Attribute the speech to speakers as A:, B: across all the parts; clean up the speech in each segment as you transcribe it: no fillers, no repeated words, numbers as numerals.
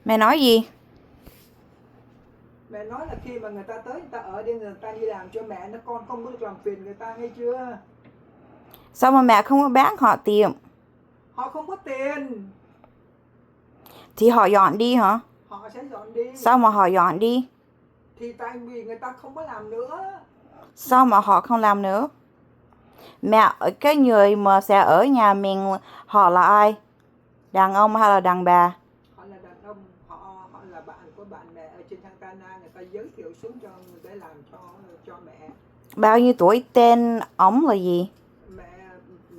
A: Mẹ nói gì?
B: Mẹ nói là khi mà người ta tới người ta ở đi, người ta đi làm cho mẹ, nó con không có được làm phiền người ta, nghe chưa?
A: Sao mà mẹ không có bán họ tiệm?
B: Họ không có tiền,
A: Thì họ dọn đi hả?
B: họ sẽ dọn đi.
A: Sao mà họ dọn đi?
B: Thì tại vì người ta không có làm nữa.
A: Sao mà họ không làm nữa? Mẹ, cái người mà sẽ ở nhà mình, họ là ai? Đàn ông hay là đàn bà?
B: Họ là đàn ông, họ là bạn của bạn mẹ ở trên Santana, người ta giới thiệu xuống cho người ta làm cho mẹ.
A: Bao nhiêu tuổi? Tên ổng là gì?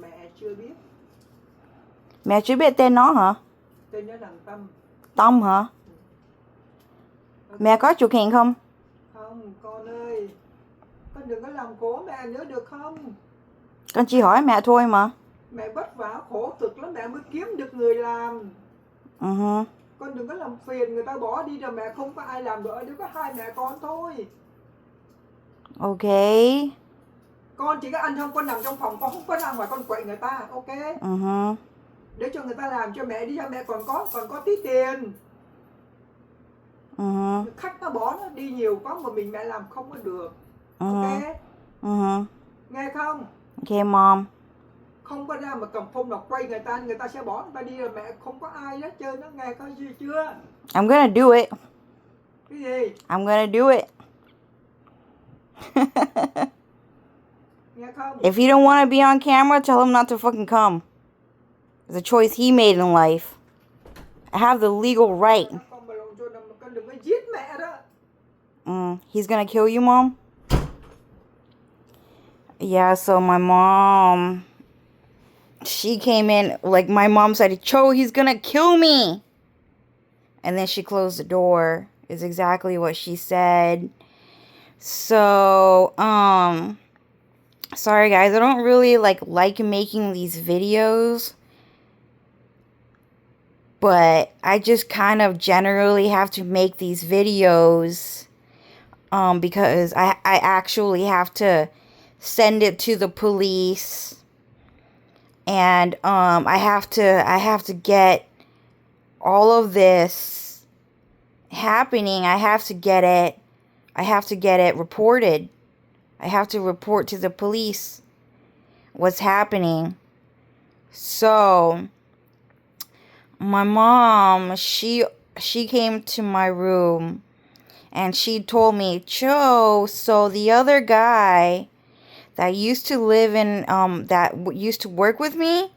B: Mẹ chưa biết.
A: Mẹ chưa biết tên nó hả?
B: Tên nó là Tâm.
A: Tâm hả?
B: Ừ.
A: Mẹ có chụp hình không?
B: Không con ơi, con đừng có làm khổ mẹ nữa được không?
A: Con chỉ hỏi mẹ thôi mà.
B: Mẹ vất vả khổ cực lắm mẹ mới kiếm được người làm.
A: Uh-huh.
B: Con đừng có làm phiền người ta bỏ đi rồi mẹ không có ai làm nữa, chỉ có hai mẹ con thôi.
A: Ok.
B: Con chỉ có ăn không, con nằm trong phòng, con không có ra ngoài con quậy người ta, ok?
A: Uh-huh.
B: Để cho người ta làm cho mẹ đi, cho mẹ còn có tí tiền.
A: Uh-huh.
B: Khách nó bỏ nó đi nhiều quá mà mình mẹ làm không có được.
A: Uh-huh.
B: Ok?
A: Uh-huh.
B: Nghe không?
A: Okay, Mom.
B: Không có ra mà cầm phông đọc quay người ta sẽ bỏ người ta đi rồi mẹ không có ai hết trơn, nó nghe có gì chưa?
A: I'm gonna do it.
B: Cái gì?
A: I'm gonna do it.
B: Nghe không?
A: If you don't want to be on camera, tell him not to fucking come. It's a choice he made in life. I have the legal right.
B: Con đừng có giết mẹ đó.
A: He's gonna kill you, Mom? Yeah, so my mom, she came in, like, my mom said, Cho, he's gonna kill me. And then she closed the door, is exactly what she said. So, sorry guys, I don't really like making these videos, but I just kind of generally have to make these videos, because I actually have to send it to the police, and I have to get all of this happening. I have to get it reported. I have to report to the police what's happening. So my mom, she came to my room and she told me, Cho, so the other guy that used to live in, that used to work with me,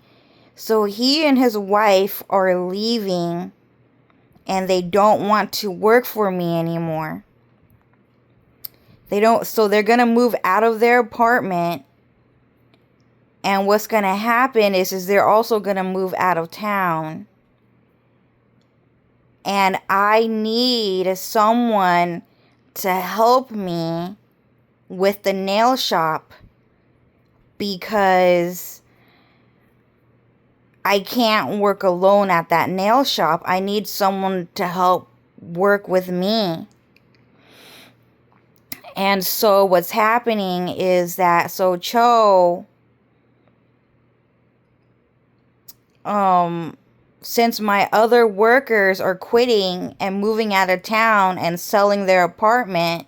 A: so he and his wife are leaving and they don't want to work for me anymore. So they're gonna move out of their apartment, and what's gonna happen is they're also gonna move out of town. And I need someone to help me with the nail shop, because I can't work alone at that nail shop. I need someone to help work with me. And so what's happening is that, so Cho, since my other workers are quitting and moving out of town and selling their apartment,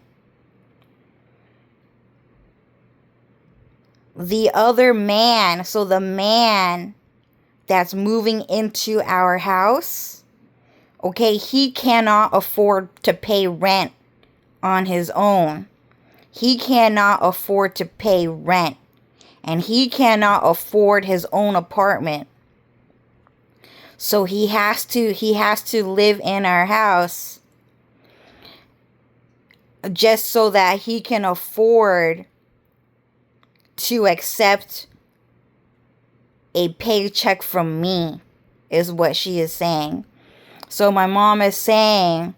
A: the other man, so the man that's moving into our house, okay, he cannot afford to pay rent on his own. He cannot afford to pay rent, and he cannot afford his own apartment. So he has to live in our house just so that he can afford to accept a paycheck from me, is what she is saying. So my mom is saying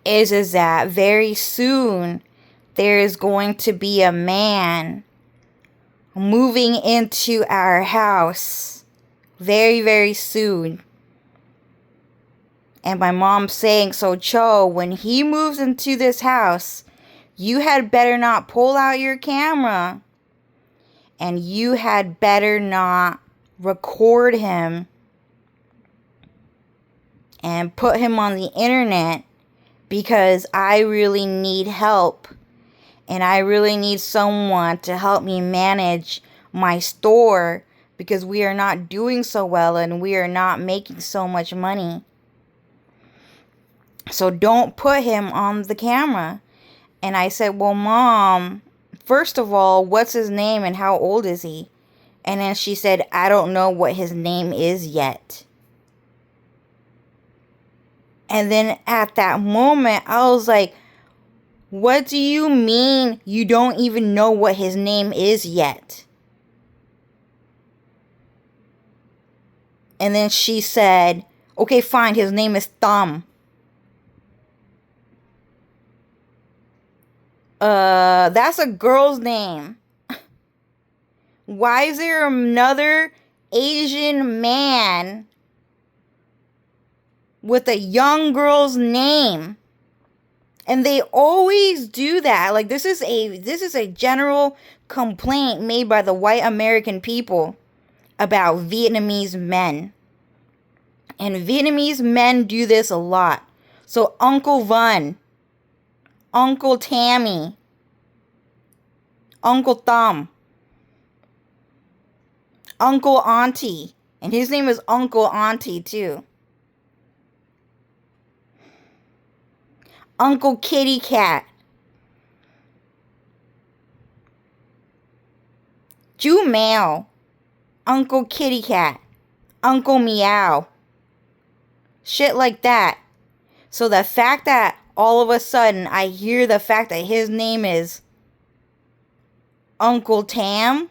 A: is that very soon there is going to be a man moving into our house very, very soon. And my mom's saying, so Cho, when he moves into this house, you had better not pull out your camera, and you had better not record him, and put him on the internet because I really need help. And I really need someone to help me manage my store because we are not doing so well and we are not making so much money. So don't put him on the camera. And I said, well, Mom, first of all, what's his name and how old is he? And then she said, I don't know what his name is yet. And then at that moment, I was like, what do you mean you don't even know what his name is yet? And then she said, okay, fine, his name is Thumb. That's a girl's name. Why is there another Asian man with a young girl's name? And they always do that. Like, this is a general complaint made by the white American people about Vietnamese men. And Vietnamese men do this a lot. So Uncle Vun, Uncle Tammy, Uncle Thumb, Uncle Auntie. And his name is Uncle Auntie too. Uncle Kitty Cat. Ju Mao. Uncle Kitty Cat. Uncle Meow. Shit like that. So the fact that all of a sudden I hear the fact that his name is Uncle Tam,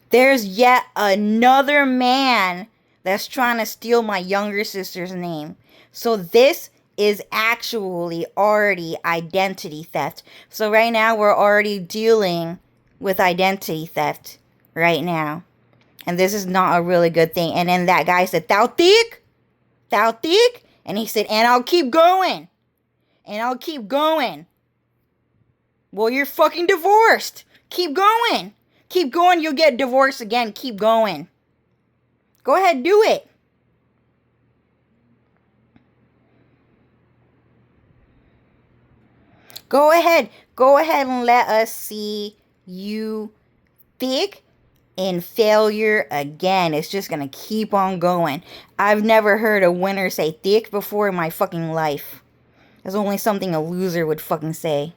A: there's yet another man that's trying to steal my younger sister's name. So this is actually already identity theft. So right now we're already dealing with identity theft right now. And this is not a really good thing. And then that guy said, Thou thick? Thou thick? And he said, and I'll keep going. And I'll keep going. Well, you're fucking divorced. Keep going. Keep going, you'll get divorced again. Keep going. Go ahead, do it. Go ahead and let us see you thick in failure again. It's just gonna keep on going. I've never heard a winner say thick before in my fucking life. There's only something a loser would fucking say.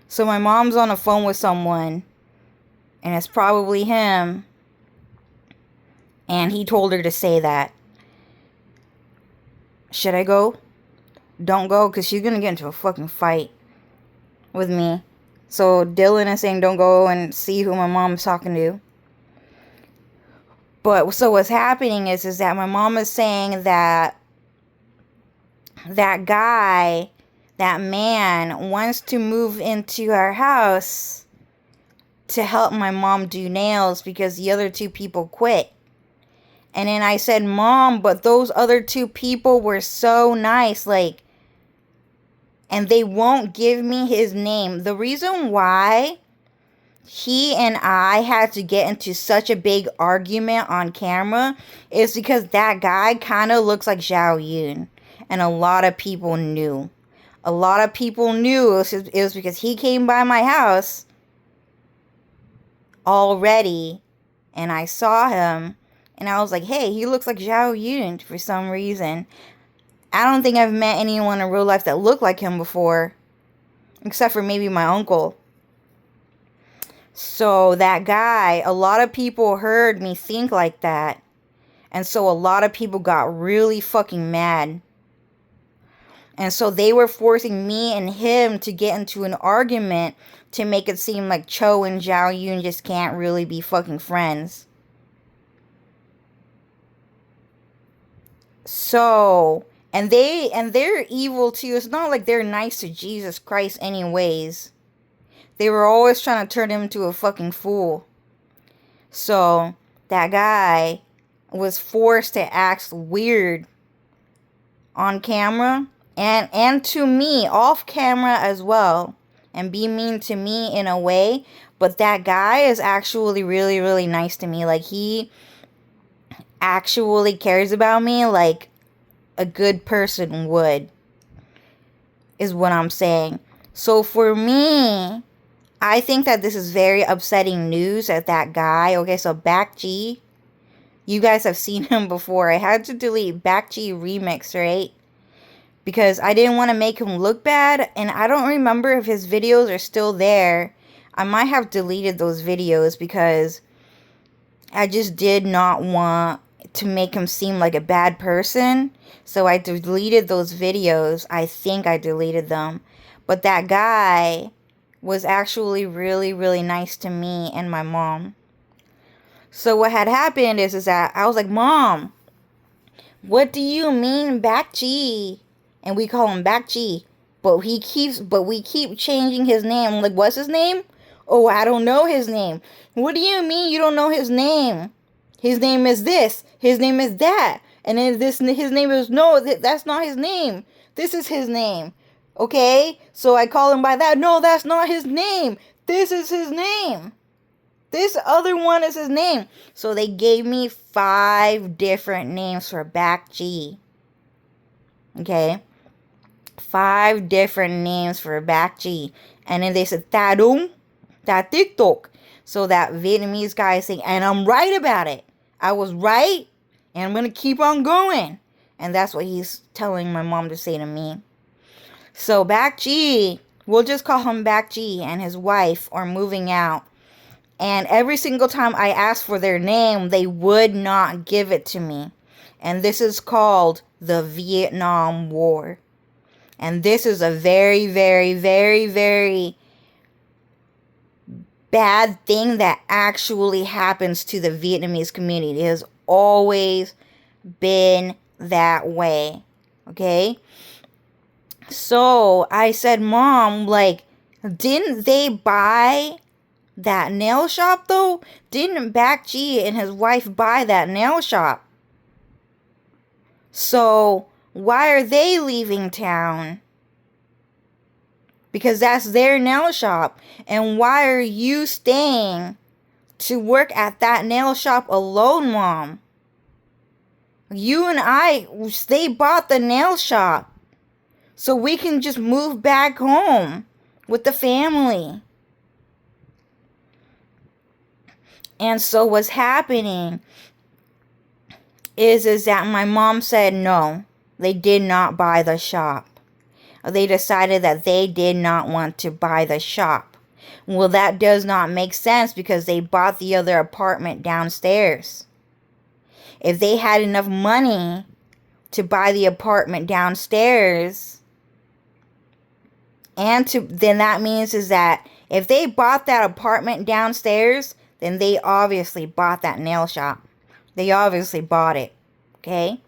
A: So my mom's on the phone with someone, and it's probably him, and he told her to say that. Should I go? Don't go, because she's going to get into a fucking fight with me. So Dylan is saying don't go and see who my mom's talking to. But so what's happening is that my mom is saying that that guy, that man, wants to move into our house to help my mom do nails because the other two people quit. And then I said, Mom, but those other two people were so nice, like, and they won't give me his name. The reason why he and I had to get into such a big argument on camera is because that guy kind of looks like Zhao Yun. And a lot of people knew. A lot of people knew it was because he came by my house already. And I saw him. And I was like, hey, he looks like Zhao Yun for some reason. I don't think I've met anyone in real life that looked like him before. Except for maybe my uncle. So that guy, a lot of people heard me think like that. And so a lot of people got really fucking mad. And so they were forcing me and him to get into an argument to make it seem like Cho and Zhao Yun just can't really be fucking friends. So, and they're evil too. It's not like they're nice to Jesus Christ anyways. They were always trying to turn him into a fucking fool. So, that guy was forced to act weird on camera and to me off camera as well, and be mean to me in a way. But that guy is actually really, really nice to me. Like, he actually cares about me like a good person would, is what I'm saying. So for me, I think that this is very upsetting news that that guy, okay, so Back G, you guys have seen him before. I had to delete Back G Remix, right? Because I didn't want to make him look bad, and I don't remember if his videos are still there. I might have deleted those videos because I just did not want to make him seem like a bad person. So I deleted those videos. I think I deleted them. But that guy was actually really, really nice to me and my mom. So what had happened is that I was like, Mom, what do you mean Back G? And we call him Back G. But we keep changing his name. I'm like, what's his name? Oh, I don't know his name. What do you mean you don't know his name? His name is this. His name is that. And then his name is, no, that's not his name. This is his name. Okay? So I call him by that. No, that's not his name. This is his name. This other one is his name. So they gave me 5 different names for Back G. Okay? 5 different names for Back G. And then they said, Ta Dung, Ta TikTok. So that Vietnamese guy is saying, and I'm right about it. I was right, and I'm going to keep on going. And that's what he's telling my mom to say to me. So Back G, we'll just call him Back G, and his wife are moving out. And every single time I asked for their name, they would not give it to me. And this is called the Vietnam War. And this is a very, very, very, very bad thing that actually happens to the Vietnamese community. It has always been that way. Okay? So I said, Mom, like, didn't they buy that nail shop though? Didn't Back G and his wife buy that nail shop? So why are they leaving town? Because that's their nail shop. And why are you staying to work at that nail shop alone, Mom? You and they bought the nail shop. So we can just move back home with the family. And so what's happening is that my mom said no. They did not buy the shop. They decided that they did not want to buy the shop. Well, that does not make sense because they bought the other apartment downstairs. If they had enough money to buy the apartment downstairs, then that means is that if they bought that apartment downstairs, then they obviously bought that nail shop. They obviously bought it. Okay?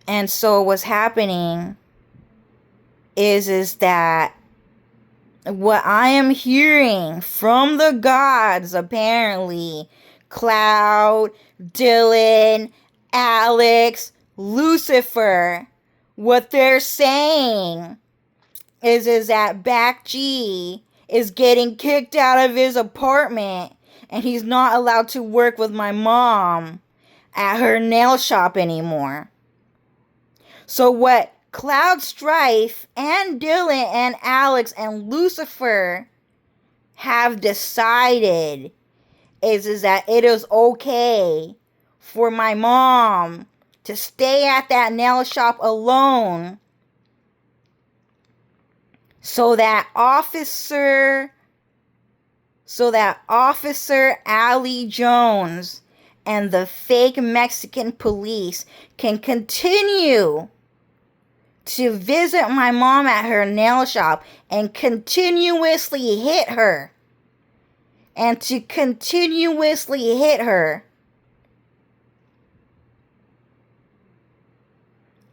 A: And so what's happening is that what I am hearing from the gods, apparently, Cloud, Dylan, Alex, Lucifer, what they're saying is that Back G is getting kicked out of his apartment and he's not allowed to work with my mom at her nail shop anymore. So what Cloud Strife and Dylan and Alex and Lucifer have decided is that it is okay for my mom to stay at that nail shop alone so that Officer Ali Jones and the fake Mexican police can continue to visit my mom at her nail shop and continuously hit her. And to continuously hit her.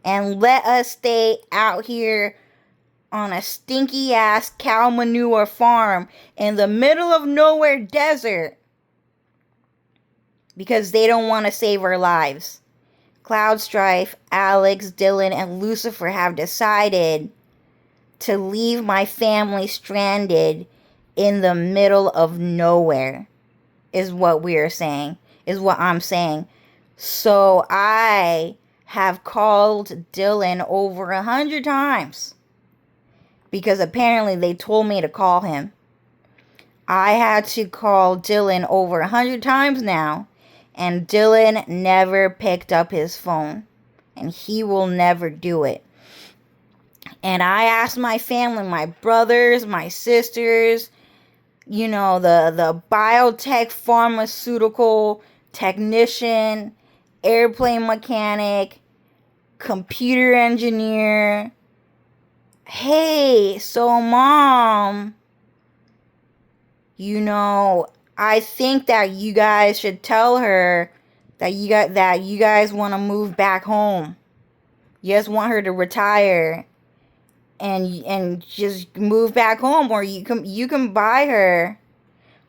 A: And let us stay out here on a stinky ass cow manure farm in the middle of nowhere desert. Because they don't want to save our lives. Cloud Strife, Alex, Dylan, and Lucifer have decided to leave my family stranded in the middle of nowhere. is what we are saying, is what I'm saying. So I have called Dylan over 100 times because apparently they told me to call him. I had to call Dylan over 100 times now, and Dylan never picked up his phone, and he will never do it. And I asked my family, my brothers, my sisters, you know, the biotech pharmaceutical technician, airplane mechanic, computer engineer. Hey, so mom, you know, I think that you guys should tell her that you guys want to move back home. You just want her to retire and just move back home, or you can buy her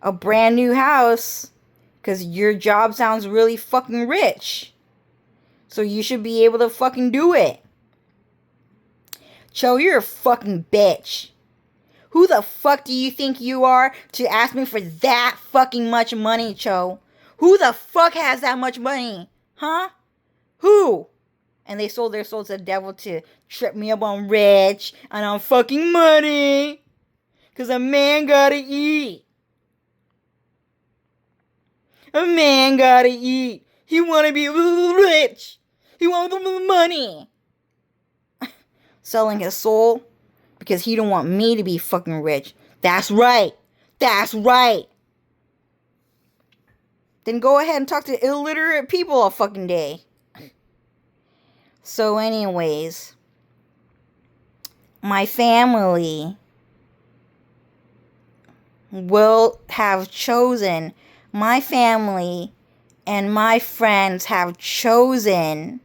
A: a brand new house because your job sounds really fucking rich. So you should be able to fucking do it. Cho, you're a fucking bitch. Who the fuck do you think you are to ask me for that fucking much money, Cho? Who the fuck has that much money? Huh? Who? And they sold their souls to the devil to trip me up on rich and on fucking money. Because a man gotta eat. A man gotta eat. He wanna be rich. He want the money. Selling his soul because he don't want me to be fucking rich. That's right. That's right. Then go ahead and talk to illiterate people all fucking day. So anyways, my family will have chosen, my family and my friends have chosen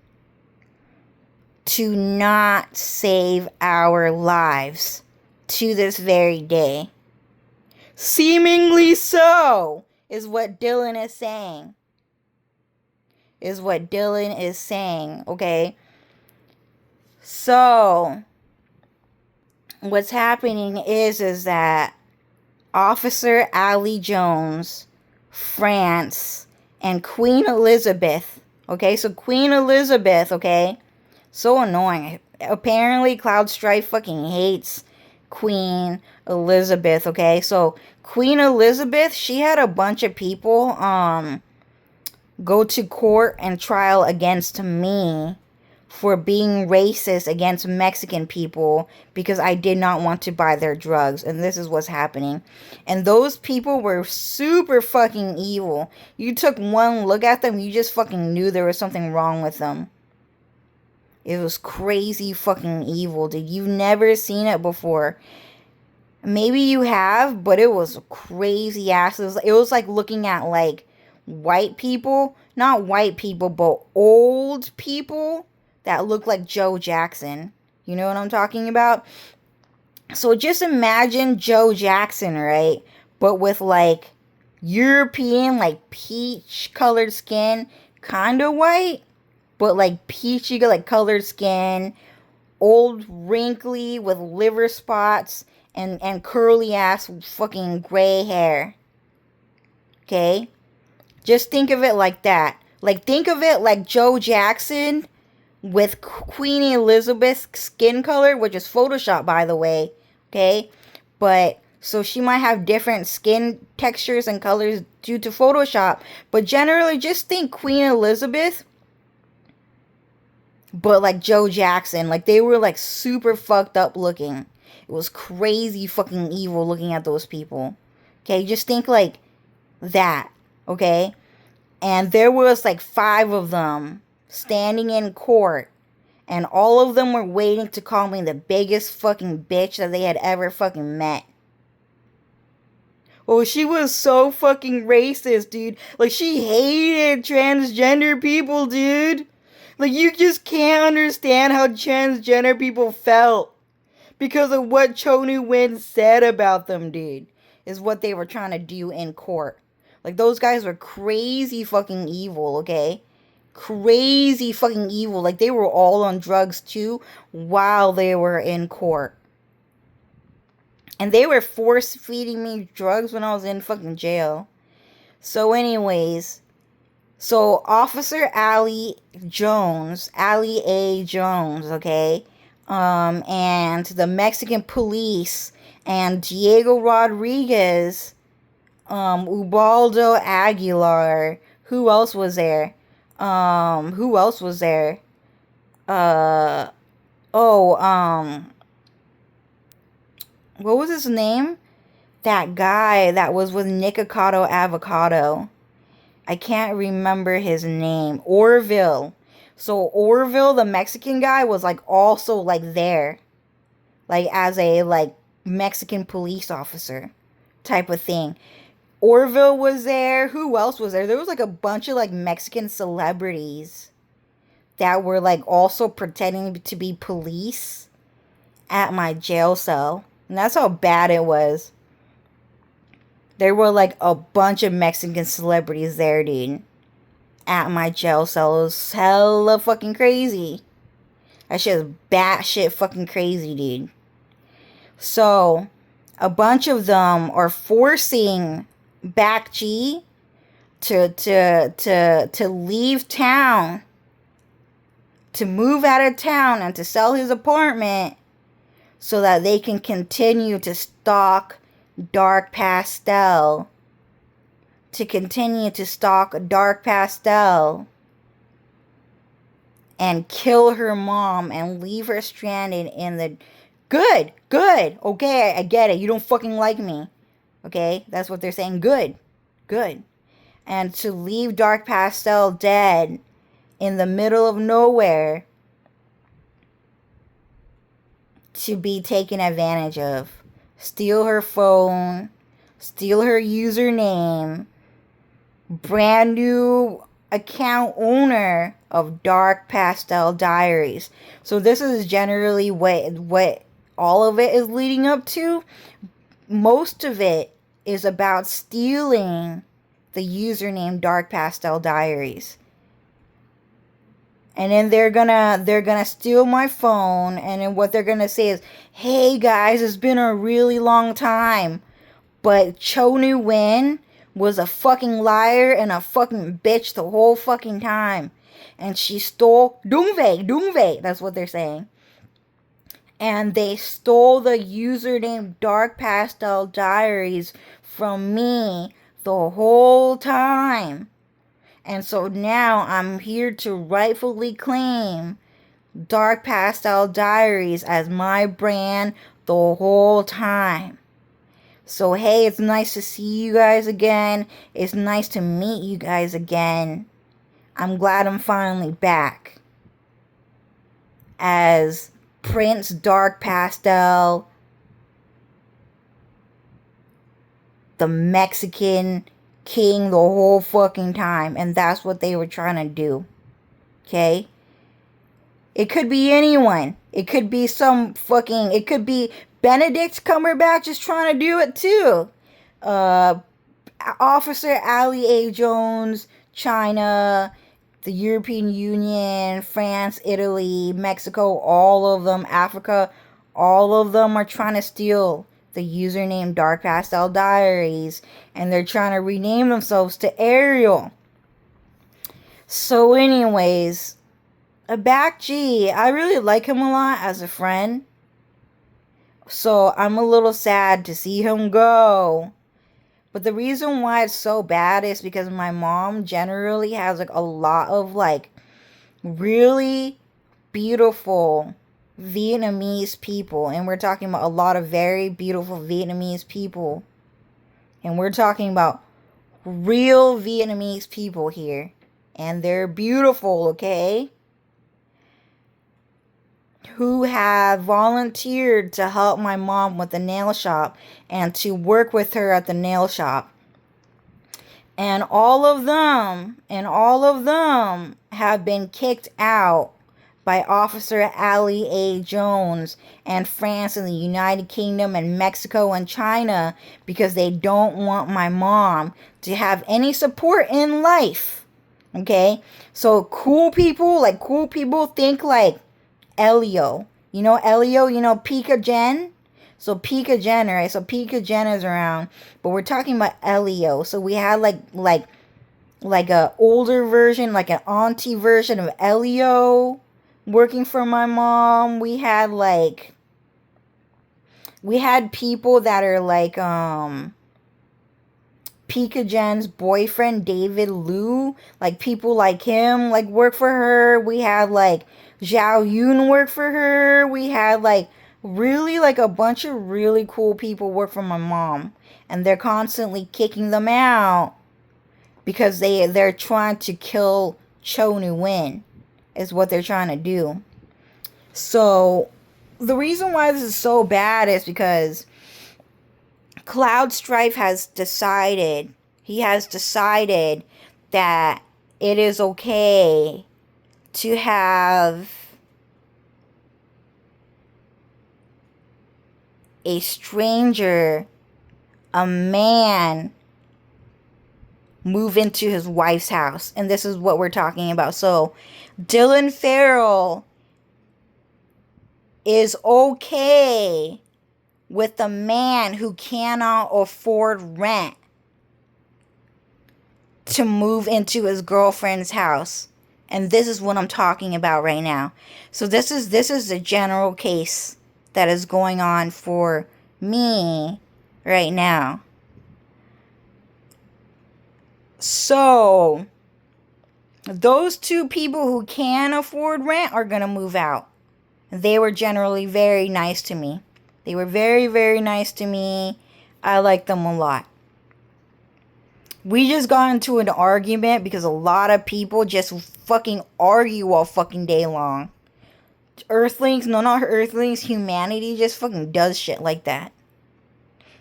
A: to not save our lives to this very day. Seemingly so, is what Dylan is saying. Okay? So, what's happening is that Officer Ali Jones, France, and Queen Elizabeth, okay? So Queen Elizabeth, okay? So annoying. Apparently Cloud Strife fucking hates Queen Elizabeth, okay? So Queen Elizabeth, she had a bunch of people go to court and trial against me for being racist against Mexican people because I did not want to buy their drugs. And this is what's happening. And those people were super fucking evil. You took one look at them, you just fucking knew there was something wrong with them. It was crazy fucking evil, dude. You've never seen it before. Maybe you have, but it was crazy ass. It was like looking at like white people. Not white people, but old people that look like Joe Jackson. You know what I'm talking about? So just imagine Joe Jackson, right? But with like European, like peach colored skin, kind of white, but like peachy, like colored skin, old, wrinkly, with liver spots, and curly ass fucking gray hair. Okay? Just think of it like that. Like, think of it like Joe Jackson with Queen Elizabeth's skin color, which is Photoshop, by the way. Okay? But, so she might have different skin textures and colors due to Photoshop. But generally, just think Queen Elizabeth, but like Joe Jackson. Like, they were like super fucked up looking. It was crazy fucking evil looking at those people. Okay? Just think like that. Okay? And there was like 5 of them standing in court. And all of them were waiting to call me the biggest fucking bitch that they had ever fucking met. Oh, she was so fucking racist, dude. Like, she hated transgender people, dude. Like, you just can't understand how transgender people felt. Because of what Cho Nu-win said about them, dude. Is what they were trying to do in court. Like, those guys were crazy fucking evil, okay? Crazy fucking evil. Like, they were all on drugs, too, while they were in court. And they were force-feeding me drugs when I was in fucking jail. So, anyways, so Officer Allie A. Jones, okay, and the Mexican police and Diego Rodriguez, Ubaldo Aguilar. Who else was there? Who else was there? Uh, oh, what was his name? That guy that was with Nikocado Avocado. I can't remember his name. Orville. So Orville, the Mexican guy, was like also like there. Like as a like Mexican police officer type of thing. Orville was there. Who else was there? There was like a bunch of like Mexican celebrities that were like also pretending to be police at my jail cell. And that's how bad it was. There were like a bunch of Mexican celebrities there, dude. At my jail cell. It was hella fucking crazy. That shit is batshit fucking crazy, dude. So, a bunch of them are forcing Back G to leave town. To move out of town and to sell his apartment so that they can continue to stalk Dark Pastel. To continue to stalk Dark Pastel. And kill her mom and leave her stranded in the... Good. Okay, I get it. You don't fucking like me. Okay, that's what they're saying. Good. And to leave Dark Pastel dead in the middle of nowhere to be taken advantage of. Steal her phone, steal her username, brand new account owner of Dark Pastel Diaries. So this is generally what all of it is leading up to. Most of it is about stealing the username Dark Pastel Diaries. And then they're gonna steal my phone, and then what they're gonna say is, "Hey guys, it's been a really long time, but Cho Nu Win was a fucking liar and a fucking bitch the whole fucking time, and she stole Dungvei." That's what they're saying. And they stole the username Dark Pastel Diaries from me the whole time. And so now I'm here to rightfully claim Dark Pastel Diaries as my brand the whole time. So hey, it's nice to see you guys again. It's nice to meet you guys again. I'm glad I'm finally back as Prince Dark Pastel, the Mexican king the whole fucking time. And that's what they were trying to do. Okay? It could be anyone. It could be it could be Benedict Cumberbatch is trying to do it too. Officer Allie A. Jones, China, the European Union, France, Italy, Mexico, all of them, Africa, all of them are trying to steal the username Dark Pastel Diaries, and they're trying to rename themselves to Ariel. So anyways, Back G, I really like him a lot as a friend. So I'm a little sad to see him go. But the reason why it's so bad is because my mom generally has like a lot of like really beautiful Vietnamese people. And we're talking about a lot of very beautiful Vietnamese people. And we're talking about real Vietnamese people here. And they're beautiful, okay? Who have volunteered to help my mom with the nail shop and to work with her at the nail shop. And all of them have been kicked out by Officer Allie A. Jones and France and the United Kingdom and Mexico and China because they don't want my mom to have any support in life. Okay? So cool people think like Elio. You know Elio? You know Pika Jen? So Pika Jen, right? So Pika Jen is around, but we're talking about Elio. So we had like a older version, like an auntie version of Elio working for my mom. We had people that are like Pika Jen's boyfriend David Liu, like people like him like work for her. We had like Zhao Yun work for her. We had like really like a bunch of really cool people work for my mom, and they're constantly kicking them out because they're trying to kill Cho Nu-win is what they're trying to do. So the reason why this is so bad is because Cloud Strife has decided that it is okay to have a stranger, a man, move into his wife's house. And this is what we're talking about. So Dylan Farrell is okay with a man who cannot afford rent to move into his girlfriend's house. And this is what I'm talking about right now. So this is the general case that is going on for me right now. So those two people who can afford rent are going to move out. They were generally very nice to me. They were very, very nice to me. I like them a lot. We just got into an argument because a lot of people just fucking argue all fucking day long. Earthlings, no, not Earthlings, humanity just fucking does shit like that.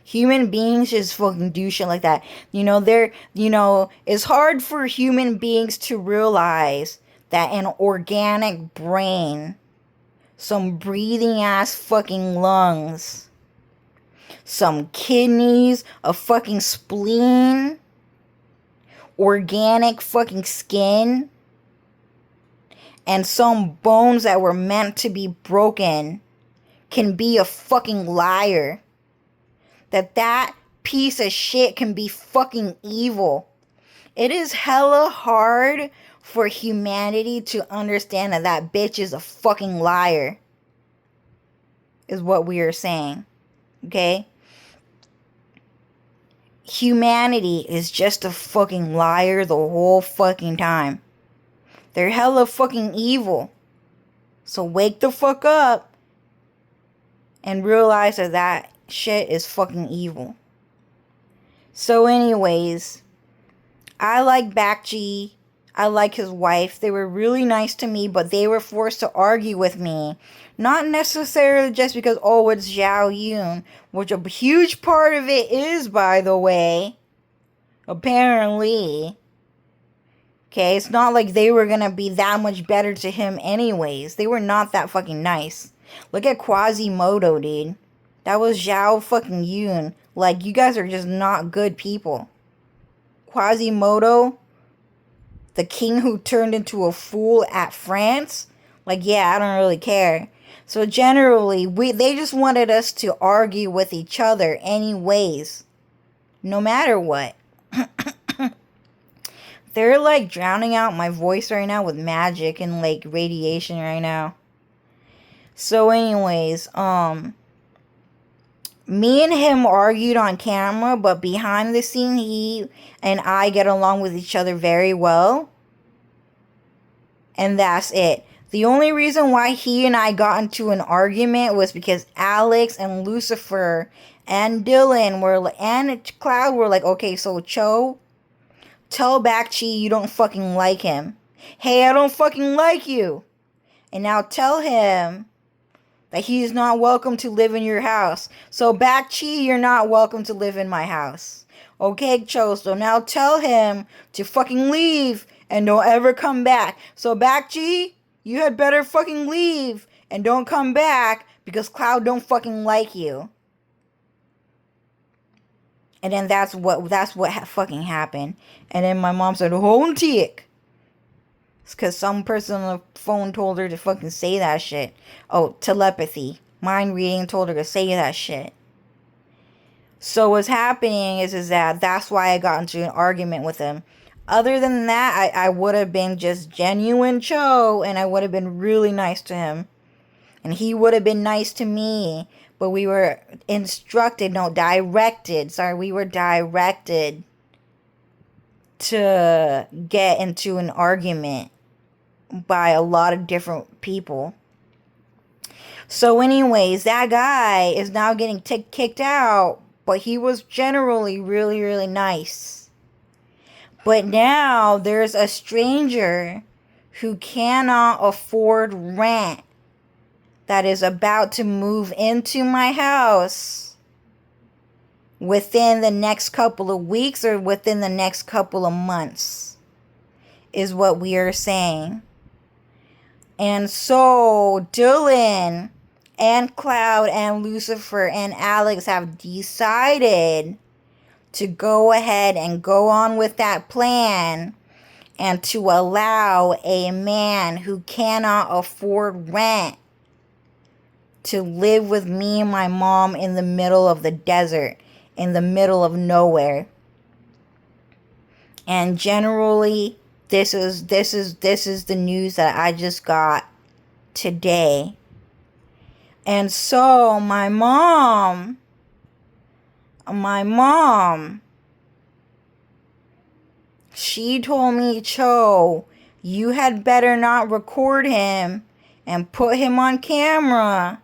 A: Human beings just fucking do shit like that. It's hard for human beings to realize that an organic brain, some breathing ass fucking lungs, some kidneys, a fucking spleen, organic fucking skin, and some bones that were meant to be broken can be a fucking liar. That piece of shit can be fucking evil. It is hella hard for humanity to understand that bitch is a fucking liar. Is what we are saying. Okay? Humanity is just a fucking liar the whole fucking time. They're hella fucking evil. So wake the fuck up and realize that shit is fucking evil. So anyways, I like Bakji. I like his wife. They were really nice to me, but they were forced to argue with me. Not necessarily just because, oh, it's Zhao Yun, which a huge part of it is, by the way. Apparently. Okay, it's not like they were gonna be that much better to him anyways. They were not that fucking nice. Look at Quasimodo, dude. That was Zhao fucking Yun. Like, you guys are just not good people. Quasimodo, the king who turned into a fool at France. Like, yeah, I don't really care. So generally, they just wanted us to argue with each other anyways. No matter what. They're like drowning out my voice right now with magic and like radiation right now. So anyways, me and him argued on camera, but behind the scene, he and I get along with each other very well. And that's it. The only reason why he and I got into an argument was because Alex and Lucifer and Dylan and Cloud were like, okay, so Cho, tell Bakchi you don't fucking like him. Hey, I don't fucking like you. And now tell him that he's not welcome to live in your house. So Bakchi, you're not welcome to live in my house. Okay, Cho, so now tell him to fucking leave and don't ever come back. So Bakchi, you had better fucking leave and don't come back because Cloud don't fucking like you. And then that's what fucking happened. And then my mom said, Hontiek. It's because some person on the phone told her to fucking say that shit. Oh, telepathy. Mind reading told her to say that shit. So what's happening is that that's why I got into an argument with him. Other than that, I would have been just genuine Cho, and I would have been really nice to him. And he would have been nice to me. But we were directed. Sorry, we were directed to get into an argument by a lot of different people. So anyways, that guy is now getting kicked out, but he was generally really, really nice. But now there's a stranger who cannot afford rent that is about to move into my house within the next couple of weeks or within the next couple of months, is what we are saying. And so Dylan and Cloud and Lucifer and Alex have decided to go ahead and go on with that plan and to allow a man who cannot afford rent to live with me and my mom in the middle of the desert, in the middle of nowhere. And generally, this is the news that I just got today. And so my mom, she told me, Cho, you had better not record him and put him on camera,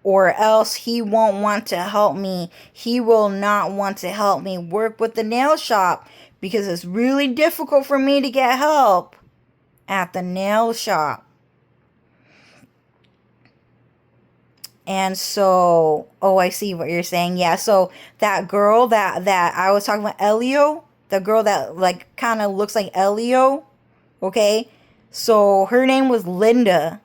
A: or else he won't want to help me. He will not want to help me work with the nail shop because it's really difficult for me to get help at the nail shop. And so, oh, I see what you're saying. Yeah, so that girl that I was talking about, Elio, the girl that like kind of looks like Elio, okay? So her name was Linda.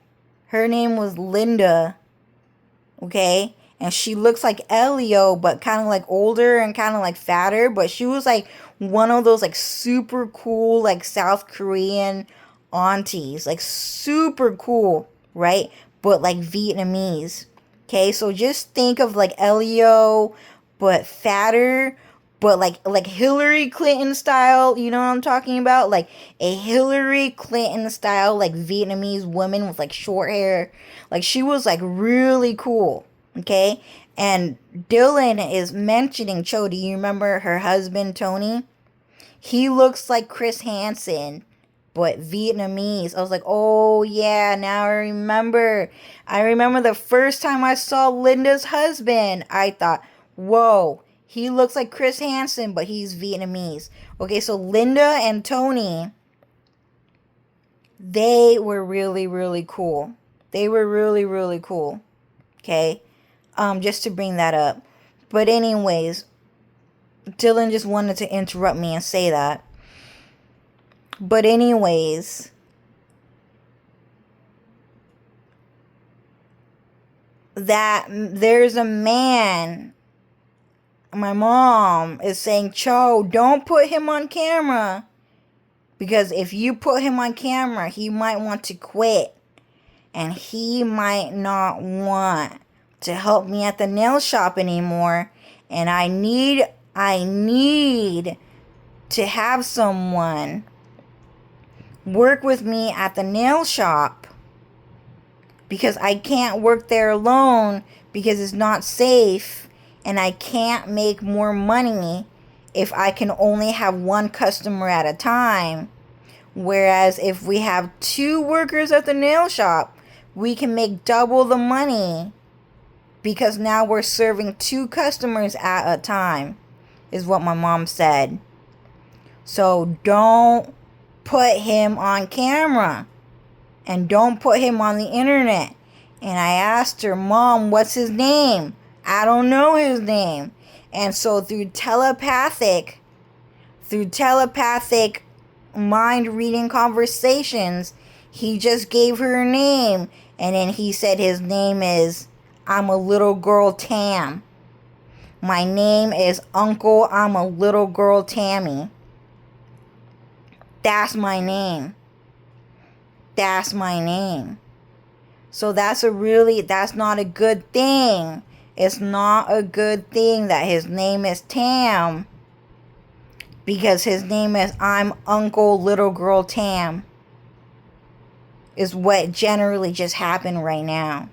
A: Okay? And she looks like Elio, but kind of like older and kind of like fatter. But she was like one of those like super cool like South Korean aunties. Like super cool, right? But like Vietnamese. Okay, so just think of like Elio, but fatter, but like Hillary Clinton style. You know what I'm talking about? Like a Hillary Clinton style, like Vietnamese woman with like short hair. Like she was like really cool. Okay, and Dylan is mentioning, Cho, do you remember her husband Tony? He looks like Chris Hansen, but Vietnamese. I was like, oh yeah, now I remember. I remember the first time I saw Linda's husband, I thought, whoa, he looks like Chris Hansen, but he's Vietnamese. Okay, so Linda and Tony, they were really, really cool. They were really, really cool. Okay, just to bring that up. But anyways, Dylan just wanted to interrupt me and say that. But anyways, that there's a man, my mom is saying, Cho, don't put him on camera. Because if you put him on camera, he might want to quit. And he might not want to help me at the nail shop anymore. And I need to have someone work with me at the nail shop, because I can't work there alone because it's not safe, and I can't make more money if I can only have one customer at a time. Whereas if we have 2 workers at the nail shop, we can make double the money, because now we're serving 2 customers at a time, is what my mom said. So don't put him on camera, and don't put him on the internet. And I asked her, Mom, what's his name? I don't know his name. And so through telepathic mind reading conversations, he just gave her a name. And then he said his name is, I'm a little girl Tam. My name is Uncle, I'm a little girl Tammy. That's my name. That's my name. So that's not a good thing. It's not a good thing that his name is Tam. Because his name is I'm Uncle Little Girl Tam. Is what generally just happened right now.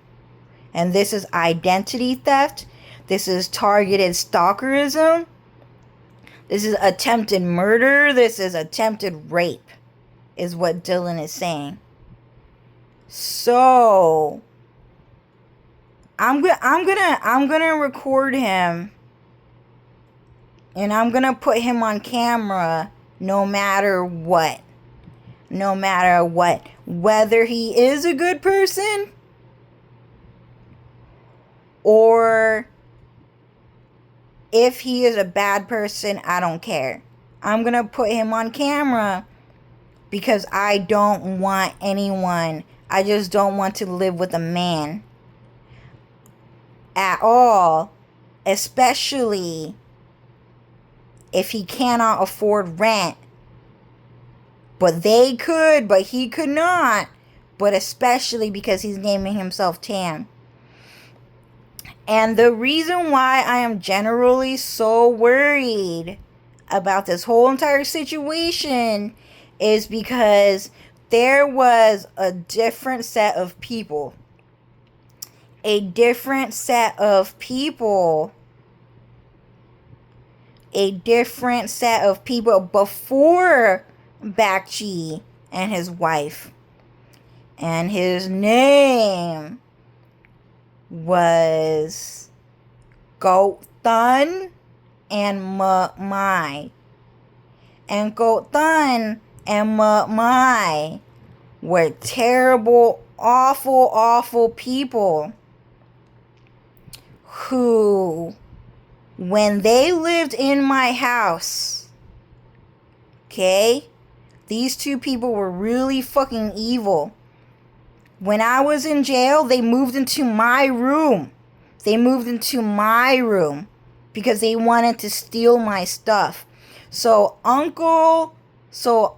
A: And this is identity theft. This is targeted stalkerism. This is attempted murder. This is attempted rape. Is what Dylan is saying. So I'm gonna record him, and I'm gonna put him on camera no matter what. No matter what. Whether he is a good person or if he is a bad person, I don't care. I'm gonna put him on camera because I don't want anyone. I just don't want to live with a man at all, especially if he cannot afford rent. But they could, but he could not. But especially because he's naming himself Tam. And the reason why I am generally so worried about this whole entire situation is because there was a different set of people. A different set of people. A different set of people before Bakchi and his wife. And his name was Gothun and Mai. And Gothun and Mai were terrible, awful people who, when they lived in my house, okay, these two people were really fucking evil. When I was in jail, they moved into my room. They moved into my room because they wanted to steal my stuff. So Uncle Tan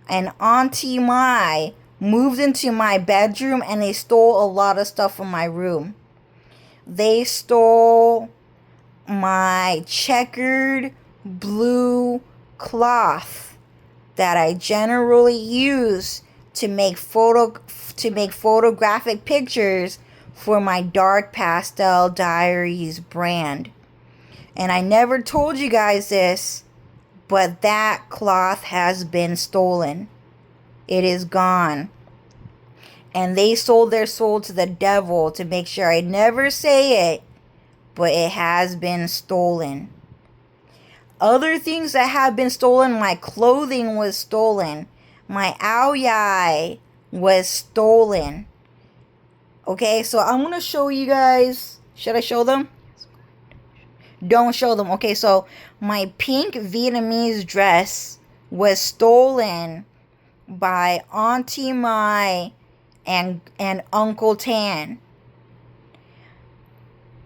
A: and Auntie Mai moved into my bedroom and they stole a lot of stuff from my room. They stole my checkered blue cloth that I generally use to make photographic pictures for my Dark Pastel Diaries brand. And I never told you guys this, but that cloth has been stolen. It is gone. And they sold their soul to the devil to make sure I never say it, but it has been stolen. Other things that have been stolen, my clothing was stolen. My aoyai was stolen. Okay, so I'm going to show you guys. Should I show them? Don't show them. Okay, so my pink Vietnamese dress was stolen by Auntie Mai and Uncle Tan.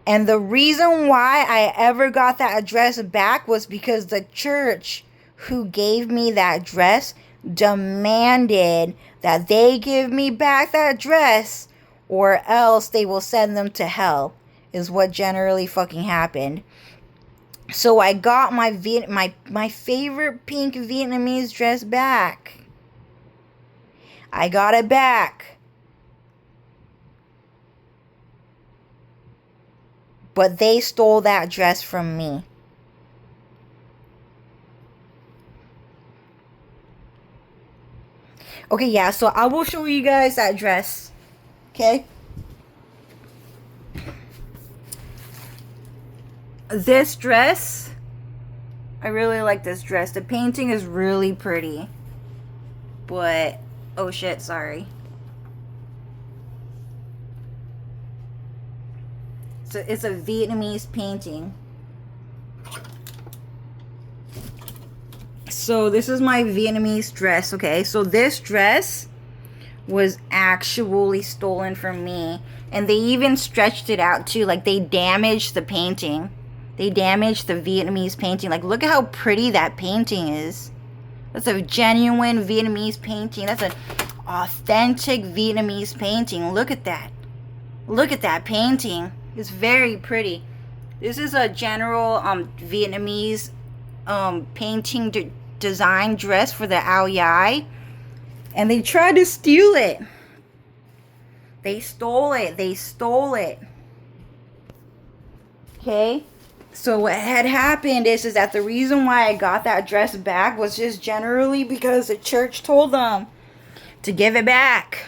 A: And the reason why I ever got that dress back was because the church who gave me that dress demanded that they give me back that dress or else they will send them to hell, is what generally fucking happened. So I got my favorite pink Vietnamese dress back. I got it back. But they stole that dress from me. Okay, yeah, so I will show you guys that dress. Okay? This dress, I really like this dress. The painting is really pretty. But, oh shit, sorry. So it's a Vietnamese painting. So this is my Vietnamese dress, okay? So this dress was actually stolen from me. And they even stretched it out too. Like, they damaged the painting. They damaged the Vietnamese painting. Like, look at how pretty that painting is. That's a genuine Vietnamese painting. That's an authentic Vietnamese painting. Look at that. Look at that painting. It's very pretty. This is a general Vietnamese painting design dress for the Ao Dai. And they tried to steal it. They stole it. They stole it. Okay? So what had happened is that the reason why I got that dress back was just generally because the church told them to give it back.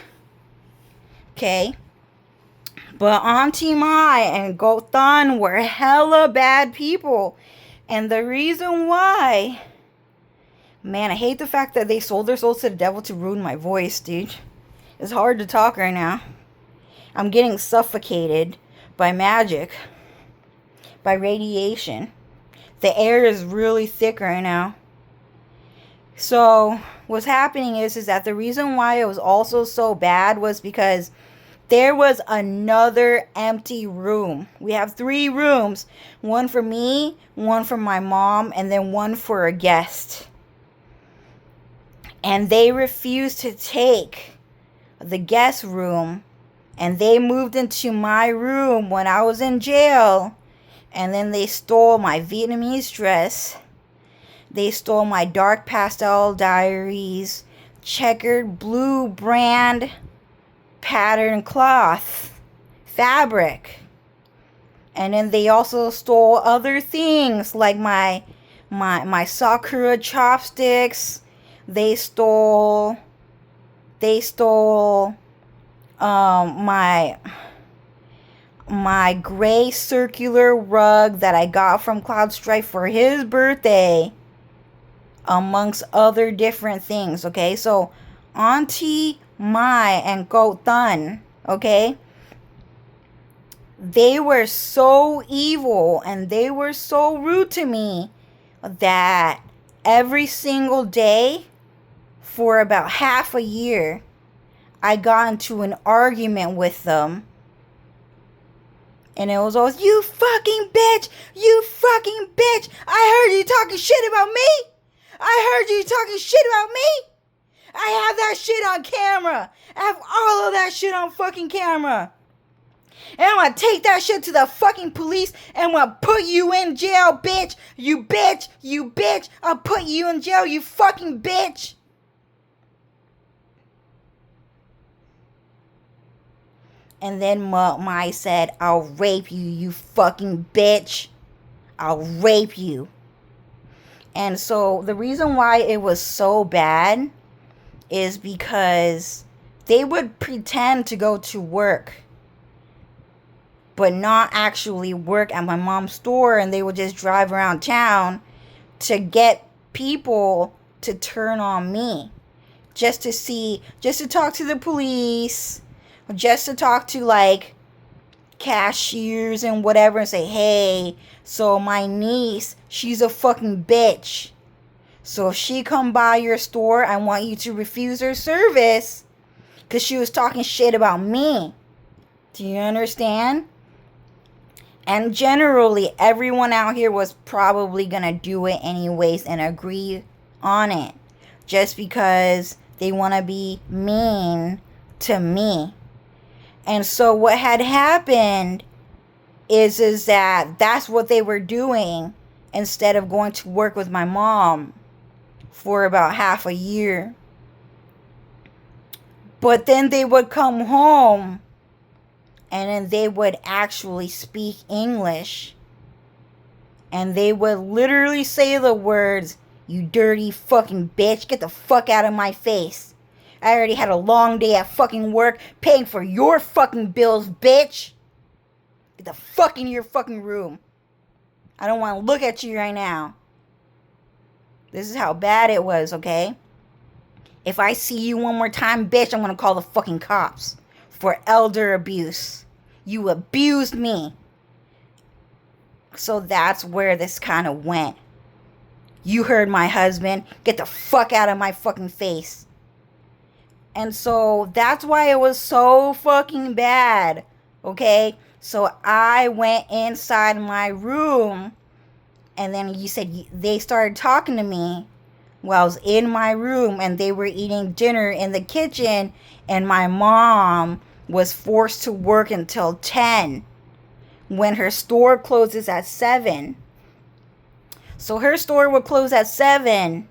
A: Okay? But Auntie Mai and Goat Thun were hella bad people. And the reason why... Man, I hate the fact that they sold their souls to the devil to ruin my voice, dude. It's hard to talk right now. I'm getting suffocated by magic. By radiation. The air is really thick right now. So, what's happening is that the reason why it was also so bad was because there was another empty room. We have 3 rooms. One for me, one for my mom, and then one for a guest. And they refused to take the guest room. And they moved into my room when I was in jail. And then they stole my Vietnamese dress. They stole my dark pastel diaries, checkered blue brand pattern cloth, fabric. And then they also stole other things like my Sakura chopsticks. They stole my gray circular rug that I got from Cloud Strife for his birthday, amongst other different things. Okay, so Auntie Mai and Goat Thun, okay, they were so evil and they were so rude to me that every single day for about half a year I got into an argument with them. And it was always, you fucking bitch! You fucking bitch! I heard you talking shit about me! I heard you talking shit about me! I have that shit on camera! I have all of that shit on fucking camera! And I'm gonna take that shit to the fucking police and I'm gonna put you in jail, bitch! You bitch! You bitch! I'll put you in jail, you fucking bitch! And then Mai said, I'll rape you, you fucking bitch. I'll rape you. And so the reason why it was so bad is because they would pretend to go to work, but not actually work at my mom's store. And they would just drive around town to get people to turn on me. Just to talk to the police. Just to talk to like cashiers and whatever and say, hey, so my niece, she's a fucking bitch. So if she come by your store, I want you to refuse her service because she was talking shit about me. Do you understand? And generally, everyone out here was probably going to do it anyways and agree on it. Just because they want to be mean to me. And so what had happened is that that's what they were doing instead of going to work with my mom for about half a year. But then they would come home and then they would actually speak English. And they would literally say the words, you dirty fucking bitch, get the fuck out of my face. I already had a long day at fucking work paying for your fucking bills, bitch. Get the fuck in your fucking room. I don't want to look at you right now. This is how bad it was, okay? If I see you one more time, bitch, I'm going to call the fucking cops for elder abuse. You abused me. So that's where this kind of went. You heard my husband. Get the fuck out of my fucking face. And so that's why it was so fucking bad. Okay? So I went inside my room. And then they started talking to me while I was in my room and they were eating dinner in the kitchen, and my mom was forced to work until 10 when her store closes at 7. So her store would close at 7,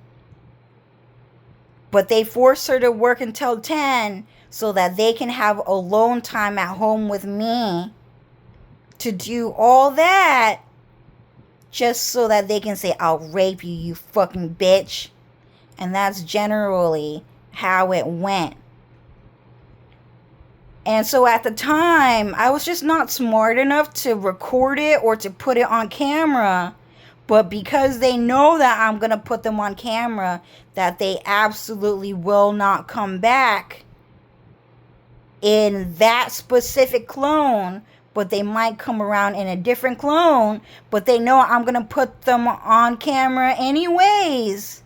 A: but they forced her to work until 10 so that they can have alone time at home with me to do all that, just so that they can say, I'll rape you, you fucking bitch. And that's generally how it went. And so at the time, I was just not smart enough to record it or to put it on camera. But because they know that I'm going to put them on camera, that they absolutely will not come back in that specific clone, but they might come around in a different clone, but they know I'm going to put them on camera anyways.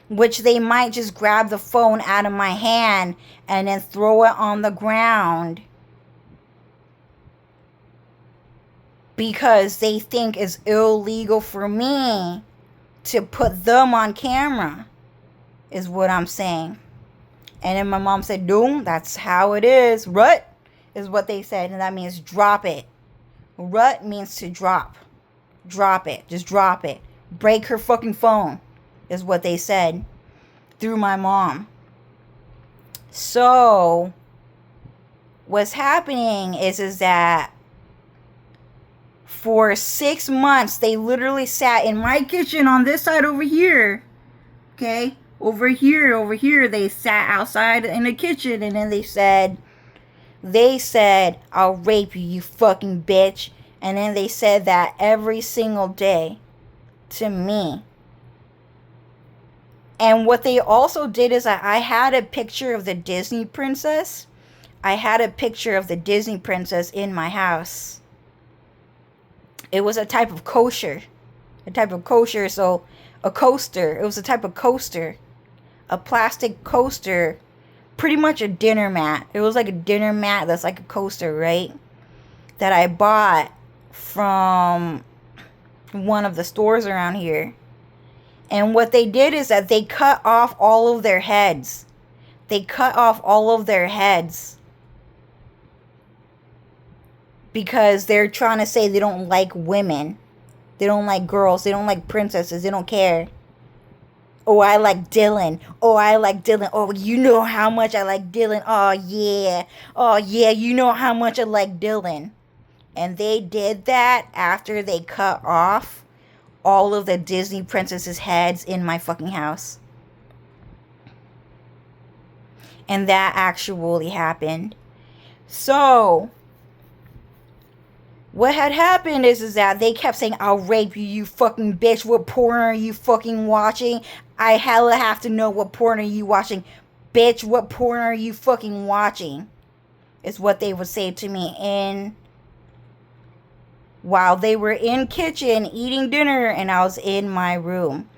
A: Which they might just grab the phone out of my hand and then throw it on the ground because they think it's illegal for me to put them on camera, is what I'm saying. And then my mom said, no, that's how it is. Rut is what they said, and that means drop it. Rut means to drop. Drop it. Just drop it. Break her fucking phone, is what they said through my mom. So what's happening is that for 6 months they literally sat in my kitchen on this side over here. Okay? Over here they sat outside in the kitchen, and then they said, I'll rape you, you fucking bitch. And then they said that every single day to me. And what they also did is I had a picture of the Disney princess. I had a picture of the Disney princess in my house. It was a type of kosher. So a coaster. It was a type of coaster. A plastic coaster. Pretty much a dinner mat. It was like a dinner mat that's like a coaster, right? That I bought from one of the stores around here. And what they did is that they cut off all of their heads. They cut off all of their heads. Because they're trying to say they don't like women. They don't like girls. They don't like princesses. They don't care. Oh, I like Dylan. Oh, I like Dylan. Oh, you know how much I like Dylan. Oh, yeah. Oh, yeah, you know how much I like Dylan. And they did that after they cut off all of the Disney princesses' heads in my fucking house. And that actually happened. So what had happened is that they kept saying, I'll rape you, you fucking bitch. What porn are you fucking watching? I hella have to know what porn are you watching. Bitch, what porn are you fucking watching? Is what they would say to me while they were in kitchen eating dinner and I was in my room.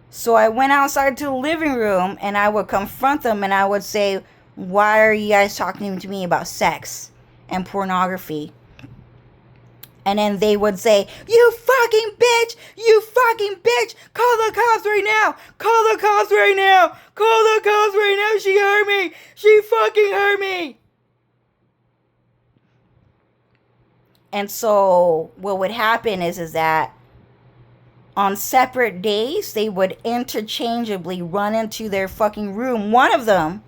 A: So I went outside to the living room and I would confront them and I would say, why are you guys talking to me about sex and pornography? And then they would say, you fucking bitch! You fucking bitch! Call the cops right now! Call the cops right now! Call the cops right now! She hurt me! She fucking hurt me! And so what would happen is that on separate days, they would interchangeably run into their fucking room. One of them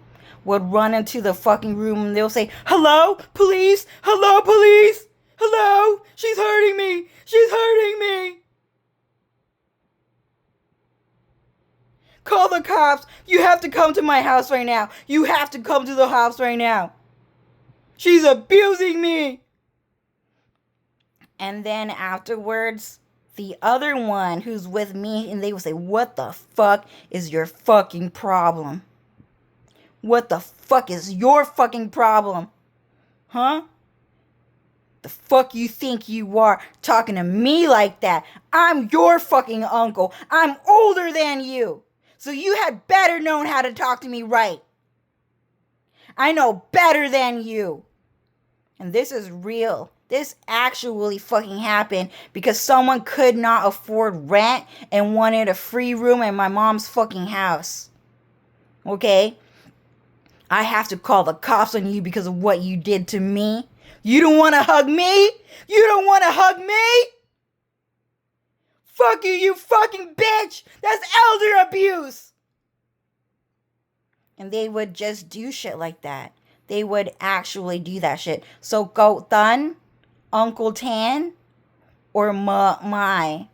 A: would run into the fucking room and they'll say, hello, police! Hello, police! Hello! She's hurting me! She's hurting me! Call the cops! You have to come to my house right now! You have to come to the house right now! She's abusing me! And then afterwards, the other one who's with me, and they will say, what the fuck is your fucking problem? What the fuck is your fucking problem? Huh? The fuck you think you are talking to me like that? I'm your fucking uncle. I'm older than you. So you had better known how to talk to me right. I know better than you. And this is real. This actually fucking happened because someone could not afford rent and wanted a free room in my mom's fucking house. Okay? I have to call the cops on you because of what you did to me. You don't want to hug me? You don't want to hug me? Fuck you, you fucking bitch! That's elder abuse! And they would just do shit like that. They would actually do that shit. So Goat Thun, Uncle Tan, or my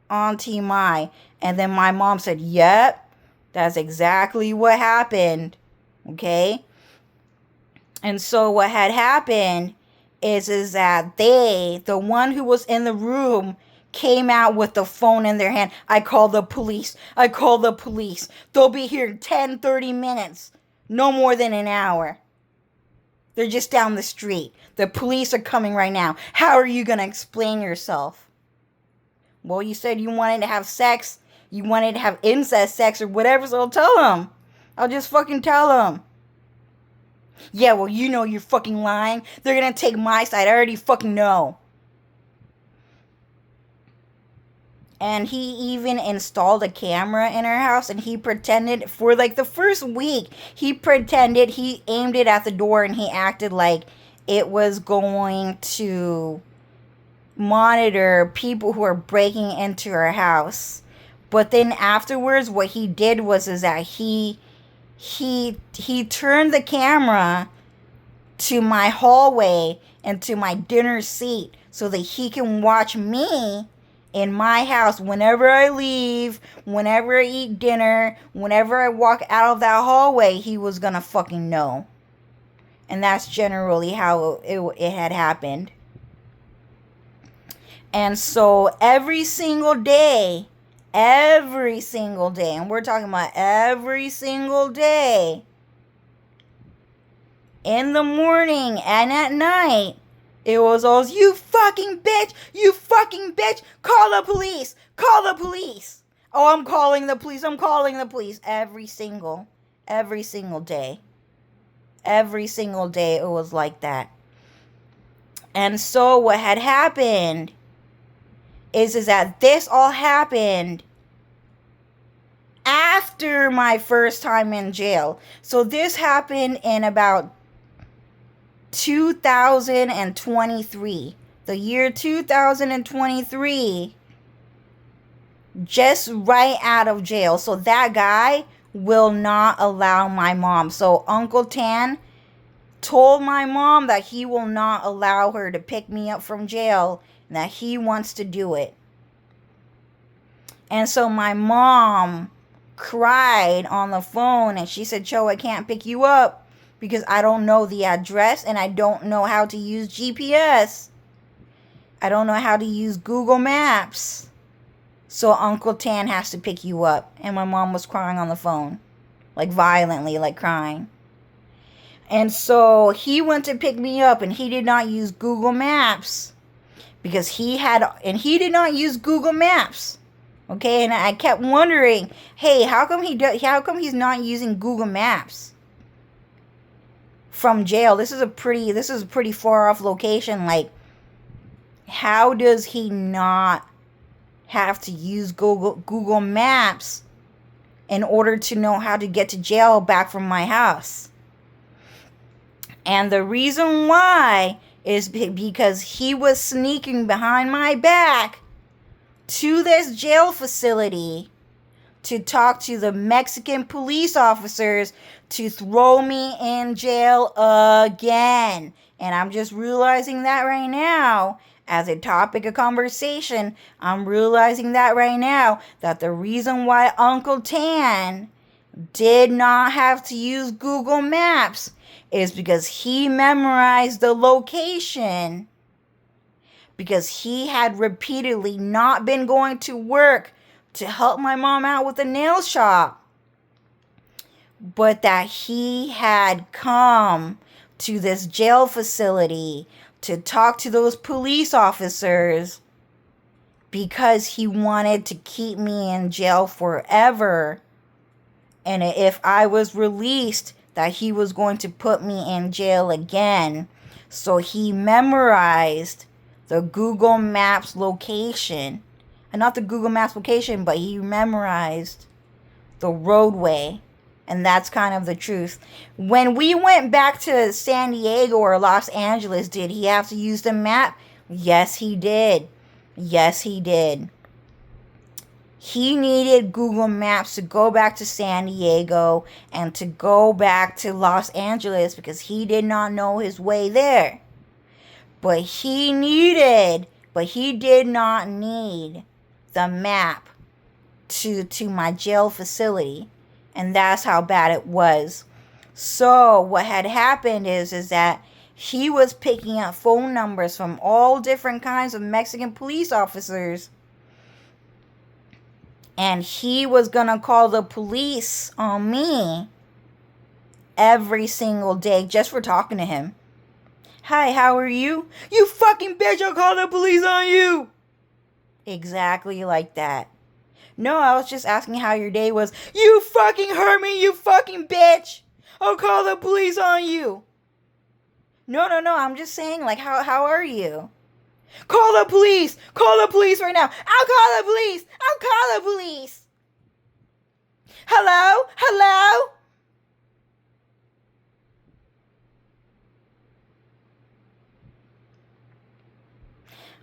A: Auntie Mai. And then my mom said, yep, that's exactly what happened. Okay? And so what had happened is that the one who was in the room, came out with the phone in their hand. I call the police. I call the police. They'll be here in 10, 30 minutes. No more than an hour. They're just down the street. The police are coming right now. How are you going to explain yourself? Well, you said you wanted to have sex. You wanted to have incest sex or whatever, so I'll tell them. I'll just fucking tell them. Yeah, well, you know you're fucking lying. They're going to take my side. I already fucking know. And he even installed a camera in our house, and he pretended for like the first week, he pretended he aimed it at the door and he acted like it was going to monitor people who are breaking into our house. But then afterwards, what he did was is that he turned the camera to my hallway and to my dinner seat so that he can watch me in my house whenever I leave, whenever I eat dinner, whenever I walk out of that hallway, he was gonna fucking know. And that's generally how it had happened. And so every single day, and we're talking about every single day, in the morning and at night, it was always, you fucking bitch, call the police. Oh, I'm calling the police. Every single day. Every single day it was like that. And so what had happened is that this all happened after my first time in jail. So this happened in about 2023. The year 2023. Just right out of jail. So that guy will not allow my mom. So Uncle Tan told my mom that he will not allow her to pick me up from jail and that he wants to do it. And so my mom cried on the phone and she said, Cho, I can't pick you up because I don't know the address and I don't know how to use GPS. I don't know how to use Google Maps. So Uncle Tan has to pick you up. And my mom was crying on the phone. Like violently, like crying. And so he went to pick me up and he did not use Google Maps. Because he did not use Google Maps. Okay, and I kept wondering, hey, how come he's not using Google Maps from jail? This is a pretty far off location. Like, how does he not have to use Google Maps in order to know how to get to jail back from my house? And the reason why is because he was sneaking behind my back to this jail facility to talk to the Mexican police officers to throw me in jail again. And I'm just realizing that right now as a topic of conversation. I'm realizing that right now that the reason why Uncle Tan did not have to use Google Maps is because he memorized the location. Because he had repeatedly not been going to work to help my mom out with the nail shop. But that he had come to this jail facility to talk to those police officers because he wanted to keep me in jail forever. And if I was released, that he was going to put me in jail again. So he memorized the Google Maps location. And not the Google Maps location, but he memorized the roadway. And that's kind of the truth. When we went back to San Diego or Los Angeles, did he have to use the map? Yes, he did. Yes, he did. He needed Google Maps to go back to San Diego and to go back to Los Angeles because he did not know his way there. But he did not need the map to my jail facility. And that's how bad it was. So what had happened is that he was picking up phone numbers from all different kinds of Mexican police officers. And he was going to call the police on me every single day just for talking to him. Hi, how are you? You fucking bitch, I'll call the police on you. Exactly like that. No, I was just asking how your day was. You fucking hurt me, you fucking bitch. I'll call the police on you. No, I'm just saying, like, how are you? Call the police. Call the police right now. I'll call the police. I'll call the police. Hello? Hello?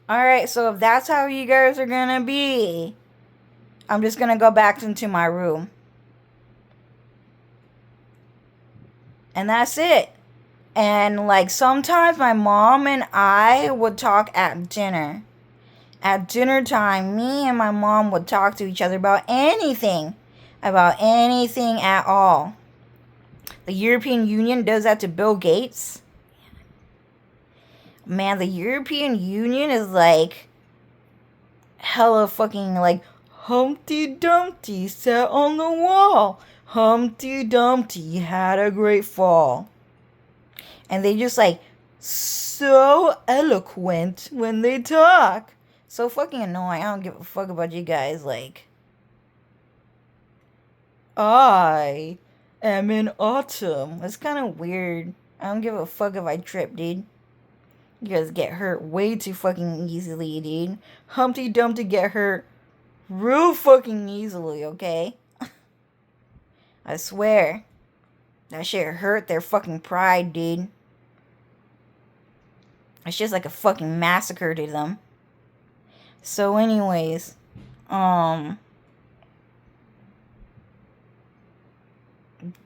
A: Alright, so if that's how you guys are gonna be, I'm just gonna go back into my room. And that's it. And like sometimes my mom and I would talk at dinner. At dinner time, me and my mom would talk to each other about anything at all. The European Union does that to Bill Gates. Man, the European Union is like hella fucking like Humpty Dumpty sat on the wall. Humpty Dumpty had a great fall. And they just like so eloquent when they talk. So fucking annoying. I don't give a fuck about you guys. Like, I am in autumn. It's kind of weird. I don't give a fuck if I trip, dude. You guys get hurt way too fucking easily, dude. Humpty Dumpty get hurt real fucking easily, okay? I swear. That shit hurt their fucking pride, dude. It's just like a fucking massacre to them. So anyways,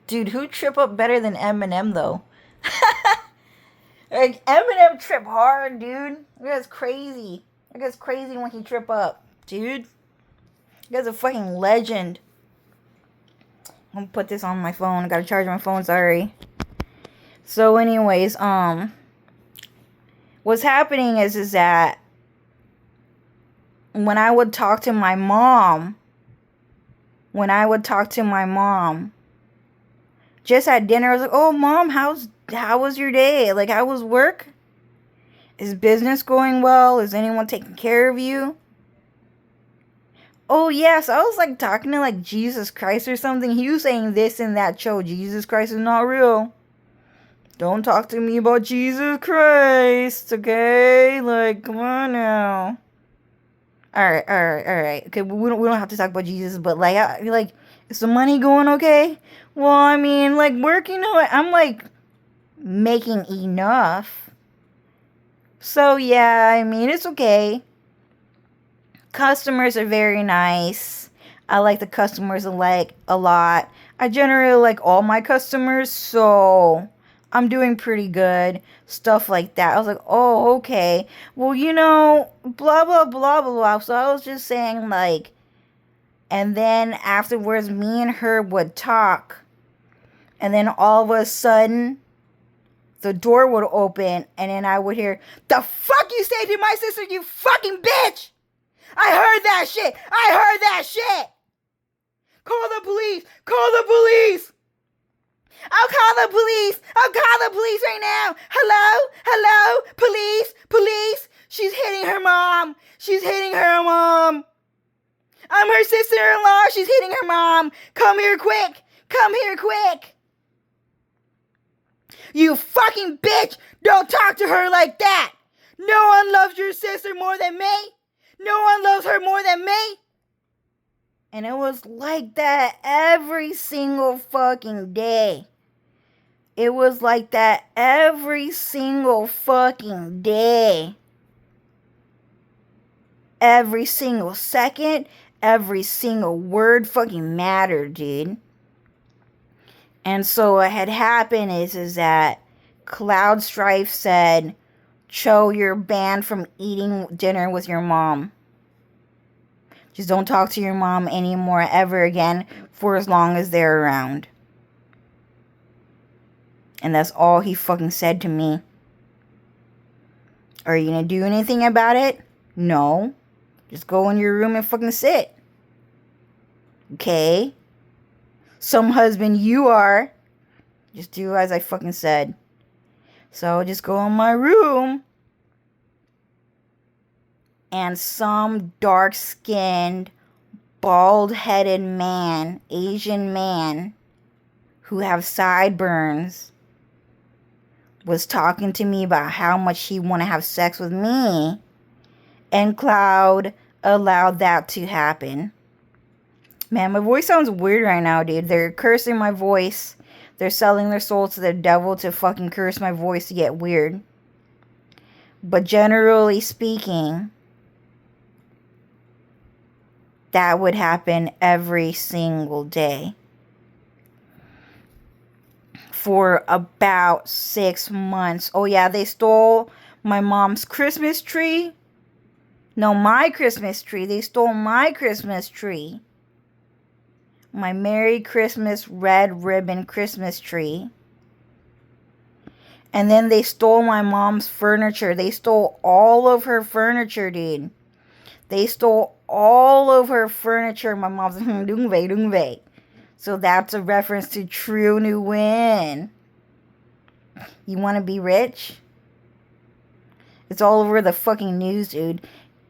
A: dude, who trip up better than Eminem though? Like Eminem trip hard, dude. That guy's crazy. That guy's crazy when he trip up, dude. That guy's a fucking legend. I'm gonna put this on my phone. I gotta charge my phone, sorry. So anyways, what's happening is that when I would talk to my mom, just at dinner, I was like, oh mom, how was your day? Like, how was work? Is business going well? Is anyone taking care of you? Oh yes, I was like talking to like Jesus Christ or something. He was saying this in that show. Jesus Christ is not real. Don't talk to me about Jesus Christ, okay? Like, come on now. All right. Okay, we don't have to talk about Jesus, but like, is the money going okay? Well, I mean, like working, I'm like making enough. So yeah, I mean, it's okay. Customers are very nice. I like the customers like a lot. I generally like all my customers, so I'm doing pretty good. Stuff like that. I was like, oh, okay. Well, blah, blah, blah, blah, blah. So I was just saying, like, and then afterwards, me and her would talk. And then all of a sudden, the door would open, and then I would hear, the fuck you say to my sister, you fucking bitch! I heard that shit! Call the police! I'll call the police right now! Hello? Police! She's hitting her mom! I'm her sister-in-law! She's hitting her mom! Come here quick! You fucking bitch! Don't talk to her like that! No one loves your sister more than me! No one loves her more than me! And it was like that every single fucking day. It was like that every single fucking day. Every single second, every single word fucking mattered, dude. And so what had happened is that Cloud Strife said, Cho, you're banned from eating dinner with your mom. Just don't talk to your mom anymore ever again for as long as they're around. And that's all he fucking said to me. Are you gonna do anything about it? No. Just go in your room and fucking sit. Okay? Some husband you are. Just do as I fucking said. So just go in my room. And some dark-skinned, bald-headed man, Asian man, who have sideburns, was talking to me about how much he want to have sex with me. And Cloud allowed that to happen. Man, my voice sounds weird right now, dude. They're cursing my voice. They're selling their soul to the devil to fucking curse my voice to get weird. But generally speaking, that would happen every single day. For about 6 months. Oh yeah, they stole my mom's Christmas tree. No, my Christmas tree. They stole my Christmas tree. My Merry Christmas red ribbon Christmas tree. And then they stole my mom's furniture. They stole all of her furniture, dude. They stole all of her furniture. My mom's Dungvei. So that's a reference to True New Win. You want to be rich? It's all over the fucking news, dude.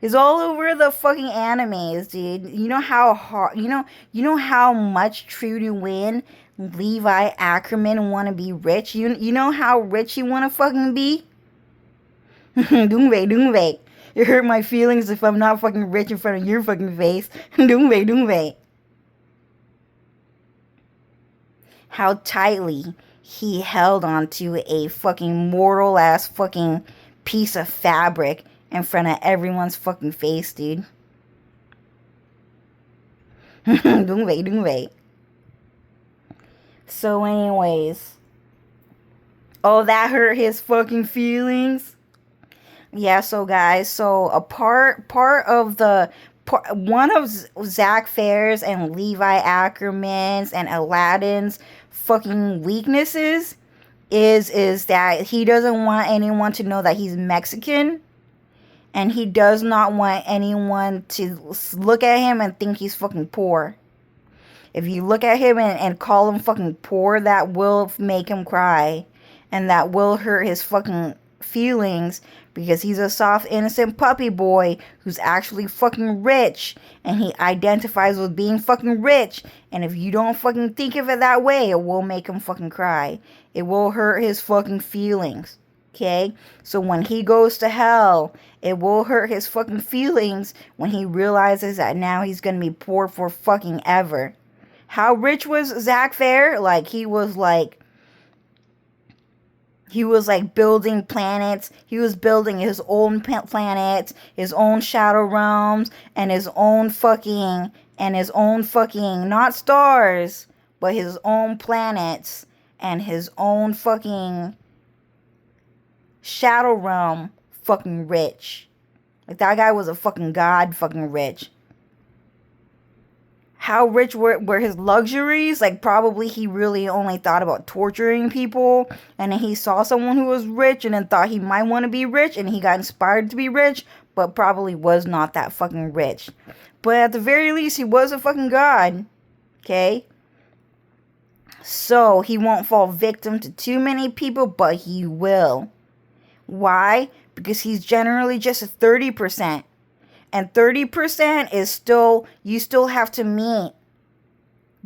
A: It's all over the fucking animes, dude. You know how hard, you know how much True to Win Levi Ackerman want to be rich? You know how rich you want to fucking be? Dungvei. You hurt my feelings if I'm not fucking rich in front of your fucking face. Dungvei. How tightly he held onto a fucking mortal ass fucking piece of fabric in front of everyone's fucking face, dude. Dungvei. So anyways. Oh, that hurt his fucking feelings? Yeah, so guys, so a part of the one of Zach Fair's and Levi Ackerman's and Aladdin's fucking weaknesses is that he doesn't want anyone to know that he's Mexican, and he does not want anyone to look at him and think he's fucking poor. If you look at him and call him fucking poor, that will make him cry, and that will hurt his fucking feelings, because he's a soft, innocent puppy boy who's actually fucking rich, and he identifies with being fucking rich. And if you don't fucking think of it that way, it will make him fucking cry. It will hurt his fucking feelings. Okay? So when he goes to hell, it will hurt his fucking feelings when he realizes that now he's gonna be poor for fucking ever. How rich was Zach Fair? Like, he was like building planets. He was building his own planets, his own shadow realms, and his own fucking, not stars, but his own planets and his own fucking shadow realm fucking rich. Like, that guy was a fucking god fucking rich. How rich were his luxuries? Like, probably he really only thought about torturing people, and then he saw someone who was rich and then thought he might want to be rich, and he got inspired to be rich, but probably was not that fucking rich. But at the very least, he was a fucking god. Okay? So, he won't fall victim to too many people, but he will. Why? Because he's generally just a 30%. And 30% is still, you still have to meet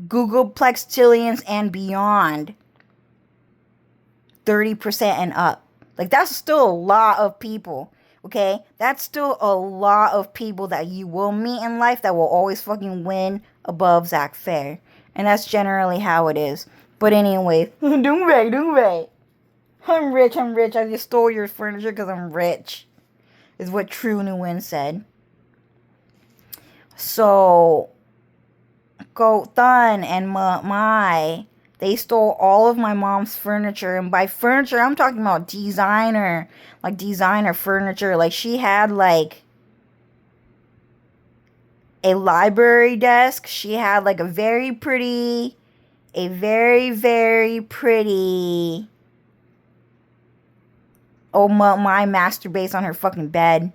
A: Google Plextillions and beyond 30% and up. Like, that's still a lot of people. Okay? That's still a lot of people that you will meet in life that will always fucking win above Zach Fair. And that's generally how it is. But anyway, don't wait. I'm rich. I just stole your furniture because I'm rich. Is what True Nguyen said. So, Go Thun and Mai, they stole all of my mom's furniture. And by furniture, I'm talking about designer. Like, designer furniture. Like, she had, like, a library desk. She had, like, a very, very pretty... Oh, my masturbates on her fucking bed.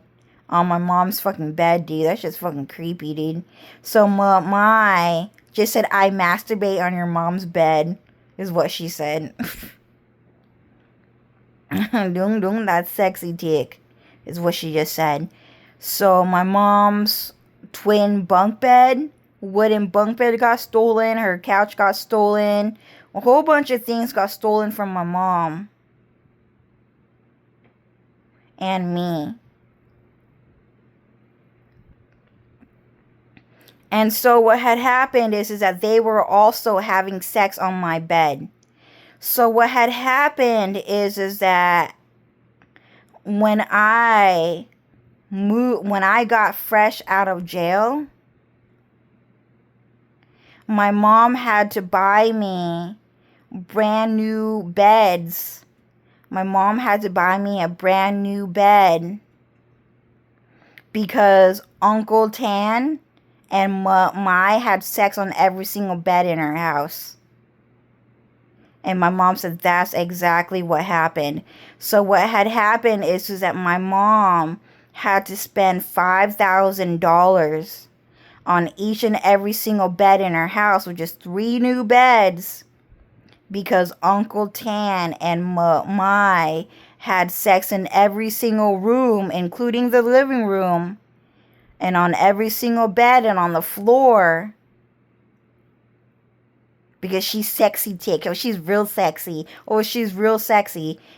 A: On my mom's fucking bed, dude. That's just fucking creepy, dude. So, my just said, I masturbate on your mom's bed, is what she said. Dung, that sexy dick, is what she just said. So, my mom's twin bunk bed, wooden bunk bed got stolen. Her couch got stolen. A whole bunch of things got stolen from my mom. And me. And so what had happened is that they were also having sex on my bed. So what had happened is that when I got fresh out of jail, my mom had to buy me brand new beds. My mom had to buy me a brand new bed because Uncle Tan and Mai had sex on every single bed in her house. And my mom said that's exactly what happened. So what had happened is that my mom had to spend $5,000 on each and every single bed in her house, with just 3 new beds, because Uncle Tan and Mai had sex in every single room, including the living room, and on every single bed and on the floor. Because she's sexy tick. Or she's real sexy.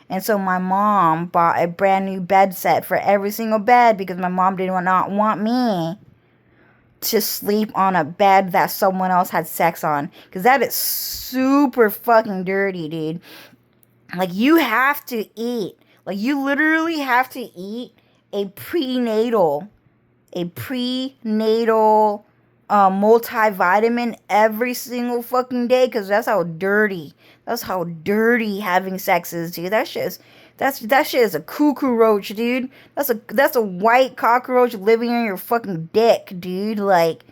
A: And so my mom bought a brand new bed set for every single bed, because my mom did not want me to sleep on a bed that someone else had sex on. Because that is super fucking dirty, dude. Like, you have to eat. Like, you literally have to eat a prenatal multivitamin every single fucking day, because that's how dirty having sex is, dude. That shit is a cuckoo roach, dude. That's a white cockroach living in your fucking dick, dude. Like,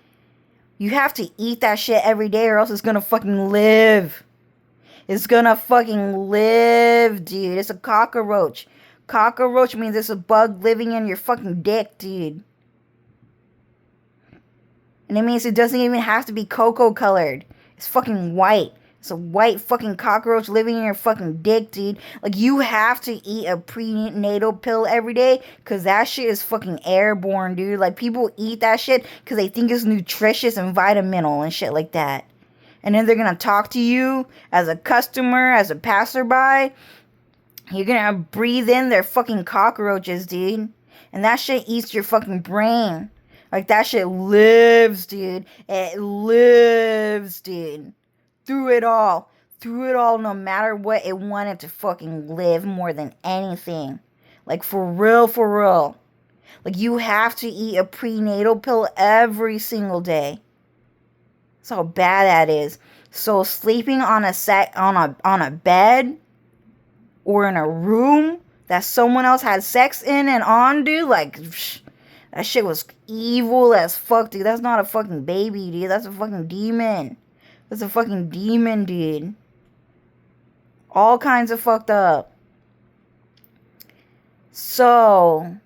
A: you have to eat that shit every day, or else it's gonna fucking live. It's gonna fucking live, dude. It's a cockroach. Cockroach means it's a bug living in your fucking dick, dude. And it means it doesn't even have to be cocoa colored. It's fucking white. It's a white fucking cockroach living in your fucking dick, dude. Like, you have to eat a prenatal pill every day, because that shit is fucking airborne, dude. Like, people eat that shit because they think it's nutritious and vitaminal and shit like that. And then they're gonna talk to you as a customer, as a passerby. You're gonna breathe in their fucking cockroaches, dude. And that shit eats your fucking brain. Like, that shit lives, dude. It lives, dude. Through it all, no matter what, it wanted to fucking live more than anything. Like, for real. Like, you have to eat a prenatal pill every single day. That's how bad that is. So, sleeping on a bed or in a room that someone else had sex in and on, dude, like, that shit was evil as fuck, dude. That's not a fucking baby, dude. That's a fucking demon. That's a fucking demon, dude. All kinds of fucked up. So,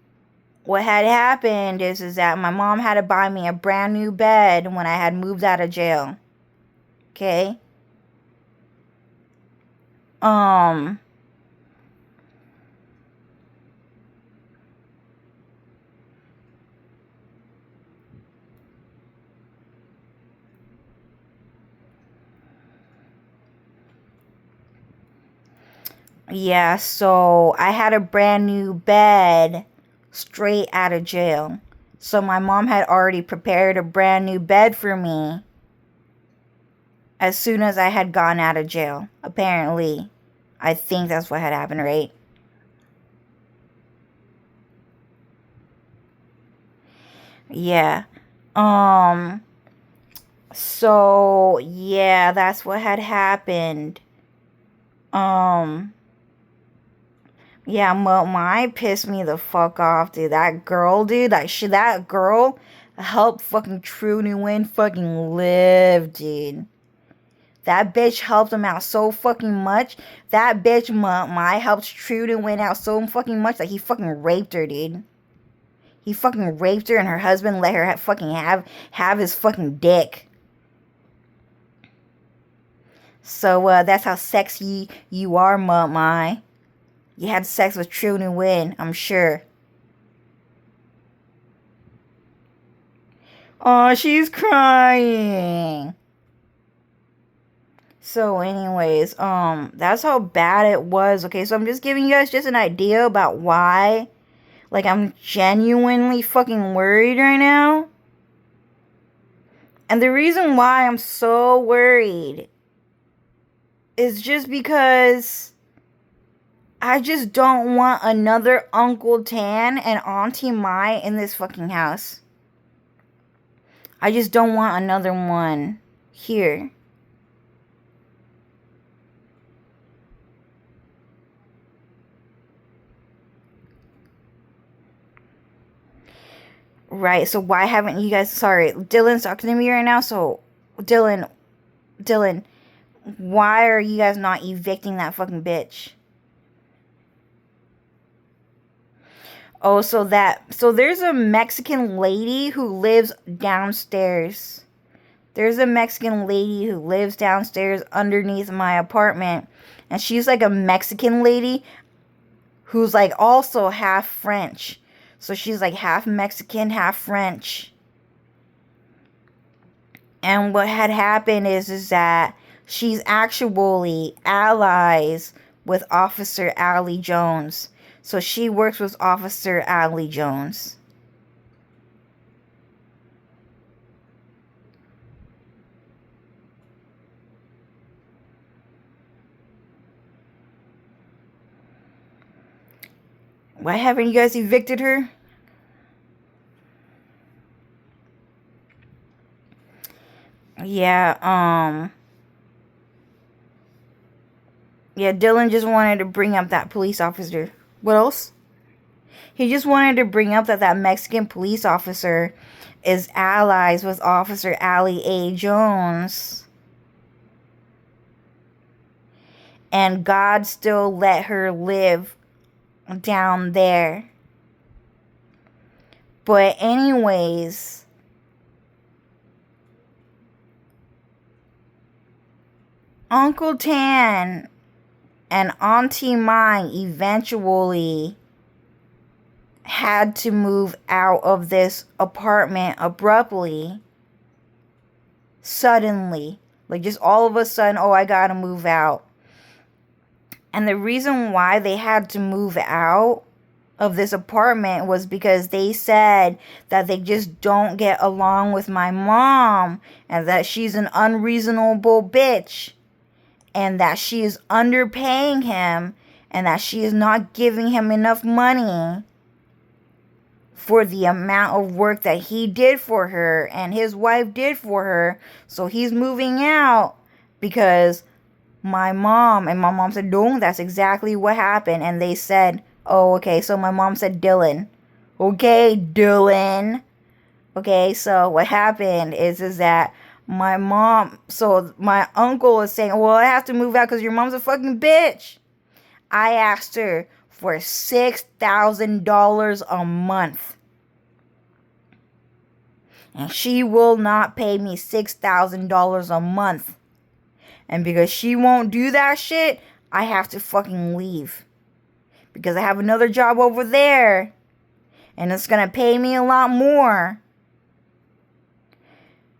A: what had happened is that my mom had to buy me a brand new bed when I had moved out of jail. Okay? Yeah, so I had a brand new bed straight out of jail. So my mom had already prepared a brand new bed for me as soon as I had gone out of jail. Apparently, I think that's what had happened, right? Yeah. Um, so yeah, that's what had happened. Um, yeah, my pissed me the fuck off, dude. That girl, dude, that girl helped fucking True New Win fucking live, dude. That bitch helped him out so fucking much. That bitch, my helped True New Win out so fucking much that he fucking raped her, dude. He fucking raped her, and her husband let her fucking have his fucking dick. So that's how sexy you are, my. You had sex with True New Win, I'm sure. Oh, she's crying. So anyways, that's how bad it was. Okay, so I'm just giving you guys just an idea about why, like, I'm genuinely fucking worried right now. And the reason why I'm so worried is just because I just don't want another Uncle Tan and Auntie Mai in this fucking house. I just don't want another one here. Right, so why haven't you guys... Sorry, Dylan's talking to me right now, so... Dylan, why are you guys not evicting that fucking bitch? Oh, so there's a Mexican lady who lives downstairs. There's a Mexican lady who lives downstairs underneath my apartment. And she's like a Mexican lady who's like also half French. So she's like half Mexican, half French. And what had happened is that she's actually allies with Officer Allie Jones. So she works with Officer Allie Jones. Why haven't you guys evicted her? Yeah, yeah, Dylan just wanted to bring up that police officer. What else? He just wanted to bring up that Mexican police officer is allies with Officer Allie A. Jones. And God still let her live down there. But anyways, Uncle Tan and Auntie Mai eventually had to move out of this apartment abruptly, suddenly, like just all of a sudden. Oh, I gotta move out. And the reason why they had to move out of this apartment was because they said that they just don't get along with my mom, and that she's an unreasonable bitch, and that she is underpaying him, and that she is not giving him enough money for the amount of work that he did for her and his wife did for her. So he's moving out because my mom said, no, that's exactly what happened. And they said, oh, okay. So my mom said, Dylan. Okay, Dylan. Okay, so what happened is that my uncle is saying, well, I have to move out because your mom's a fucking bitch. I asked her for $6,000 a month. And she will not pay me $6,000 a month. And because she won't do that shit, I have to fucking leave. Because I have another job over there. And it's going to pay me a lot more.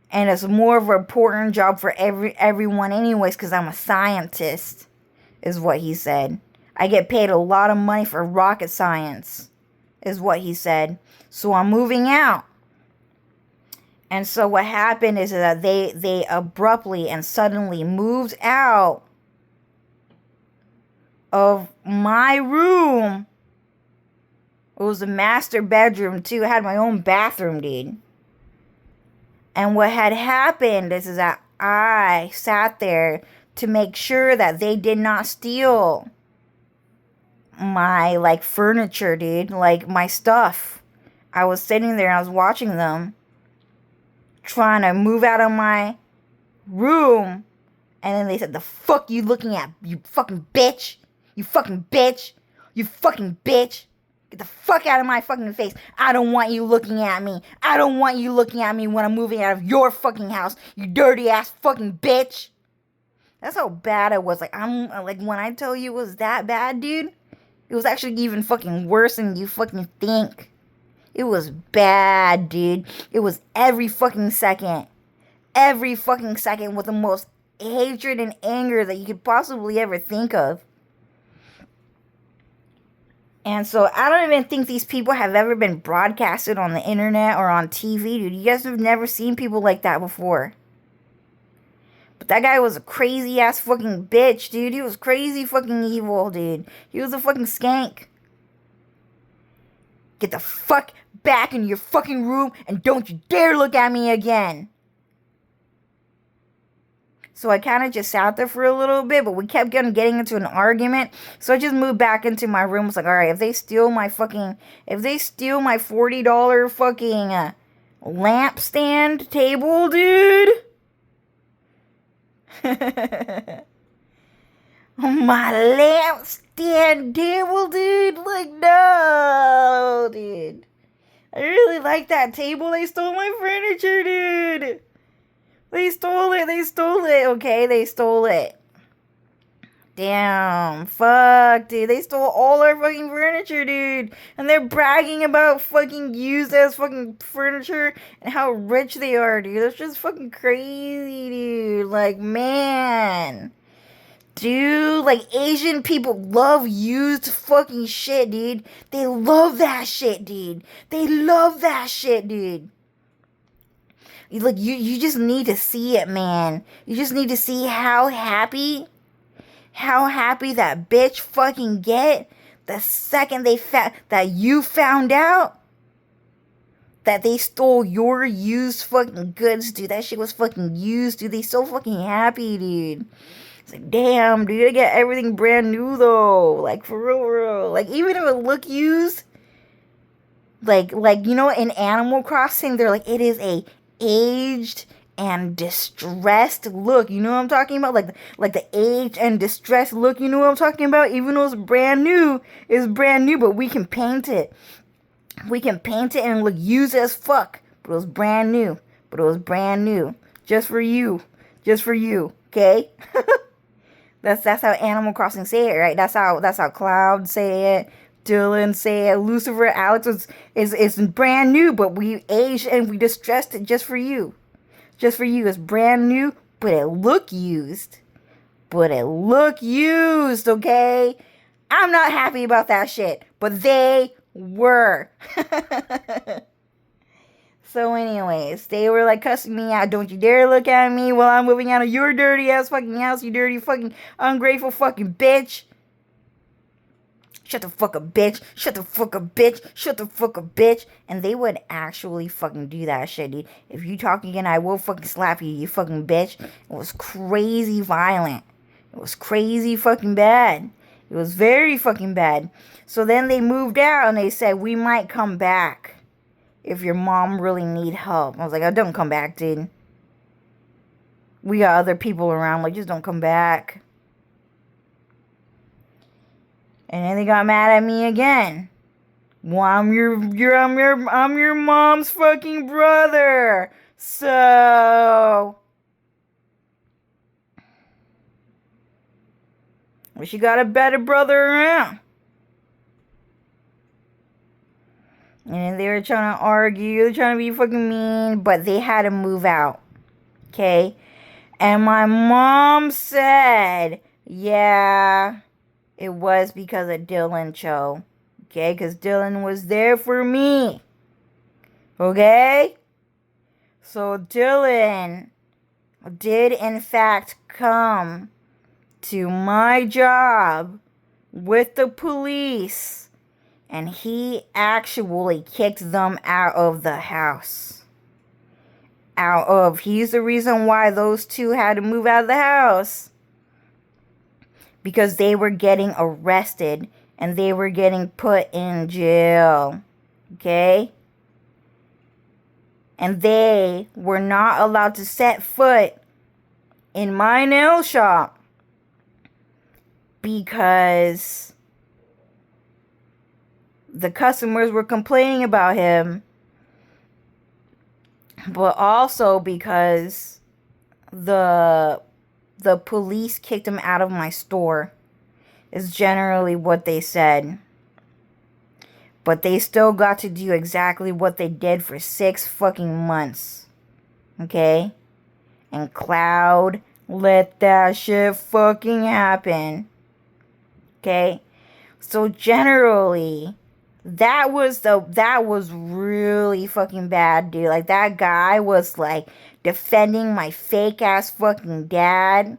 A: And it's more of an important job for everyone anyways, because I'm a scientist, is what he said. I get paid a lot of money for rocket science, is what he said. So I'm moving out. And so what happened is that they abruptly and suddenly moved out of my room. It was a master bedroom too. I had my own bathroom, dude. And what had happened is that I sat there to make sure that they did not steal my, like, furniture, dude. Like, my stuff. I was sitting there and I was watching them trying to move out of my room. And then they said, "The fuck you looking at, you fucking bitch? You fucking bitch? You fucking bitch? Get the fuck out of my fucking face. I don't want you looking at me. I don't want you looking at me when I'm moving out of your fucking house, you dirty ass fucking bitch." That's how bad it was. Like, I'm like, when I tell you it was that bad, dude, it was actually even fucking worse than you fucking think. It was bad, dude. It was every fucking second. Every fucking second with the most hatred and anger that you could possibly ever think of. And so I don't even think these people have ever been broadcasted on the internet or on TV, dude. You guys have never seen people like that before. But that guy was a crazy ass fucking bitch, dude. He was crazy fucking evil, dude. He was a fucking skank. Get the fuck back in your fucking room and don't you dare look at me again. So I kind of just sat there for a little bit, but we kept getting into an argument. So I just moved back into my room. I was like, all right, if they steal my $40 fucking lamp stand table, dude. My lamp stand table, dude. Like, no, dude. I really like that table. They stole my furniture, dude. They stole it, okay? They stole it. Damn, fuck, dude. They stole all our fucking furniture, dude. And they're bragging about fucking used as fucking furniture and how rich they are, dude. That's just fucking crazy, dude. Like, man. Dude, like, Asian people love used fucking shit, dude. They love that shit, dude. They love that shit, dude. Like, you just need to see it, man. You just need to see how happy that bitch fucking get the second that you found out that they stole your used fucking goods, dude. That shit was fucking used, dude. They so fucking happy, dude. It's like, damn, dude, I get everything brand new, though. Like, for real. Like, even if it look used, like, you know, in Animal Crossing, they're like, it is a aged and distressed look. You know what I'm talking about? Like the aged and distressed look. You know what I'm talking about? Even though it's brand new, but we can paint it. We can paint it and look used as fuck. But it was brand new. Just for you. Okay? That's how Animal Crossing say it, right? That's how Cloud say it. Dylan say it. Lucifer, Alex is brand new, but we aged and we distressed it just for you. It's brand new, but it look used. Okay? I'm not happy about that shit, but they were. So anyways, they were like cussing me out. Don't you dare look at me while I'm moving out of your dirty ass fucking house, you dirty fucking ungrateful fucking bitch. Shut the fuck up, bitch. And they would actually fucking do that shit, dude. If you talk again, I will fucking slap you, you fucking bitch. It was crazy violent. It was crazy fucking bad. It was very fucking bad. So then they moved out and they said, we might come back if your mom really need help. I was like, oh, don't come back, dude. We got other people around. Like, just don't come back. And then they got mad at me again. Well, I'm your mom's fucking brother. So, well, she got a better brother around. And they were trying to argue. They're trying to be fucking mean. But they had to move out. Okay? And my mom said, yeah, it was because of Dylan Cho. Okay? Because Dylan was there for me. Okay? So Dylan did in fact come to my job with the police, and he actually kicked them out of the house. He's the reason why those two had to move out of the house. Because they were getting arrested and they were getting put in jail. Okay? And they were not allowed to set foot in my nail shop because the customers were complaining about him, but also because the police kicked him out of my store, is generally what they said. But they still got to do exactly what they did for 6 fucking months. Okay? And Cloud let that shit fucking happen. Okay? So generally, that was really fucking bad, dude. Like, that guy was like defending my fake ass fucking dad.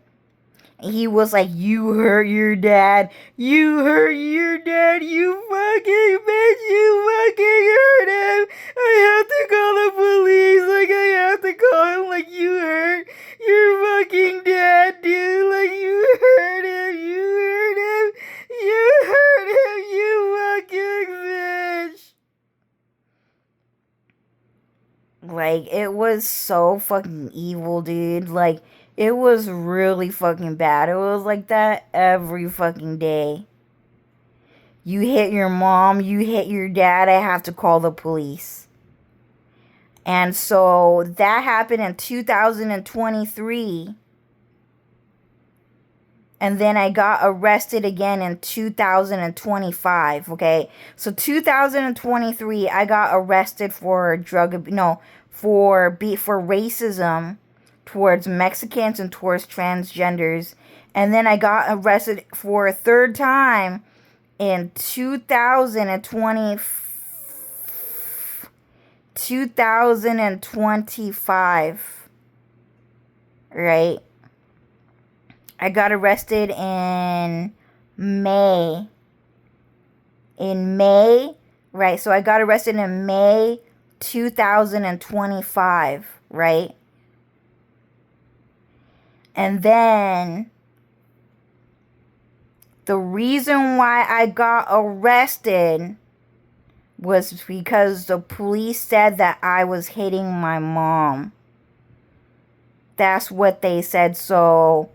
A: He was like, you hurt your dad. You hurt your dad. You fucking bitch. You fucking hurt him. I have to call the police. Like, I have to call him. Like, you hurt your fucking dad, dude. Like, you hurt him. You hurt him. You hurt him. You fucking bitch. Like, it was so fucking evil, dude. Like, it was really fucking bad. It was like that every fucking day. You hit your mom, you hit your dad, I have to call the police. And so that happened in 2023. And then I got arrested again in 2025, okay? So 2023, I got arrested for for racism towards Mexicans and towards transgenders. And then I got arrested for a third time in 2025, right? I got arrested in May. Right? So I got arrested in May 2025, right? And then the reason why I got arrested was because the police said that I was hitting my mom. That's what they said. So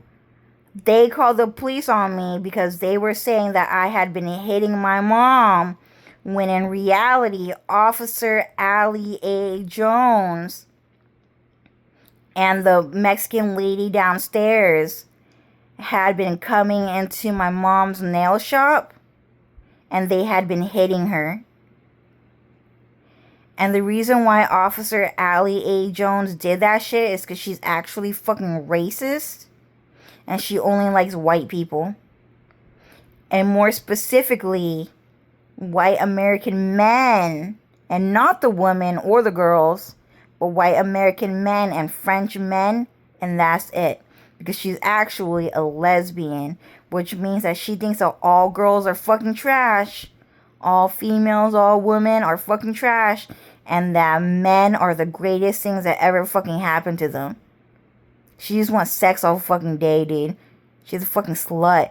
A: they called the police on me because they were saying that I had been hitting my mom, when in reality, Officer Allie A. Jones and the Mexican lady downstairs had been coming into my mom's nail shop, and they had been hitting her. And the reason why Officer Allie A. Jones did that shit is because she's actually fucking racist, and she only likes white people. And more specifically, white American men, and not the women or the girls, but white American men and French men, and that's it. Because she's actually a lesbian, which means that she thinks that all girls are fucking trash, all females, all women are fucking trash, and that men are the greatest things that ever fucking happened to them. She just wants sex all fucking day, dude. She's a fucking slut.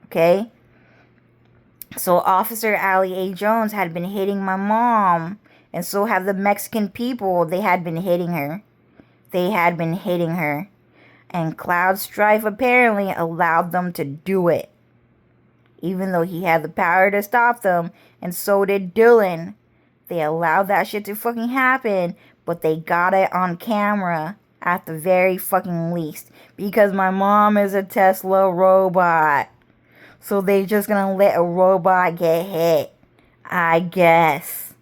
A: Okay? So Officer Allie A. Jones had been hitting my mom, and so have the Mexican people. They had been hitting her. And Cloud Strife apparently allowed them to do it, even though he had the power to stop them, and so did Dylan. They allowed that shit to fucking happen, but they got it on camera at the very fucking least, because my mom is a Tesla robot. So they just gonna let a robot get hit, I guess.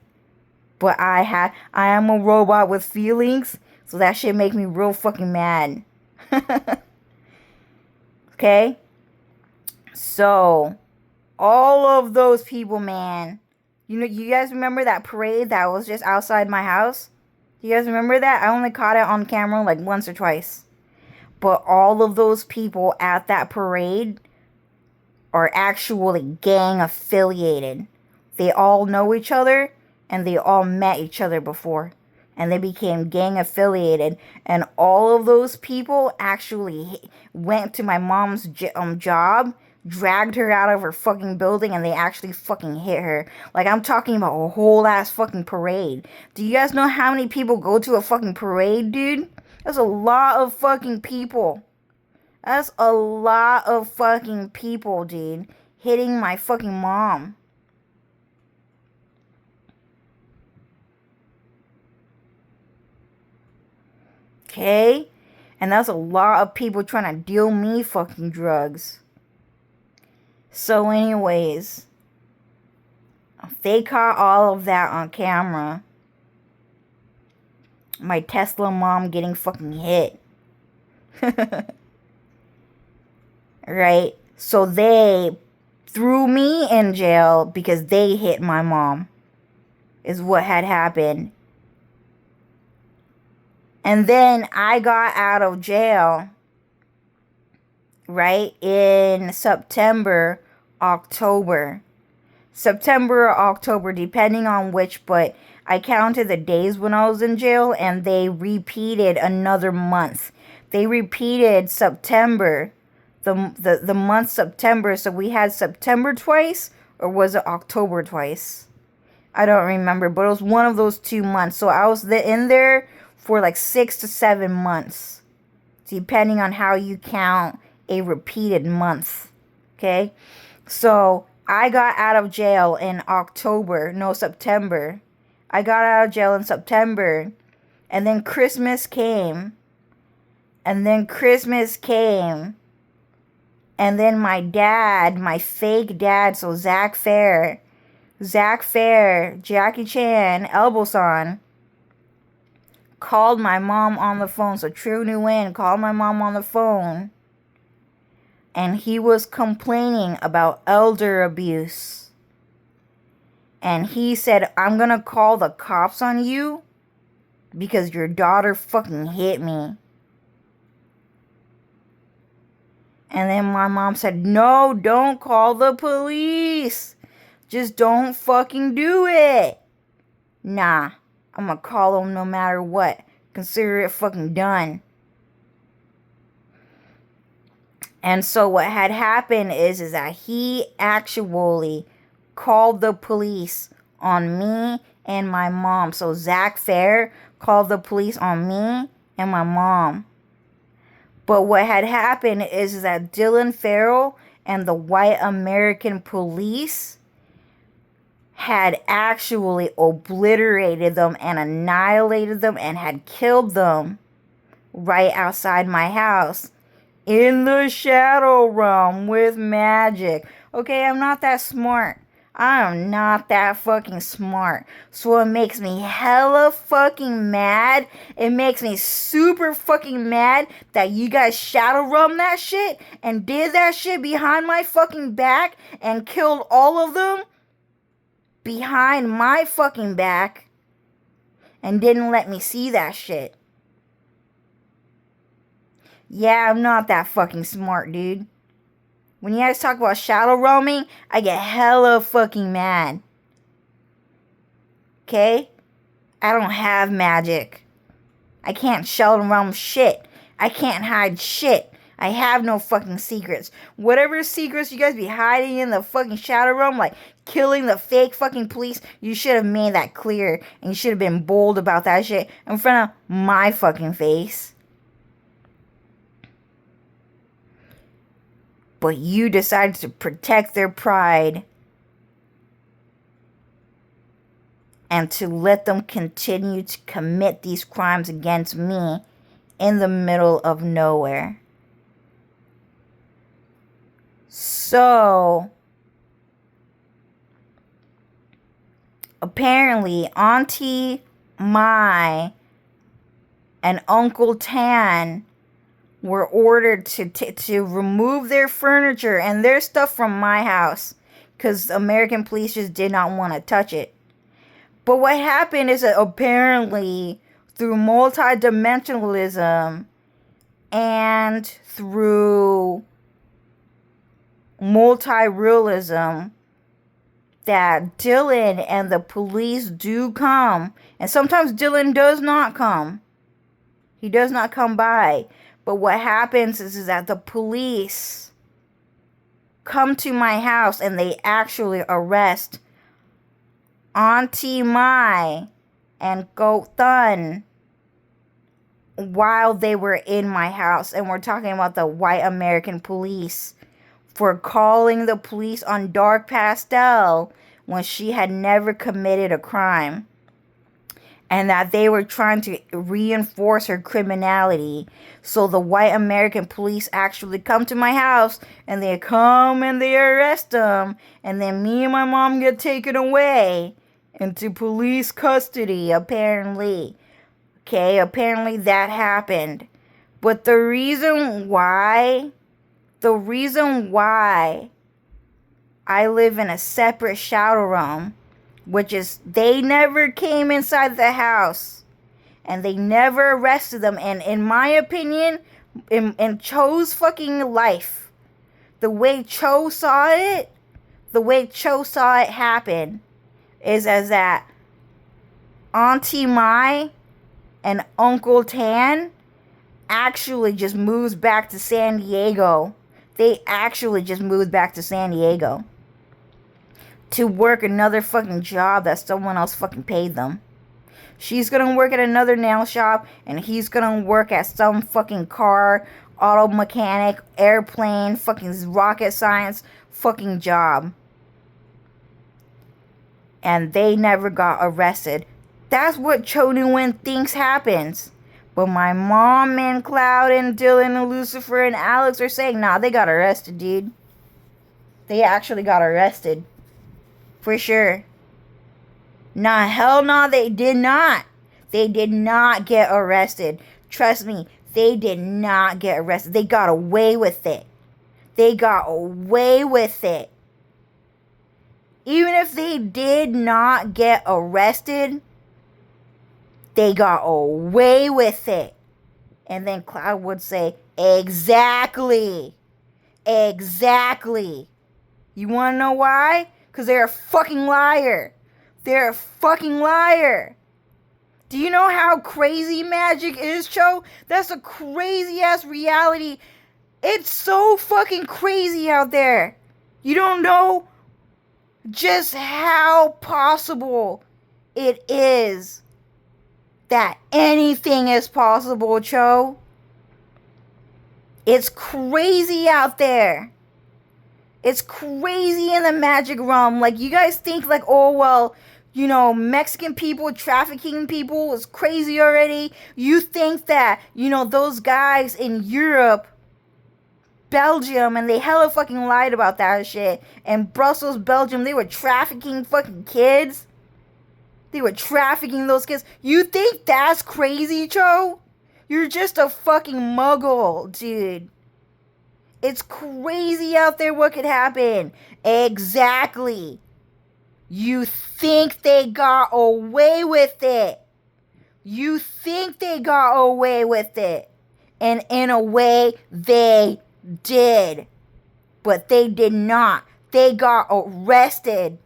A: But I am a robot with feelings, so that shit make me real fucking mad. Okay? So All of those people, man. You know, you guys remember that parade that was just outside my house? Do you guys remember that? I only caught it on camera like once or twice. But all of those people at that parade are actually gang affiliated. They all know each other and they all met each other before. And they became gang affiliated. And all of those people actually went to my mom's job, dragged her out of her fucking building, and they actually fucking hit her. Like, I'm talking about a whole ass fucking parade. Do you guys know how many people go to a fucking parade, dude? That's a lot of fucking people. That's a lot of fucking people, dude. Hitting my fucking mom. Okay? And that's a lot of people trying to deal me fucking drugs. So anyways, they caught all of that on camera. My Tesla mom getting fucking hit. Right? So they threw me in jail because they hit my mom. Is what had happened. And then I got out of jail, right, in September, October, or October, depending on which, but I counted the days when I was in jail, and they repeated another month. They repeated September, the month September, so we had September twice, or was it October twice? I don't remember, but it was one of those 2 months, so I was in there for like 6 to 7 months, depending on how you count a repeated month. Okay, so I got out of jail in September. I got out of jail in September, and then Christmas came, and then my dad, my fake dad, so Zach Fair, Jackie Chan, Elboson, called my mom on the phone. So True Nguyen called my mom on the phone, and he was complaining about elder abuse. And he said, I'm gonna call the cops on you because your daughter fucking hit me. And then my mom said, no, don't call the police. Just don't fucking do it. Nah. I'm gonna call him no matter what. Consider it fucking done. And so what had happened is that he actually called the police on me and my mom. So Zach Fair called the police on me and my mom. But what had happened is that Dylan Farrell and the white American police had actually obliterated them and annihilated them and had killed them right outside my house in the shadow realm with magic. Okay, I'm not that smart. I am not that fucking smart. So it makes me hella fucking mad. It makes me super fucking mad that you guys shadow realm that shit and did that shit behind my fucking back and killed all of them behind my fucking back and didn't let me see that shit. Yeah, I'm not that fucking smart, dude. When you guys talk about shadow roaming, I get hella fucking mad. Okay? I don't have magic. I can't shadow realm shit. I can't hide shit. I have no fucking secrets. Whatever secrets you guys be hiding in the fucking shadow realm, like killing the fake fucking police, you should have made that clear. And you should have been bold about that shit in front of my fucking face. But you decided to protect their pride and to let them continue to commit these crimes against me in the middle of nowhere. So, apparently, Auntie Mai and Uncle Tan were ordered to remove their furniture and their stuff from my house. because American police just did not want to touch it. But what happened is that apparently through multidimensionalism and through multi-realism, that Dylan and the police do come. And sometimes Dylan does not come. He does not come by. But what happens is that the police come to my house and they actually arrest Auntie Mai and Goat Thun while they were in my house. And we're talking about the white American police for calling the police on Dark Pastel when she had never committed a crime. And that they were trying to reinforce her criminality. So the white American police actually come to my house. And they come and they arrest them. And then me and my mom get taken away into police custody, apparently. Okay, apparently that happened. But the reason why I live in a separate shadow realm, which is they never came inside the house and they never arrested them. And in my opinion, in Cho's fucking life, the way Cho saw it happen is as that Auntie Mai and Uncle Tan actually just moves back to San Diego. They actually just moved back to San Diego to work another fucking job that someone else fucking paid them. She's gonna work at another nail shop, and he's gonna work at some fucking car, auto mechanic, airplane, fucking rocket science fucking job. And they never got arrested. That's what Cho Nguyen thinks happens. But my mom and Cloud and Dylan and Lucifer and Alex are saying, nah, they got arrested, dude. They actually got arrested. For sure. Nah, hell no, they did not. They did not get arrested. Trust me, they did not get arrested. They got away with it. They got away with it. Even if they did not get arrested, they got away with it. And then Cloud would say, exactly. Exactly. You want to know why? Because they're a fucking liar. They're a fucking liar. Do you know how crazy magic is, Cho? That's a crazy ass reality. It's so fucking crazy out there. You don't know just how possible it is that anything is possible, Cho. It's crazy out there. It's crazy in the magic realm. Like, you guys think like, oh, well, you know, Mexican people trafficking people is crazy already. You think that, you know, those guys in Europe, Belgium, and they hella fucking lied about that shit. And Brussels, Belgium, they were trafficking fucking kids. They were trafficking those kids. You think that's crazy, Cho? You're just a fucking muggle, dude. It's crazy out there what could happen. Exactly. You think they got away with it. You think they got away with it. And in a way, they did. But they did not. They got arrested.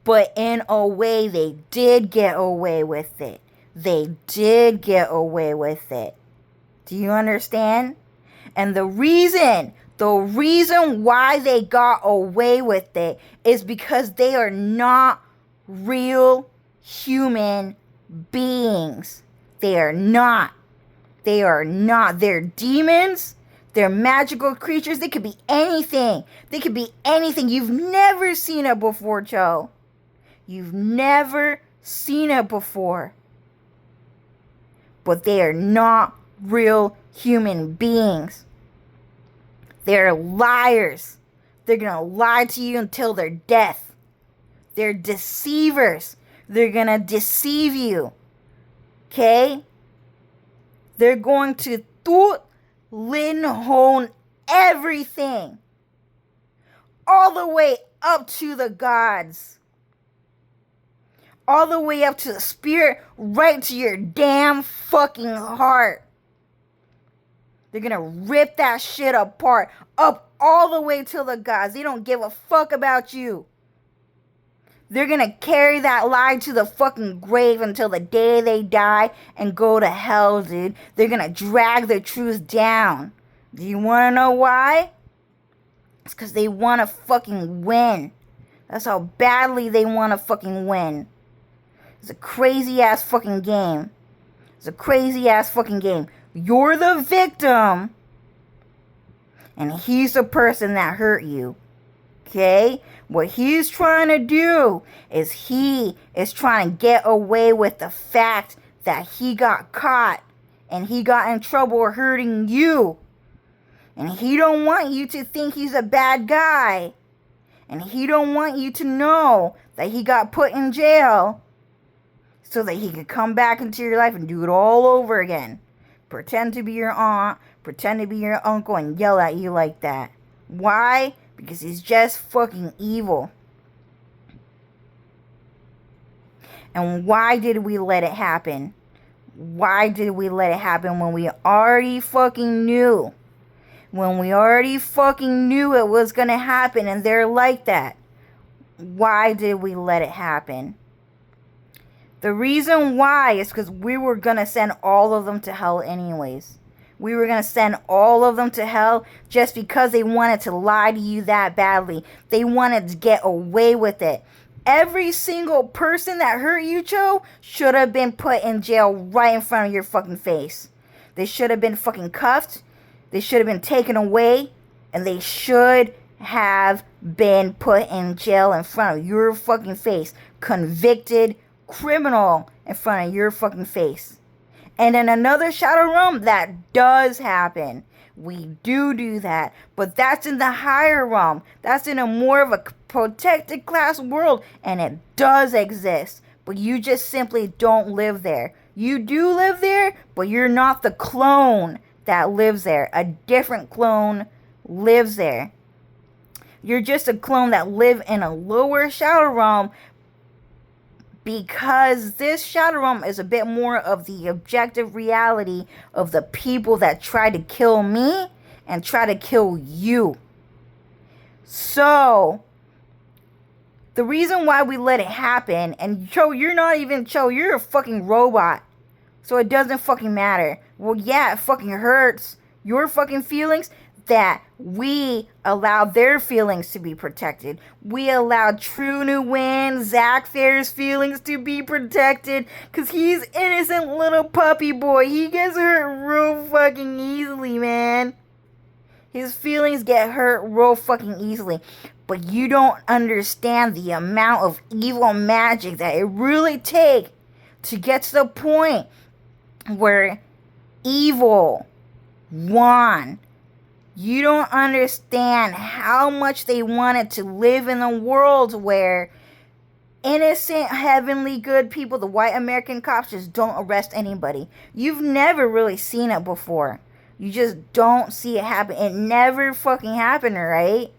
A: But in a way, they did get away with it. They did get away with it. Do you understand? And the reason why they got away with it is because they are not real human beings. They are not. They are not. They're demons. They're magical creatures. They could be anything. They could be anything. You've never seen it before, Cho. You've never seen it before. But they are not real human beings. They're liars. They're going to lie to you until their death. They're deceivers. They're going to deceive you. Okay? They're going to Lin Hone everything. All the way up to the gods. All the way up to the spirit, right to your damn fucking heart. They're gonna rip that shit apart, up all the way to the gods. They don't give a fuck about you. They're gonna carry that lie to the fucking grave until the day they die and go to hell, dude. They're gonna drag the truth down. Do you wanna know why? It's because they wanna fucking win. That's how badly they wanna fucking win. It's a crazy ass fucking game. It's a crazy ass fucking game. You're the victim. And he's the person that hurt you. Okay? What he's trying to do is he is trying to get away with the fact that he got caught and he got in trouble hurting you. And he don't want you to think he's a bad guy. And he don't want you to know that he got put in jail so that he could come back into your life and do it all over again. Pretend to be your aunt, pretend to be your uncle, and yell at you like that. Why? Because he's just fucking evil. And why did we let it happen? Why did we let it happen when we already fucking knew? When we already fucking knew it was gonna happen and they're like that. Why did we let it happen? The reason why is because we were gonna send all of them to hell anyways. We were going to send all of them to hell just because they wanted to lie to you that badly. They wanted to get away with it. Every single person that hurt you, Cho, should have been put in jail right in front of your fucking face. They should have been fucking cuffed. They should have been taken away. And they should have been put in jail in front of your fucking face. Convicted criminal in front of your fucking face. And in another shadow realm, that does happen. We do that. But that's in the higher realm. That's in a more of a protected class world. And it does exist. But you just simply don't live there. You do live there, but you're not the clone that lives there. A different clone lives there. You're just a clone that live in a lower shadow realm, because this shadow realm is a bit more of the objective reality of the people that try to kill me and try to kill you. So, the reason why we let it happen, and Cho, you're not even Cho, you're a fucking robot. So it doesn't fucking matter. Well, yeah, it fucking hurts your fucking feelings that we allowed their feelings to be protected. We allowed True to win Zach Fair's feelings to be protected because he's innocent little puppy boy. He gets hurt real fucking easily, man. His feelings get hurt real fucking easily. But you don't understand the amount of evil magic that it really takes to get to the point where evil won. You don't understand how much they wanted to live in a world where innocent, heavenly, good people, the white American cops, just don't arrest anybody. You've never really seen it before. You just don't see it happen. It never fucking happened, right?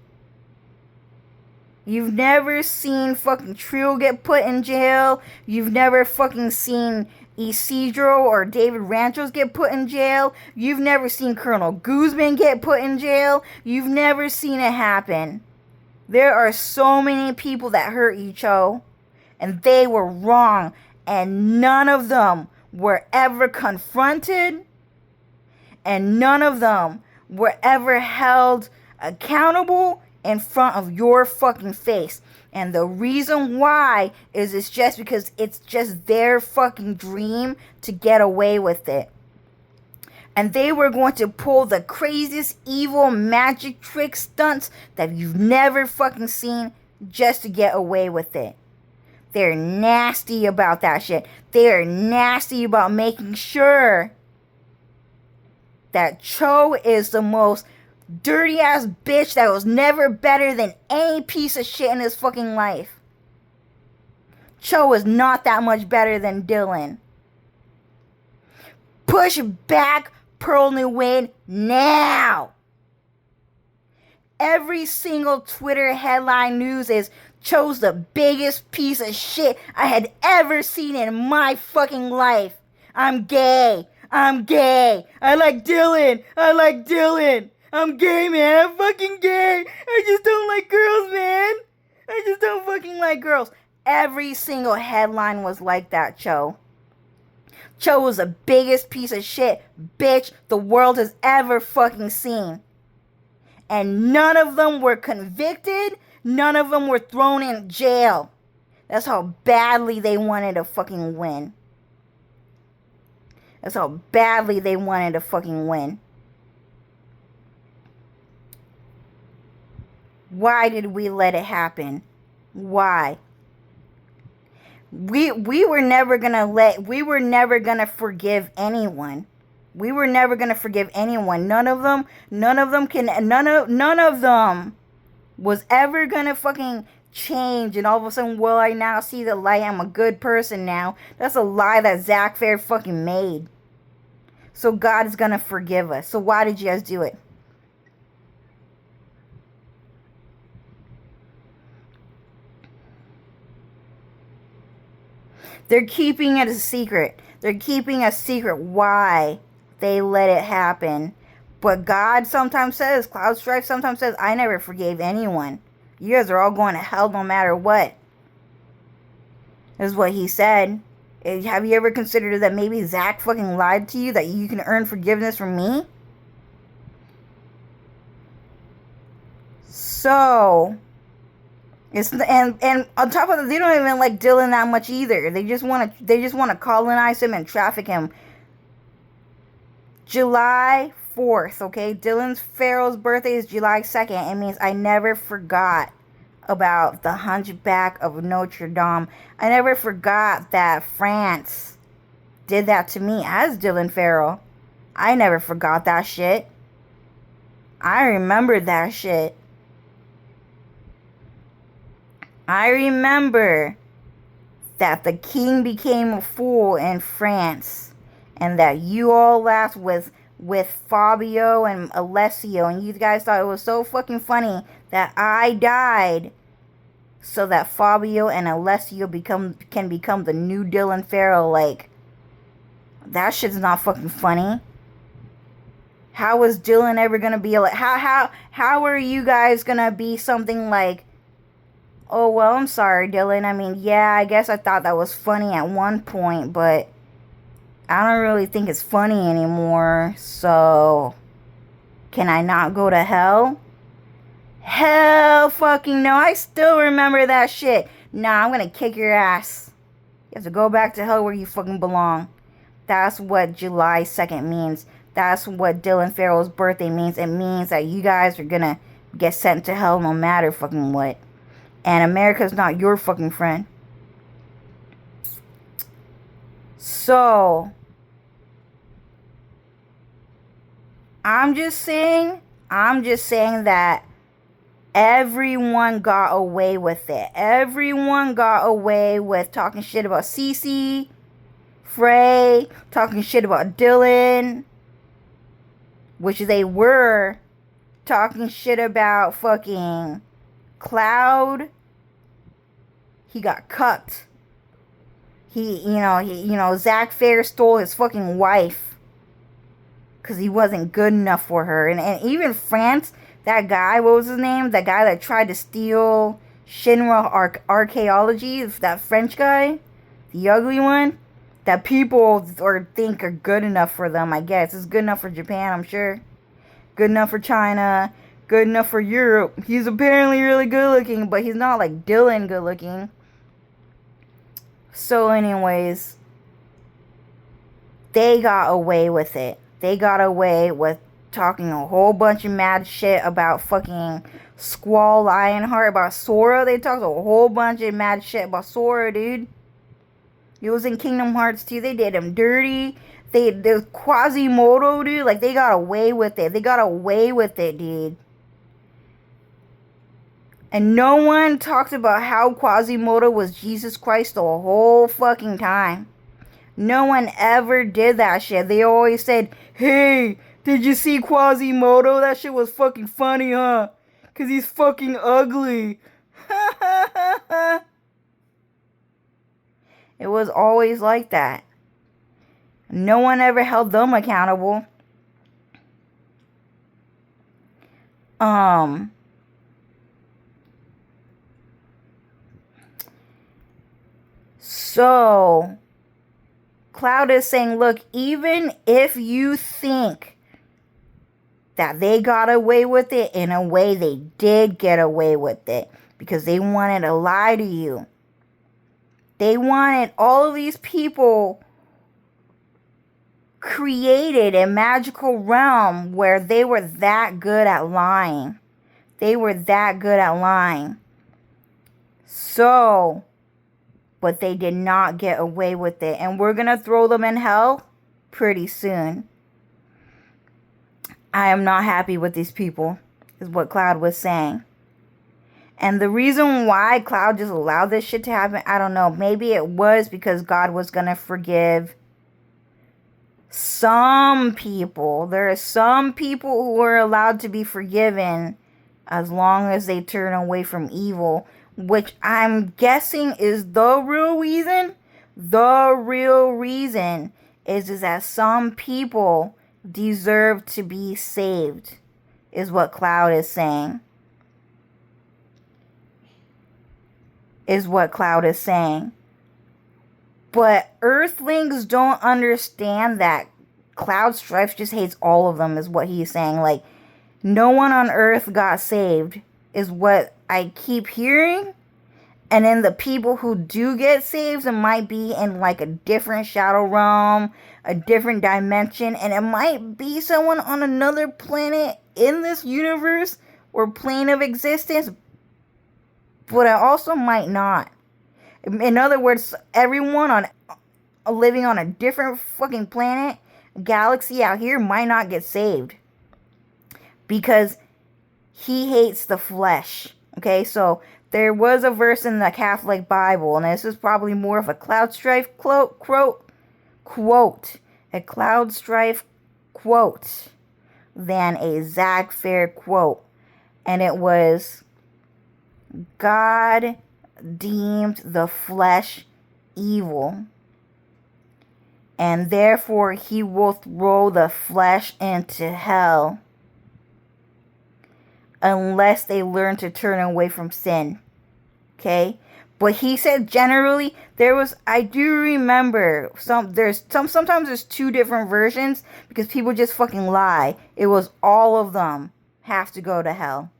A: You've never seen fucking Trill get put in jail. You've never fucking seen Isidro or David Ranchos get put in jail. You've never seen Colonel Guzman get put in jail. You've never seen it happen. There are so many people that hurt you, Cho. And they were wrong. And none of them were ever confronted. And none of them were ever held accountable in front of your fucking face. And the reason why is it's just because it's just their fucking dream to get away with it. And they were going to pull the craziest evil magic trick stunts that you've never fucking seen just to get away with it. They're nasty about that shit. They're nasty about making sure that Cho is the most dirty ass bitch that was never better than any piece of shit in his fucking life. Cho is not that much better than Dylan. Push back Pearl Nguyen now. Every single Twitter headline news is chose the biggest piece of shit I had ever seen in my fucking life. I'm gay. I'm gay. I like Dylan. I like Dylan. I'm gay, man. I'm fucking gay. I just don't like girls, man. I just don't fucking like girls. Every single headline was like that, Cho. Cho was the biggest piece of shit, bitch, the world has ever fucking seen. And none of them were convicted. None of them were thrown in jail. That's how badly they wanted to fucking win. That's how badly they wanted to fucking win. Why did we let it happen? Why? We were never gonna forgive anyone. We were never gonna forgive anyone. None of them was ever gonna fucking change and all of a sudden, well, I now see the light, I'm a good person now. That's a lie that Zach Fair fucking made. So God is gonna forgive us. So why did you guys do it? They're keeping it a secret. They're keeping a secret why they let it happen. But God sometimes says, Cloud Strife sometimes says, I never forgave anyone. You guys are all going to hell no matter what. This is what he said. Have you ever considered that maybe Zach fucking lied to you, that you can earn forgiveness from me? So, and on top of that, they don't even like Dylan that much either. They just want to colonize him and traffic him. July 4th, okay? Dylan Farrell's birthday is July 2nd. It means I never forgot about the Hunchback of Notre Dame. I never forgot that France did that to me as Dylan Farrell. I never forgot that shit. I remember that shit. I remember that the king became a fool in France and that you all laughed with Fabio and Alessio, and you guys thought it was so fucking funny that I died so that Fabio and Alessio can become the new Dylan Farrell. Like, that shit's not fucking funny. How is Dylan ever gonna be like, how are you guys gonna be something like, oh, well, I'm sorry, Dylan. I mean, yeah, I guess I thought that was funny at one point, but I don't really think it's funny anymore. So, can I not go to hell? Hell fucking no. I still remember that shit. Nah, I'm gonna kick your ass. You have to go back to hell where you fucking belong. That's what July 2nd means. That's what Dylan Farrell's birthday means. It means that you guys are gonna get sent to hell no matter fucking what. And America's not your fucking friend. So, I'm just saying that everyone got away with it. Everyone got away with talking shit about Cece, Frey, talking shit about Dylan, which they were talking shit about fucking Cloud. He got cucked. Zach Fair stole his fucking wife because he wasn't good enough for her. And even France, that guy, what was his name? That guy that tried to steal Shinra archaeology, that French guy, the ugly one, that people think are good enough for them, I guess. It's good enough for Japan, I'm sure. Good enough for China. Good enough for Europe. He's apparently really good looking, but he's not like Dylan good looking. So anyways, they got away with it. They got away with talking a whole bunch of mad shit about fucking Squall Lionheart, about Sora. They talked a whole bunch of mad shit about Sora, dude. It was in Kingdom Hearts 2. They did him dirty. The Quasimodo, dude, like, they got away with it. They got away with it, dude. And no one talked about how Quasimodo was Jesus Christ the whole fucking time. No one ever did that shit. They always said, hey, did you see Quasimodo? That shit was fucking funny, huh? Because he's fucking ugly. It was always like that. No one ever held them accountable. So, Cloud is saying, look, even if you think that they got away with it, in a way they did get away with it. Because they wanted to lie to you. They wanted all of these people created a magical realm where they were that good at lying. They were that good at lying. So, but they did not get away with it. And we're going to throw them in hell pretty soon. I am not happy with these people, is what Cloud was saying. And the reason why Cloud just allowed this shit to happen, I don't know. Maybe it was because God was going to forgive some people. There are some people who are allowed to be forgiven as long as they turn away from evil, which I'm guessing is the real reason. The real reason is that some people deserve to be saved, is what Cloud is saying. Is what Cloud is saying. But Earthlings don't understand that Cloud Strife just hates all of them, is what he's saying. Like, no one on Earth got saved, is what I keep hearing. And then the people who do get saved, it might be in like a different shadow realm, a different dimension, and it might be someone on another planet in this universe or plane of existence, but it also might not. In other words, everyone on living on a different fucking planet, galaxy out here might not get saved because he hates the flesh. Okay, so there was a verse in the Catholic Bible, and this is probably more of a Cloud Strife quote, a Cloud Strife quote than a Zach Fair quote, and it was, God deemed the flesh evil, and therefore he will throw the flesh into hell unless they learn to turn away from sin. Okay? But he said generally, I do remember sometimes there's two different versions because people just fucking lie. It was all of them have to go to hell.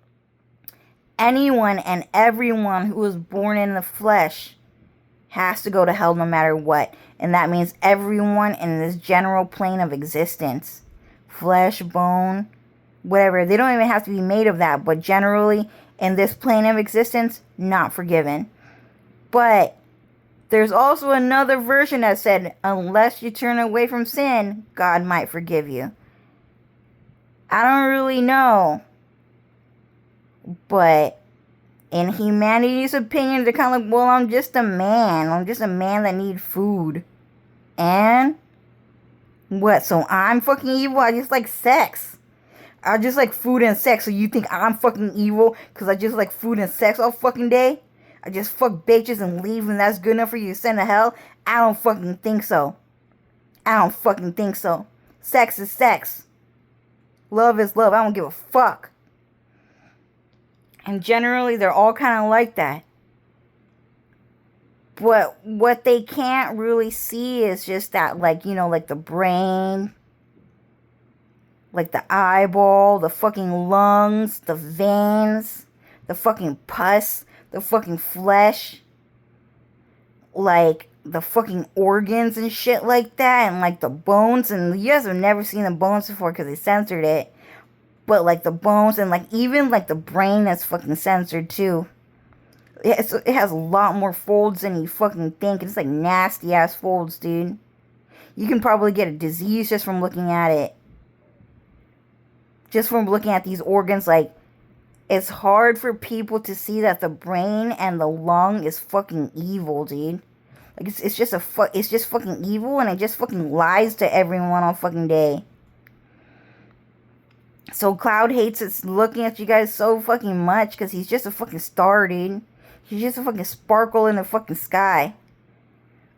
A: Anyone and everyone who was born in the flesh has to go to hell no matter what. And that means everyone in this general plane of existence. Flesh, bone, whatever. They don't even have to be made of that. But generally, in this plane of existence, not forgiven. But there's also another version that said, unless you turn away from sin, God might forgive you. I don't really know. But in humanity's opinion, they're kind of like, well, I'm just a man. I'm just a man that needs food. And what? So I'm fucking evil? I just like sex. I just like food and sex. So you think I'm fucking evil because I just like food and sex all fucking day? I just fuck bitches and leave and that's good enough for you to send to hell? I don't fucking think so. I don't fucking think so. Sex is sex. Love is love. I don't give a fuck. And generally, they're all kind of like that. But what they can't really see is just that, like, you know, like the brain, like the eyeball, the fucking lungs, the veins, the fucking pus, the fucking flesh, like the fucking organs and shit like that, and like the bones. And you guys have never seen the bones before because they censored it. But like the bones and like even like the brain that's fucking censored too. It has a lot more folds than you fucking think. It's like nasty ass folds, dude. You can probably get a disease just from looking at it. Just from looking at these organs, like, it's hard for people to see that the brain and the lung is fucking evil, dude. Like, it's just fucking evil, and it just fucking lies to everyone all fucking day. So Cloud hates it looking at you guys so fucking much because he's just a fucking star, dude. He's just a fucking sparkle in the fucking sky.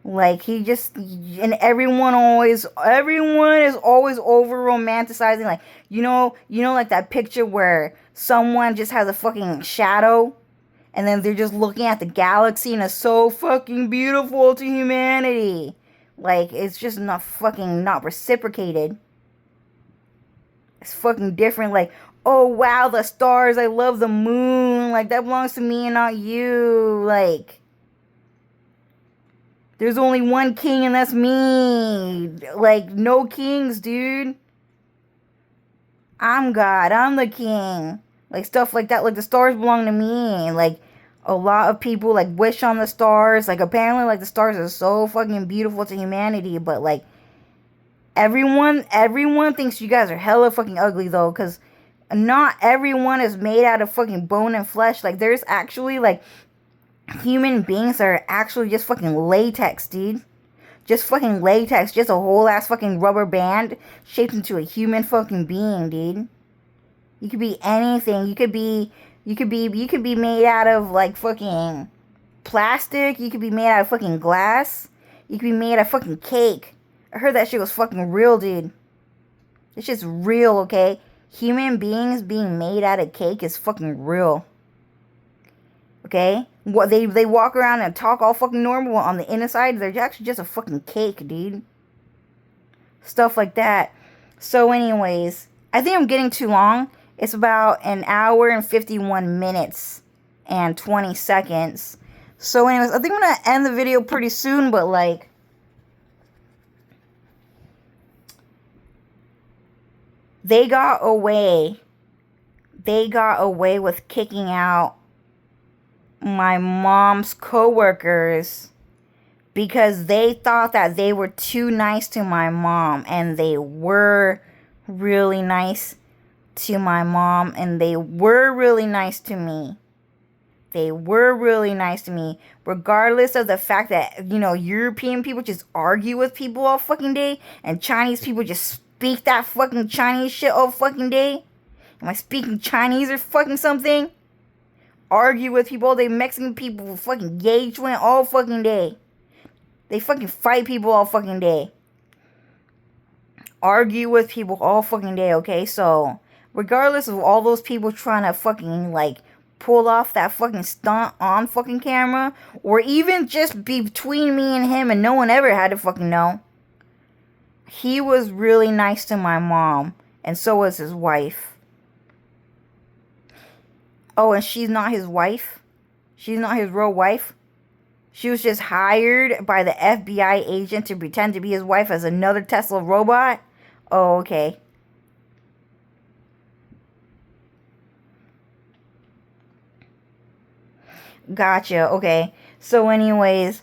A: Like, he just, and everyone is always over romanticizing. Like, like that picture where someone just has a fucking shadow and then they're just looking at the galaxy and it's so fucking beautiful to humanity. Like, it's just not reciprocated. It's fucking different. Like, oh wow, the stars, I love the moon. Like, that belongs to me and not you. Like, there's only one king and that's me. Like, no kings, dude. I'm God. I'm the king. Like, stuff like that. Like, the stars belong to me. Like, a lot of people, like, wish on the stars. Like, apparently, like, the stars are so fucking beautiful to humanity. But, like, everyone thinks you guys are hella fucking ugly, though. Because not everyone is made out of fucking bone and flesh. Like, there's actually, like, human beings are actually just fucking latex, dude. Just fucking latex. Just a whole ass fucking rubber band shaped into a human fucking being, dude. You could be anything. You could be made out of like fucking plastic. You could be made out of fucking glass. You could be made out of fucking cake. I heard that shit was fucking real, dude. It's just real, okay? Human beings being made out of cake is fucking real. Okay? What they walk around and talk all fucking normal on the inside, they're actually just a fucking cake, dude. Stuff like that. So anyways, I think I'm getting too long. It's about an hour and 51 minutes and 20 seconds. So anyways, I think I'm gonna end the video pretty soon, but like, they got away with kicking out my mom's coworkers because they thought that they were too nice to my mom, and they were really nice to my mom, and they were really nice to me. They were really nice to me, regardless of the fact that, European people just argue with people all fucking day, and Chinese people just speak that fucking Chinese shit all fucking day. Am I speaking Chinese or fucking something? Argue with people all day. Mexican people fucking gay twin all fucking day. They fucking fight people all fucking day. Argue with people all fucking day, okay? So, regardless of all those people trying to fucking, like, pull off that fucking stunt on fucking camera, or even just between me and him and no one ever had to fucking know, he was really nice to my mom, and so was his wife. Oh, and she's not his wife? She's not his real wife? She was just hired by the FBI agent to pretend to be his wife as another Tesla robot? Oh, okay. Gotcha, okay. So anyways,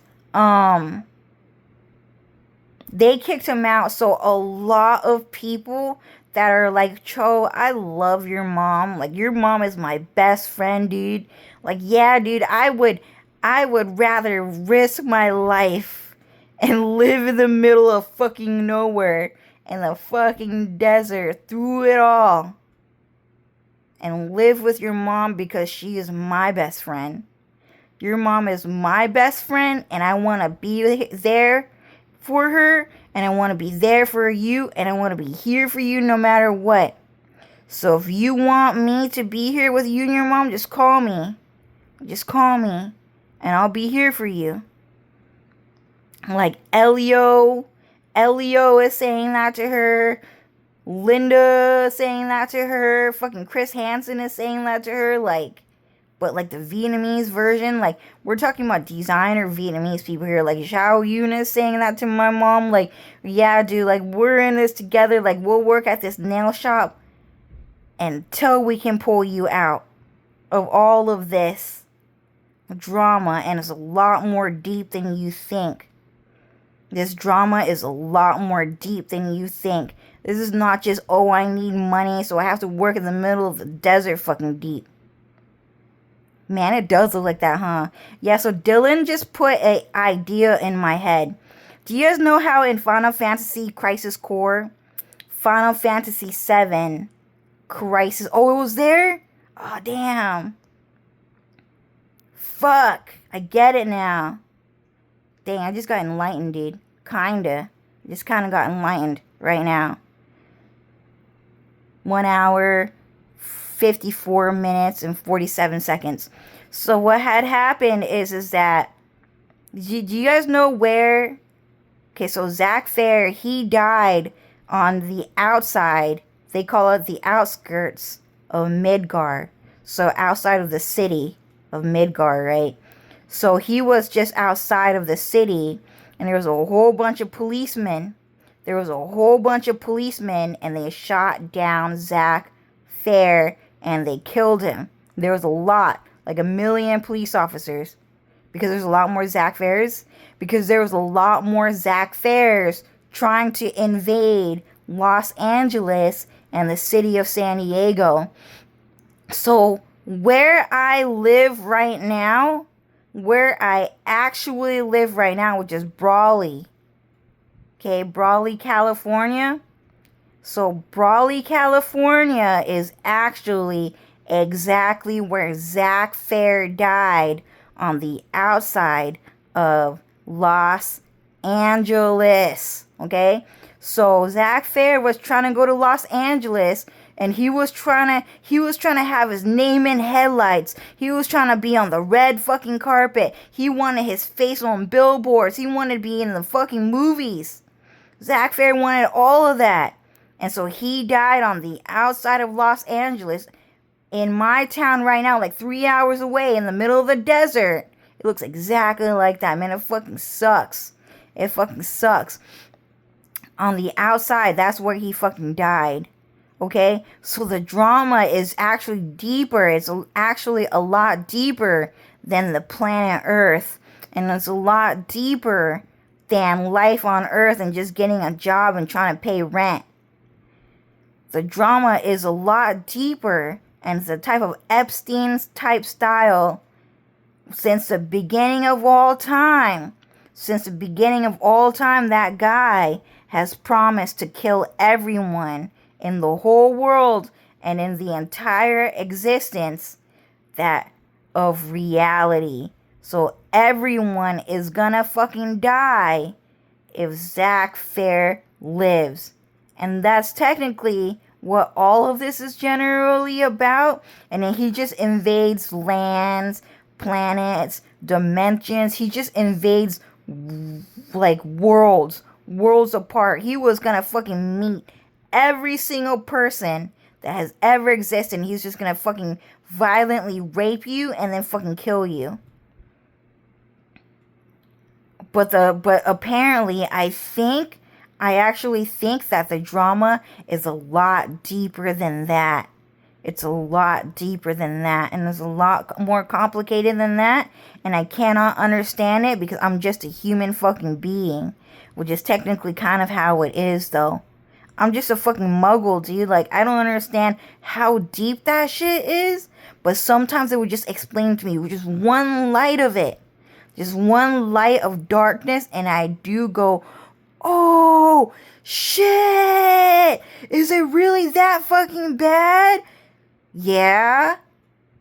A: they kicked him out, so a lot of people that are like, Cho, I love your mom. Like, your mom is my best friend, dude. Like, yeah, dude, I would rather risk my life and live in the middle of fucking nowhere in the fucking desert through it all and live with your mom because she is my best friend. Your mom is my best friend, and I want to be there for her, and I want to be there for you, and I want to be here for you no matter what. So if you want me to be here with you and your mom, just call me. Just call me, and I'll be here for you. Like Elio is saying that to her. Linda is saying that to her. Fucking Chris Hansen is saying that to her. Like, but like the Vietnamese version, like, we're talking about designer Vietnamese people here. Like Zhao Yun is saying that to my mom. Like, yeah, dude, like, we're in this together. Like, we'll work at this nail shop until we can pull you out of all of this drama. And it's a lot more deep than you think. This drama is a lot more deep than you think. This is not just, oh, I need money, so I have to work in the middle of the desert fucking deep. Man, it does look like that, huh? Yeah, so Dylan just put an idea in my head. Do you guys know how in Final Fantasy Crisis Core, Final Fantasy VII crisis. Oh, it was there? Oh, damn. Fuck. I get it now. Dang, I just got enlightened, dude. Kinda. Just kinda got enlightened right now. 1 hour, 54 minutes, and 47 seconds. So what had happened is that, do you guys know where? Okay, so Zack Fair, he died on the outside. They call it the outskirts of Midgar. So outside of the city of Midgar, right? So he was just outside of the city, and there was a whole bunch of policemen. And they shot down Zack Fair, and they killed him. There was a lot, like 1 million police officers, because there's a lot more Zack Fairs. Because there was a lot more Zack Fairs trying to invade Los Angeles and the city of San Diego. So where I live right now, where I actually live right now, which is Brawley. Okay, Brawley, California. So Brawley, California is actually exactly where Zack Fair died, on the outside of Los Angeles. Okay? So Zack Fair was trying to go to Los Angeles, and he was trying to have his name in headlights. He was trying to be on the red fucking carpet. He wanted his face on billboards. He wanted to be in the fucking movies. Zack Fair wanted all of that. And so he died on the outside of Los Angeles, in my town right now, like 3 hours away in the middle of the desert. It looks exactly like that, man. It fucking sucks. It fucking sucks. On the outside, that's where he fucking died. Okay? So the drama is actually deeper. It's actually a lot deeper than the planet Earth. And it's a lot deeper than life on Earth and just getting a job and trying to pay rent. The drama is a lot deeper, and it's a type of Epstein's type style. Since the beginning of all time, that guy has promised to kill everyone in the whole world and in the entire existence that of reality. So everyone is gonna fucking die if Zack Fair lives. And that's technically what all of this is generally about. And then he just invades lands, planets, dimensions. He just invades like worlds apart. He was gonna fucking meet every single person that has ever existed, and he's just gonna fucking violently rape you and then fucking kill you. But apparently I actually think that the drama is a lot deeper than that. It's a lot deeper than that, and it's a lot more complicated than that, and I cannot understand it because I'm just a human fucking being, which is technically kind of how it is, though. I'm just a fucking muggle, dude. Like, I don't understand how deep that shit is, but sometimes it would just explain to me with just one light of it. Just one light of darkness, and I do go, oh, shit! Is it really that fucking bad? Yeah,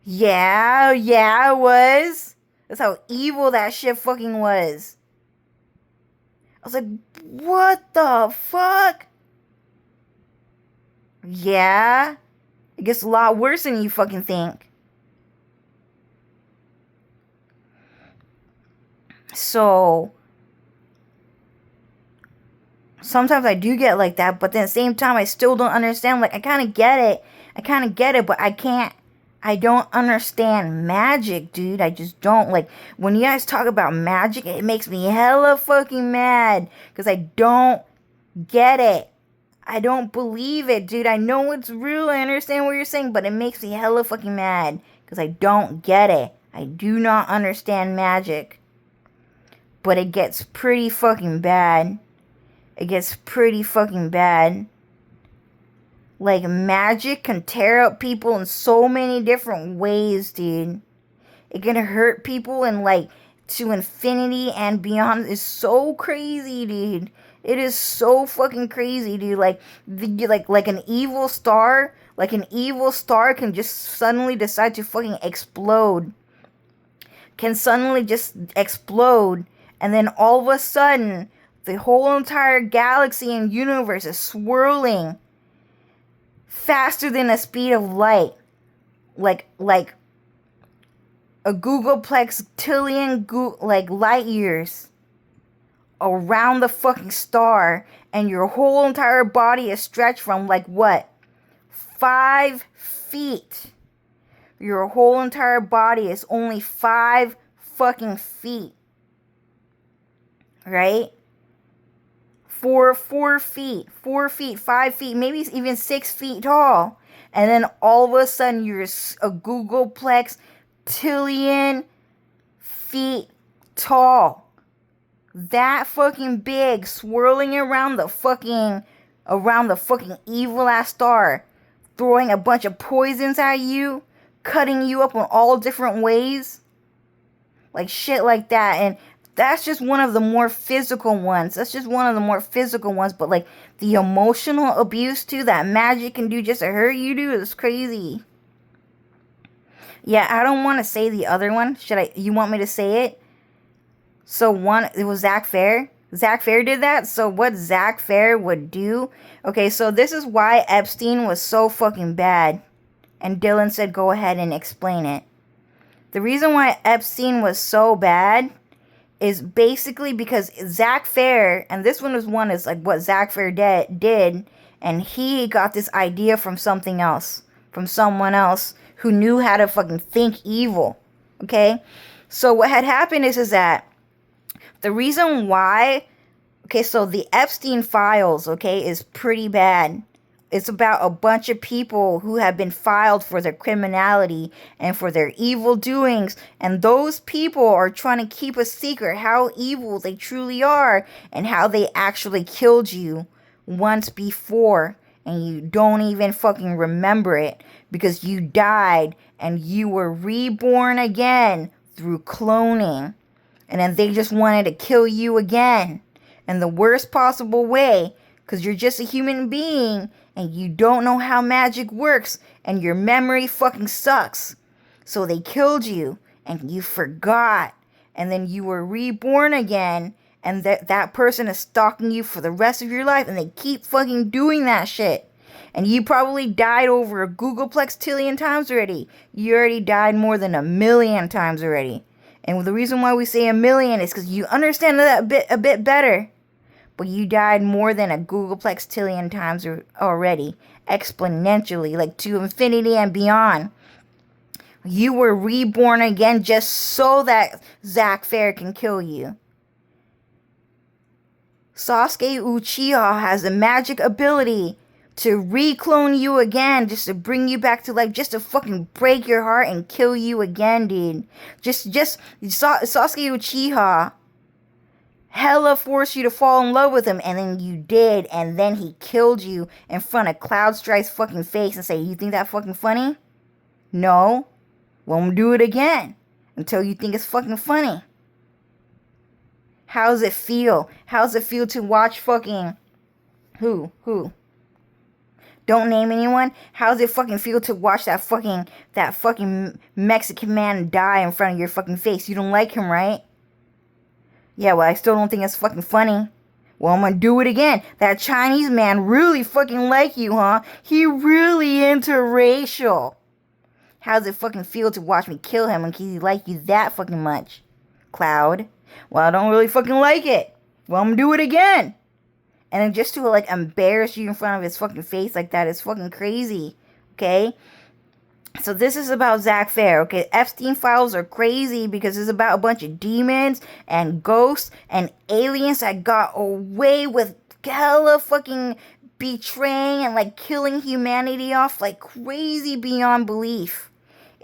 A: it was. That's how evil that shit fucking was. I was like, what the fuck? Yeah, it gets a lot worse than you fucking think. So sometimes I do get like that, but then at the same time I still don't understand. Like, I kind of get it, but I don't understand magic, dude. I just don't. Like, when you guys talk about magic, it makes me hella fucking mad, because I don't get it. I don't believe it, dude. I know it's real, I understand what you're saying, but it makes me hella fucking mad, because I don't get it. I do not understand magic. But it gets pretty fucking bad. Like, magic can tear up people in so many different ways, dude. It can hurt people in, like, to infinity and beyond. It's so crazy, dude. It is so fucking crazy, dude. Like an evil star, can just suddenly decide to fucking explode. Can suddenly just explode, and then all of a sudden, the whole entire galaxy and universe is swirling faster than the speed of light. Like a googolplex tillion light years around the fucking star, and your whole entire body is stretched from 5 feet. Your whole entire body is only 5 fucking feet. Right? 4 feet, 4 feet, 5 feet, maybe even 6 feet tall. And then all of a sudden you're a googolplex tillion feet tall. That fucking big, swirling around the fucking evil ass star, throwing a bunch of poisons at you, cutting you up in all different ways. Like shit like that. And that's just one of the more physical ones. But like the emotional abuse too that magic can do just to hurt you, dude, is crazy. Yeah, I don't want to say the other one. You want me to say it? So it was Zack Fair. Zack Fair did that. So what Zack Fair would do? Okay, so this is why Epstein was so fucking bad. And Dylan said go ahead and explain it. The reason why Epstein was so bad is basically because Zack Fair, and this one is like what Zack Fair did, and he got this idea from something else, from someone else who knew how to fucking think evil. Okay? So what had happened is that the reason why, so the Epstein files, is pretty bad. It's about a bunch of people who have been filed for their criminality and for their evil doings. And those people are trying to keep a secret how evil they truly are and how they actually killed you once before. And you don't even fucking remember it because you died and you were reborn again through cloning. And then they just wanted to kill you again in the worst possible way because you're just a human being and you don't know how magic works and your memory fucking sucks. So they killed you and you forgot, and then you were reborn again, and that person is stalking you for the rest of your life, and they keep fucking doing that shit. And you probably died over a googolplex tillion times already. You already died more than 1,000,000 times already. And the reason why we say 1,000,000 is because you understand that a bit better. But you died more than a googolplex tillion times already. Exponentially, like to infinity and beyond. You were reborn again just so that Zack Fair can kill you. Sasuke Uchiha has the magic ability to reclone you again, just to bring you back to life, just to fucking break your heart and kill you again, dude. Sasuke Uchiha hella forced you to fall in love with him, and then you did, and then he killed you in front of Cloud Strike's fucking face and say, you think that fucking funny? No. Well, I'm gonna do it again until you think it's fucking funny. How's it feel? How's it feel to watch fucking who? Don't name anyone. How's it fucking feel to watch that fucking Mexican man die in front of your fucking face? You don't like him, right? Yeah, well, I still don't think it's fucking funny. Well, I'm gonna do it again. That Chinese man really fucking like you, huh? He really interracial. How's it fucking feel to watch me kill him and he like you that fucking much? Cloud. Well, I don't really fucking like it. Well, I'm gonna do it again. And then just to like embarrass you in front of his fucking face like that is fucking crazy. Okay? So this is about Zack Fair, okay? Epstein files are crazy because it's about a bunch of demons and ghosts and aliens that got away with hella fucking betraying and like killing humanity off like crazy beyond belief.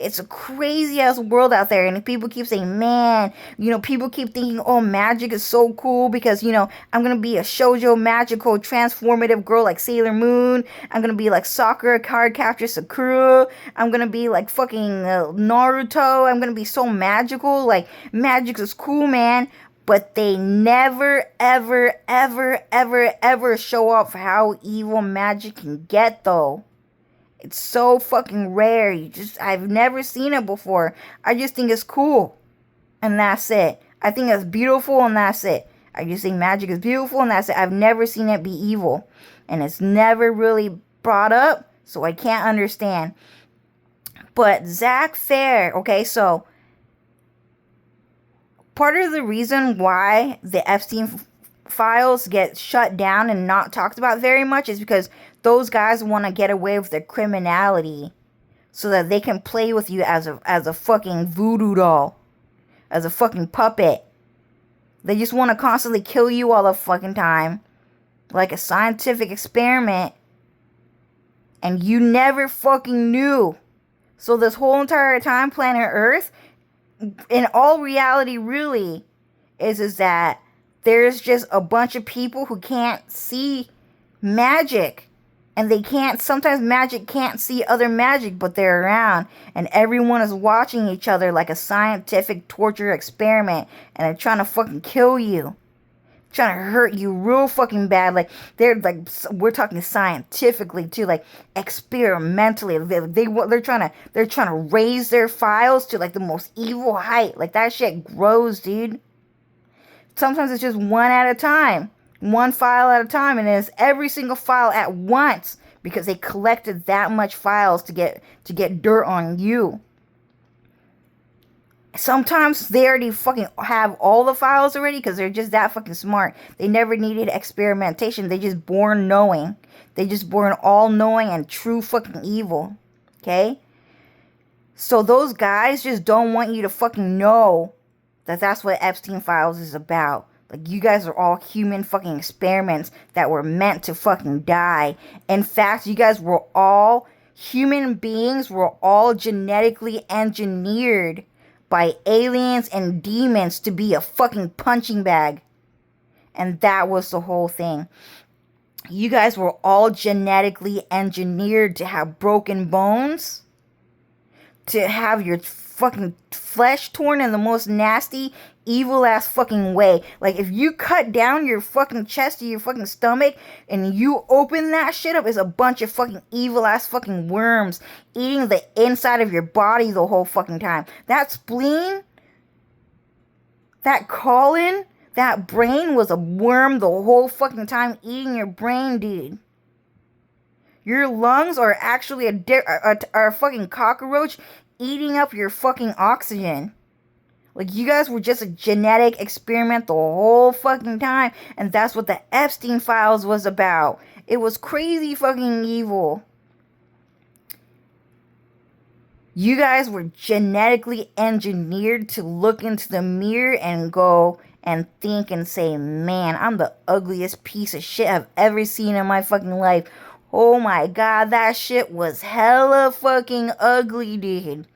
A: It's a crazy ass world out there, and people keep saying, man, people keep thinking, oh, magic is so cool because, I'm going to be a shoujo magical transformative girl like Sailor Moon. I'm going to be like Sakura card capture Sakura. I'm going to be like fucking Naruto. I'm going to be so magical. Like, magic is cool, man. but they never, ever, ever, ever, ever show off how evil magic can get, though. It's so fucking rare. I've never seen it before. I just think it's cool. And that's it. I think it's beautiful and that's it. I just think magic is beautiful and that's it. I've never seen it be evil. And it's never really brought up, so I can't understand. But Zack Fair, okay, so part of the reason why the Epstein files get shut down and not talked about very much is because those guys want to get away with their criminality so that they can play with you as a fucking voodoo doll, as a fucking puppet. They just want to constantly kill you all the fucking time, like a scientific experiment, and you never fucking knew. So this whole entire time, planet Earth, in all reality, really, is that there's just a bunch of people who can't see magic. And they can't, sometimes magic can't see other magic, but they're around. And everyone is watching each other like a scientific torture experiment. And they're trying to fucking kill you. Trying to hurt you real fucking bad. Like, they're like, we're talking scientifically too, like experimentally. They're trying to raise their files to like the most evil height. Like, that shit grows, dude. Sometimes it's just one at a time. One file at a time, and it's every single file at once because they collected that much files to get dirt on you. Sometimes they already fucking have all the files already because they're just that fucking smart. They never needed experimentation. They just born knowing. They just born all knowing and true fucking evil. Okay? So those guys just don't want you to fucking know that that's what Epstein Files is about. Like, you guys are all human fucking experiments that were meant to fucking die. In fact, you guys were all, human beings were all genetically engineered by aliens and demons to be a fucking punching bag. And that was the whole thing. You guys were all genetically engineered to have broken bones, to have your fucking flesh torn in the most nasty, evil ass fucking way. Like, if you cut down your fucking chest or your fucking stomach and you open that shit up, it's a bunch of fucking evil ass fucking worms eating the inside of your body the whole fucking time. That spleen, that colon, that brain was a worm the whole fucking time eating your brain, dude. Your lungs are actually a fucking cockroach eating up your fucking oxygen. Like, you guys were just a genetic experiment the whole fucking time. And that's what the Epstein Files was about. It was crazy fucking evil. You guys were genetically engineered to look into the mirror and go and think and say, man, I'm the ugliest piece of shit I've ever seen in my fucking life. Oh my god, that shit was hella fucking ugly, dude.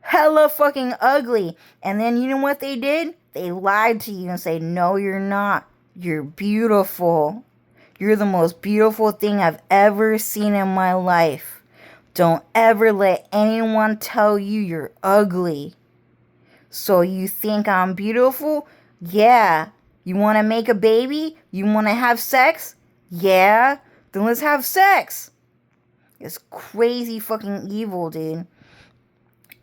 A: Hella fucking ugly. And then you know what they did? They lied to you and say, no, you're not. You're beautiful. You're the most beautiful thing I've ever seen in my life. Don't ever let anyone tell you you're ugly. So you think I'm beautiful? Yeah. You want to make a baby? You want to have sex? Yeah. Then let's have sex. It's crazy fucking evil, dude.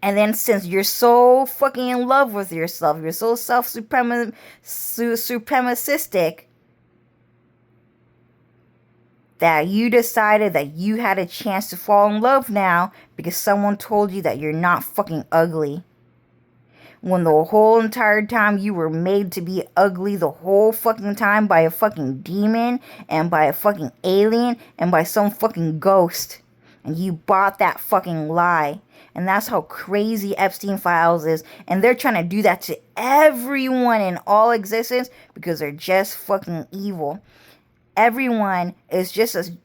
A: And then since you're so fucking in love with yourself, you're so supremacistic, that you decided that you had a chance to fall in love now because someone told you that you're not fucking ugly. When the whole entire time you were made to be ugly the whole fucking time by a fucking demon and by a fucking alien and by some fucking ghost. And you bought that fucking lie. And that's how crazy Epstein Files is. And they're trying to do that to everyone in all existence because they're just fucking evil. Everyone is just an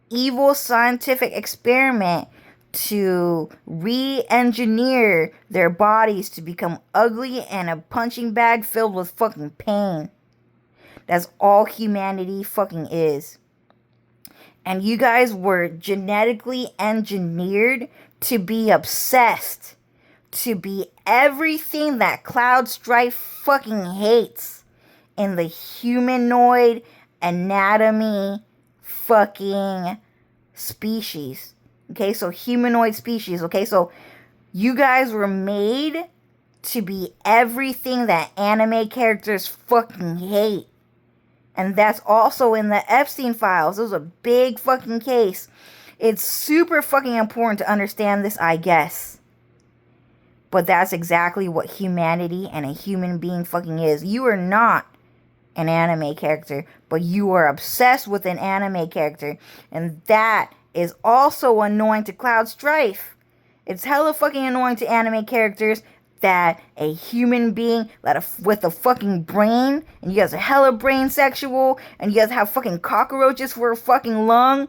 A: evil scientific experiment to re-engineer their bodies to become ugly and a punching bag filled with fucking pain. That's all humanity fucking is. And you guys were genetically engineered to be obsessed, to be everything that Cloud Strife fucking hates in the humanoid anatomy fucking species. Okay, so humanoid species. Okay, so you guys were made to be everything that anime characters fucking hate. And that's also in the Epstein files. It was a big fucking case. It's super fucking important to understand this, I guess. But that's exactly what humanity and a human being fucking is. You are not an anime character, but you are obsessed with an anime character. And that is also annoying to Cloud Strife. It's hella fucking annoying to anime characters that a human being with a fucking brain, and you guys are hella brain sexual, and you guys have fucking cockroaches for a fucking lung.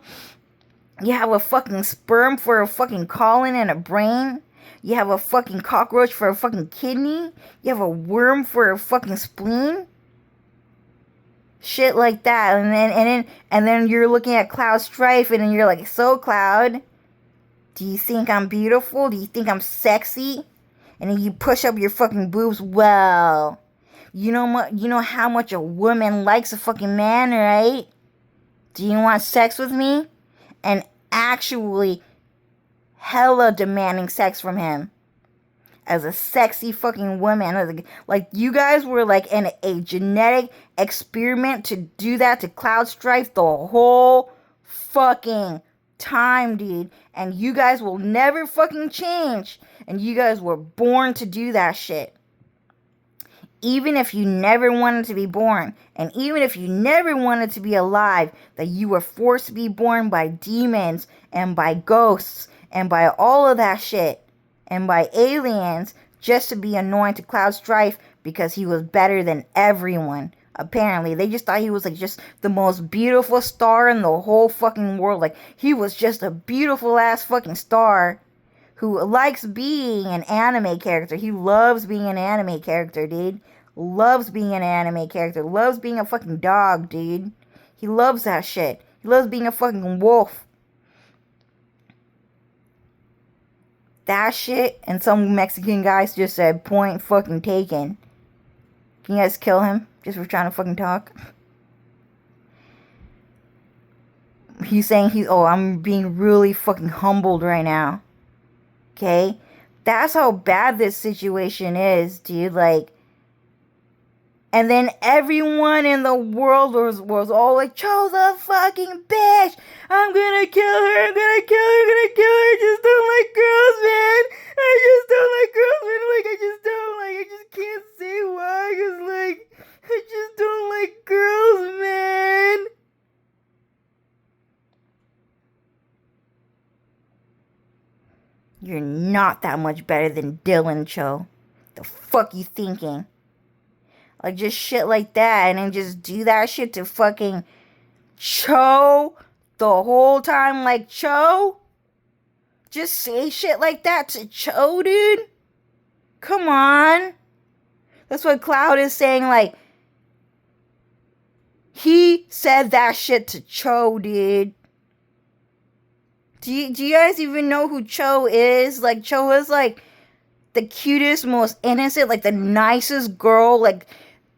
A: You have a fucking sperm for a fucking colon and a brain. You have a fucking cockroach for a fucking kidney. You have a worm for a fucking spleen. Shit like that. And then you're looking at Cloud Strife and then you're like, so Cloud, do you think I'm beautiful? Do you think I'm sexy? And then you push up your fucking boobs. Well, you know how much a woman likes a fucking man, right? Do you want sex with me? And actually hella demanding sex from him as a sexy fucking woman. Like you guys were like in a genetic experiment to do that to Cloud Strife the whole fucking time, dude. And you guys will never fucking change. And you guys were born to do that shit. Even if you never wanted to be born, and even if you never wanted to be alive, that you were forced to be born by demons and by ghosts and by all of that shit and by aliens just to be annoying to Cloud Strife because he was better than everyone. Apparently, they just thought he was like just the most beautiful star in the whole fucking world. Like he was just a beautiful ass fucking star who likes being an anime character. He loves being an anime character, dude. Loves being an anime character. Loves being a fucking dog, dude. He loves that shit. He loves being a fucking wolf. That shit, and some Mexican guys just said, point fucking taken. Can you guys kill him? Just for trying to fucking talk? He's saying I'm being really fucking humbled right now. Okay? That's how bad this situation is, dude. Like, and then everyone in the world was all like, Cho's a fucking bitch. I'm gonna kill her. I'm gonna kill her. I'm gonna kill her. I just don't like girls, man. I just don't like girls, man. Like, I just can't say why. Cause, like, I just don't like girls, man. You're not that much better than Dylan, Cho. The fuck you thinking? Like, just shit like that, and then just do that shit to fucking Cho the whole time, like, Cho? Just say shit like that to Cho, dude? Come on. That's what Cloud is saying, like, he said that shit to Cho, dude. Do you guys even know who Cho is? Like, Cho is, like, the cutest, most innocent, like, the nicest girl, like,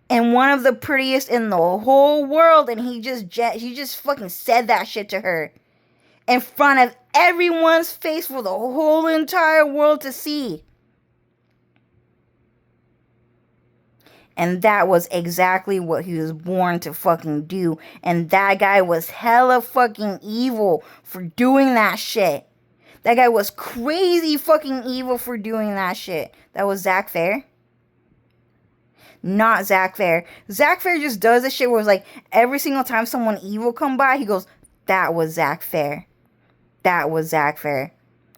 A: and one of the prettiest in the whole world, and he just fucking said that shit to her in front of everyone's face for the whole entire world to see. And that was exactly what he was born to fucking do. And that guy was hella fucking evil for doing that shit. That guy was crazy fucking evil for doing that shit. That was Zack Fair. Not Zack Fair. Zack Fair just does this shit where it's like every single time someone evil come by, he goes, that was Zack Fair. That was Zack Fair.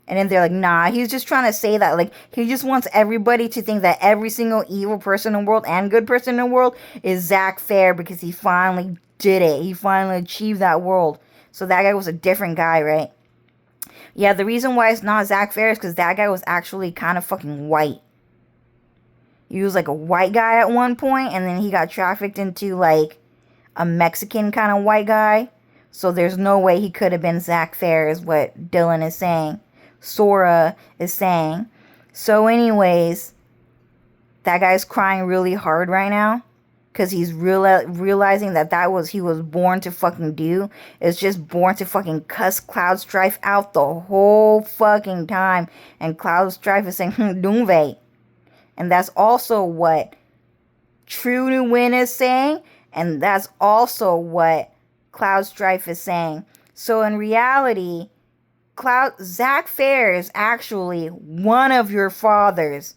A: And then they're like, nah, he's just trying to say that. Like, he just wants everybody to think that every single evil person in the world and good person in the world is Zack Fair because he finally did it. He finally achieved that world. So that guy was a different guy, right? Yeah, the reason why it's not Zack Fair is because that guy was actually kind of fucking white. He was like a white guy at one point, and then he got trafficked into like a Mexican kind of white guy. So there's no way he could have been Zack Fair, is what Dylan is saying. Sora is saying. So anyways, that guy's crying really hard right now. Because he's realizing that he was born to fucking do. Is just born to fucking cuss Cloud Strife out the whole fucking time. And Cloud Strife is saying, Doomve. And that's also what True to Win is saying. And that's also what Cloud Strife is saying. So in reality, Zack Fair is actually one of your fathers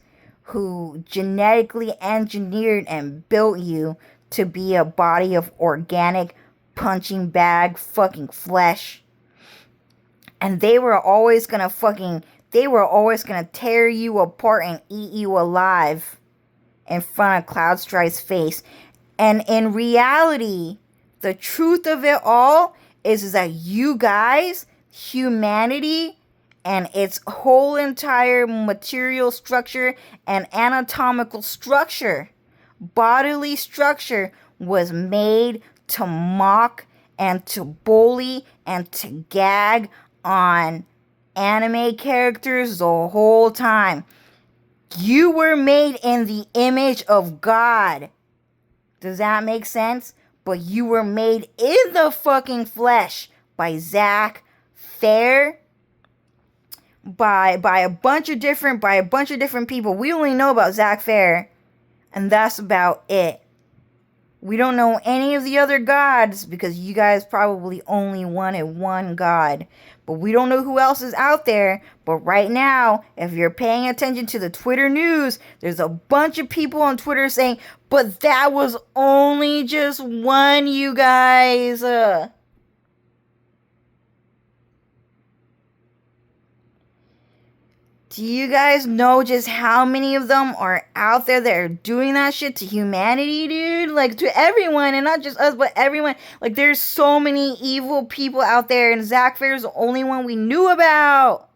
A: who genetically engineered and built you to be a body of organic punching bag fucking flesh. And they were always gonna tear you apart and eat you alive in front of Cloud Strife's face. And in reality, the truth of it all is that you guys, humanity, and its whole entire material structure and anatomical structure, bodily structure, was made to mock and to bully and to gag on anime characters the whole time. You were made in the image of God. Does that make sense? But you were made in the fucking flesh by Zack Fair. By a bunch of different people. We only know about Zack Fair, and that's about it. We don't know any of the other gods because you guys probably only wanted one god. But we don't know who else is out there. But right now, if you're paying attention to the Twitter news, there's a bunch of people on Twitter saying, but that was only just one, you guys. Do you guys know just how many of them are out there that are doing that shit to humanity, dude? Like, to everyone, and not just us, but everyone. Like, there's so many evil people out there, and Zack Fair is the only one we knew about.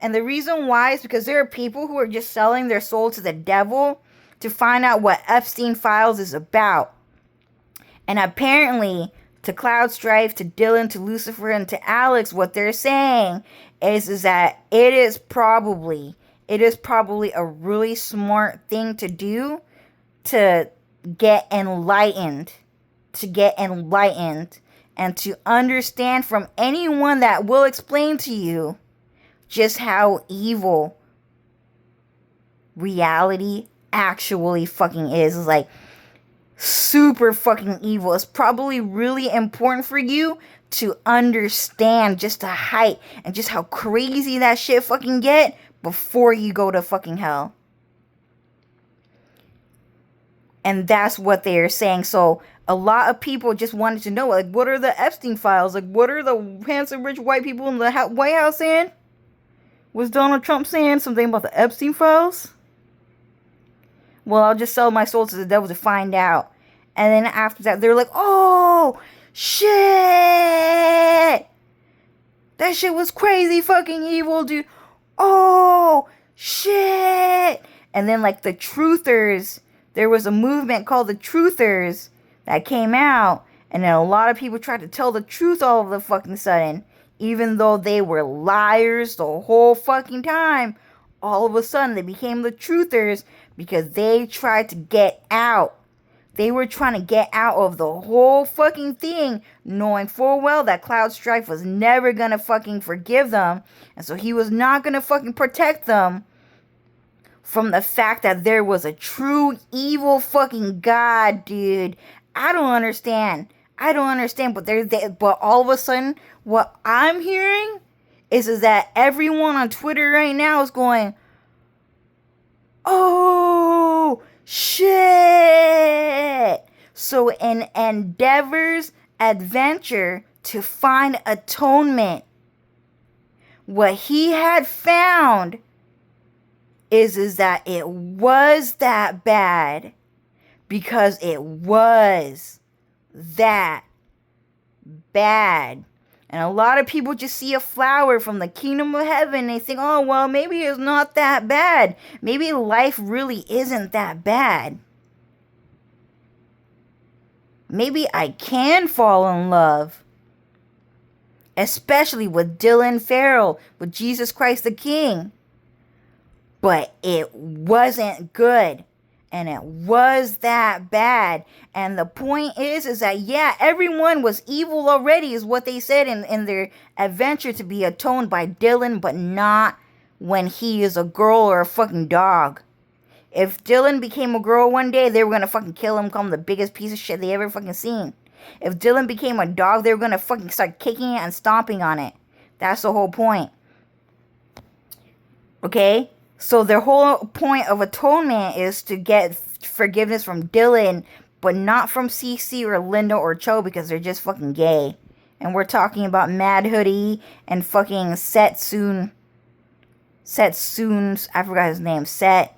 A: And the reason why is because there are people who are just selling their soul to the devil to find out what Epstein Files is about. And apparently, to Cloud Strife, to Dylan, to Lucifer, and to Alex, what they're saying is that it is probably a really smart thing to do to get enlightened, and to understand from anyone that will explain to you just how evil reality actually fucking is. It's like super fucking evil. It's probably really important for you to understand just the height and just how crazy that shit fucking get before you go to fucking hell. And that's what they are saying. So a lot of people just wanted to know, like, what are the Epstein Files? Like, what are the handsome rich white people in the White House saying? Was Donald Trump saying something about the Epstein Files? Well, I'll just sell my soul to the devil to find out. And then after that, they're like, oh, shit! That shit was crazy fucking evil, dude. Oh, shit! And then, like, the Truthers, there was a movement called the Truthers that came out. And then a lot of people tried to tell the truth all of the fucking sudden. Even though they were liars the whole fucking time. All of a sudden, they became the Truthers because they tried to get out. They were trying to get out of the whole fucking thing, knowing full well that Cloud Strife was never gonna fucking forgive them. And so he was not gonna fucking protect them from the fact that there was a true evil fucking god, dude. I don't understand. But all of a sudden, what I'm hearing is that everyone on Twitter right now is going, oh, shit. So in Endeavor's adventure to find atonement, what he had found is that it was that bad because it was that bad. And a lot of people just see a flower from the kingdom of heaven and they think, oh, well, maybe it's not that bad. Maybe life really isn't that bad. Maybe I can fall in love. Especially with Dylan Farrell, with Jesus Christ the King. but it wasn't good. And it was that bad. And the point is that, yeah, everyone was evil already, is what they said in their adventure to be atoned by Dylan, but not when he is a girl or a fucking dog. If Dylan became a girl one day, they were gonna fucking kill him, call him the biggest piece of shit they ever fucking seen. If Dylan became a dog, they were gonna fucking start kicking it and stomping on it. That's the whole point. Okay? So their whole point of atonement is to get forgiveness from Dylan, but not from Cece or Linda or Cho, because they're just fucking gay. And we're talking about Mad Hoodie and fucking Setsuna, I forgot his name, Set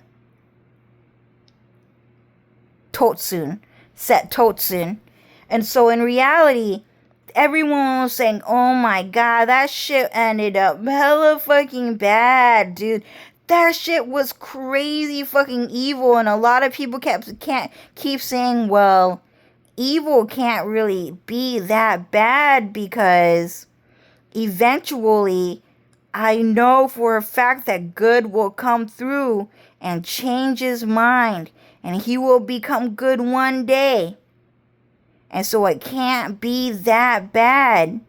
A: Totsun. And so in reality, everyone was saying, oh my god, that shit ended up hella fucking bad, dude. That shit was crazy fucking evil. And a lot of people can't keep saying, well, evil can't really be that bad, because eventually I know for a fact that good will come through and change his mind, and he will become good one day. And so it can't be that bad,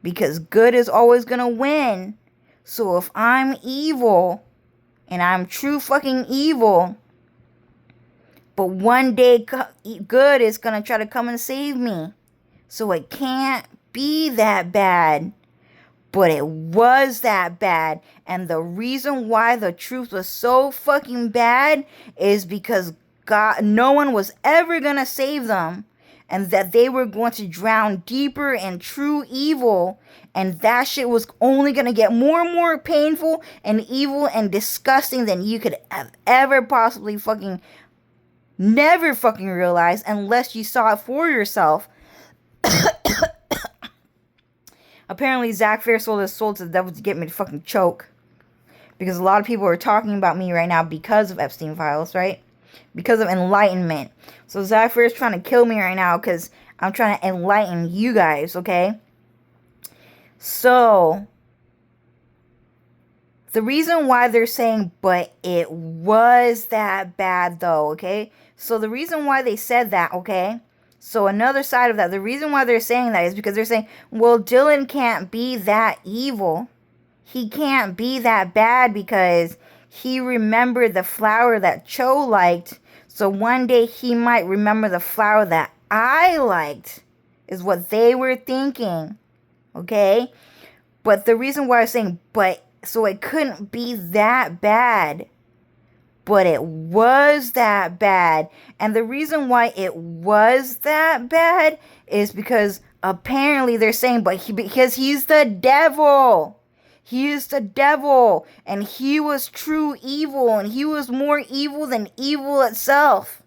A: because good is always gonna win. So if I'm evil, and I'm true fucking evil, but one day good is gonna try to come and save me. So it can't be that bad. But it was that bad. And the reason why the truth was so fucking bad is because no one was ever gonna save them. And that they were going to drown deeper in true evil. And that shit was only gonna get more and more painful and evil and disgusting than you could have ever possibly fucking never fucking realize, unless you saw it for yourself. Apparently, Zach Fair sold his soul to the devil to get me to fucking choke. Because a lot of people are talking about me right now because of Epstein Files, right? Because of enlightenment. So Zach Fair is trying to kill me right now because I'm trying to enlighten you guys, okay? So, the reason why they're saying, but it was that bad though, okay? So the reason why they said that, okay? So another side of that, the reason why they're saying that is because they're saying, well, Dylan can't be that evil. He can't be that bad because he remembered the flower that Cho liked. So one day he might remember the flower that I liked, is what they were thinking. Okay? But the reason why I'm saying, so it couldn't be that bad. But it was that bad. And the reason why it was that bad is because apparently they're saying, because he's the devil. He is the devil. And he was true evil. And he was more evil than evil itself.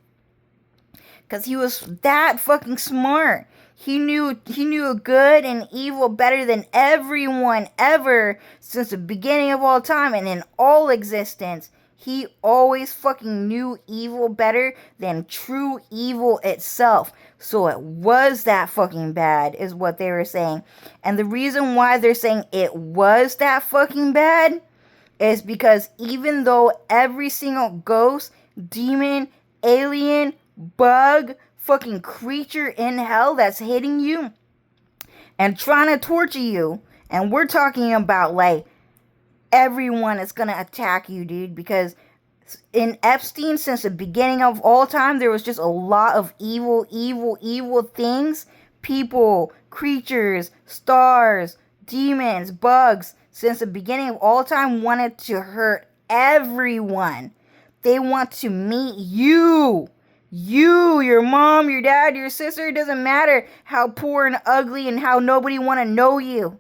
A: Because he was that fucking smart. He knew good and evil better than everyone ever since the beginning of all time and in all existence. He always fucking knew evil better than true evil itself. So it was that fucking bad, is what they were saying. And the reason why they're saying it was that fucking bad is because even though every single ghost, demon, alien, bug, fucking creature in hell that's hitting you and trying to torture you, and we're talking about like everyone is gonna attack you, dude, because in Epstein, since the beginning of all time, there was just a lot of evil things. People, creatures, stars, demons, bugs, since the beginning of all time, wanted to hurt everyone. They want to meet you. You, your mom, your dad, your sister. It doesn't matter how poor and ugly and how nobody want to know you.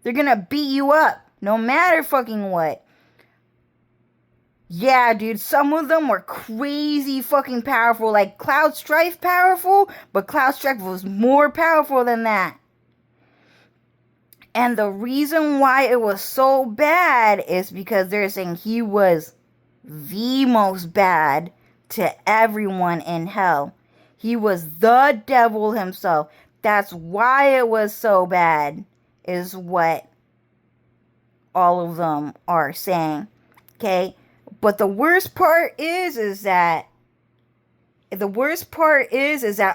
A: They're gonna beat you up. No matter fucking what. Yeah, dude, some of them were crazy fucking powerful. Like Cloud Strife powerful, but Cloud Strife was more powerful than that. And the reason why it was so bad is because they're saying he was the most bad to everyone in hell. He was the devil himself. That's why it was so bad, is what all of them are saying. Okay? But the worst part is that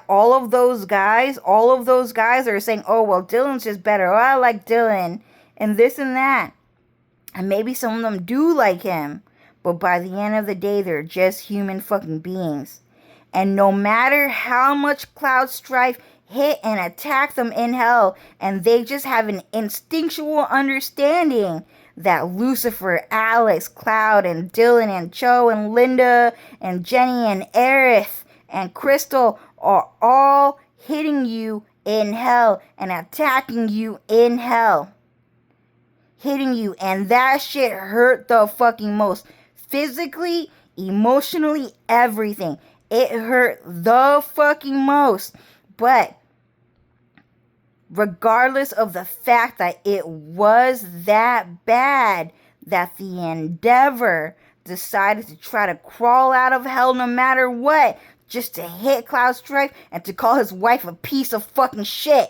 A: all of those guys are saying, oh, well, Dylan's just better. Oh, I like Dylan and this and that. And maybe some of them do like him. But by the end of the day, they're just human fucking beings. And no matter how much Cloud Strife hit and attack them in hell, and they just have an instinctual understanding that Lucifer, Alex, Cloud, and Dylan, and Cho, and Linda, and Jenny, and Aerith, and Crystal are all hitting you in hell and attacking you in hell. Hitting you, and that shit hurt the fucking most. Physically, emotionally, everything. It hurt the fucking most. But regardless of the fact that it was that bad, that the Endeavor decided to try to crawl out of hell no matter what, just to hit Cloud Strife and to call his wife a piece of fucking shit.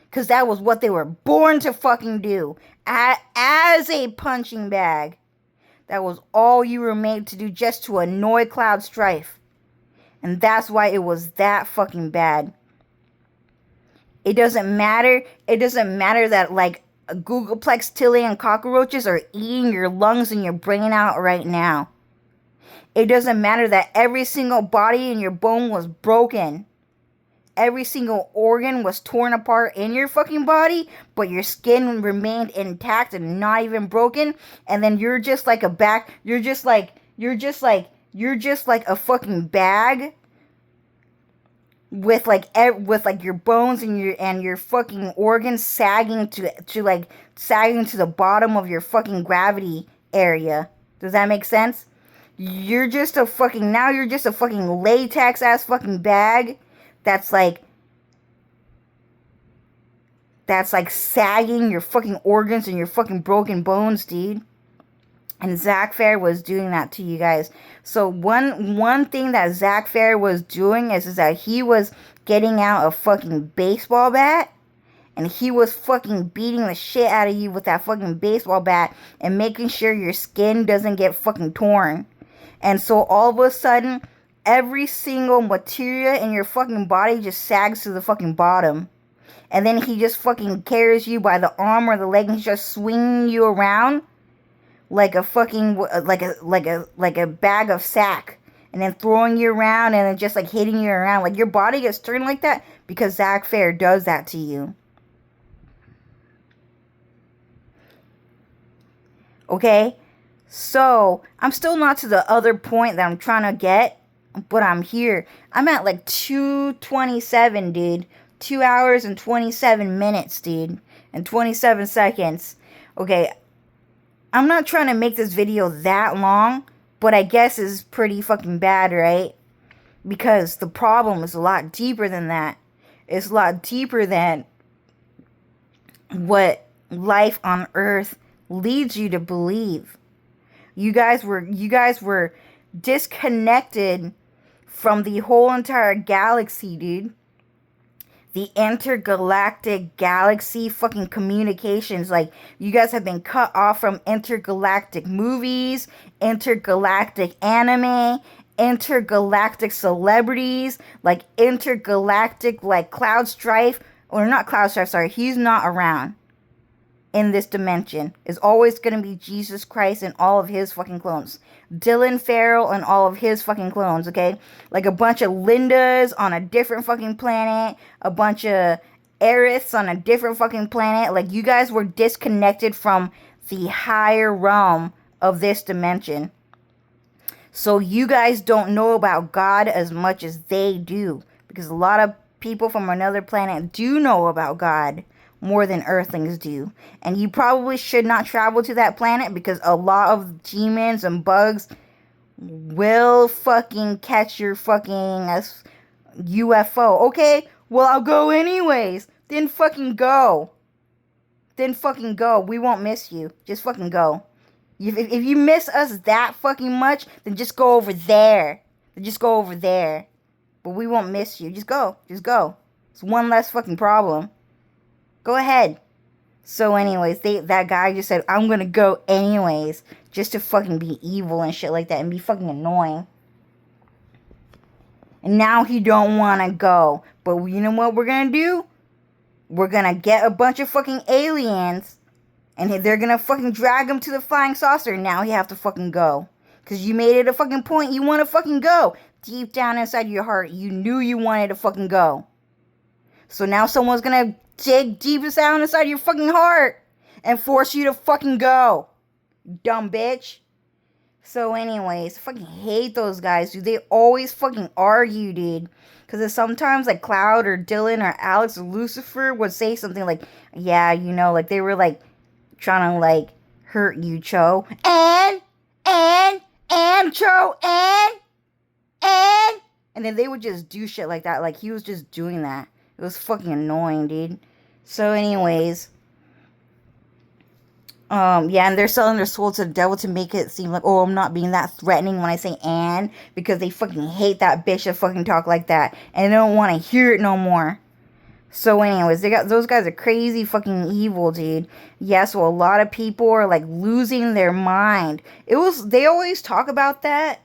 A: Because that was what they were born to fucking do. As a punching bag. That was all you were made to do, just to annoy Cloud Strife. And that's why it was that fucking bad. It doesn't matter. It doesn't matter that, like, Googleplex Tillian cockroaches are eating your lungs and your brain out right now. It doesn't matter that every single body in your bone was broken. Every single organ was torn apart in your fucking body, but your skin remained intact and not even broken. And then you're just like you're just like a fucking bag with like your bones and your fucking organs sagging to the bottom of your fucking gravity area. Does that make sense? You're just a fucking latex ass fucking bag that's like sagging your fucking organs and your fucking broken bones, dude. And Zack Fair was doing that to you guys. So one thing that Zack Fair was doing is that he was getting out a fucking baseball bat, and he was fucking beating the shit out of you with that fucking baseball bat and making sure your skin doesn't get fucking torn. And so all of a sudden, every single materia in your fucking body just sags to the fucking bottom. And then he just fucking carries you by the arm or the leg and he's just swinging you around like a fucking like a bag of sack, and then throwing you around and then just like hitting you around. Like your body gets turned like that because Zack Fair does that to you. Okay? So, I'm still not to the other point that I'm trying to get, but I'm here. I'm at like 2:27, dude. 2 hours and 27 minutes, dude. And 27 seconds. Okay, I'm not trying to make this video that long, but I guess it's pretty fucking bad, right? Because the problem is a lot deeper than that. It's a lot deeper than what life on Earth leads you to believe. You guys were disconnected from the whole entire galaxy, dude. The intergalactic galaxy fucking communications. Like, you guys have been cut off from intergalactic movies, intergalactic anime, intergalactic celebrities, like intergalactic, like Cloud Strife, or not Cloud Strife, sorry, he's not around in this dimension. It's always going to be Jesus Christ and all of his fucking clones. Dylan Farrell and all of his fucking clones, okay? Like a bunch of Lindas on a different fucking planet, a bunch of Aeriths on a different fucking planet. Like, you guys were disconnected from the higher realm of this dimension. So you guys don't know about God as much as they do, because a lot of people from another planet do know about God more than Earthlings do. And you probably should not travel to that planet, because a lot of demons and bugs will fucking catch your fucking UFO. Okay, well, I'll go anyways. Then fucking go. Then fucking go. We won't miss you. Just fucking go. If you miss us that fucking much, then just go over there. Then just go over there. But we won't miss you. Just go. Just go. It's one less fucking problem. Go ahead. So anyways, that guy just said, I'm gonna go anyways, just to fucking be evil and shit like that and be fucking annoying. And now he don't wanna go. But you know what we're gonna do? We're gonna get a bunch of fucking aliens and they're gonna fucking drag him to the flying saucer. Now he have to fucking go. Cause you made it a fucking point you wanna fucking go. Deep down inside your heart, you knew you wanted to fucking go. So now someone's gonna dig deepest down inside your fucking heart and force you to fucking go. Dumb bitch. So anyways, I fucking hate those guys, dude. They always fucking argue, dude. Because sometimes, like, Cloud or Dylan or Alex or Lucifer would say something like, yeah, you know, like, they were, like, trying to, like, hurt you, Cho. And, Cho, and then they would just do shit like that. Like, he was just doing that. It was fucking annoying, dude. So anyways, yeah, and they're selling their soul to the devil to make it seem like, oh, I'm not being that threatening when I say and, because they fucking hate that bitch that fucking talk like that, and they don't want to hear it no more. So anyways, those guys are crazy fucking evil, dude. Yeah, so a lot of people are like losing their mind. They always talk about that,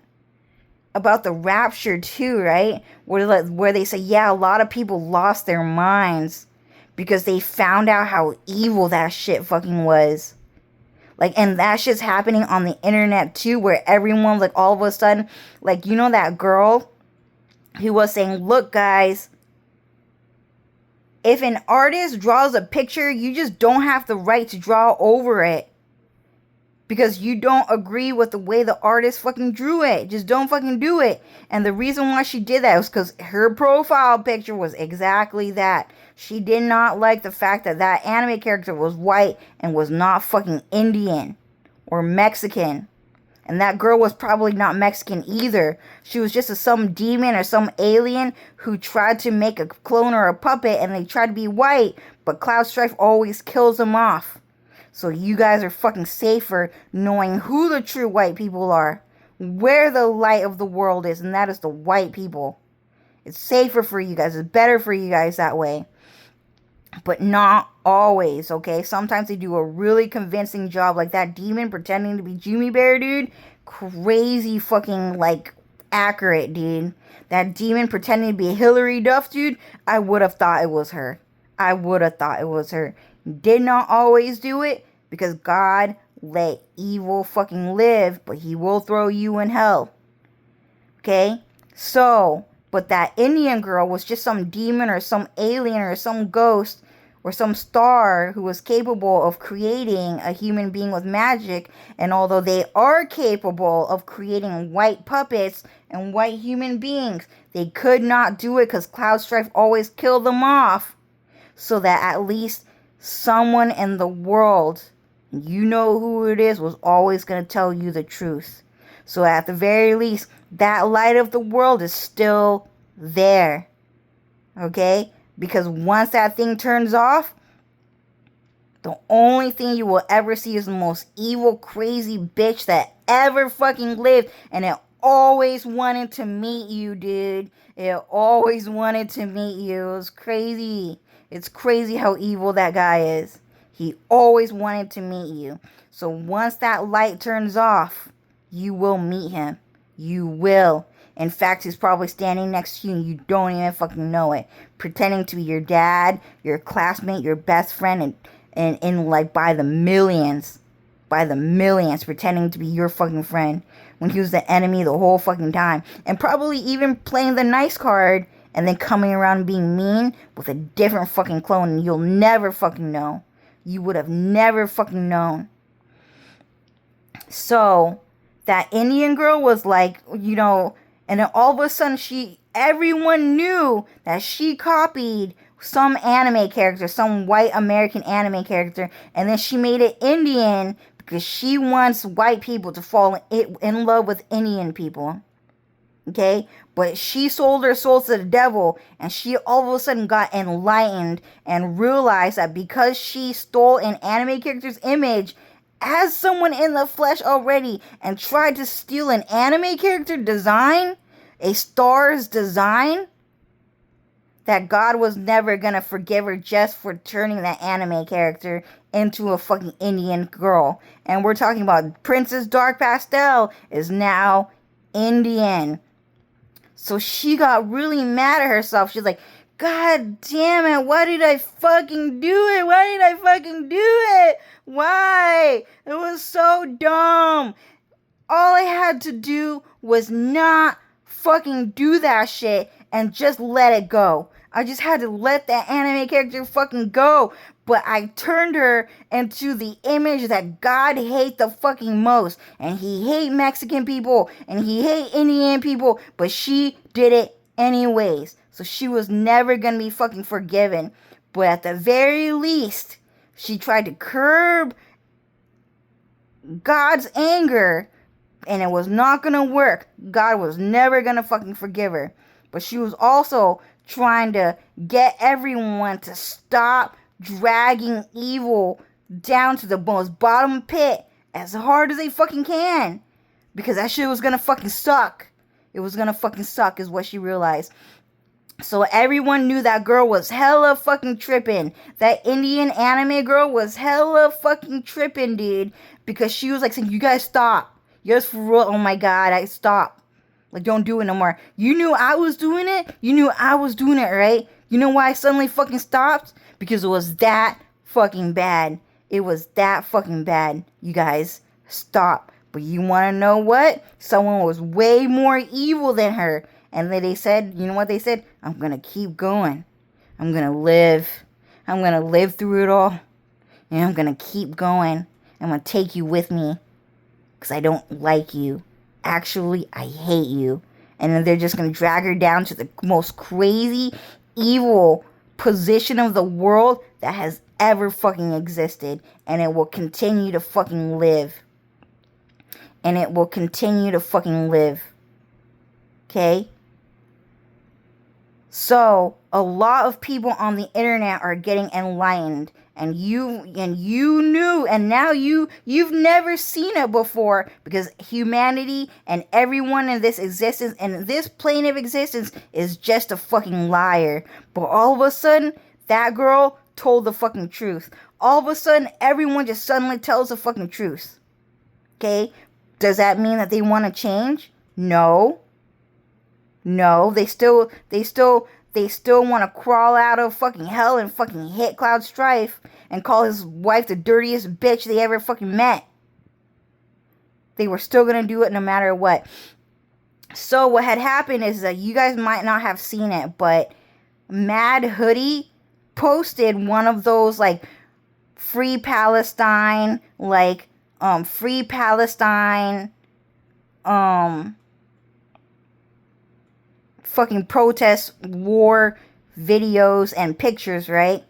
A: about the rapture too, right? Where they say, yeah, a lot of people lost their minds because they found out how evil that shit fucking was. Like, and that shit's happening on the internet too, where everyone, like, all of a sudden, like, you know that girl who was saying, look, guys, if an artist draws a picture, you just don't have the right to draw over it. Because you don't agree with the way the artist fucking drew it. Just don't fucking do it. And the reason why she did that was because her profile picture was exactly that. She did not like the fact that that anime character was white and was not fucking Indian or Mexican. And that girl was probably not Mexican either. She was just some demon or some alien who tried to make a clone or a puppet and they tried to be white. But Cloud Strife always kills them off. So you guys are fucking safer knowing who the true white people are. Where the light of the world is, and that is the white people. It's safer for you guys. It's better for you guys that way. But not always, okay? Sometimes they do a really convincing job, like that demon pretending to be Jimmy Bear, dude. Crazy fucking, like, accurate, dude. That demon pretending to be Hillary Duff, dude. I would have thought it was her. I would have thought it was her. Did not always do it, because God let evil fucking live, but he will throw you in hell. Okay? So, but that Indian girl was just some demon or some alien or some ghost or some star who was capable of creating a human being with magic. And although they are capable of creating white puppets and white human beings, they could not do it because Cloud Strife always killed them off. So that at least someone in the world, you know who it is, was always going to tell you the truth. So at the very least, that light of the world is still there. Okay? Because once that thing turns off, the only thing you will ever see is the most evil, crazy bitch that ever fucking lived. And it always wanted to meet you, dude. It always wanted to meet you. It was crazy. It's crazy how evil that guy is. He always wanted to meet you. So once that light turns off, you will meet him. You will. In fact, he's probably standing next to you and you don't even fucking know it. Pretending to be your dad, your classmate, your best friend, and like by the millions. By the millions, pretending to be your fucking friend. When he was the enemy the whole fucking time. And probably even playing the nice card and then coming around and being mean with a different fucking clone. And you'll never fucking know. You would have never fucking known. So, that Indian girl was like, you know, and then all of a sudden everyone knew that she copied some anime character, some white American anime character, and then she made it Indian because she wants white people to fall in love with Indian people. Okay? But she sold her soul to the devil, and she all of a sudden got enlightened and realized that because she stole an anime character's image as someone in the flesh already and tried to steal an anime character design, a star's design, that God was never going to forgive her just for turning that anime character into a fucking Indian girl. And we're talking about Princess Dark Pastel is now Indian. So she got really mad at herself. She's like, God damn it, why did I fucking do it? Why did I fucking do it? Why? It was so dumb. All I had to do was not fucking do that shit and just let it go. I just had to let that anime character fucking go. But I turned her into the image that God hate the fucking most. And he hate Mexican people. And he hate Indian people. But she did it anyways. So she was never gonna be fucking forgiven. But at the very least, she tried to curb God's anger. And it was not gonna work. God was never gonna fucking forgive her. But she was also trying to get everyone to stop dragging evil down to the most bottom pit as hard as they fucking can. Because that shit was gonna fucking suck. It was gonna fucking suck is what she realized. So everyone knew that girl was hella fucking tripping. That Indian anime girl was hella fucking tripping, dude. Because she was like saying, you guys stop. Yes, for real. Oh my God, I stop. Like, don't do it no more. You knew I was doing it. You knew I was doing it, right? You know why I suddenly fucking stopped? Because it was that fucking bad. It was that fucking bad. You guys, stop. But you want to know what? Someone was way more evil than her. And then they said, you know what they said? I'm going to keep going. I'm going to live. I'm going to live through it all. And I'm going to keep going. I'm going to take you with me. Because I don't like you. Actually, I hate you. And then they're just going to drag her down to the most crazy, evil position of the world that has ever fucking existed. And it will continue to fucking live. And it will continue to fucking live. Okay? So, a lot of people on the internet are getting enlightened. And you knew, and now you've never seen it before, because humanity and everyone in this existence and this plane of existence is just a fucking liar. But all of a sudden, that girl told the fucking truth. All of a sudden, everyone just suddenly tells the fucking truth. Okay? Does that mean that they want to change? No. No, they still want to crawl out of fucking hell and fucking hit Cloud Strife and call his wife the dirtiest bitch they ever fucking met. They were still going to do it no matter what. So what had happened is that you guys might not have seen it, but Mad Hoodie posted one of those like Free Palestine, fucking protest war videos and pictures, right?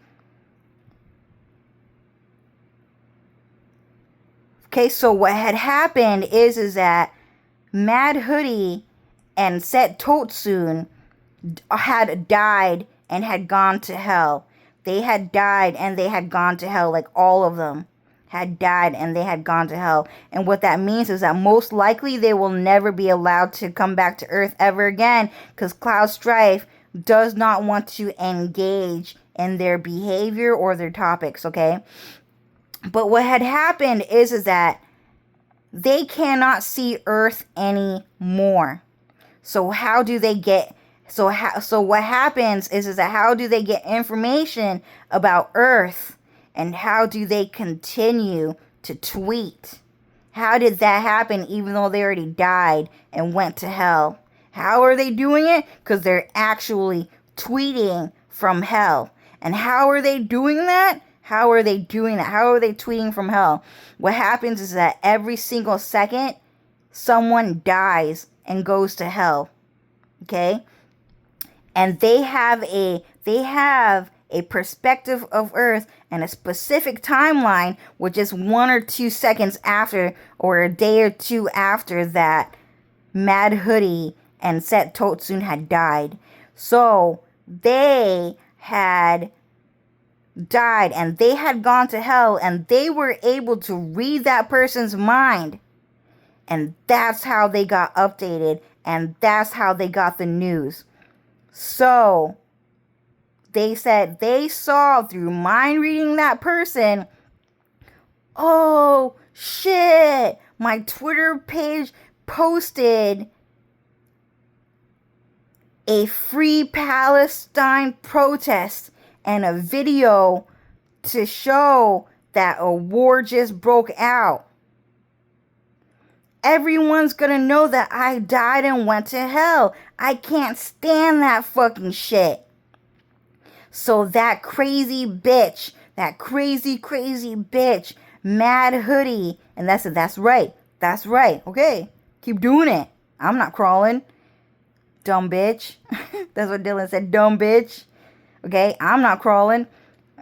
A: Okay, so what had happened is that Mad Hoodie and Set Totsun had died and had gone to hell. They had died and they had gone to hell, like all of them had died and they had gone to hell. And what that means is that most likely they will never be allowed to come back to Earth ever again, because Cloud Strife does not want to engage in their behavior or their topics, okay? But what had happened is that they cannot see Earth anymore. So how do they get... So what happens is that how do they get information about Earth? And how do they continue to tweet? How did that happen even though they already died and went to hell? How are they doing it? Because they're actually tweeting from hell. And how are they doing that? How are they doing that? How are they tweeting from hell? What happens is that every single second, someone dies and goes to hell. Okay? And they have a perspective of Earth and a specific timeline, which is 1 or 2 seconds after, or a day or two after that Mad Hoodie and Set Totsun had died. So they had died and they had gone to hell, and they were able to read that person's mind. And that's how they got updated, and that's how they got the news. So they said they saw through mind reading that person oh shit, my Twitter page posted a Free Palestine protest and a video to show that a war just broke out. Everyone's gonna know that I died and went to hell. I can't stand that fucking shit. So that crazy bitch, Mad Hoodie, and that's right, okay, keep doing it. I'm not crawling, dumb bitch. That's what Dylan said, dumb bitch. Okay, I'm not crawling.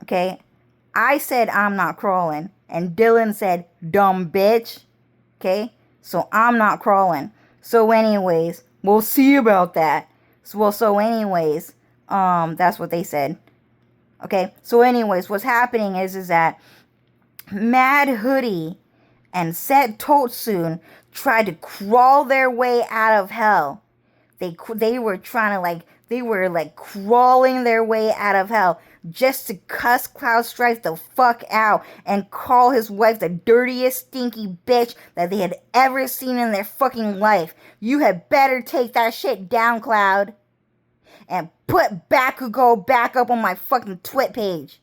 A: Okay, I said I'm not crawling, and Dylan said dumb bitch. Okay, so I'm not crawling. So anyways, we'll see about that. So anyways, that's what they said. Okay, so anyways, what's happening is that Mad Hoodie and Set Totsun tried to crawl their way out of hell. They were trying to they were crawling their way out of hell just to cuss Cloud Strife the fuck out and call his wife the dirtiest stinky bitch that they had ever seen in their fucking life. You had better take that shit down, Cloud, and put Bakugo back up on my fucking Twit page.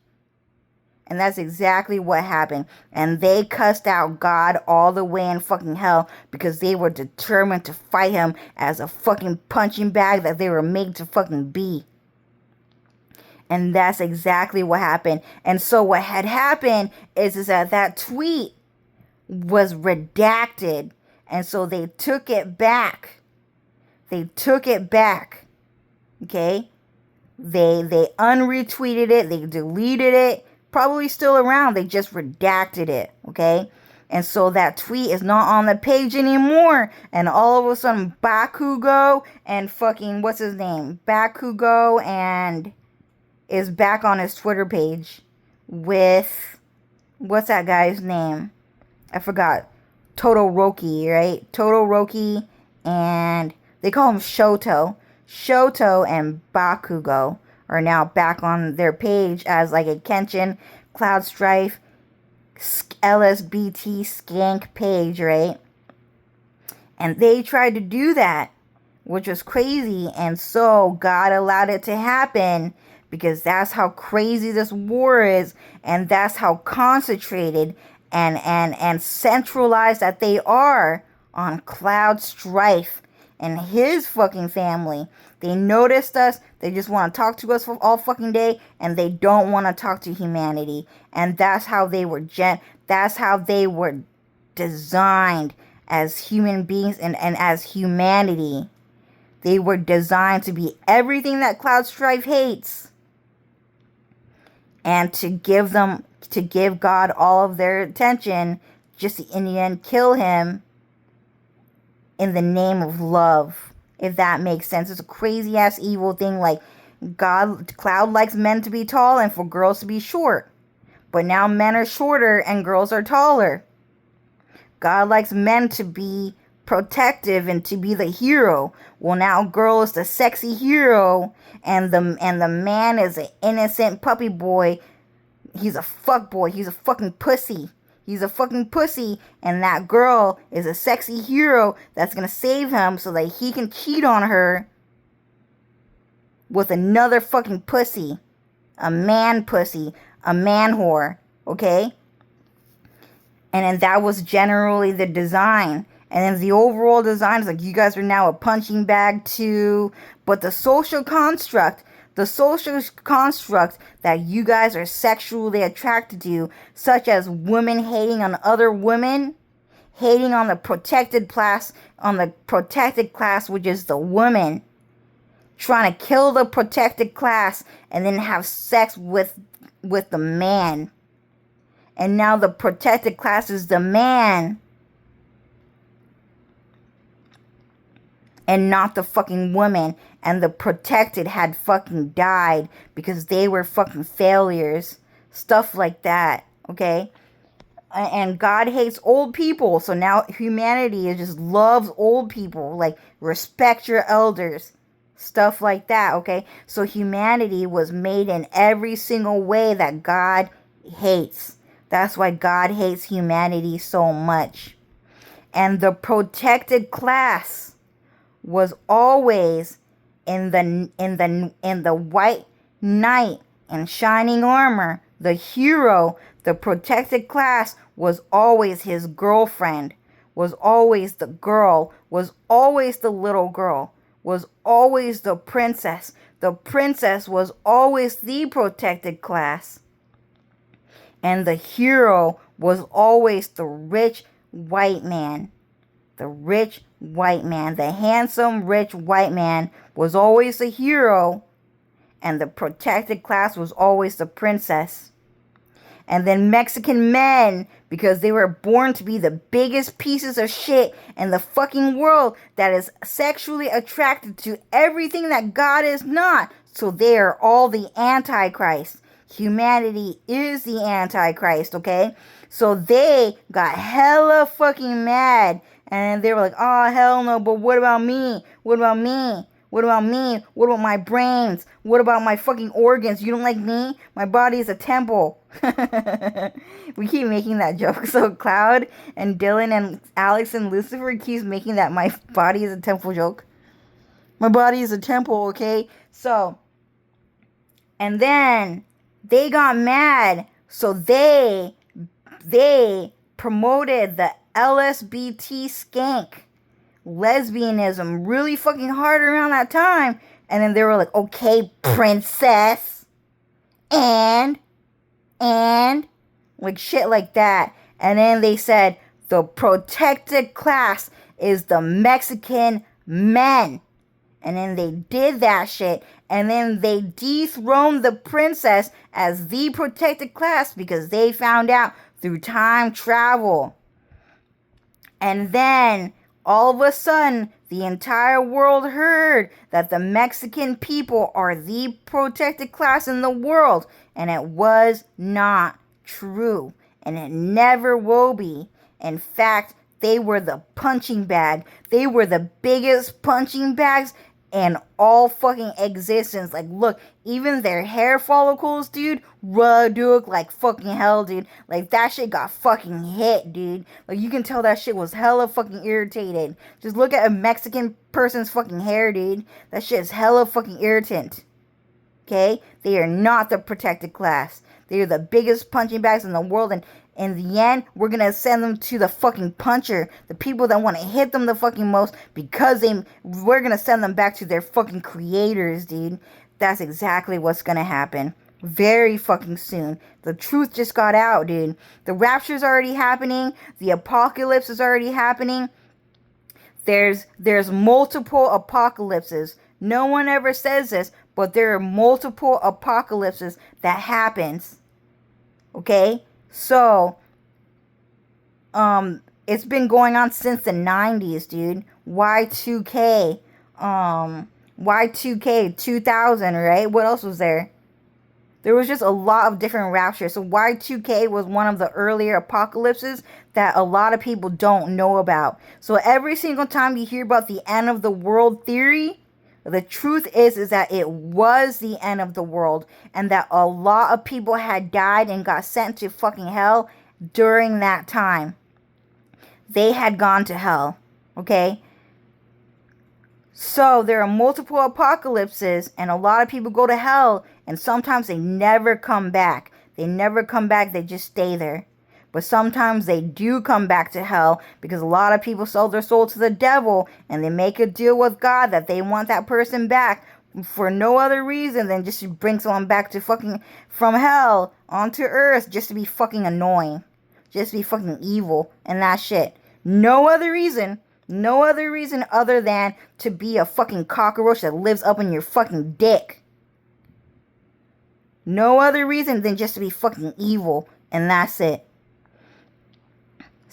A: And that's exactly what happened. And they cussed out God all the way in fucking hell because they were determined to fight him as a fucking punching bag that they were made to fucking be. And that's exactly what happened. And so what had happened is that tweet was redacted. And so they took it back. Okay? They unretweeted it. They deleted it. Probably still around. They just redacted it. Okay? And so that tweet is not on the page anymore. And all of a sudden, Bakugo and fucking, what's his name? Bakugo and is back on his Twitter page with, what's that guy's name? I forgot. Todoroki, right? Todoroki, and they call him Shoto. Shoto and Bakugo are now back on their page as like a Kenshin, Cloud Strife, LSBT skank page, right? And they tried to do that, which was crazy, and so God allowed it to happen because that's how crazy this war is, and that's how concentrated and centralized that they are on Cloud Strife and his fucking family. They noticed us. They just want to talk to us for all fucking day, and they don't want to talk to humanity. And that's how they were that's how they were designed as human beings and as humanity. They were designed to be everything that Cloud Strife hates, and to give God all of their attention, just to, in the end, kill him in the name of love, if that makes sense. It's a crazy ass evil thing. Like, Cloud likes men to be tall and for girls to be short, but now men are shorter and girls are taller. God likes men to be protective and to be the hero. Well, now girl is the sexy hero, and the man is an innocent puppy boy. He's a fuck boy. He's a fucking pussy. And that girl is a sexy hero that's gonna save him so that he can cheat on her with another fucking pussy. A man pussy. A man whore. Okay? And then that was generally the design. And then the overall design is like, you guys are now a punching bag too. But the social construct that you guys are sexually attracted to, such as women hating on other women, hating on the protected class, which is the woman, trying to kill the protected class and then have sex with the man. And now the protected class is the man, and not the fucking woman. And the protected had fucking died because they were fucking failures. Stuff like that, okay? And God hates old people. So now humanity just loves old people. Like, respect your elders. Stuff like that, okay? So humanity was made in every single way that God hates. That's why God hates humanity so much. And the protected class was always in the white knight in shining armor. The hero, the protected class, was always his girlfriend, was always the girl, was always the little girl, was always the princess. The princess was always the protected class. And the hero was always the rich white man. The rich white man, the handsome rich white man was always the hero. And the protected class was always the princess. And then Mexican men, because they were born to be the biggest pieces of shit in the fucking world that is sexually attracted to everything that God is not. So they are all the Antichrist. Humanity is the Antichrist, okay? So they got hella fucking mad. And they were like, oh, hell no, but what about me? What about me? What about me? What about my brains? What about my fucking organs? You don't like me? My body is a temple. We keep making that joke. So Cloud and Dylan and Alex and Lucifer keeps making that my body is a temple joke. My body is a temple, okay? So, and then they got mad. So they promoted the LSBT skank, lesbianism, really fucking hard around that time. And then they were like, okay, princess, and like shit like that. And then they said the protected class is the Mexican men. And then they did that shit. And then they dethroned the princess as the protected class because they found out through time travel. And then, all of a sudden, the entire world heard that the Mexican people are the protected class in the world. And it was not true. And it never will be. In fact, they were the punching bag. They were the biggest punching bags in all fucking existence. Like, look, even their hair follicles, dude, look like fucking hell, dude. Like, that shit got fucking hit, dude. Like, you can tell that shit was hella fucking irritated. Just look at a Mexican person's fucking hair, dude. That shit is hella fucking irritant. Okay? They are not the protected class. They are the biggest punching bags in the world, and in the end, we're gonna send them to the fucking puncher. The people that want to hit them the fucking most, because we're gonna send them back to their fucking creators, dude. That's exactly what's gonna happen. Very fucking soon. The truth just got out, dude. The rapture's already happening. The apocalypse is already happening. There's multiple apocalypses. No one ever says this, but there are multiple apocalypses that happens. Okay? So, it's been going on since the 90s, dude. Y2K, Y2K, 2000, right? What else was there? There was just a lot of different raptures. So Y2K was one of the earlier apocalypses that a lot of people don't know about. So every single time you hear about the end of the world theory, the truth is that it was the end of the world, and that a lot of people had died and got sent to fucking hell during that time. They had gone to hell, okay? So there are multiple apocalypses, and a lot of people go to hell, and sometimes they never come back. They never come back, they just stay there. But sometimes they do come back to hell because a lot of people sell their soul to the devil and they make a deal with God that they want that person back for no other reason than just to bring someone back to fucking from hell onto earth just to be fucking annoying. Just to be fucking evil and that shit. No other reason. No other reason other than to be a fucking cockroach that lives up in your fucking dick. No other reason than just to be fucking evil and that's it.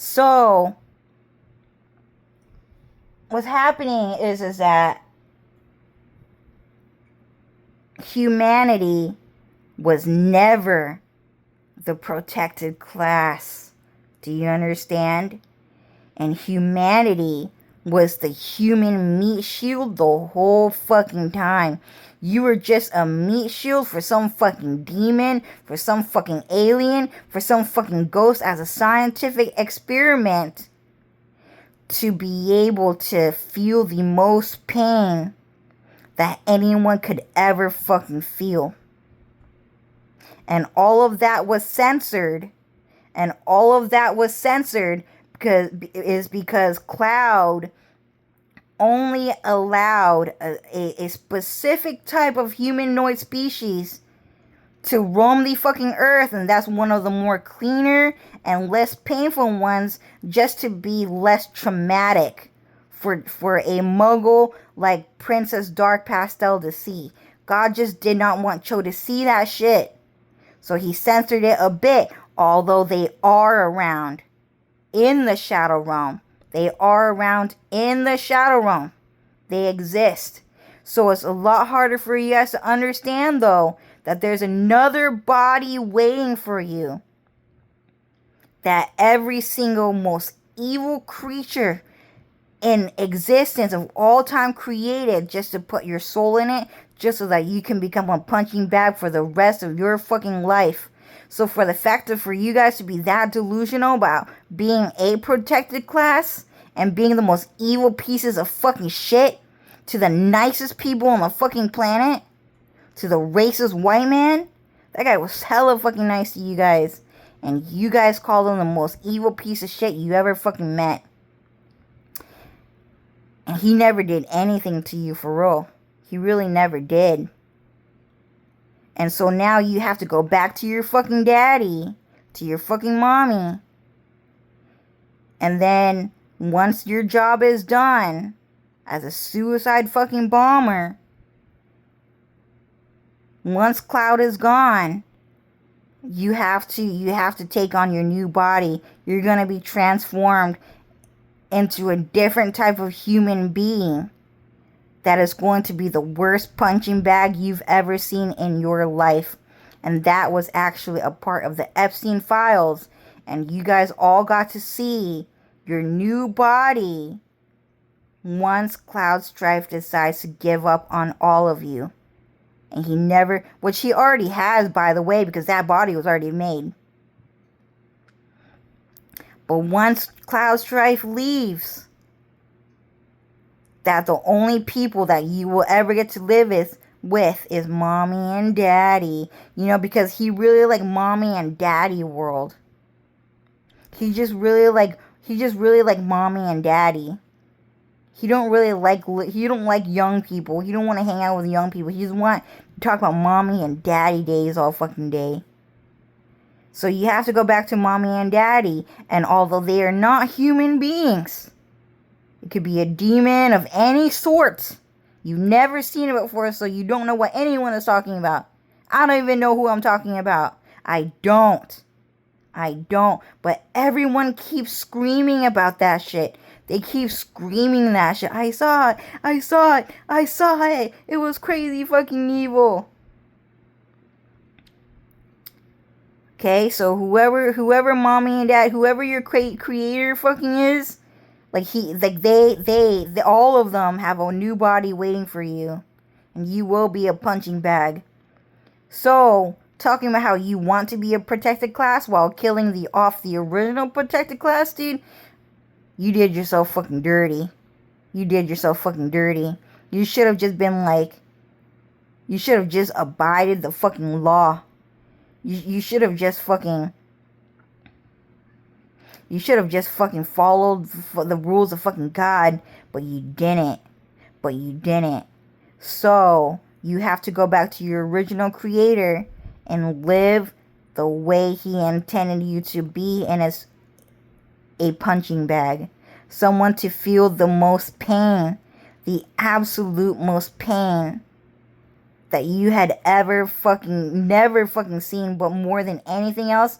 A: So, what's happening is that humanity was never the protected class. Do you understand? And humanity was the human meat shield the whole fucking time. You were just a meat shield for some fucking demon, for some fucking alien, for some fucking ghost as a scientific experiment to be able to feel the most pain that anyone could ever fucking feel. And all of that was censored. And all of that was censored because Cloud only allowed a specific type of humanoid species to roam the fucking earth, and that's one of the more cleaner and less painful ones, just to be less traumatic for a muggle like Princess Dark Pastel to see. God just did not want Cho to see that shit, so he censored it a bit, although they are around in the Shadow Realm. They are around in the Shadow Realm. They exist. So it's a lot harder for you guys to understand, though, that there's another body waiting for you. That every single most evil creature in existence of all time created just to put your soul in it, just so that you can become a punching bag for the rest of your fucking life. So for the fact of for you guys to be that delusional about being a protected class and being the most evil pieces of fucking shit to the nicest people on the fucking planet, to the racist white man, that guy was hella fucking nice to you guys. And you guys called him the most evil piece of shit you ever fucking met. And he never did anything to you for real. He really never did. And so now you have to go back to your fucking daddy, to your fucking mommy. And then once your job is done as a suicide fucking bomber, once Cloud is gone, you have to take on your new body. You're going to be transformed into a different type of human being that is going to be the worst punching bag you've ever seen in your life. And that was actually a part of the Epstein files. And you guys all got to see your new body once Cloud Strife decides to give up on all of you. And he never, which he already has, by the way, because that body was already made. But once Cloud Strife leaves, that the only people that you will ever get to live with is mommy and daddy. You know, because he really like mommy and daddy world. He just really like mommy and daddy. He don't like young people. He don't want to hang out with young people. He just want to talk about mommy and daddy days all fucking day. So you have to go back to mommy and daddy. And although they are not human beings, it could be a demon of any sort. You've never seen it before, so you don't know what anyone is talking about. I don't even know who I'm talking about. I don't. But everyone keeps screaming about that shit. They keep screaming that shit. I saw it. It was crazy fucking evil. Okay, so whoever mommy and dad, whoever your creator fucking is, they all of them have a new body waiting for you. And you will be a punching bag. So, talking about how you want to be a protected class while killing the original protected class, dude, you did yourself fucking dirty. You should have just been like, you should have just abided the fucking law. You should have just fucking followed the rules of fucking God, but you didn't. So, you have to go back to your original creator and live the way he intended you to be, and as a punching bag. Someone to feel the most pain, the absolute most pain that you had never fucking seen, but more than anything else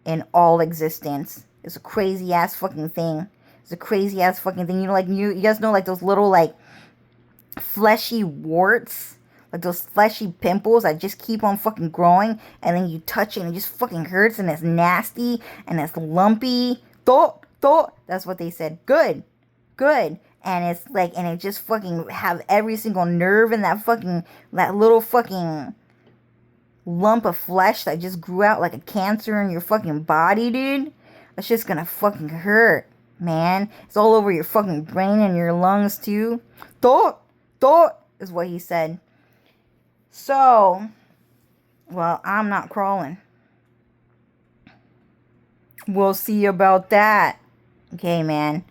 A: in all existence. It's a crazy ass fucking thing. You know, like you guys know, like those little like fleshy warts, like those fleshy pimples that just keep on fucking growing, and then you touch it and it just fucking hurts, and it's nasty and it's lumpy. That's what they said. Good. good. And it's like, and it just fucking have every single nerve in that fucking, that little fucking lump of flesh that just grew out like a cancer in your fucking body, dude. It's just gonna fucking hurt, man. It's all over your fucking brain and your lungs, too. Thought is what he said. So, well, I'm not crawling. We'll see about that. Okay, man.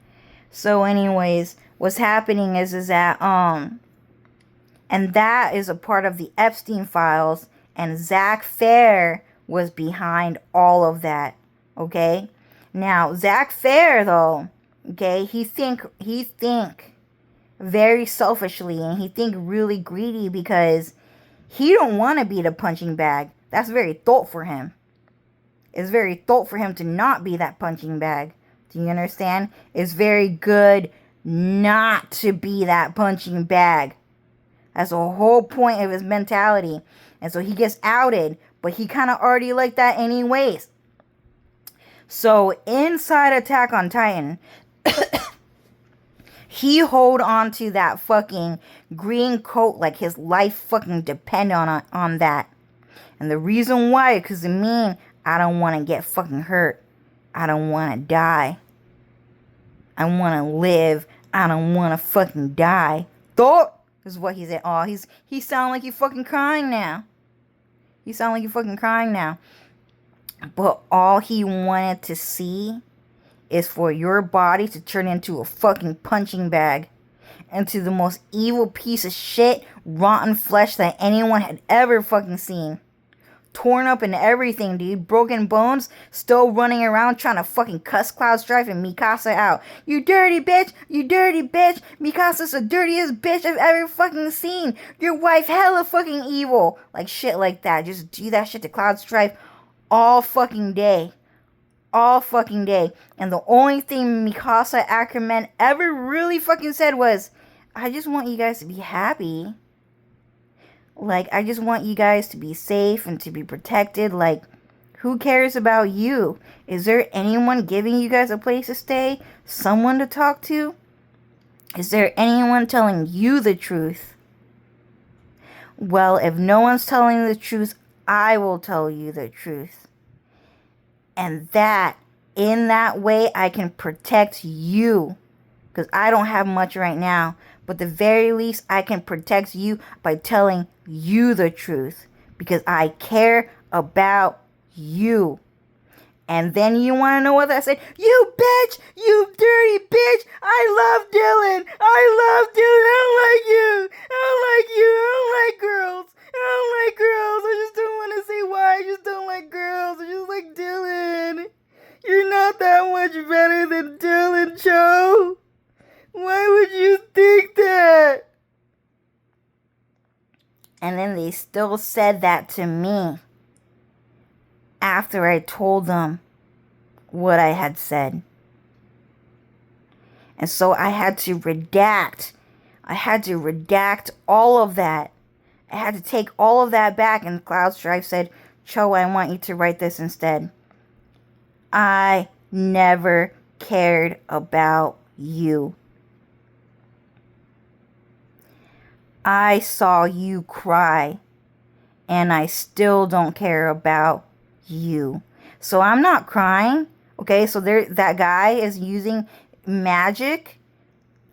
A: So anyways, what's happening is that, and that is a part of the Epstein files, and Zach Fair was behind all of that, okay? Now, Zach Fair, though, okay, he think very selfishly, and he think really greedy because he don't want to be the punching bag. That's very thought for him. It's very thought for him to not be that punching bag. Do you understand? It's very good not to be that punching bag. That's the whole point of his mentality. And so he gets outed, but he kind of already like that anyways. So inside Attack on Titan, he hold on to that fucking green coat like his life fucking depend on that. And the reason why, because it mean I don't want to get fucking hurt. I don't want to die. I want to live. I don't want to fucking die. Thought is what he said. Oh, he sound like you fucking crying now. You sound like you fucking crying now. But all he wanted to see is for your body to turn into a fucking punching bag. Into the most evil piece of shit, rotten flesh that anyone had ever fucking seen. Torn up and everything, dude. Broken bones. Still running around trying to fucking cuss Cloud Strife and Mikasa out. You dirty bitch. You dirty bitch. Mikasa's the dirtiest bitch I've ever fucking seen. Your wife hella fucking evil. Like shit like that. Just do that shit to Cloud Strife all fucking day. All fucking day. And the only thing Mikasa Ackerman ever really fucking said was, I just want you guys to be happy. Like, I just want you guys to be safe and to be protected. Like, who cares about you? Is there anyone giving you guys a place to stay? Someone to talk to? Is there anyone telling you the truth? Well, if no one's telling the truth, I will tell you the truth. And that, in that way, I can protect you. Because I don't have much right now. But the very least, I can protect you by telling you the truth. Because I care about you. And then you want to know what I said? You bitch! You dirty bitch! I love Dylan! I love Dylan! I don't like you! I don't like you! I don't like girls! I don't like girls! I just don't want to say why. I just don't like girls. I just like Dylan. You're not that much better than Dylan, Cho. Why would you think that? And then they still said that to me after I told them what I had said. And so I had to redact. I had to redact all of that. I had to take all of that back. And Cloud Strife said, Cho, I want you to write this instead. I never cared about you. I saw you cry, and I still don't care about you. So I'm not crying, okay? So that guy is using magic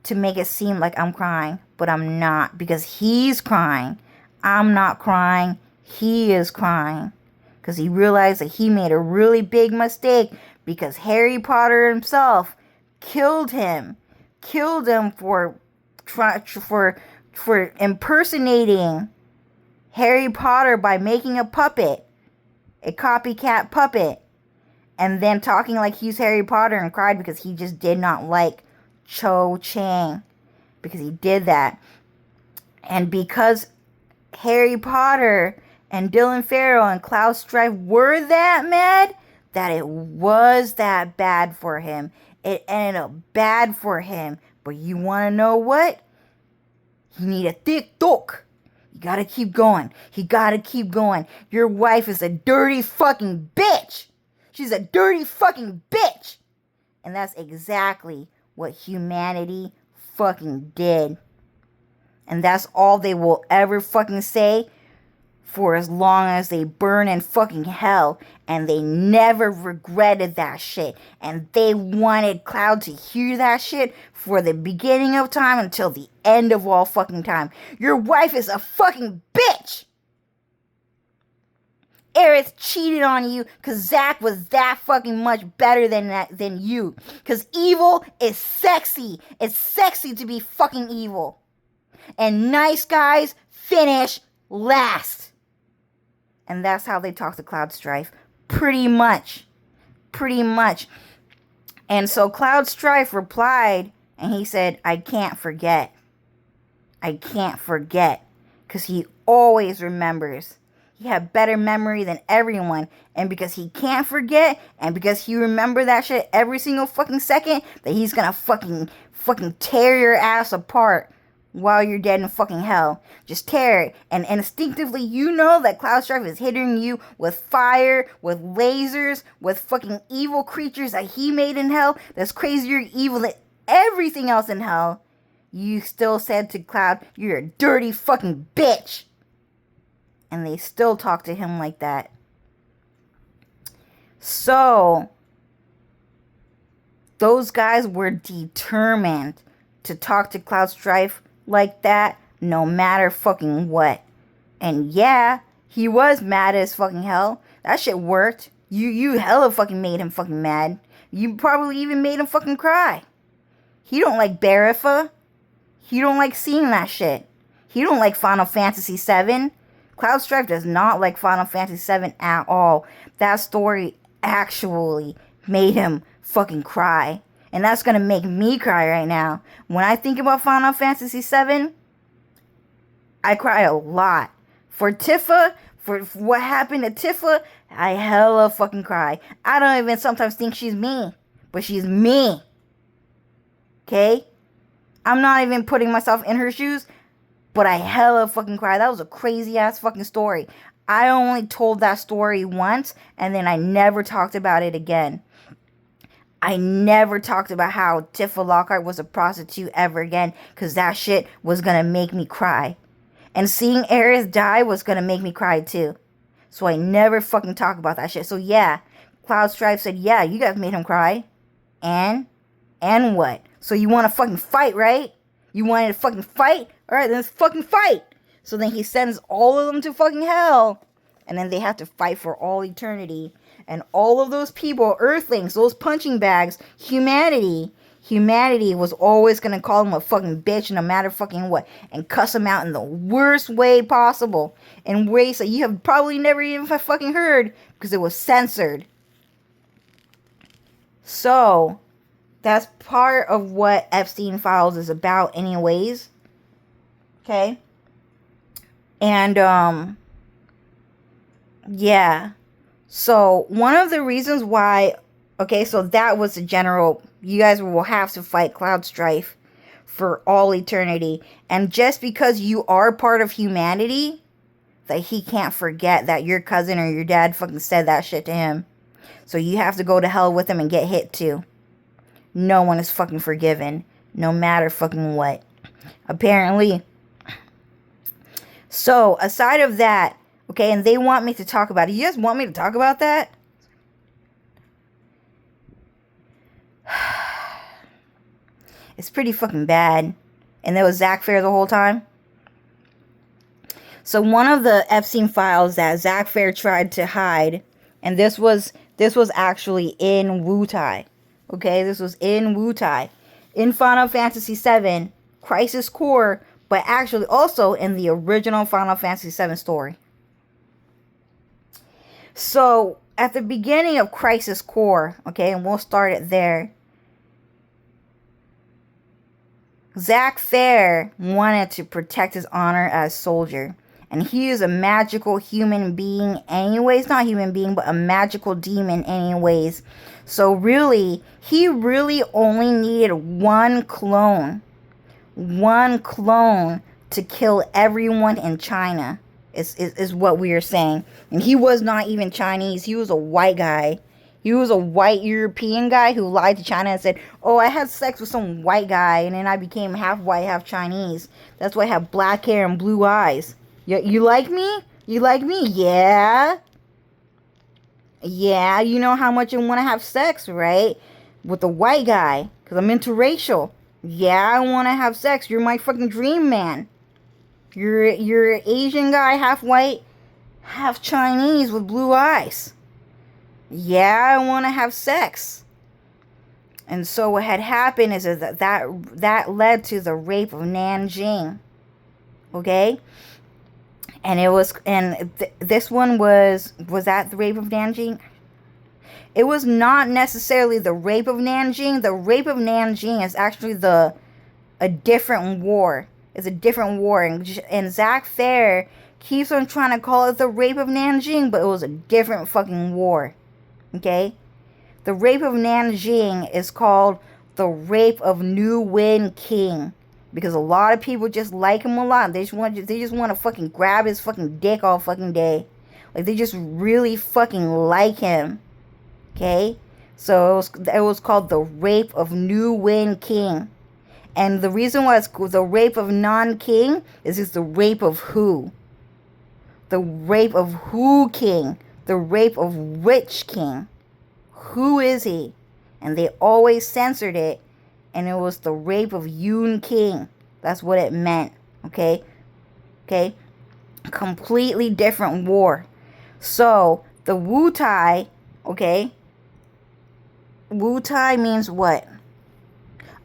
A: to make it seem like I'm crying, but I'm not, because he's crying. I'm not crying. He is crying, because he realized that he made a really big mistake, because Harry Potter himself killed him for impersonating Harry Potter by making a puppet, a copycat puppet, and then talking like he's Harry Potter, and cried because he just did not like Cho Chang, because he did that. And because Harry Potter and Dylan Farrell and Cloud Strife were that mad, that it was that bad for him. It ended up bad for him. But you want to know what? You need a thick dog. You gotta keep going. You gotta keep going. Your wife is a dirty fucking bitch. She's a dirty fucking bitch. And that's exactly what humanity fucking did. And that's all they will ever fucking say for as long as they burn in fucking hell. And they never regretted that shit. And they wanted Cloud to hear that shit for the beginning of time until the end of all fucking time. Your wife is a fucking bitch! Aerith cheated on you because Zack was that fucking much better than you. Because evil is sexy. It's sexy to be fucking evil. And nice guys finish last. And that's how they talk to Cloud Strife. Pretty much. And so Cloud Strife replied, and he said, I can't forget. Because he always remembers. He had better memory than everyone. And because he can't forget, and because he remember that shit every single fucking second, that he's gonna fucking tear your ass apart while you're dead in fucking hell. Just tear it. And instinctively, you know that Cloud Strife is hitting you with fire, with lasers, with fucking evil creatures that he made in hell that's crazier evil than everything else in hell. You still said to Cloud, you're a dirty fucking bitch. And they still talk to him like that. So, those guys were determined to talk to Cloud Strife like that, no matter fucking what. And yeah, he was mad as fucking hell. That shit worked. You hella fucking made him fucking mad. You probably even made him fucking cry. He don't like Barifa. He don't like seeing that shit. He don't like Final Fantasy VII. Cloud Strife does not like Final Fantasy VII at all. That story actually made him fucking cry. And that's gonna make me cry right now. When I think about Final Fantasy VII, I cry a lot. For Tifa, for what happened to Tifa, I hella fucking cry. I don't even sometimes think she's me. But she's me. Okay? I'm not even putting myself in her shoes. But I hella fucking cry. That was a crazy ass fucking story. I only told that story once. And then I never talked about it again. I never talked about how Tifa Lockhart was a prostitute ever again. Because that shit was going to make me cry. And seeing Aerith die was going to make me cry too. So I never fucking talk about that shit. So yeah. Cloud Strife said, yeah, you guys made him cry. And what? So you want to fucking fight, right? You wanted to fucking fight? Alright, then let's fucking fight. So then he sends all of them to fucking hell. And then they have to fight for all eternity. And all of those people, Earthlings, those punching bags, humanity was always going to call him a fucking bitch no matter fucking what. And cuss him out in the worst way possible. In ways that you have probably never even fucking heard. Because it was censored. So, that's part of what Epstein Files is about anyways. Okay? And, yeah. So, one of the reasons why, okay, so that was the general, you guys will have to fight Cloud Strife for all eternity. And just because you are part of humanity, that he can't forget that your cousin or your dad fucking said that shit to him. So you have to go to hell with him and get hit too. No one is fucking forgiven, no matter fucking what. Apparently. So, aside of that, okay, and they want me to talk about it. You guys want me to talk about that? It's pretty fucking bad. And there was Zack Fair the whole time. So, one of the Epstein files that Zack Fair tried to hide, and this was actually in Wutai. Okay, this was in Wutai. In Final Fantasy VII, Crisis Core, but actually also in the original Final Fantasy VII story. So, at the beginning of Crisis Core, okay, and we'll start it there. Zack Fair wanted to protect his honor as soldier. And he is a magical human being anyways. Not human being, but a magical demon anyways. So really, he really only needed one clone. One clone to kill everyone in China. Is what we are saying. And he was not even Chinese. He was a white guy. He was a white European guy who lied to China and said, "Oh, I had sex with some white guy, and then I became half white, half Chinese. That's why I have black hair and blue eyes." You like me? You like me? Yeah. Yeah, you know how much I want to have sex, right? With a white guy, because I'm interracial. Yeah, I want to have sex. You're my fucking dream man. You're an Asian guy, half white, half Chinese with blue eyes. Yeah, I want to have sex. And so what had happened is that led to the rape of Nanjing. Okay? And it was, and this one was that the rape of Nanjing? It was not necessarily the rape of Nanjing. The rape of Nanjing is actually a different war. It's a different war. And Zach Fair keeps on trying to call it the rape of Nanjing, but it was a different fucking war. Okay? The rape of Nanjing is called the rape of New Wen King. Because a lot of people just like him a lot. They just want to fucking grab his fucking dick all fucking day. Like, they just really fucking like him. Okay? So it was called the rape of New Wen King. And the reason why it's the rape of non-king is it's the rape of who? The rape of who king? The rape of which king? Who is he? And they always censored it. And it was the rape of Yun King. That's what it meant. Okay? Okay? Completely different war. So, the Wu Tai, okay? Wu Tai means what?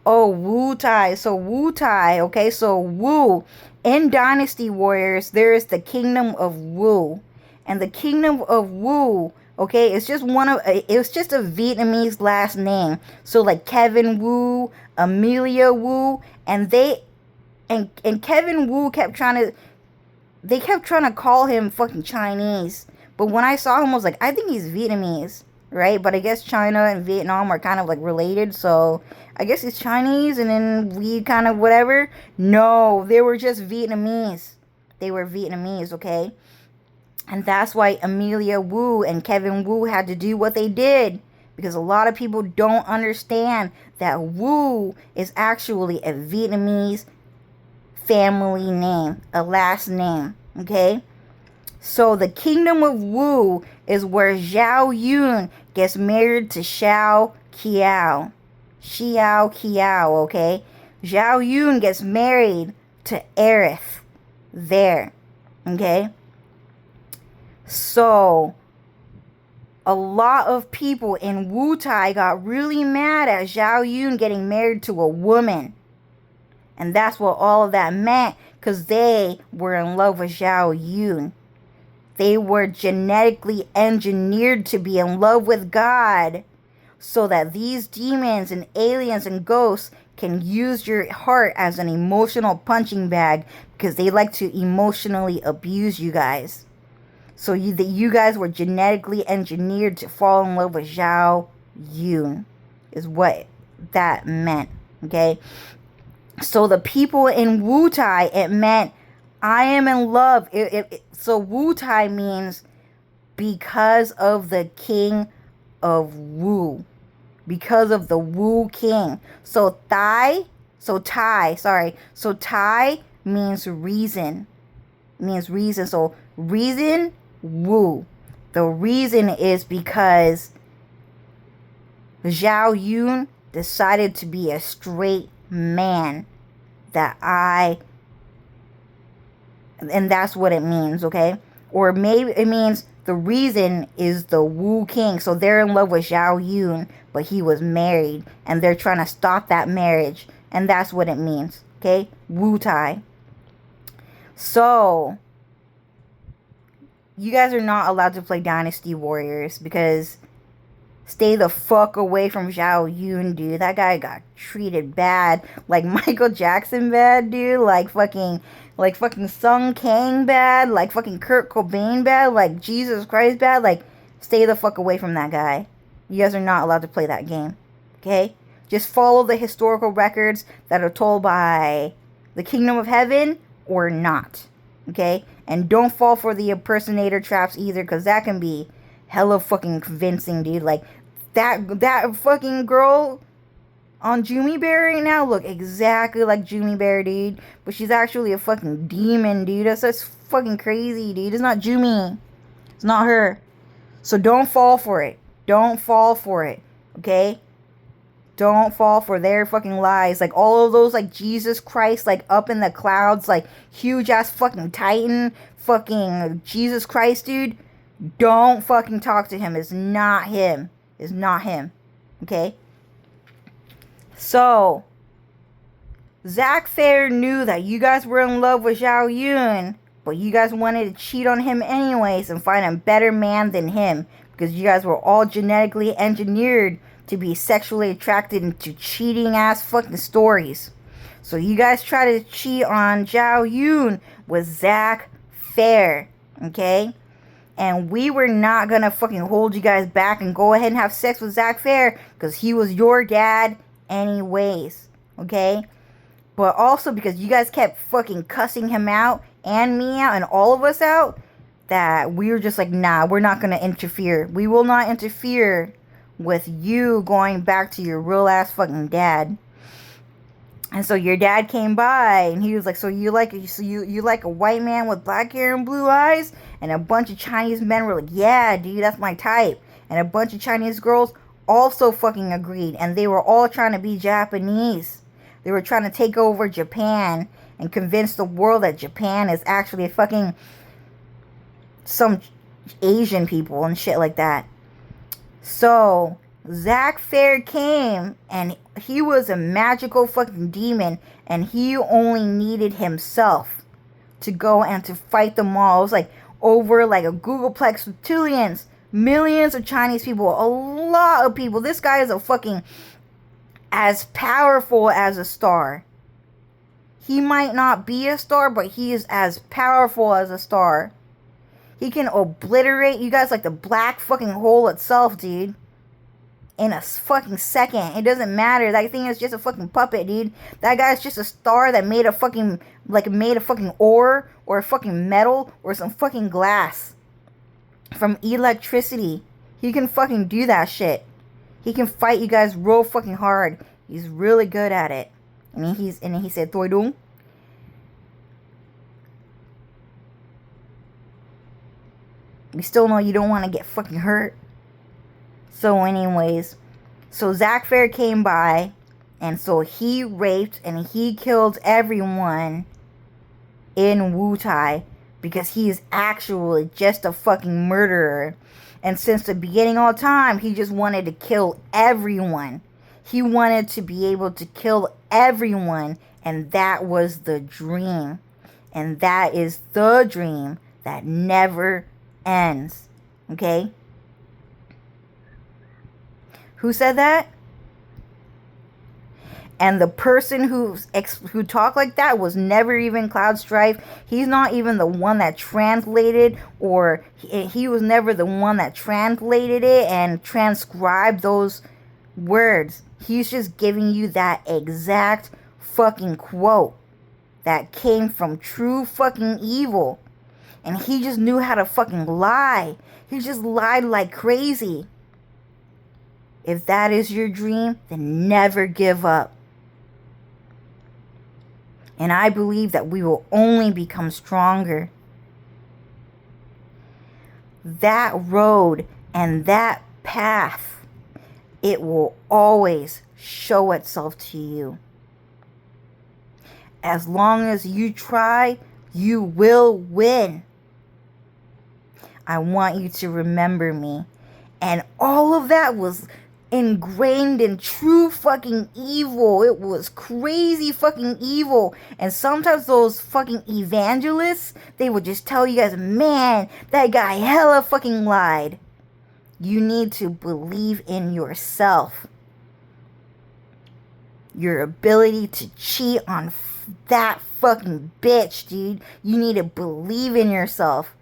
A: Oh, Wu Tai. So, Wu Tai, okay? So, Wu. In Dynasty Warriors, there is the Kingdom of Wu. And the Kingdom of Wu, okay, it's just a Vietnamese last name. So like Kevin Wu, Amelia Wu, and Kevin Wu kept trying to call him fucking Chinese. But when I saw him, I was like, I think he's Vietnamese, right? But I guess China and Vietnam are kind of like related, so I guess he's Chinese and then we kind of whatever. No, they were just Vietnamese. They were Vietnamese, okay? And that's why Amelia Wu and Kevin Wu had to do what they did. Because a lot of people don't understand that Wu is actually a Vietnamese family name. A last name. Okay? So the Kingdom of Wu is where Zhao Yun gets married to Xiao Qiao. Xiao Qiao, okay? Zhao Yun gets married to Aerith there. Okay? So, a lot of people in Wu Tai got really mad at Zhao Yun getting married to a woman. And that's what all of that meant, because they were in love with Zhao Yun. They were genetically engineered to be in love with God, so that these demons and aliens and ghosts can use your heart as an emotional punching bag, because they like to emotionally abuse you guys. So you guys were genetically engineered to fall in love with Zhao Yun, is what that meant, okay? So the people in Wu Tai, it meant, I am in love. So Wu Tai means because of the king of Wu. Because of the Wu king. So Tai means reason. Means reason. So reason, Wu. The reason is because Zhao Yun decided to be a straight man. And that's what it means, okay? Or maybe it means the reason is the Wu King. So they're in love with Zhao Yun, but he was married. And they're trying to stop that marriage. And that's what it means, okay? Wu Tai. So, you guys are not allowed to play Dynasty Warriors because stay the fuck away from Zhao Yun, dude. That guy got treated bad. Like Michael Jackson bad, dude. Like fucking Sung Kang bad. Like fucking Kurt Cobain bad. Like Jesus Christ bad. Like, stay the fuck away from that guy. You guys are not allowed to play that game. Okay? Just follow the historical records that are told by the Kingdom of Heaven or not. Okay? And don't fall for the impersonator traps either, because that can be hella fucking convincing, dude. Like, That fucking girl on Jumi Bear right now look exactly like Jumi Bear, dude. But she's actually a fucking demon, dude. That's fucking crazy, dude. It's not Jumi. It's not her. So don't fall for it. Don't fall for it. Okay? Don't fall for their fucking lies. Like all of those like Jesus Christ like up in the clouds, like huge ass fucking Titan, fucking Jesus Christ, dude. Don't fucking talk to him. It's not him. It's not him. Okay? So Zack Fair knew that you guys were in love with Zhao Yun, but you guys wanted to cheat on him anyways and find a better man than him because you guys were all genetically engineered to be sexually attracted to cheating ass fucking stories. So you guys try to cheat on Zhao Yun with Zack Fair, okay? And we were not gonna fucking hold you guys back and go ahead and have sex with Zack Fair because he was your dad anyways, okay? But also because you guys kept fucking cussing him out and me out and all of us out, that we were just like, nah, we're not gonna interfere. We will not interfere with you going back to your real ass fucking dad. And so your dad came by and he was like, so you like a white man with black hair and blue eyes? And a bunch of Chinese men were like, yeah, dude, that's my type. And a bunch of Chinese girls also fucking agreed. And they were all trying to be Japanese. They were trying to take over Japan and convince the world that Japan is actually fucking some Asian people and shit like that. So Zack Fair came and he was a magical fucking demon and he only needed himself to go and to fight them all. It was like over like a Googleplex with trillions, millions of Chinese people, a lot of people. This guy is a fucking as powerful as a star. He might not be a star, but he is as powerful as a star. He can obliterate you guys like the black fucking hole itself, dude. In a fucking second. It doesn't matter. That thing is just a fucking puppet, dude. That guy's just a star that made a fucking, like, made a fucking ore or a fucking metal or some fucking glass from electricity. He can fucking do that shit. He can fight you guys real fucking hard. He's really good at it. And he said, Toi Dung. We still know you don't want to get fucking hurt. So anyways, so Zack Fair came by, and so he raped and he killed everyone in Wutai because he is actually just a fucking murderer. And since the beginning of time, he just wanted to kill everyone. He wanted to be able to kill everyone, and that was the dream. And that is the dream that never ends. Okay? Who said that? And the person who talked like that was never even Cloud Strife. He's not even the one that translated, or he was never the one that translated it and transcribed those words. He's just giving you that exact fucking quote that came from true fucking evil. And he just knew how to fucking lie. He just lied like crazy. If that is your dream, then never give up. And I believe that we will only become stronger. That road and that path, it will always show itself to you. As long as you try, you will win. I want you to remember me. And all of that was ingrained in true fucking evil. It was crazy fucking evil. And sometimes those fucking evangelists, they would just tell you guys, man, that guy hella fucking lied. You need to believe in yourself. Your ability to cheat on that fucking bitch, dude. You need to believe in yourself.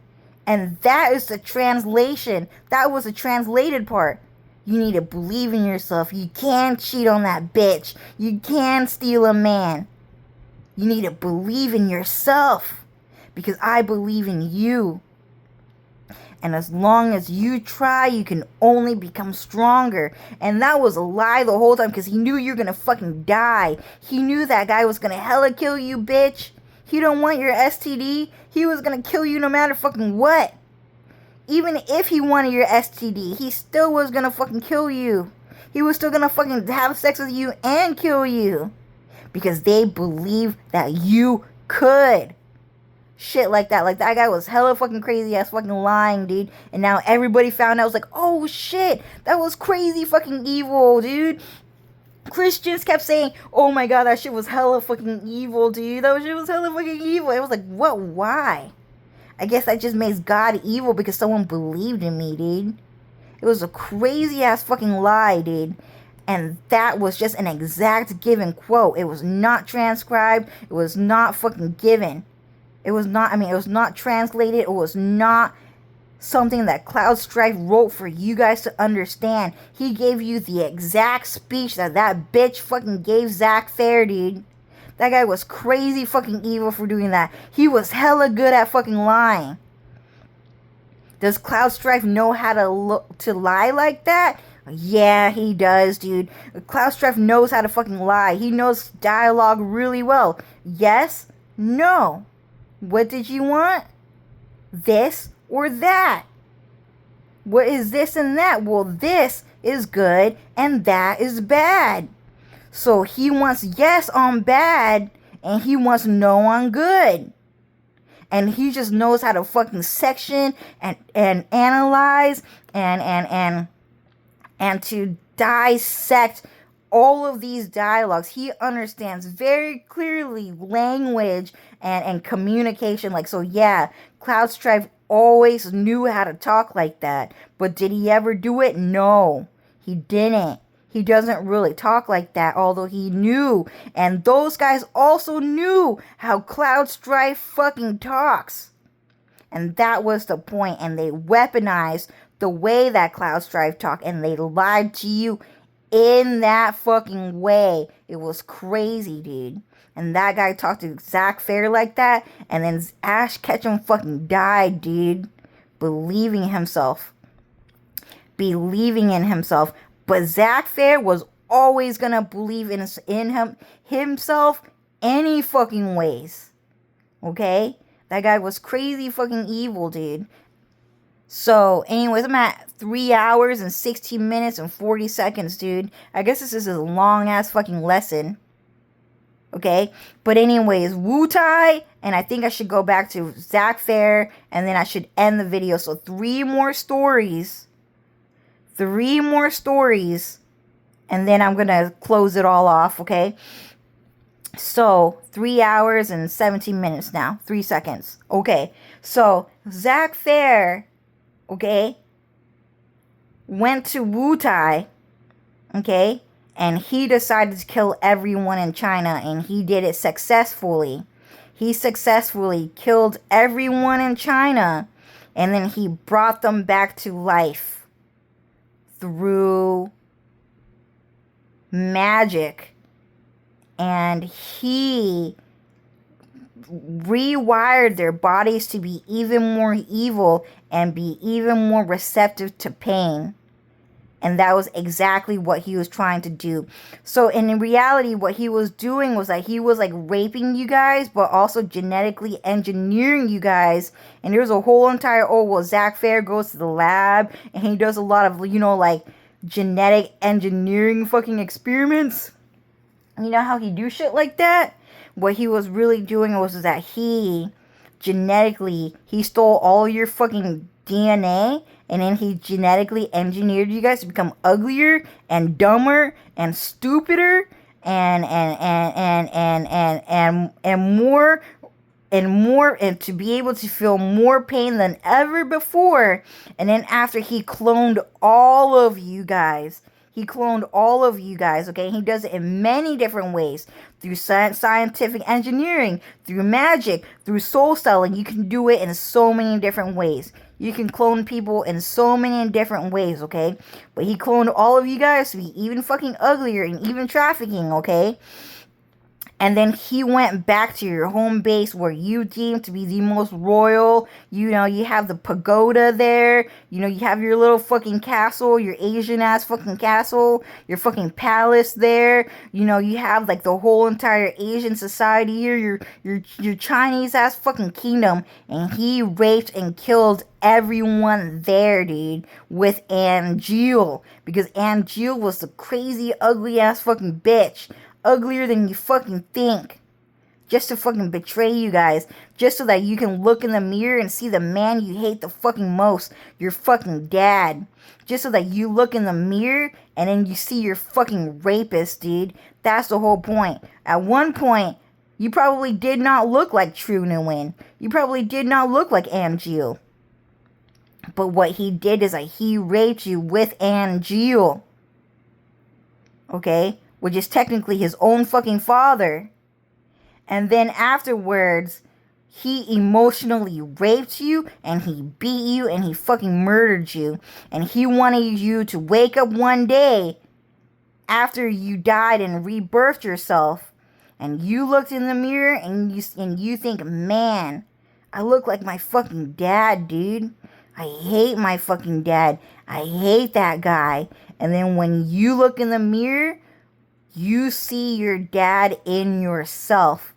A: And that is the translation. That was the translated part. You need to believe in yourself. You can cheat on that bitch. You can steal a man. You need to believe in yourself. Because I believe in you. And as long as you try, you can only become stronger. And that was a lie the whole time because he knew you're gonna fucking die. He knew that guy was gonna hella kill you, bitch. He don't want your STD. He was gonna kill you no matter fucking what. Even if he wanted your STD, he still was gonna fucking kill you. He was still gonna fucking have sex with you and kill you. Because they believe that you could. Shit like that. Like, that guy was hella fucking crazy ass fucking lying, dude. And now everybody found out. Was like, oh shit, that was crazy fucking evil, dude. Christians kept saying, oh my god, that shit was hella fucking evil, dude. That shit was hella fucking evil. It was like, what? Why? I guess that just makes God evil because someone believed in me, dude. It was a crazy ass fucking lie, dude. And that was just an exact given quote. It was not transcribed. It was not fucking given. It was not, it was not translated. It was not something that Cloud Strife wrote for you guys to understand. He gave you the exact speech that bitch fucking gave Zack Fair, dude. That guy was crazy fucking evil for doing that. He was hella good at fucking lying. Does Cloud Strife know how to lie like that? Yeah, he does, dude. Cloud Strife knows how to fucking lie. He knows dialogue really well. Yes? No. What did you want? This or that? What is this and that? Well, this is good and that is bad. So he wants yes on bad and he wants no on good. And he just knows how to fucking section and analyze and to dissect all of these dialogues. He understands very clearly language and communication. Like, so yeah, Cloud Strife always knew how to talk like that. But did he ever do it? No, he didn't. He doesn't really talk like that, although he knew. And those guys also knew how Cloud Strife fucking talks. And that was the point. And they weaponized the way that Cloud Strife talked. And they lied to you in that fucking way. It was crazy, dude. And that guy talked to Zack Fair like that. And then Ash Ketchum fucking died, dude. Believing himself. Believing in himself. But Zack Fair was always gonna believe in himself any fucking ways. Okay? That guy was crazy fucking evil, dude. So, anyways, I'm at 3 hours and 16 minutes and 40 seconds, dude. I guess this is a long-ass fucking lesson. Okay? But anyways, Wutai, and I think I should go back to Zack Fair, and then I should end the video. So, 3 more stories. 3 more stories. And then I'm going to close it all off, okay? So, 3 hours and 17 minutes now. 3 seconds. Okay. So, Zack Fair, okay, went to Wutai, okay, and he decided to kill everyone in China, and he did it successfully. He successfully killed everyone in China, and then he brought them back to life through magic. And he rewired their bodies to be even more evil and be even more receptive to pain. And that was exactly what he was trying to do. So in reality, what he was doing was that he was like raping you guys, but also genetically engineering you guys. And there's a whole entire, Zack Fair goes to the lab and he does a lot of, like genetic engineering fucking experiments. You know how he do shit like that? What he was really doing was that he stole all your fucking DNA, and then he genetically engineered you guys to become uglier and dumber and stupider and more and to be able to feel more pain than ever before. And then after he cloned all of you guys. He cloned all of you guys, okay? He does it in many different ways. Through scientific engineering, through magic, through soul selling. You can do it in so many different ways. You can clone people in so many different ways, okay? But he cloned all of you guys to be even fucking uglier and even trafficking, okay? And then he went back to your home base where you deem to be the most royal. You know, you have the pagoda there. You know, you have your little fucking castle, your Asian ass fucking castle, your fucking palace there. You know, you have like the whole entire Asian society here, your Chinese ass fucking kingdom. And he raped and killed everyone there, dude, with Angeal. Because Angeal was the crazy, ugly ass fucking bitch. Uglier than you fucking think. Just to fucking betray you guys. Just so that you can look in the mirror and see the man you hate the fucking most. Your fucking dad. Just so that you look in the mirror and then you see your fucking rapist, dude. That's the whole point. At one point, you probably did not look like True Nguyen. You probably did not look like Angeal. But what he did is that he raped you with Angeal. Okay? Which is technically his own fucking father. And then afterwards, he emotionally raped you, and he beat you, and he fucking murdered you. And he wanted you to wake up one day after you died and rebirthed yourself, and you looked in the mirror and you think, man, I look like my fucking dad, dude. I hate my fucking dad. I hate that guy. And then when you look in the mirror, you see your dad in yourself.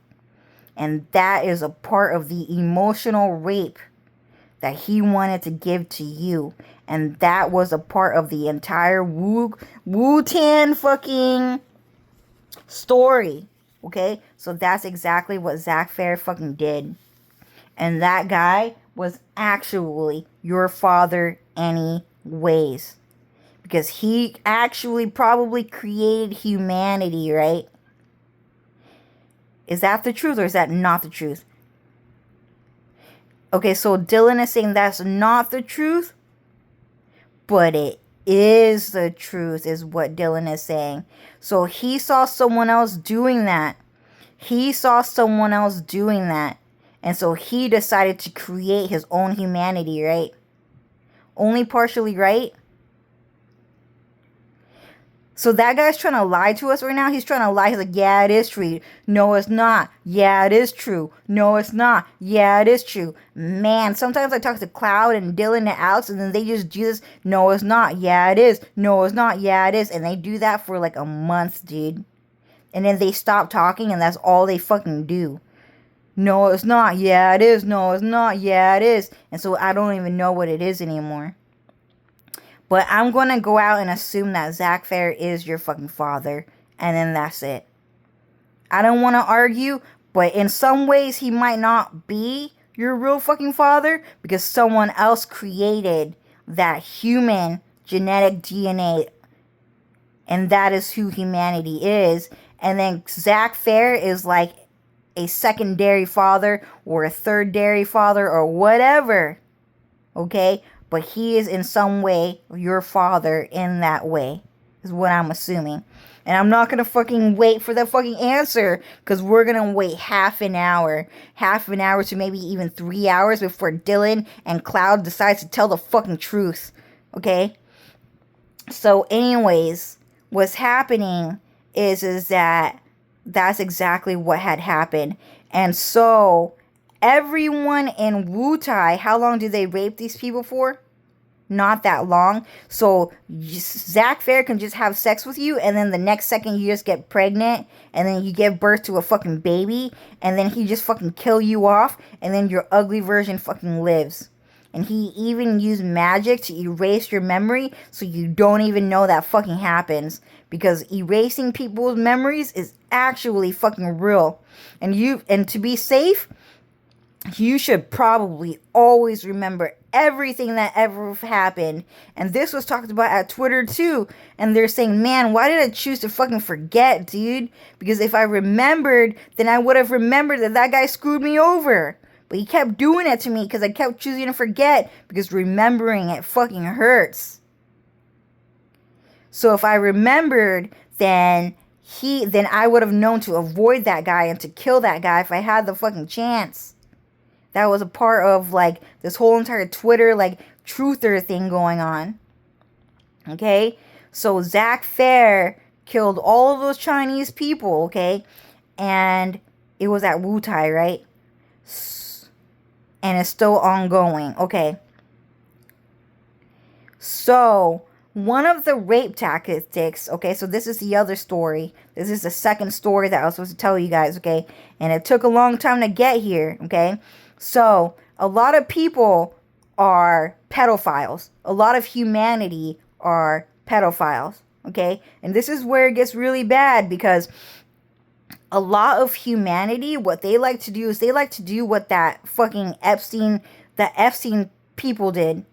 A: And that is a part of the emotional rape that he wanted to give to you. And that was a part of the entire Wu-Tan fucking story. Okay? So that's exactly what Zack Fair fucking did. And that guy was actually your father anyways. Because he actually probably created humanity, right? Is that the truth or is that not the truth? Okay, so Dylan is saying that's not the truth. But it is the truth, is what Dylan is saying. So he saw someone else doing that. He saw someone else doing that. And so he decided to create his own humanity, right? Only partially right? So that guy's trying to lie to us right now. He's trying to lie. He's like, yeah, it is true. No, it's not. Yeah, it is true. No, it's not. Yeah, it is true. Man, sometimes I talk to Cloud and Dylan and Alex, and then they just do this. No, it's not. Yeah, it is. No, it's not. Yeah, it is. And they do that for like a month, dude. And then they stop talking, and that's all they fucking do. No, it's not. Yeah, it is. No, it's not. Yeah, it is. And so I don't even know what it is anymore. But I'm going to go out and assume that Zack Fair is your fucking father. And then that's it. I don't want to argue, but in some ways he might not be your real fucking father. Because someone else created that human genetic DNA. And that is who humanity is. And then Zack Fair is like a secondary father or a thirdary father or whatever. Okay? But he is in some way your father in that way. Is what I'm assuming. And I'm not going to fucking wait for the fucking answer. Because we're going to wait half an hour. Half an hour to maybe even 3 hours before Dylan and Cloud decides to tell the fucking truth. Okay? So anyways, what's happening is that that's exactly what had happened. And so everyone in Wutai, how long did they rape these people for? Not that long. So Zack Fair can just have sex with you, and then the next second you just get pregnant, and then you give birth to a fucking baby, and then he just fucking kill you off, and then your ugly version fucking lives. And he even used magic to erase your memory so you don't even know that fucking happens. Because erasing people's memories is actually fucking real. And to be safe, you should probably always remember everything that ever happened. And this was talked about at Twitter too. And they're saying, man, why did I choose to fucking forget, dude? Because if I remembered, then I would have remembered that guy screwed me over. But he kept doing it to me because I kept choosing to forget. Because remembering it fucking hurts. So if I remembered, then I would have known to avoid that guy and to kill that guy if I had the fucking chance. That was a part of, like, this whole entire Twitter, like, truther thing going on. Okay? So Zack Fair killed all of those Chinese people, okay? and it was at Wutai, right? And it's still ongoing. Okay. So, one of the rape tactics, okay, so this is the other story. This is the second story that I was supposed to tell you guys, okay? And it took a long time to get here, okay? So, a lot of people are pedophiles. A lot of humanity are pedophiles, okay? And this is where it gets really bad, because a lot of humanity, what they like to do is they like to do what that fucking Epstein people did,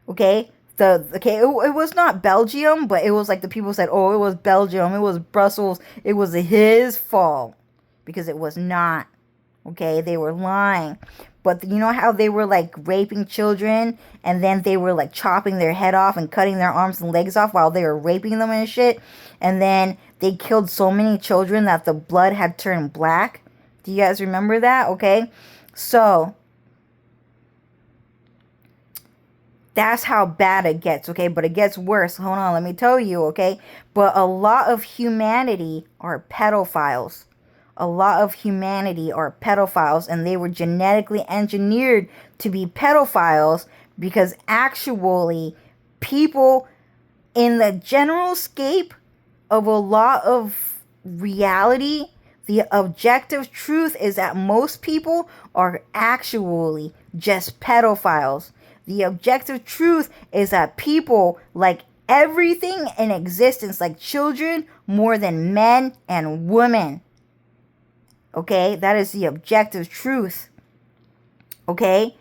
A: okay? It was not Belgium, but it was like the people said, oh, it was Belgium, it was Brussels, it was his fault, because it was not, okay? They were lying. But you know how they were like raping children, and then they were like chopping their head off and cutting their arms and legs off while they were raping them and shit, and then they killed so many children that the blood had turned black? Do you guys remember that? Okay, so that's how bad it gets, okay? But it gets worse. Hold on, let me tell you, okay? But a lot of humanity are pedophiles. A lot of humanity are pedophiles, and they were genetically engineered to be pedophiles, because actually people in the general scape of a lot of reality, the objective truth is that most people are actually just pedophiles. The objective truth is that people like everything in existence, like children, more than men and women. Okay, that is the objective truth. Okay,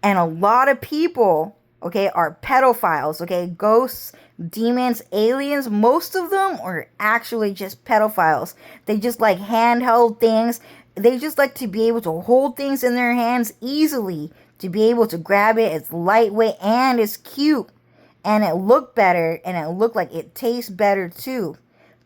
A: and a lot of people, okay, are pedophiles. Okay, ghosts, demons, aliens, most of them are actually just pedophiles. They just like handheld things. They just like to be able to hold things in their hands easily, to be able to grab it. It's lightweight and it's cute, and it look better, and it look like it tastes better too.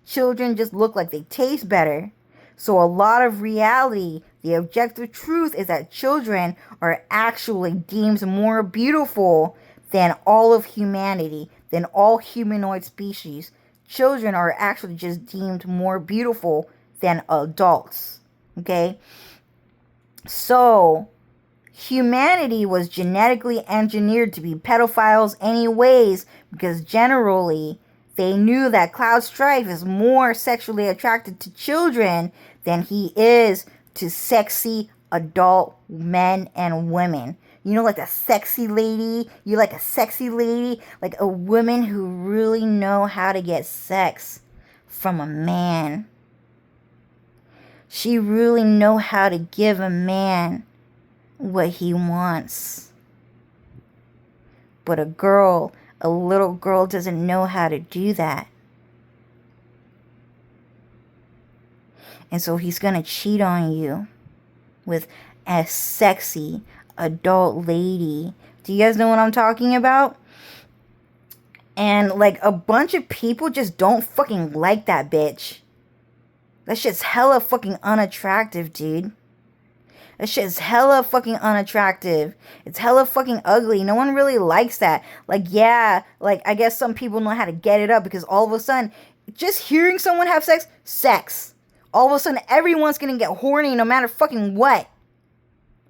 A: Children just look like they taste better. So a lot of reality, the objective truth is that children are actually deemed more beautiful than all of humanity, than all humanoid species. Children are actually just deemed more beautiful than adults. Okay? So humanity was genetically engineered to be pedophiles anyways, because generally they knew that Cloud Strife is more sexually attracted to children than he is to sexy adult men and women. You know, like a sexy lady. You like a sexy lady, like a woman who really know how to get sex from a man. She really know how to give a man what he wants. But a little girl doesn't know how to do that. And so he's gonna cheat on you with a sexy adult lady. Do you guys know what I'm talking about? And like a bunch of people just don't fucking like that bitch. That shit's hella fucking unattractive, dude. That shit's hella fucking unattractive. It's hella fucking ugly. No one really likes that. Like, yeah, like I guess some people know how to get it up, because all of a sudden, just hearing someone have sex. All of a sudden, everyone's gonna get horny no matter fucking what.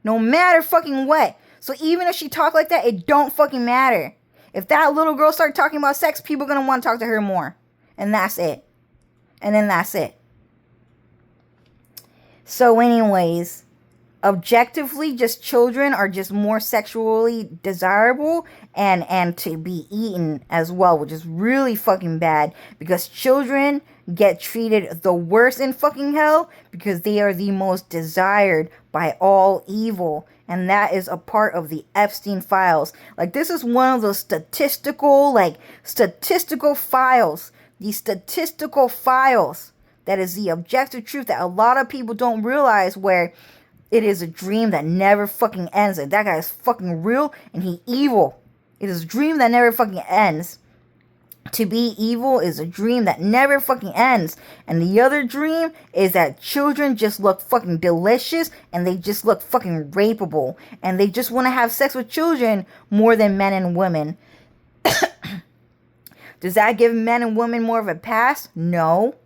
A: No matter fucking what. So even if she talk like that, it don't fucking matter. If that little girl start talking about sex, people gonna want to talk to her more. And that's it. And then that's it. So anyways, objectively, just children are just more sexually desirable and to be eaten as well, which is really fucking bad, because children get treated the worst in fucking hell because they are the most desired by all evil, and that is a part of the Epstein files. Like, this is one of those statistical files, the statistical files that is the objective truth that a lot of people don't realize, where it is a dream that never fucking ends. And that guy is fucking real and he evil. It is a dream that never fucking ends. To be evil is a dream that never fucking ends. And the other dream is that children just look fucking delicious and they just look fucking rapeable. And they just want to have sex with children more than men and women. Does that give men and women more of a pass? No.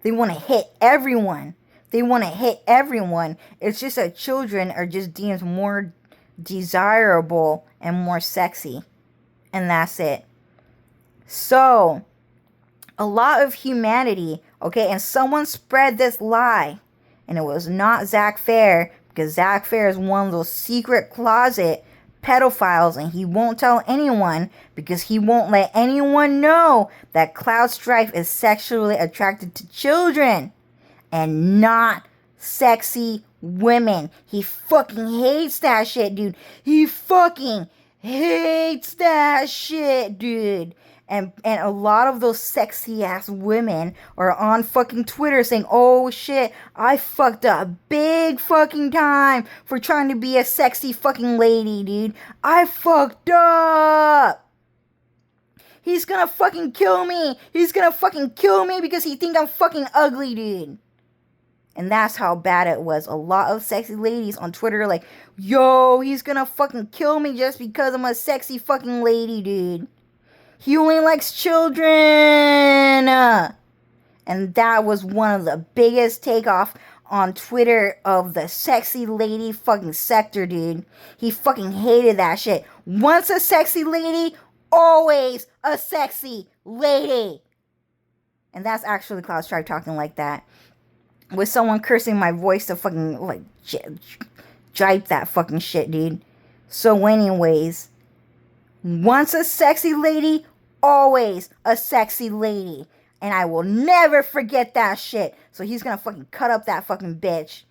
A: They want to hit everyone. they want to hit everyone. It's just that children are just deemed more desirable and more sexy. And that's it. So, a lot of humanity, okay, and someone spread this lie. And it was not Zach Fair, because Zach Fair is one of those secret closet pedophiles, and he won't tell anyone because he won't let anyone know that Cloud Strife is sexually attracted to children and not sexy women. He fucking hates that shit, dude. He fucking hates that shit, dude. And a lot of those sexy ass women are on fucking Twitter saying, oh shit, I fucked up big fucking time for trying to be a sexy fucking lady, dude. I fucked up. He's gonna fucking kill me. He's gonna fucking kill me because he think I'm fucking ugly, dude. And that's how bad it was. A lot of sexy ladies on Twitter are like, yo, he's gonna fucking kill me just because I'm a sexy fucking lady, dude. He only likes children. And that was one of the biggest takeoff on Twitter of the sexy lady fucking sector, dude. He fucking hated that shit. Once a sexy lady, always a sexy lady. And that's actually Cloud Strife talking like that. With someone cursing my voice to fucking, like, jipe that fucking shit, dude. So anyways, once a sexy lady, always a sexy lady. And I will never forget that shit. So he's gonna fucking cut up that fucking bitch.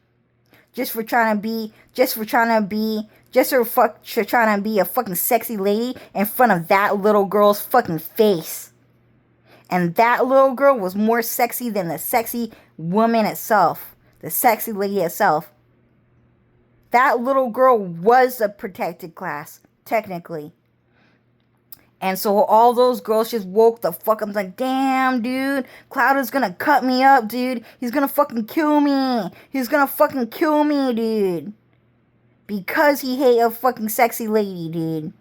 A: Just for trying to be a fucking sexy lady in front of that little girl's fucking face. And that little girl was more sexy than the sexy woman itself. The sexy lady itself. That little girl was a protected class, technically. And so all those girls just woke the fuck up. Like, damn, dude. Cloud is gonna cut me up, dude. He's gonna fucking kill me. He's gonna fucking kill me, dude. Because he hate a fucking sexy lady, dude.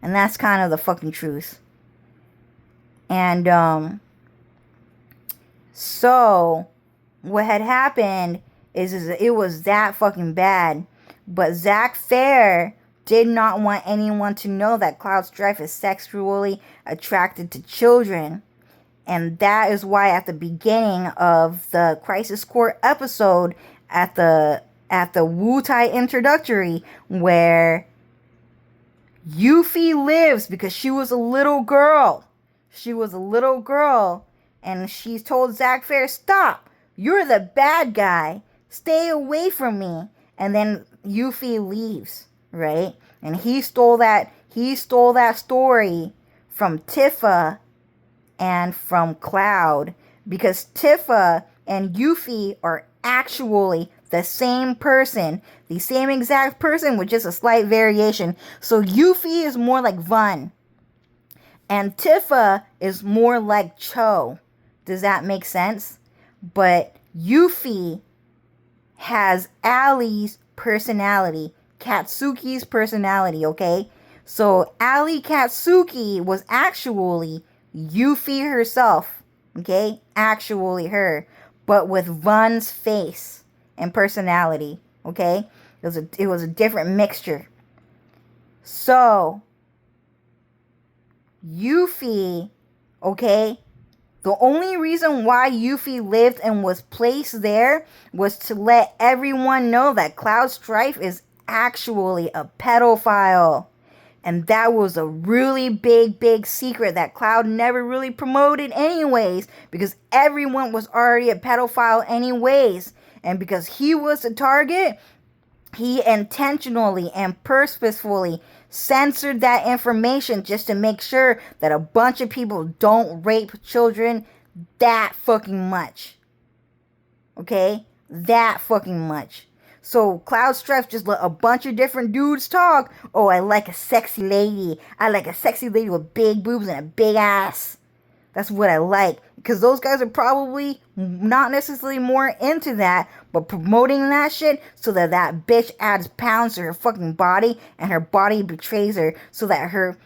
A: And that's kind of the fucking truth. And, so, what had happened is it was that fucking bad. But Zach Fair did not want anyone to know that Cloud Strife is sexually attracted to children. And that is why at the beginning of the Crisis Core episode, at the Wu-Tai introductory, where Yuffie lives because she was a little girl. She was a little girl, and she told Zach Fair, stop, you're the bad guy, stay away from me. And then Yuffie leaves, right? And he stole that story from Tifa and from Cloud, because Tifa and Yuffie are actually the same person, the same exact person with just a slight variation. So Yuffie is more like Vun, and Tifa is more like Cho. Does that make sense? But Yuffie has Allie's personality, Katsuki's personality, okay? So Allie Katsuki was actually Yuffie herself, okay? Actually her, but with Vun's face and personality, okay? It was a different mixture. So Yuffie, okay? The only reason why Yuffie lived and was placed there was to let everyone know that Cloud Strife is actually a pedophile. And that was a really big secret that Cloud never really promoted anyways, because everyone was already a pedophile anyways. And because he was the target, he intentionally and purposefully censored that information just to make sure that a bunch of people don't rape children that fucking much. Okay? That fucking much. So Cloud Strife just let a bunch of different dudes talk. Oh, I like a sexy lady. I like a sexy lady with big boobs and a big ass. That's what I like. Because those guys are probably not necessarily more into that, but promoting that shit so that that bitch adds pounds to her fucking body and her body betrays her so that her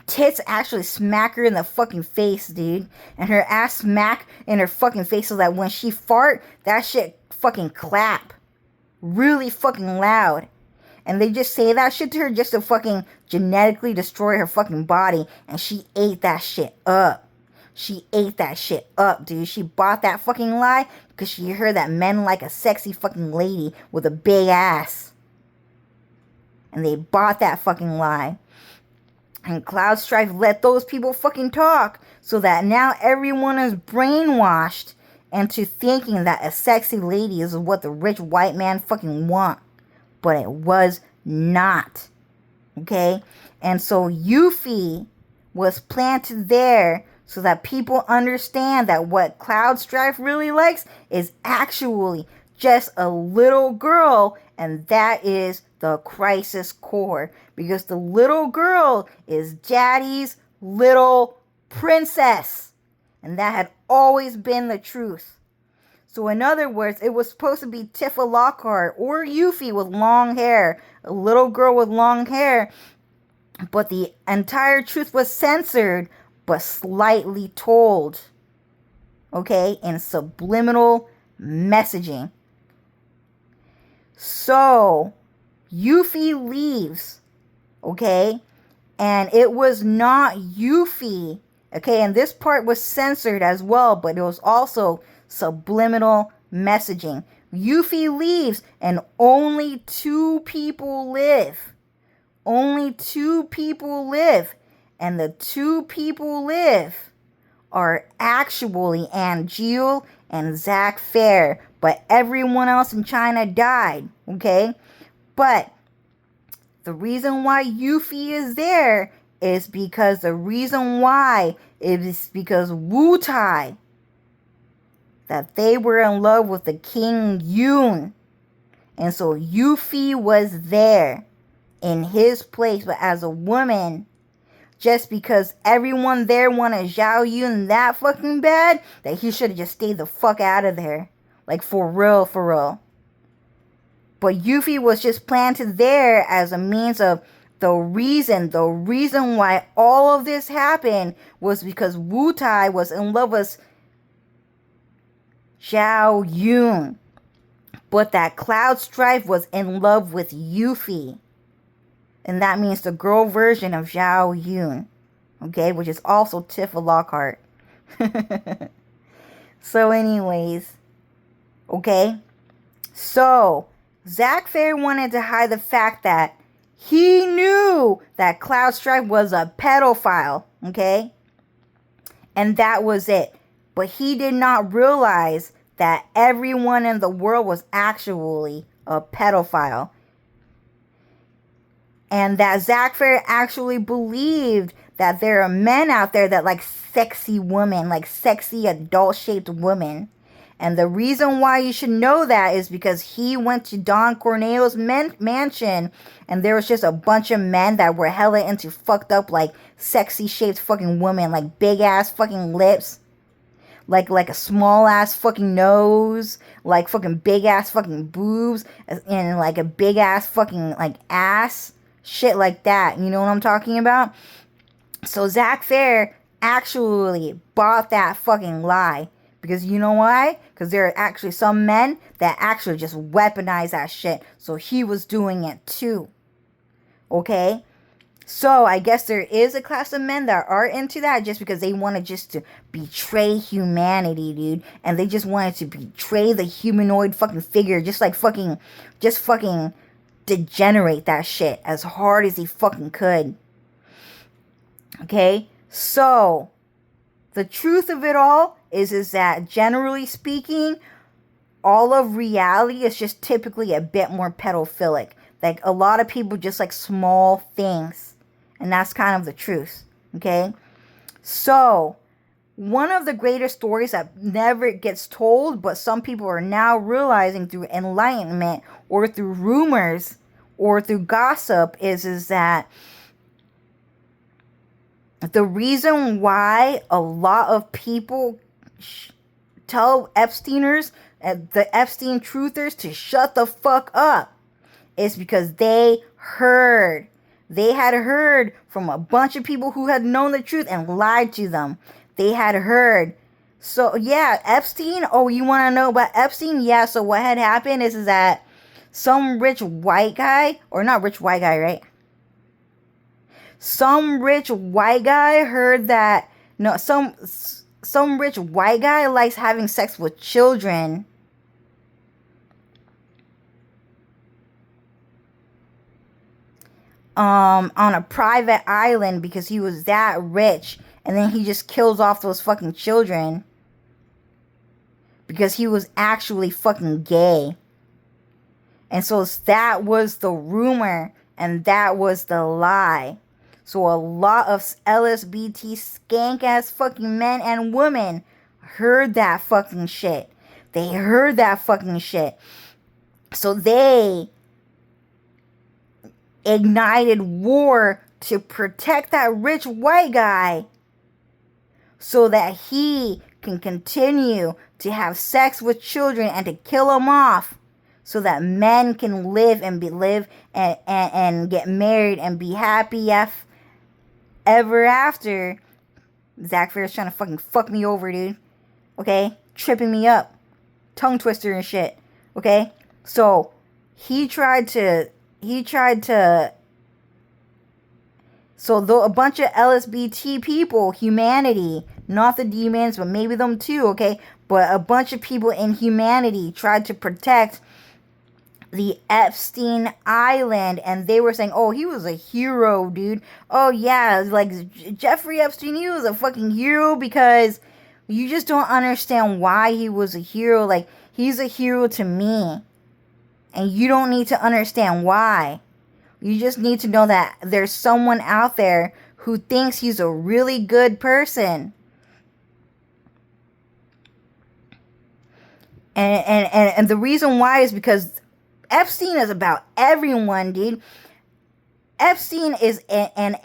A: tits actually smack her in the fucking face, dude. And her ass smack in her fucking face so that when she fart, that shit fucking clap. Really fucking loud. And they just say that shit to her just to fucking genetically destroy her fucking body. And she ate that shit up. She ate that shit up, dude. She bought that fucking lie because she heard that men like a sexy fucking lady with a big ass. And they bought that fucking lie. And Cloud Strife let those people fucking talk. So that now everyone is brainwashed into thinking that a sexy lady is what the rich white man fucking want. But it was not. Okay? And so Yuffie was planted there so that people understand that what Cloud Strife really likes is actually just a little girl, and that is the Crisis Core. Because the little girl is Daddy's little princess. And that had always been the truth. So in other words, it was supposed to be Tifa Lockhart or Yuffie with long hair. A little girl with long hair. But the entire truth was censored, but slightly told. Okay? In subliminal messaging. So, Yuffie leaves. Okay? And it was not Yuffie. Okay? And this part was censored as well, but it was also subliminal messaging. Yuffie leaves and only 2 people live. Only 2 people live. And the 2 people live are actually Angeal and Zack Fair. But everyone else in China died. Okay? But the reason why Yuffie is there is because Wu Tai, that they were in love with the King Yun. And so Yuffie was there in his place, but as a woman, just because everyone there wanted Zhao Yun that fucking bad, that he should have just stayed the fuck out of there. Like, for real, for real. But Yuffie was just planted there as a means of the reason why all of this happened was because Wu Tai was in love with Zhao Yun. But that Cloud Strife was in love with Yuffie. And that means the girl version of Zhao Yun. Okay, which is also Tifa Lockhart. So anyways. Okay. So, Zack Fair wanted to hide the fact that he knew that Cloud Strife was a pedophile. Okay. And that was it. But he did not realize that everyone in the world was actually a pedophile. And that Zack Fair actually believed that there are men out there that like sexy women, like sexy adult-shaped women. And the reason why you should know that is because he went to Don Corneo's mansion, and there was just a bunch of men that were hella into fucked up, like sexy-shaped fucking women, like big-ass fucking lips. Like a small-ass fucking nose, like fucking big-ass fucking boobs, and like a big-ass fucking like ass. Shit like that. You know what I'm talking about? So Zack Fair actually bought that fucking lie. Because you know why? Because there are actually some men that actually just weaponize that shit. So he was doing it too. Okay? So I guess there is a class of men that are into that just because they wanted just to betray humanity, dude. And they just wanted to betray the humanoid fucking figure. Just fucking degenerate that shit as hard as he fucking could. Okay? So, the truth of it all is that generally speaking, all of reality is just typically a bit more pedophilic. Like, a lot of people just like small things. And that's kind of the truth. Okay? So, one of the greatest stories that never gets told, but some people are now realizing through enlightenment or through rumors or through gossip is that the reason why a lot of people tell Epsteiners, the Epstein truthers, to shut the fuck up is because they heard they had heard from a bunch of people who had known the truth and lied to them. They had heard. So, yeah, Epstein. Oh, you want to know about Epstein? Yeah, so what had happened is that some rich white guy, or not rich white guy, right? Some rich white guy heard that, no, some rich white guy likes having sex with children. On a private island because he was that rich, and then he just kills off those fucking children because he was actually fucking gay. And so that was the rumor, and that was the lie. So a lot of LSBT skank ass fucking men and women heard that fucking shit. They heard that fucking shit. So they ignited war to protect that rich white guy so that he can continue to have sex with children and to kill them off so that men can live and and get married and be happy ever after. Zach Fair's trying to fucking fuck me over, dude. Okay? Tripping me up. Tongue twister and shit. Okay? So he tried to so though a bunch of LSBT people, humanity, not the demons, but maybe them too, okay? But a bunch of people in humanity tried to protect the Epstein Island, and they were saying, oh, he was a hero, dude. Oh, yeah, like, Jeffrey Epstein, he was a fucking hero because you just don't understand why he was a hero. Like, he's a hero to me, and you don't need to understand why. You just need to know that there's someone out there who thinks he's a really good person. And the reason why is because Epstein is about everyone, dude. Epstein is an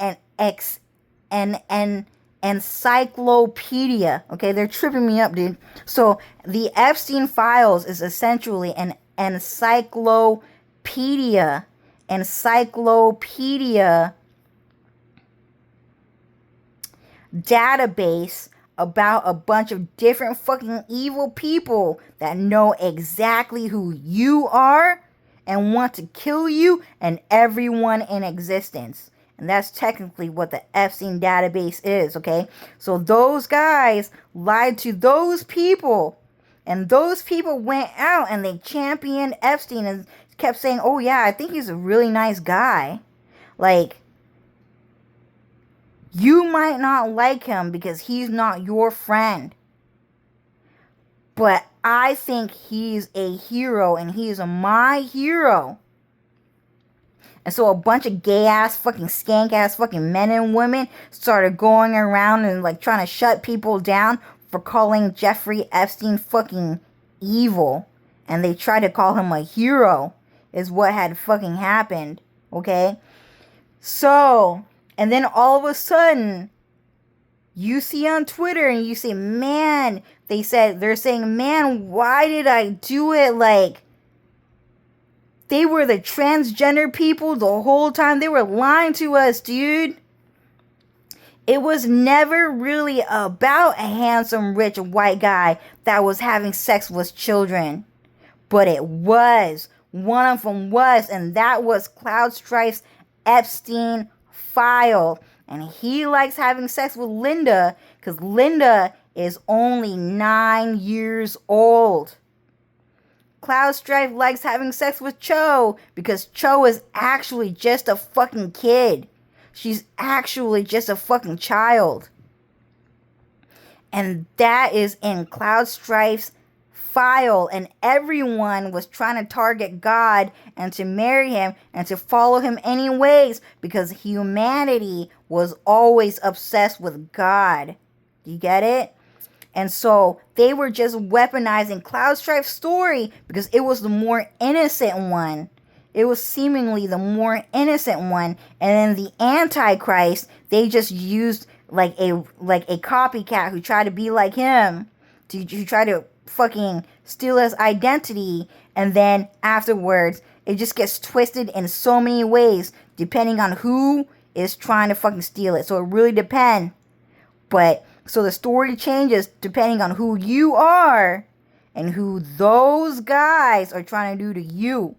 A: encyclopedia. Okay, they're tripping me up, dude. So the Epstein Files is essentially an encyclopedia database about a bunch of different fucking evil people that know exactly who you are and want to kill you and everyone in existence. And that's technically what the Epstein database is, okay? So those guys lied to those people, and those people went out and they championed Epstein and kept saying, oh yeah, I think he's a really nice guy. Like, you might not like him because he's not your friend, but I think he's a hero and he's my hero. And so a bunch of gay ass fucking skank ass fucking men and women started going around and like trying to shut people down for calling Jeffrey Epstein fucking evil. And they tried to call him a hero is what had fucking happened. Okay? So, and then all of a sudden, you see on Twitter and you say, man, they're saying, man, why did I do it? Like, they were the transgender people the whole time. They were lying to us, dude. It was never really about a handsome, rich, white guy that was having sex with children. But it was. One of them was. And that was Cloud Strife's Epstein file. And he likes having sex with Linda because Linda is only 9 years old. Cloud Strife likes having sex with Cho because Cho is actually just a fucking kid. She's actually just a fucking child. And that is in Cloud Strife's file. And everyone was trying to target God and to marry him and to follow him anyways because humanity was always obsessed with God. Do you get it? And so they were just weaponizing Cloud Strife's story because it was the more innocent one. It was seemingly the more innocent one. And then the Antichrist, they just used like a copycat who tried to be like him, who tried to fucking steal his identity. And then afterwards, it just gets twisted in so many ways depending on who is trying to fucking steal it. So it really depends. But so the story changes depending on who you are and who those guys are trying to do to you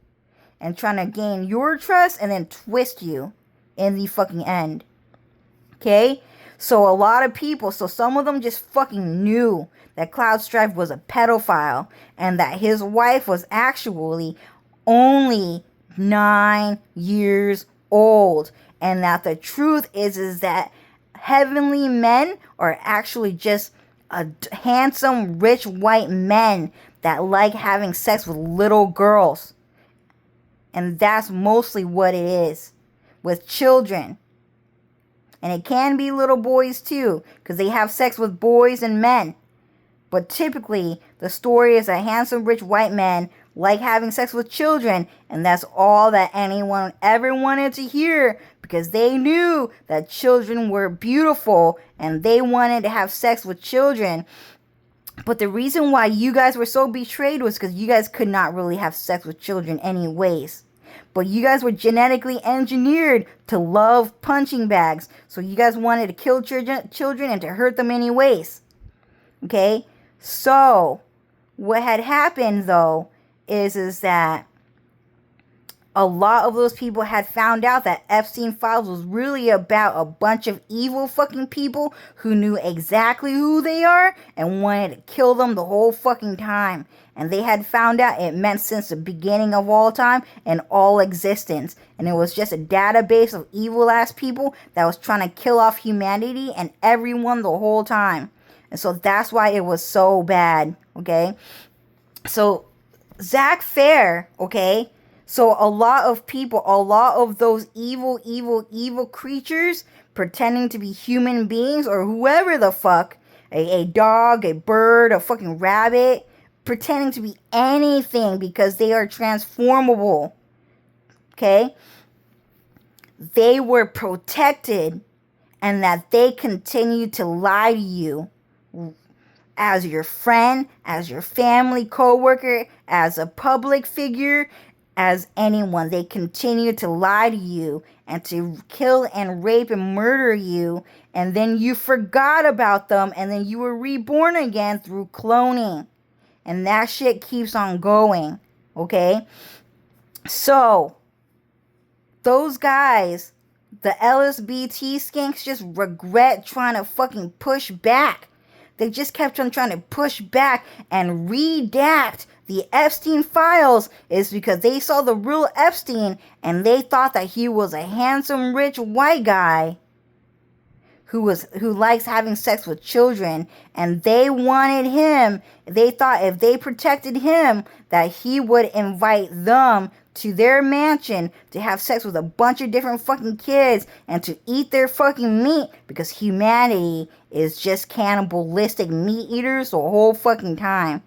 A: and trying to gain your trust and then twist you in the fucking end. Okay? So a lot of people, so some of them just fucking knew that Cloud Strife was a pedophile and that his wife was actually only 9 years old, and that the truth is that heavenly men are actually just handsome, rich white men that like having sex with little girls. And that's mostly what it is with children. And it can be little boys too, because they have sex with boys and men. But typically, the story is that handsome, rich white men like having sex with children, and that's all that anyone ever wanted to hear, because they knew that children were beautiful and they wanted to have sex with children. But the reason why you guys were so betrayed was because you guys could not really have sex with children anyways. But you guys were genetically engineered to love punching bags. So you guys wanted to kill children and to hurt them anyways. Okay? So, what had happened though is that a lot of those people had found out that Epstein Files was really about a bunch of evil fucking people who knew exactly who they are and wanted to kill them the whole fucking time. And they had found out it meant since the beginning of all time and all existence. And it was just a database of evil ass people that was trying to kill off humanity and everyone the whole time. And so that's why it was so bad, okay? So, Zach Fair, okay? So a lot of people, a lot of those evil creatures pretending to be human beings or whoever the fuck, a dog, a bird, a fucking rabbit, pretending to be anything because they are transformable, okay? They were protected, and that they continue to lie to you as your friend, as your family, co-worker, as a public figure, as anyone. They continue to lie to you and to kill and rape and murder you, and then you forgot about them, and then you were reborn again through cloning. And that shit keeps on going, okay? So, those guys, the LSBT skinks, just regret trying to fucking push back. They just kept on trying to push back and redact the Epstein files, is because they saw the real Epstein and they thought that he was a handsome, rich white guy who likes having sex with children, and they wanted him. They thought if they protected him, that he would invite them to their mansion to have sex with a bunch of different fucking kids and to eat their fucking meat, because humanity is just cannibalistic meat eaters the whole fucking time.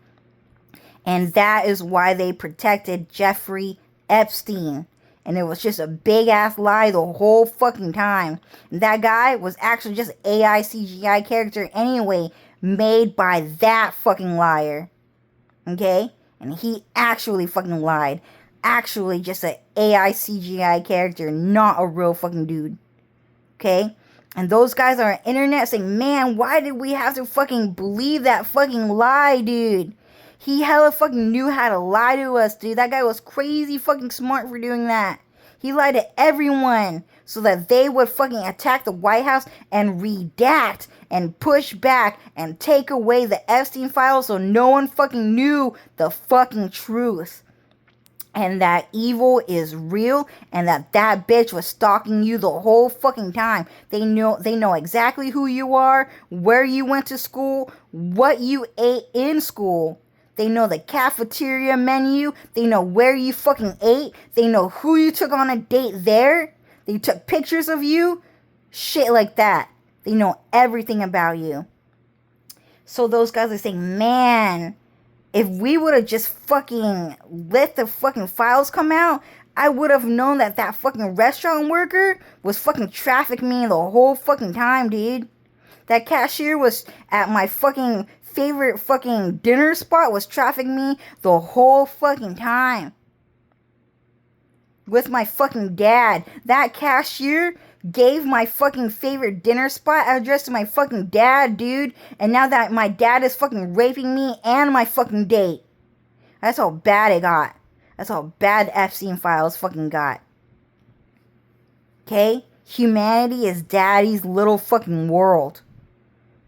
A: And that is why they protected Jeffrey Epstein. And it was just a big ass lie the whole fucking time. And that guy was actually just an AI CGI character anyway, made by that fucking liar. Okay? And he actually fucking lied. Actually just an AI CGI character, not a real fucking dude. Okay? And those guys are on the internet saying, man, why did we have to fucking believe that fucking lie, dude? He hella fucking knew how to lie to us, dude. That guy was crazy fucking smart for doing that. He lied to everyone so that they would fucking attack the White House and redact and push back and take away the Epstein files so no one fucking knew the fucking truth. And that evil is real, and that bitch was stalking you the whole fucking time. They know exactly who you are, where you went to school, what you ate in school. They know the cafeteria menu. They know where you fucking ate. They know who you took on a date there. They took pictures of you. Shit like that. They know everything about you. So those guys are saying, man, if we would have just fucking let the fucking files come out, I would have known that fucking restaurant worker was fucking trafficking me the whole fucking time, dude. That cashier was at my fucking favorite fucking dinner spot was trafficking me the whole fucking time. with my fucking dad. That cashier gave my fucking favorite dinner spot address to my fucking dad, dude. And now that my dad is fucking raping me and my fucking date. That's how bad it got. That's how bad Epstein files fucking got. Okay? Humanity is daddy's little fucking world.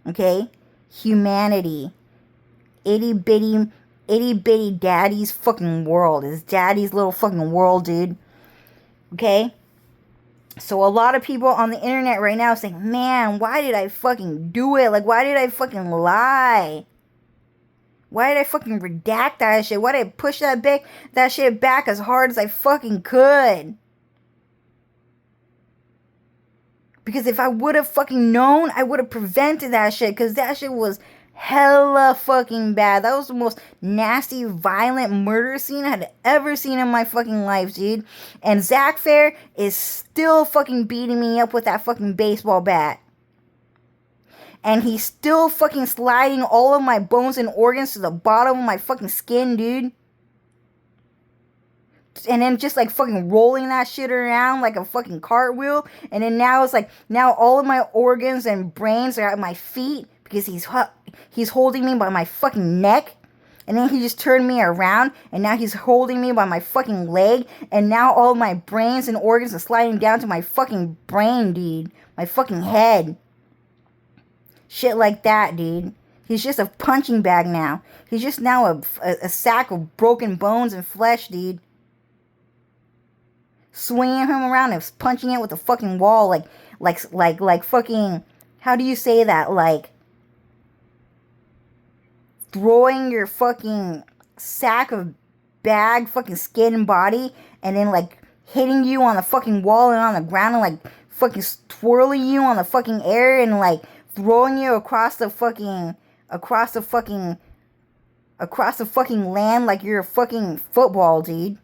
A: Okay? Humanity. Itty bitty daddy's fucking world. Is daddy's little fucking world, dude. Okay? So a lot of people on the internet right now saying, man, why did I fucking do it? Like, why did I fucking lie? Why did I fucking redact that shit? Why did I push that shit back as hard as I fucking could? Because if I would have fucking known, I would have prevented that shit. Because that shit was hella fucking bad. That was the most nasty, violent murder scene I had ever seen in my fucking life, dude. And Zach Fair is still fucking beating me up with that fucking baseball bat. And he's still fucking sliding all of my bones and organs to the bottom of my fucking skin, dude. And then just like fucking rolling that shit around like a fucking cartwheel. And then now it's like, now all of my organs and brains are at my feet. Because he's holding me by my fucking neck. And then he just turned me around. And now he's holding me by my fucking leg. And now all my brains and organs are sliding down to my fucking brain, dude. My fucking head. Shit like that, dude. He's just a punching bag now. He's just now a sack of broken bones and flesh, dude. Swinging him around and punching it with a fucking wall. Like fucking... How do you say that? Like... Throwing your fucking sack of bag, fucking skin and body, and then like hitting you on the fucking wall and on the ground and like fucking twirling you on the fucking air and like throwing you across the fucking land like you're a fucking football, dude.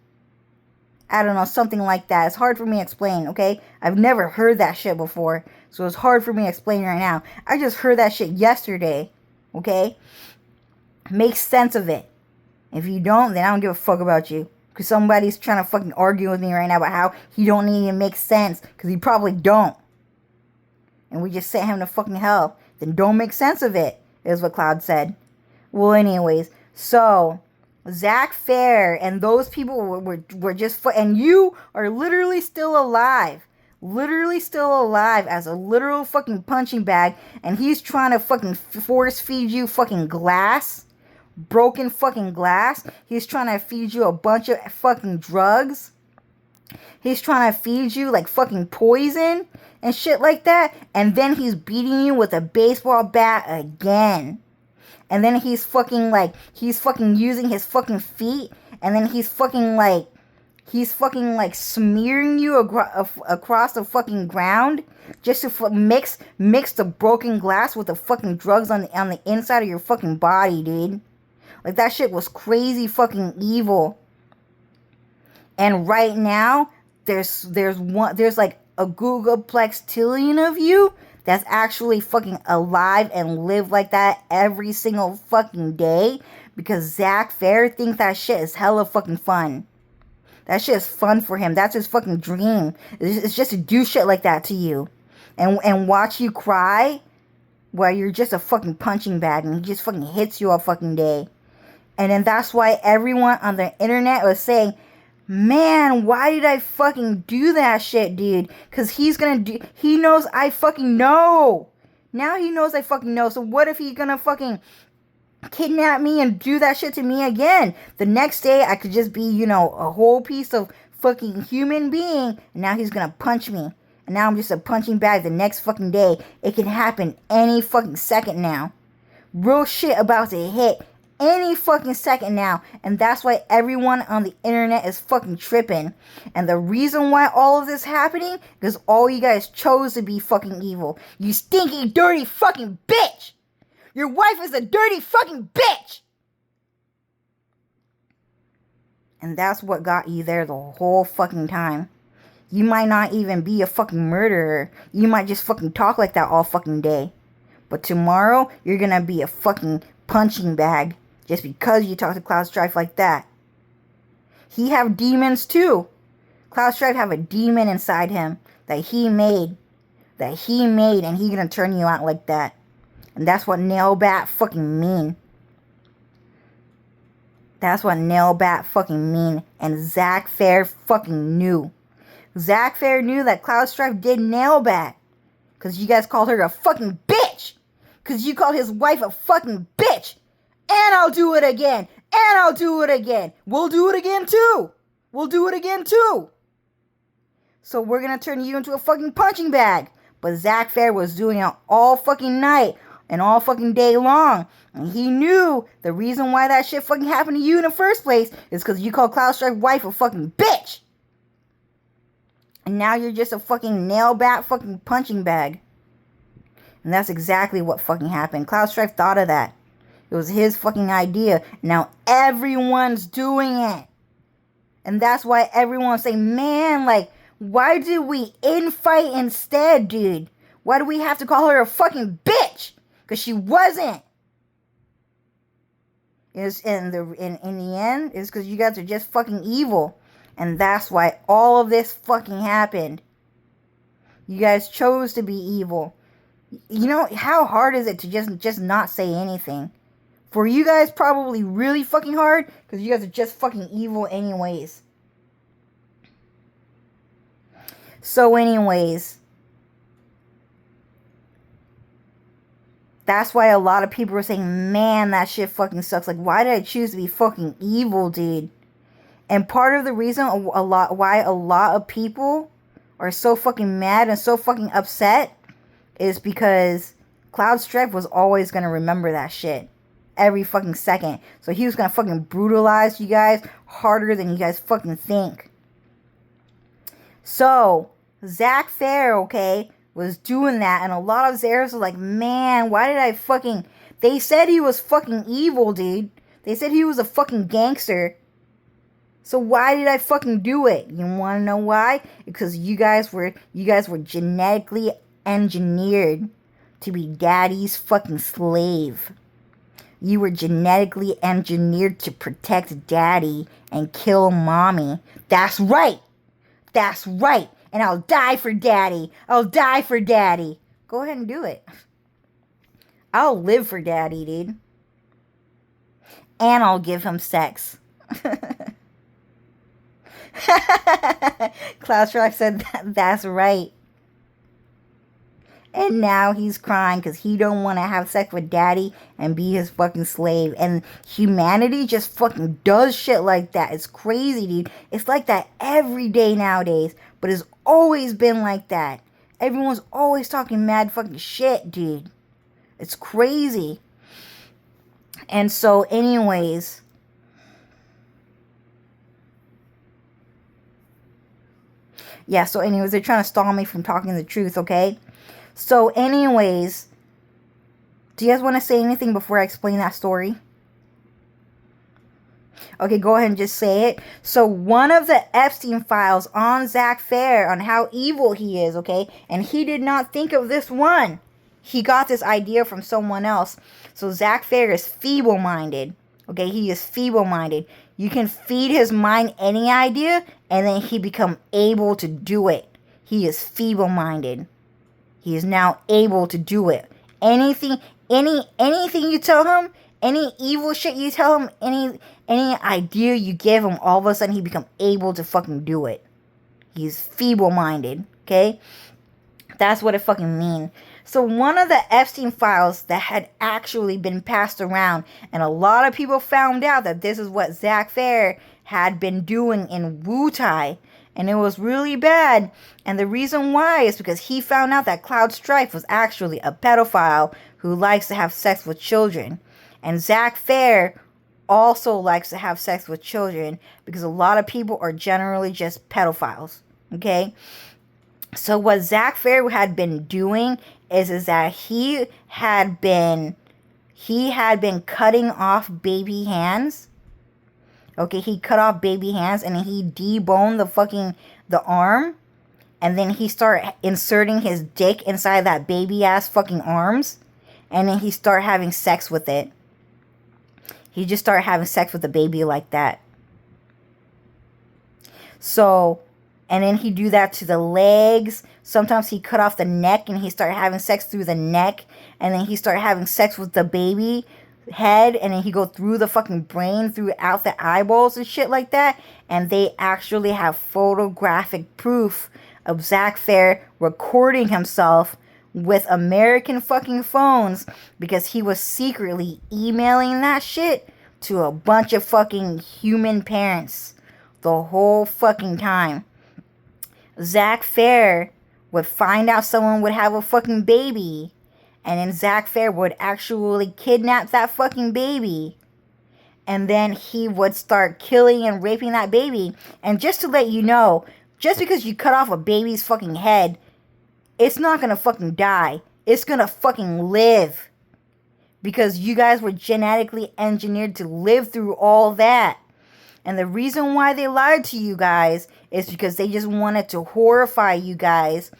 A: I don't know, something like that. It's hard for me to explain, okay? I've never heard that shit before, so it's hard for me to explain right now. I just heard that shit yesterday, okay? Make sense of it. If you don't, then I don't give a fuck about you. Because somebody's trying to fucking argue with me right now about how he don't need to make sense. Because he probably don't. And we just sent him to fucking hell. Then don't make sense of it, is what Cloud said. Well, anyways. So, Zach Fair and those people were just... And you are literally still alive. Literally still alive as a literal fucking punching bag. And he's trying to fucking force feed you fucking glass. Broken fucking glass. He's trying to feed you a bunch of fucking drugs. He's trying to feed you like fucking poison and shit like that. And then he's beating you with a baseball bat again. And then he's fucking using his fucking feet. And then he's fucking like smearing you across the fucking ground. Just to mix the broken glass with the fucking drugs on the inside of your fucking body, dude. Like, that shit was crazy fucking evil. And right now, there's like a Googleplex of you that's actually fucking alive and live like that every single fucking day. Because Zach Fair thinks that shit is hella fucking fun. That shit is fun for him. That's his fucking dream. It's just to do shit like that to you. And watch you cry while you're just a fucking punching bag. And he just fucking hits you all fucking day. And then that's why everyone on the internet was saying, man, why did I fucking do that shit, dude? Because he knows I fucking know. Now he knows I fucking know. So what if he's gonna fucking kidnap me and do that shit to me again? The next day I could just be, a whole piece of fucking human being. And now he's gonna punch me. And now I'm just a punching bag the next fucking day. It can happen any fucking second now. Real shit about to hit any fucking second now. And that's why everyone on the internet is fucking tripping. And the reason why all of this happening, because all you guys chose to be fucking evil. You stinky, dirty fucking bitch. Your wife is a dirty fucking bitch. And that's what got you there the whole fucking time. You might not even be a fucking murderer. You might just fucking talk like that all fucking day. But tomorrow, you're gonna be a fucking punching bag. Just because you talk to Cloud Strife like that. He have demons too. Cloud Strife have a demon inside him that he made, and he gonna turn you out like that. And that's what Nailbat fucking mean. That's what Nailbat fucking mean. And Zack Fair fucking knew. Zack Fair knew that Cloud Strife did Nailbat. Because you guys called her a fucking bitch. Because you called his wife a fucking bitch. And I'll do it again. And I'll do it again. We'll do it again too. We'll do it again too. So we're going to turn you into a fucking punching bag. But Zack Fair was doing it all fucking night. And all fucking day long. And he knew the reason why that shit fucking happened to you in the first place is because you called Cloud Strife's wife a fucking bitch. And now you're just a fucking Nailbat fucking punching bag. And that's exactly what fucking happened. Cloud Strife thought of that. It was his fucking idea. Now everyone's doing it. And that's why everyone's saying, man, like, why did we infight instead, dude? Why do we have to call her a fucking bitch? Because she wasn't. In the end, it's because you guys are just fucking evil. And that's why all of this fucking happened. You guys chose to be evil. You know, how hard is it to just not say anything? For you guys, probably really fucking hard. Because you guys are just fucking evil anyways. So anyways, that's why a lot of people are saying, man, that shit fucking sucks. Like, why did I choose to be fucking evil, dude? And part of the reason why a lot of people are so fucking mad and so fucking upset is because Cloud Strife was always going to remember that shit. Every fucking second. So he was going to fucking brutalize you guys harder than you guys fucking think. So, Zack Fair, okay, was doing that, and a lot of Zares were like, man, why did I fucking... They said he was fucking evil, dude. They said he was a fucking gangster. So why did I fucking do it? You want to know why? Because you guys were genetically engineered to be daddy's fucking slave. You were genetically engineered to protect daddy and kill mommy. That's right. That's right. And I'll die for daddy. I'll die for daddy. Go ahead and do it. I'll live for daddy, dude. And I'll give him sex. Cloud Strife said that's right. And now he's crying because he don't want to have sex with daddy and be his fucking slave. And humanity just fucking does shit like that. It's crazy, dude. It's like that every day nowadays. But it's always been like that. Everyone's always talking mad fucking shit, dude. It's crazy. And so anyways... Yeah, so anyways, they're trying to stall me from talking the truth, okay? So anyways, do you guys want to say anything before I explain that story? Okay, go ahead and just say it. So one of the Epstein files on Zack Fair, on how evil he is, okay? And he did not think of this one. He got this idea from someone else. So Zack Fair is feeble-minded. Okay, he is feeble-minded. You can feed his mind any idea, and then he become able to do it. He is feeble-minded. He is now able to do it. Anything you tell him, any evil shit you tell him, any idea you give him, all of a sudden he become able to fucking do it. He's feeble-minded, okay? That's what it fucking means. So one of the Epstein files that had actually been passed around, and a lot of people found out that this is what Zack Fair had been doing in Wutai, and it was really bad. And the reason why is because he found out that Cloud Strife was actually a pedophile who likes to have sex with children. And Zack Fair also likes to have sex with children because a lot of people are generally just pedophiles, okay? So what Zack Fair had been doing is that he had been cutting off baby hands. Okay, he cut off baby hands and he deboned the arm, and then he started inserting his dick inside that baby ass fucking arms, and then he started having sex with it. He just started having sex with the baby like that. So And then he do that to the legs. Sometimes he cut off the neck and he started having sex through the neck. And then he started having sex with the baby head. And then he go through the fucking brain, throughout the eyeballs and shit like that. And they actually have photographic proof of Zack Fair recording himself with American fucking phones, because he was secretly emailing that shit to a bunch of fucking human parents the whole fucking time. Zack Fair would find out someone would have a fucking baby, and then Zack Fair would actually kidnap that fucking baby, and then he would start killing and raping that baby. And just to let you know, just because you cut off a baby's fucking head, it's not gonna fucking die. It's gonna fucking live. Because you guys were genetically engineered to live through all that. And the reason why they lied to you guys is because they just wanted to horrify you guys.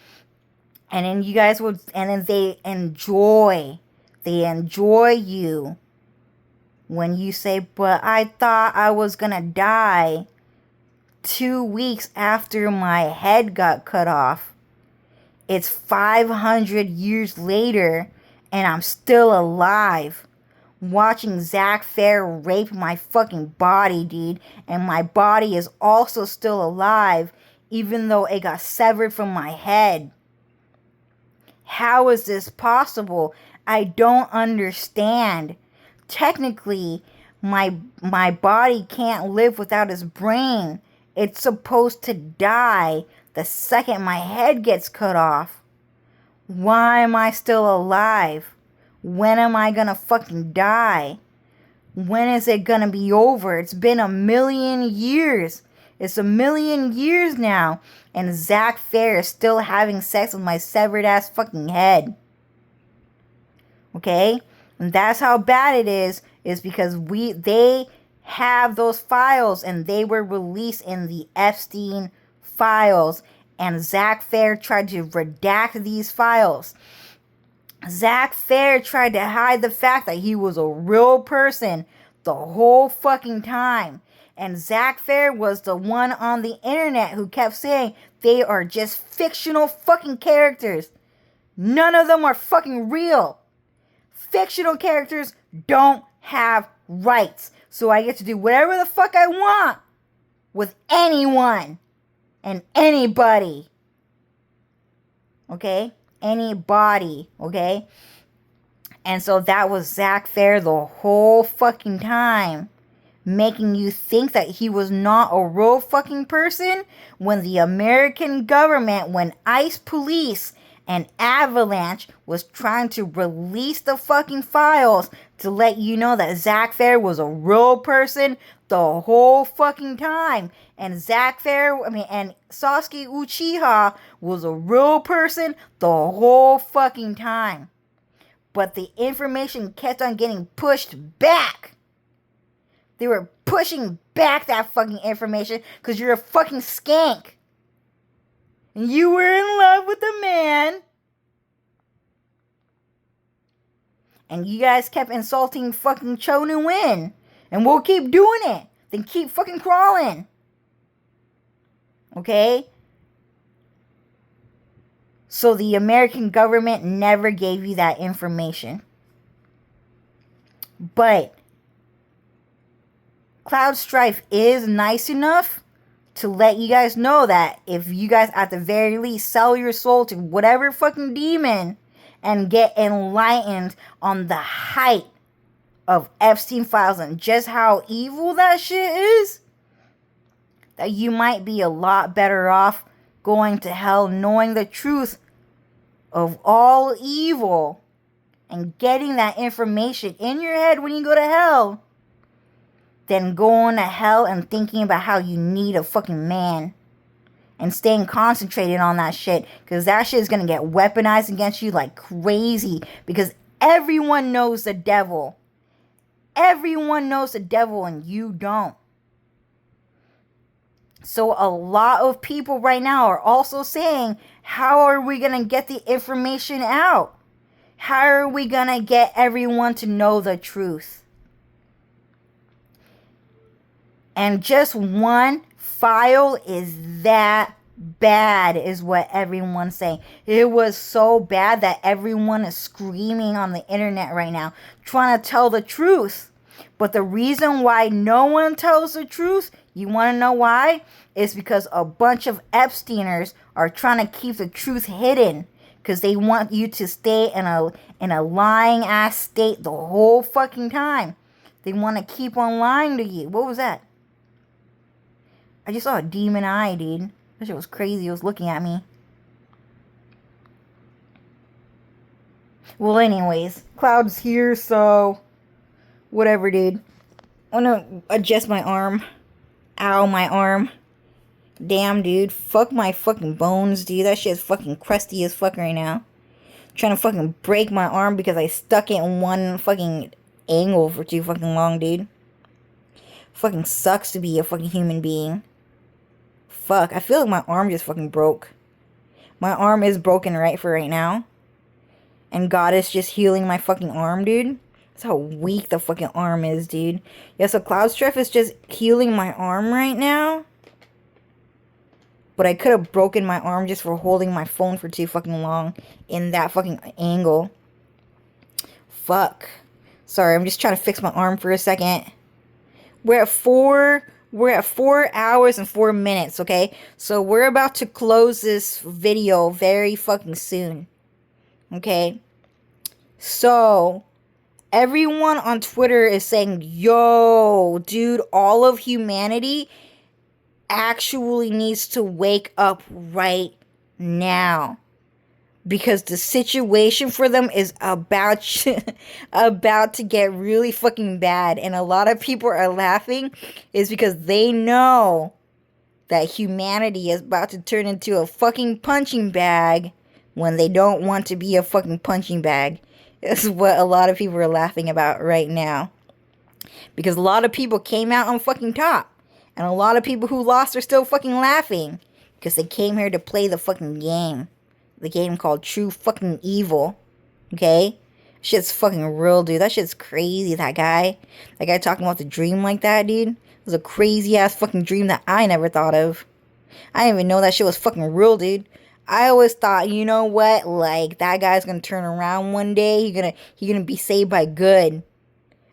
A: And then you guys would, and then they enjoy you when you say, but I thought I was gonna die 2 weeks after my head got cut off. It's 500 years later and I'm still alive. Watching Zack Fair rape my fucking body, dude. And my body is also still alive, even though it got severed from my head. How is this possible? I don't understand. Technically, my body can't live without his brain. It's supposed to die the second my head gets cut off. Why am I still alive? When am I gonna fucking die? When is it gonna be over? It's been 1,000,000 years. It's 1,000,000 years now. And Zack Fair is still having sex with my severed ass fucking head. Okay? And that's how bad it is because they have those files and they were released in the Epstein files. And Zack Fair tried to redact these files. Zack Fair tried to hide the fact that he was a real person the whole fucking time. And Zack Fair was the one on the internet who kept saying they are just fictional fucking characters. None of them are fucking real. Fictional characters don't have rights. So I get to do whatever the fuck I want with anyone and anybody. Okay? Anybody, okay? And so that was Zack Fair the whole fucking time, making you think that he was not a real fucking person, when the American government, when ICE police and Avalanche was trying to release the fucking files to let you know that Zack Fair was a real person the whole fucking time. And Zack Fair, and Sasuke Uchiha was a real person the whole fucking time. But the information kept on getting pushed back. They were pushing back that fucking information because you're a fucking skank. And you were in love with a man. And you guys kept insulting fucking Cho Nu-in. And we'll keep doing it. Then keep fucking crawling. Okay? So the American government never gave you that information. But Cloud Strife is nice enough to let you guys know that if you guys at the very least sell your soul to whatever fucking demon and get enlightened on the height of Epstein files and just how evil that shit is, that you might be a lot better off going to hell knowing the truth of all evil and getting that information in your head when you go to hell than going to hell and thinking about how you need a fucking man and staying concentrated on that shit, because that shit is going to get weaponized against you like crazy, because everyone knows the devil. Everyone knows the devil and you don't. So a lot of people right now are also saying, how are we going to get the information out? How are we going to get everyone to know the truth? And just one file is that bad is what everyone's saying. It was so bad that everyone is screaming on the internet right now, trying to tell the truth. But the reason why no one tells the truth, you want to know why? It's because a bunch of Epsteiners are trying to keep the truth hidden. Because they want you to stay in a lying ass state the whole fucking time. They want to keep on lying to you. What was that? I just saw a demon eye, dude. That shit was crazy. It was looking at me. Well, anyways, Cloud's here, so whatever, dude. I'm gonna adjust my arm. Ow, my arm. Damn, dude. Fuck my fucking bones, dude. That shit's fucking crusty as fuck right now. Trying to fucking break my arm because I stuck it in one fucking angle for too fucking long, dude. Fucking sucks to be a fucking human being. Fuck, I feel like my arm just fucking broke. My arm is broken right now. And God is just healing my fucking arm, dude. That's how weak the fucking arm is, dude. Yeah, so Cloud Strife is just healing my arm right now. But I could have broken my arm just for holding my phone for too fucking long in that fucking angle. Fuck. Sorry, I'm just trying to fix my arm for a second. We're at 4 hours and 4 minutes, okay? So we're about to close this video very fucking soon. Okay? So everyone on Twitter is saying, yo, dude, all of humanity actually needs to wake up right now. Because the situation for them is about to get really fucking bad. And a lot of people are laughing is because they know that humanity is about to turn into a fucking punching bag when they don't want to be a fucking punching bag. This is what a lot of people are laughing about right now. Because a lot of people came out on fucking top. And a lot of people who lost are still fucking laughing. Because they came here to play the fucking game. The game called True Fucking Evil. Okay? Shit's fucking real, dude. That shit's crazy, that guy. That guy talking about the dream like that, dude. It was a crazy ass fucking dream that I never thought of. I didn't even know that shit was fucking real, dude. I always thought, you know what? Like, that guy's gonna turn around one day. He gonna be saved by good.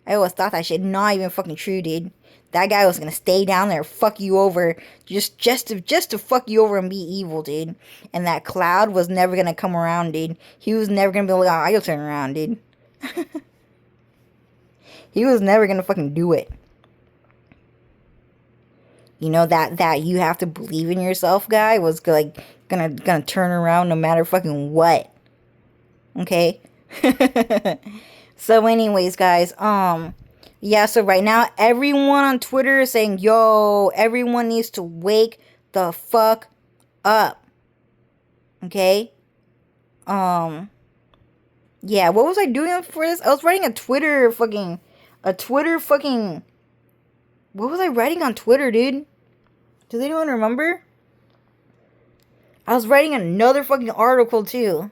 A: I always thought that shit. Not even fucking true, dude. That guy was gonna stay down there, fuck you over, just to fuck you over and be evil, dude. And that Cloud was never gonna come around, dude. He was never gonna be like, oh, I'll turn around, dude. He was never gonna fucking do it. You know, that you have to believe in yourself guy was like gonna turn around no matter fucking what. Okay? So anyways, guys, yeah, so right now, everyone on Twitter is saying, yo, everyone needs to wake the fuck up. Okay? Yeah, what was I doing for this? I was writing a Twitter fucking, what was I writing on Twitter, dude? Does anyone remember? I was writing another fucking article, too.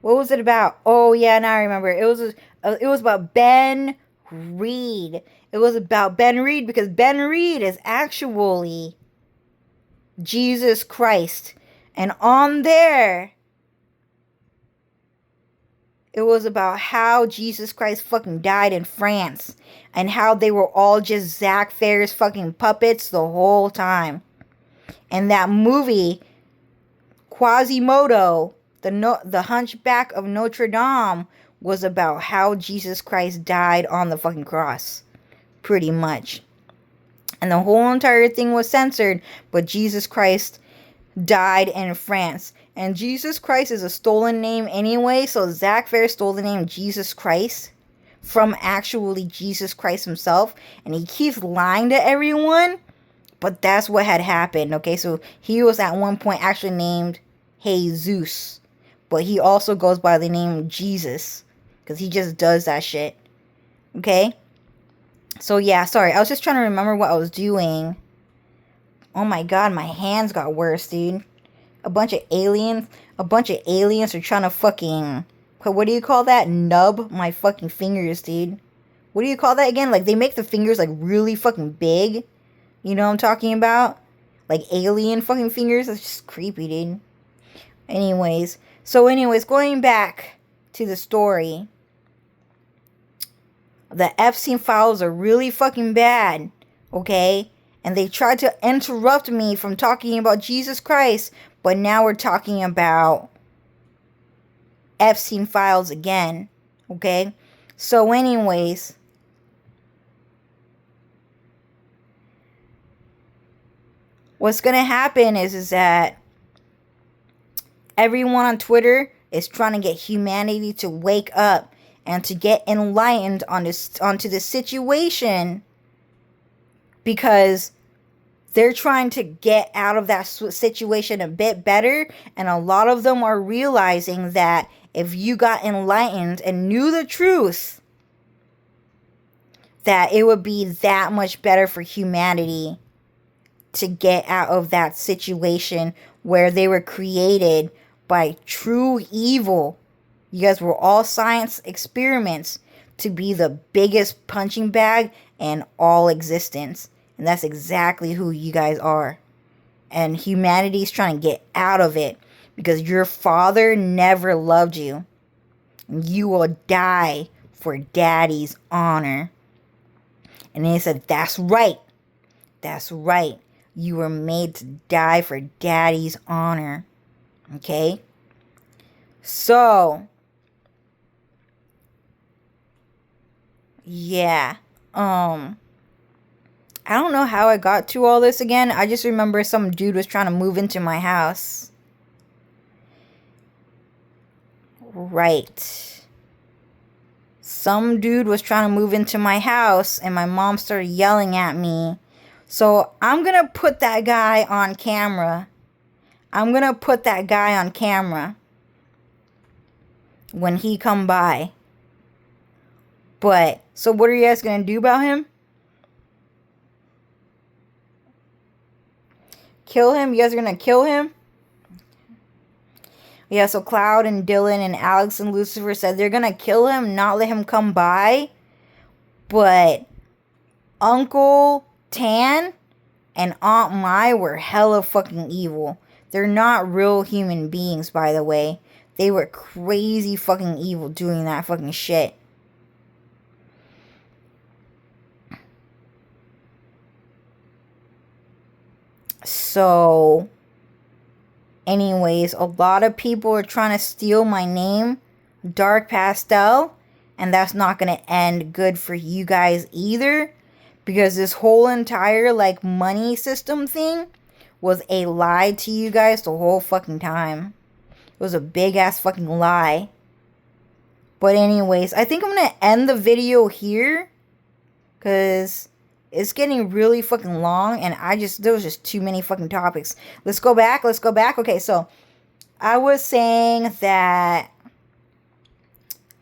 A: What was it about? Oh, yeah, now I remember. It was about Ben Reed. It was about Ben Reed because Ben Reed is actually Jesus Christ. And on there, it was about how Jesus Christ fucking died in France. And how they were all just Zack Fair's fucking puppets the whole time. And that movie, Quasimodo, the Hunchback of Notre Dame, was about how Jesus Christ died on the fucking cross. Pretty much. And the whole entire thing was censored, but Jesus Christ died in France. And Jesus Christ is a stolen name anyway, so Zack Fair stole the name Jesus Christ from actually Jesus Christ himself. And he keeps lying to everyone, but that's what had happened, okay? So he was at one point actually named Jesus, but he also goes by the name Jesus. Because he just does that shit. Okay? So, yeah, sorry. I was just trying to remember what I was doing. Oh, my God. My hands got worse, dude. A bunch of aliens are trying to fucking... What do you call that? Nub my fucking fingers, dude. What do you call that again? Like, they make the fingers, like, really fucking big. You know what I'm talking about? like alien fucking fingers. That's just creepy, dude. Anyways, going back to the story. The Epstein files are really fucking bad, okay? And they tried to interrupt me from talking about Jesus Christ, but now we're talking about Epstein files again, okay? So anyways, what's gonna happen is that everyone on Twitter is trying to get humanity to wake up and to get enlightened onto the situation, because they're trying to get out of that situation a bit better, and a lot of them are realizing that if you got enlightened and knew the truth, that it would be that much better for humanity to get out of that situation where they were created by true evil. You guys were all science experiments to be the biggest punching bag in all existence. And that's exactly who you guys are. And humanity's trying to get out of it because your father never loved you. You will die for daddy's honor. And they said, that's right. That's right. You were made to die for daddy's honor. Okay? So, yeah. I don't know how I got to all this again. I just remember some dude was trying to move into my house. Right. Some dude was trying to move into my house and my mom started yelling at me. So I'm going to put that guy on camera. When he come by. But, so what are you guys going to do about him? Kill him? You guys are going to kill him? Yeah, so Cloud and Dylan and Alex and Lucifer said they're going to kill him, not let him come by. But Uncle Tan and Aunt Mai were hella fucking evil. They're not real human beings, by the way. They were crazy fucking evil doing that fucking shit. So, anyways, a lot of people are trying to steal my name, Dark Pastel, and that's not going to end good for you guys either, because this whole entire, like, money system thing was a lie to you guys the whole fucking time. It was a big-ass fucking lie. But anyways, I think I'm going to end the video here, because it's getting really fucking long, and there was just too many fucking topics. Let's go back. Okay, so I was saying that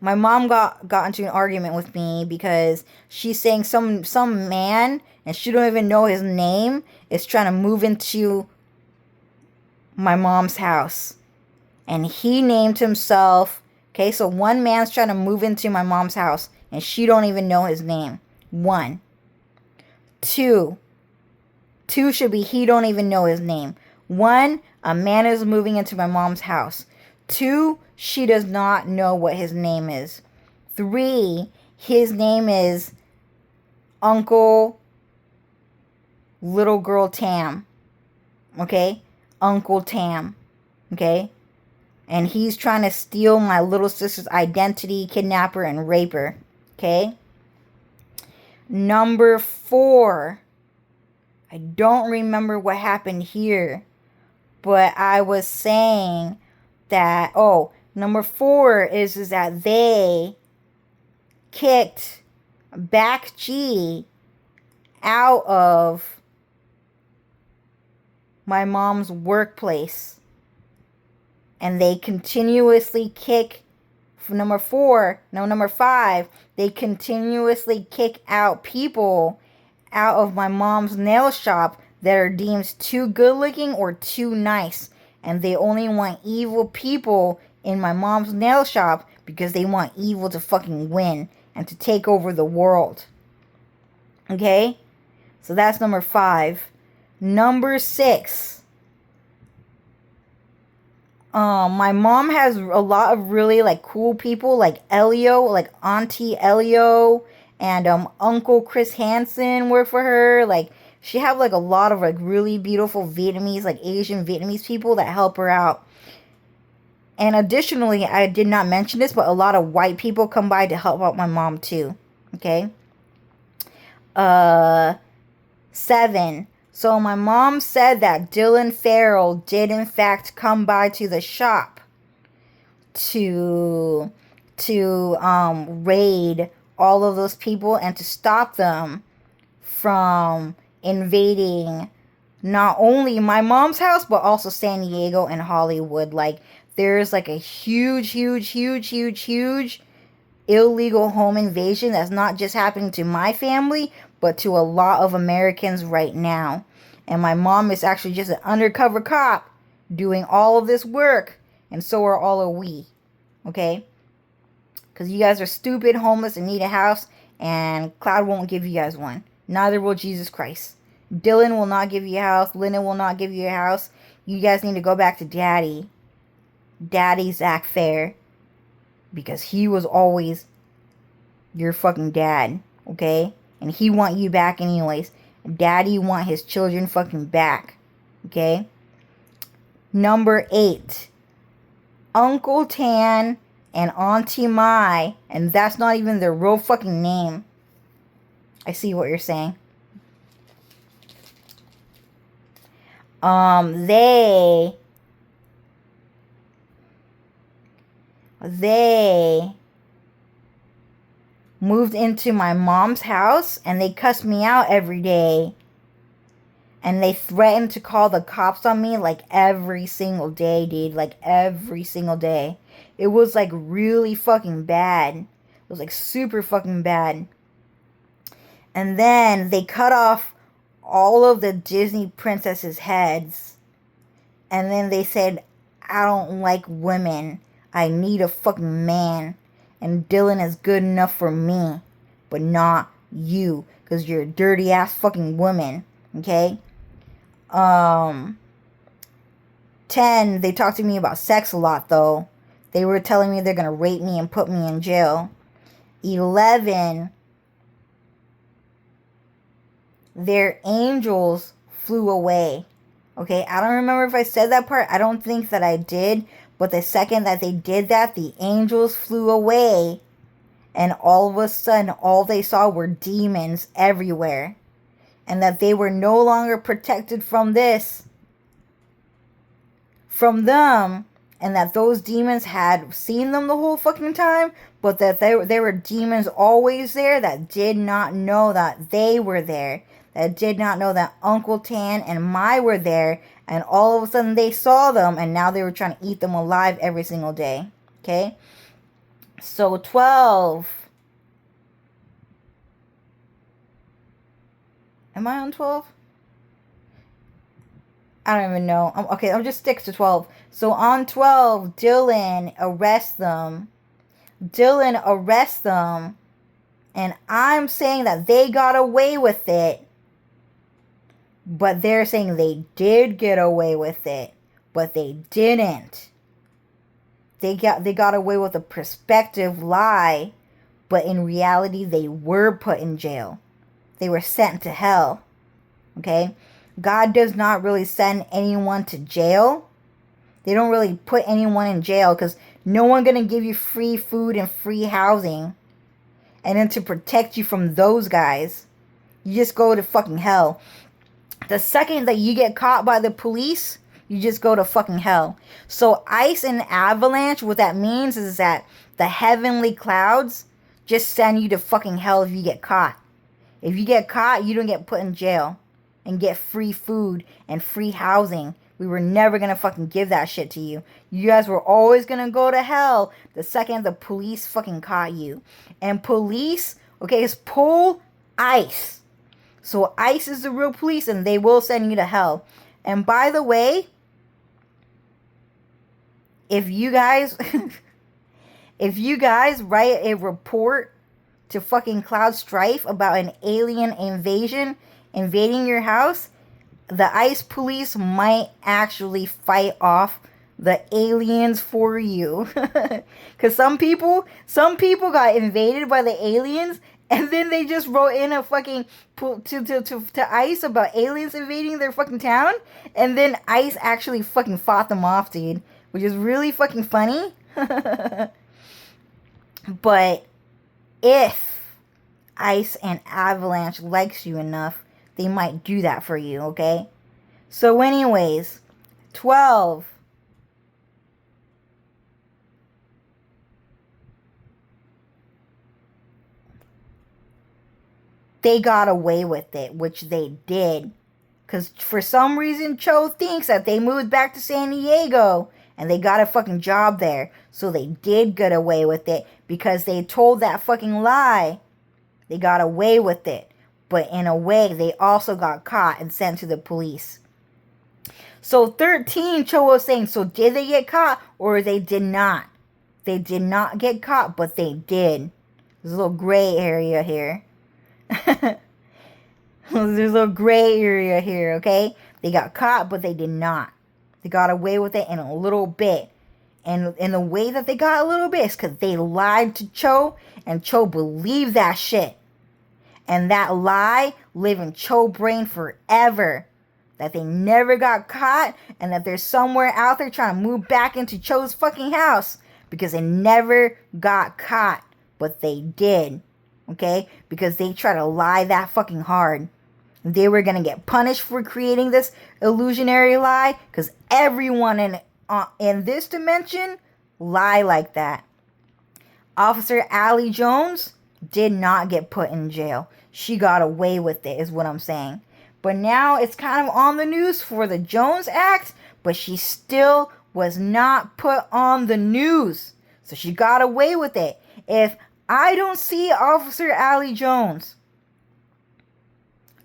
A: my mom got into an argument with me because she's saying some man, and she don't even know his name, is trying to move into my mom's house. And he named himself, okay, so one man's trying to move into my mom's house, and she don't even know his name. 1. 2 should be he don't even know his name. 1, a man is moving into my mom's house. 2, she does not know what his name is. 3, his name is Uncle Little Girl Tam. Okay? Uncle Tam. Okay? And he's trying to steal my little sister's identity, kidnap her, and rape her. Okay? Number 4. I don't remember what happened here. But I was saying that, number 4 is that they kicked Back G out of my mom's workplace. And they continuously kick, number 5, they continuously kick out people out of my mom's nail shop that are deemed too good looking or too nice. And they only want evil people in my mom's nail shop because they want evil to fucking win and to take over the world. Okay? So that's number 5. Number 6. My mom has a lot of really like cool people like Elio, like Auntie Elio, and Uncle Chris Hansen work for her. Like she have like a lot of like really beautiful Vietnamese, like Asian Vietnamese people that help her out. And additionally, I did not mention this, but a lot of white people come by to help out my mom too. Okay. 7. So my mom said that Dylan Farrell did in fact come by to the shop to raid all of those people and to stop them from invading not only my mom's house but also San Diego and Hollywood. Like there's like a huge illegal home invasion that's not just happening to my family but to a lot of Americans right now. And my mom is actually just an undercover cop doing all of this work, and so are all of we. Okay? Because you guys are stupid, homeless, and need a house, and Cloud won't give you guys one. Neither will Jesus Christ. Dylan will not give you a house. Linda will not give you a house. You guys need to go back to Daddy. Daddy Zach Fair. Because he was always your fucking dad. Okay? And he want you back anyways. Daddy want his children fucking back. Okay? Number 8. Uncle Tan and Auntie Mai. And that's not even their real fucking name. I see what you're saying. They moved into my mom's house and they cussed me out every day. And they threatened to call the cops on me like every single day, dude. Like every single day. It was like really fucking bad. It was like super fucking bad. And then they cut off all of the Disney princesses' heads. And then they said, I don't like women. I need a fucking man. And Dylan is good enough for me. But not you. Because you're a dirty ass fucking woman. Okay? 10, they talked to me about sex a lot though. They were telling me they're going to rape me and put me in jail. 11, their angels flew away. Okay, I don't remember if I said that part. I don't think that I did. But the second that they did that, the angels flew away. And all of a sudden, all they saw were demons everywhere. And that they were no longer protected from this. From them. And that those demons had seen them the whole fucking time. But that there were demons always there that did not know that they were there. That did not know that Uncle Tan and Mai were there. And all of a sudden they saw them. And now they were trying to eat them alive every single day. Okay? So 12. Am I on 12? I don't even know. Okay, I'll just stick to 12. So on 12, Dylan arrests them. And I'm saying that they got away with it. But they're saying they did get away with it. But they didn't. They got away with a prospective lie. But in reality, they were put in jail. They were sent to hell. Okay? God does not really send anyone to jail. They don't really put anyone in jail because no one's going to give you free food and free housing. And then to protect you from those guys, you just go to fucking hell. The second that you get caught by the police, you just go to fucking hell. So ice and avalanche, what that means is that the heavenly clouds just send you to fucking hell if you get caught. If you get caught, you don't get put in jail and get free food and free housing. We were never going to fucking give that shit to you. You guys were always going to go to hell the second the police fucking caught you. And police, okay, is pull ICE. So ICE is the real police and they will send you to hell. And by the way, if you guys write a report to fucking Cloud Strife about an alien invasion invading your house, the ICE police might actually fight off the aliens for you. Because some people got invaded by the aliens, and then they just wrote in a fucking to ICE about aliens invading their fucking town, and then ICE actually fucking fought them off, dude, which is really fucking funny. But if ICE and Avalanche likes you enough, they might do that for you, okay? So anyways, 12. They got away with it, which they did. Because for some reason, Cho thinks that they moved back to San Diego and they got a fucking job there. So they did get away with it because they told that fucking lie. They got away with it. But in a way, they also got caught and sent to the police. So 13, Cho was saying, so did they get caught or they did not? They did not get caught, but they did. There's a little gray area here. There's a little gray area here, okay? They got caught, but they did not. They got away with it in a little bit. And in the way that they got a little bit is because they lied to Cho, and Cho believed that shit. And that lie lived in Cho brain forever. That they never got caught, and that they're somewhere out there trying to move back into Cho's fucking house. Because they never got caught, but they did. Okay? Because they tried to lie that fucking hard. They were going to get punished for creating this illusionary lie. Because everyone in this dimension lie like that. Officer Allie Jones did not get put in jail. She got away with it, is what I'm saying. But now it's kind of on the news for the Jones Act. But she still was not put on the news. So she got away with it. If I don't see Officer Allie Jones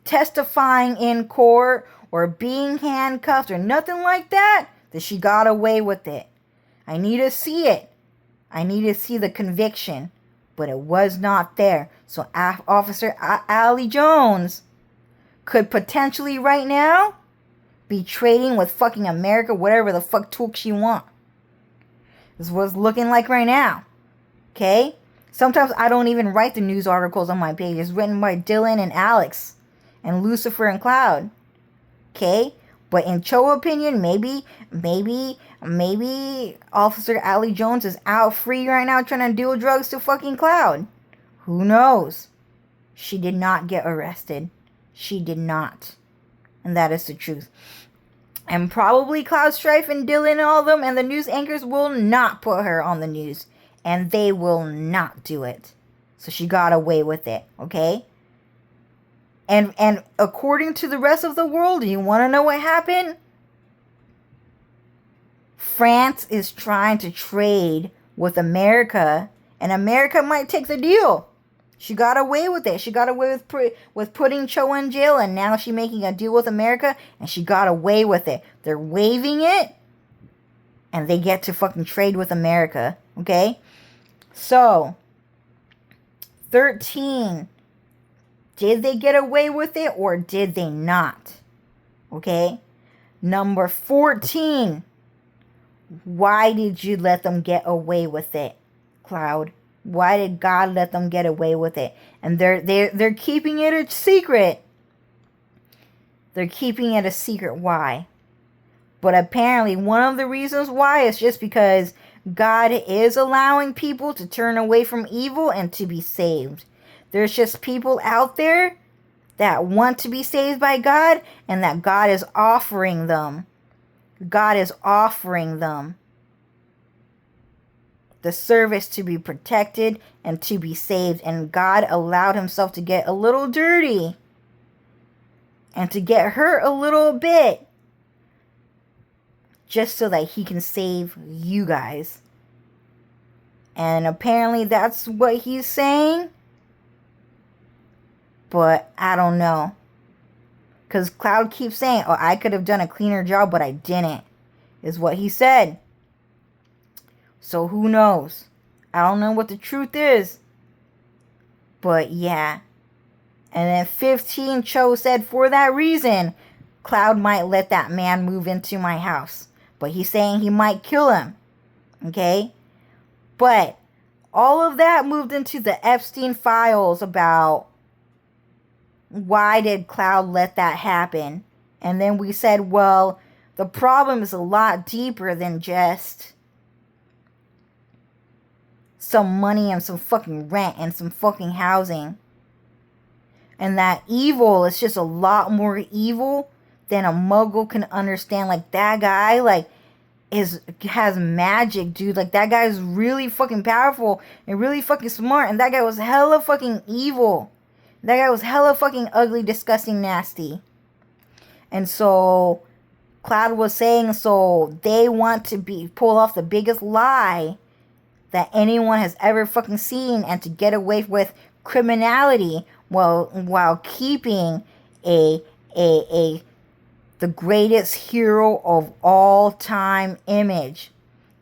A: testifying in court or being handcuffed or nothing like that, then she got away with it. I need to see it. I need to see the conviction. But it was not there. So Officer Allie Jones could potentially right now be trading with fucking America, whatever the fuck talk she want. This is what it's looking like right now. Okay? Sometimes I don't even write the news articles on my page. It's written by Dylan and Alex and Lucifer and Cloud. Okay? But in Cho's opinion, maybe Officer Allie Jones is out free right now trying to deal drugs to fucking Cloud. Who knows? She did not get arrested. She did not. And that is the truth. And probably Cloud Strife and Dylan and all of them and the news anchors will not put her on the news. And they will not do it. So she got away with it, okay? And according to the rest of the world, you want to know what happened? France is trying to trade with America, and America might take the deal. She got away with it. She got away with putting Cho in jail, and now she's making a deal with America, and she got away with it. They're waiving it, and they get to fucking trade with America, okay? So, 13. Did they get away with it or did they not? Okay? Number 14. Why did you let them get away with it, Cloud? Why did God let them get away with it? And they're keeping it a secret. They're keeping it a secret. Why? But apparently one of the reasons why is just because God is allowing people to turn away from evil and to be saved. There's just people out there that want to be saved by God and that God is offering them. God is offering them the service to be protected and to be saved. And God allowed himself to get a little dirty and to get hurt a little bit just so that he can save you guys. And apparently that's what he's saying. But I don't know. Because Cloud keeps saying, oh, I could have done a cleaner job, but I didn't. Is what he said. So who knows? I don't know what the truth is. But yeah. And then 15, Cho said, for that reason, Cloud might let that man move into my house. But he's saying he might kill him. Okay? But all of that moved into the Epstein files about why did Cloud let that happen. And then we said, well, the problem is a lot deeper than just some money and some fucking rent and some fucking housing. And that evil is just a lot more evil than a muggle can understand. Like, that guy, like, has magic, dude. Like, that guy is really fucking powerful and really fucking smart. And that guy was hella fucking evil. That guy was hella fucking ugly, disgusting, nasty. And so Cloud was saying, so they want to pull off the biggest lie that anyone has ever fucking seen, and to get away with criminality while keeping the greatest hero of all time image,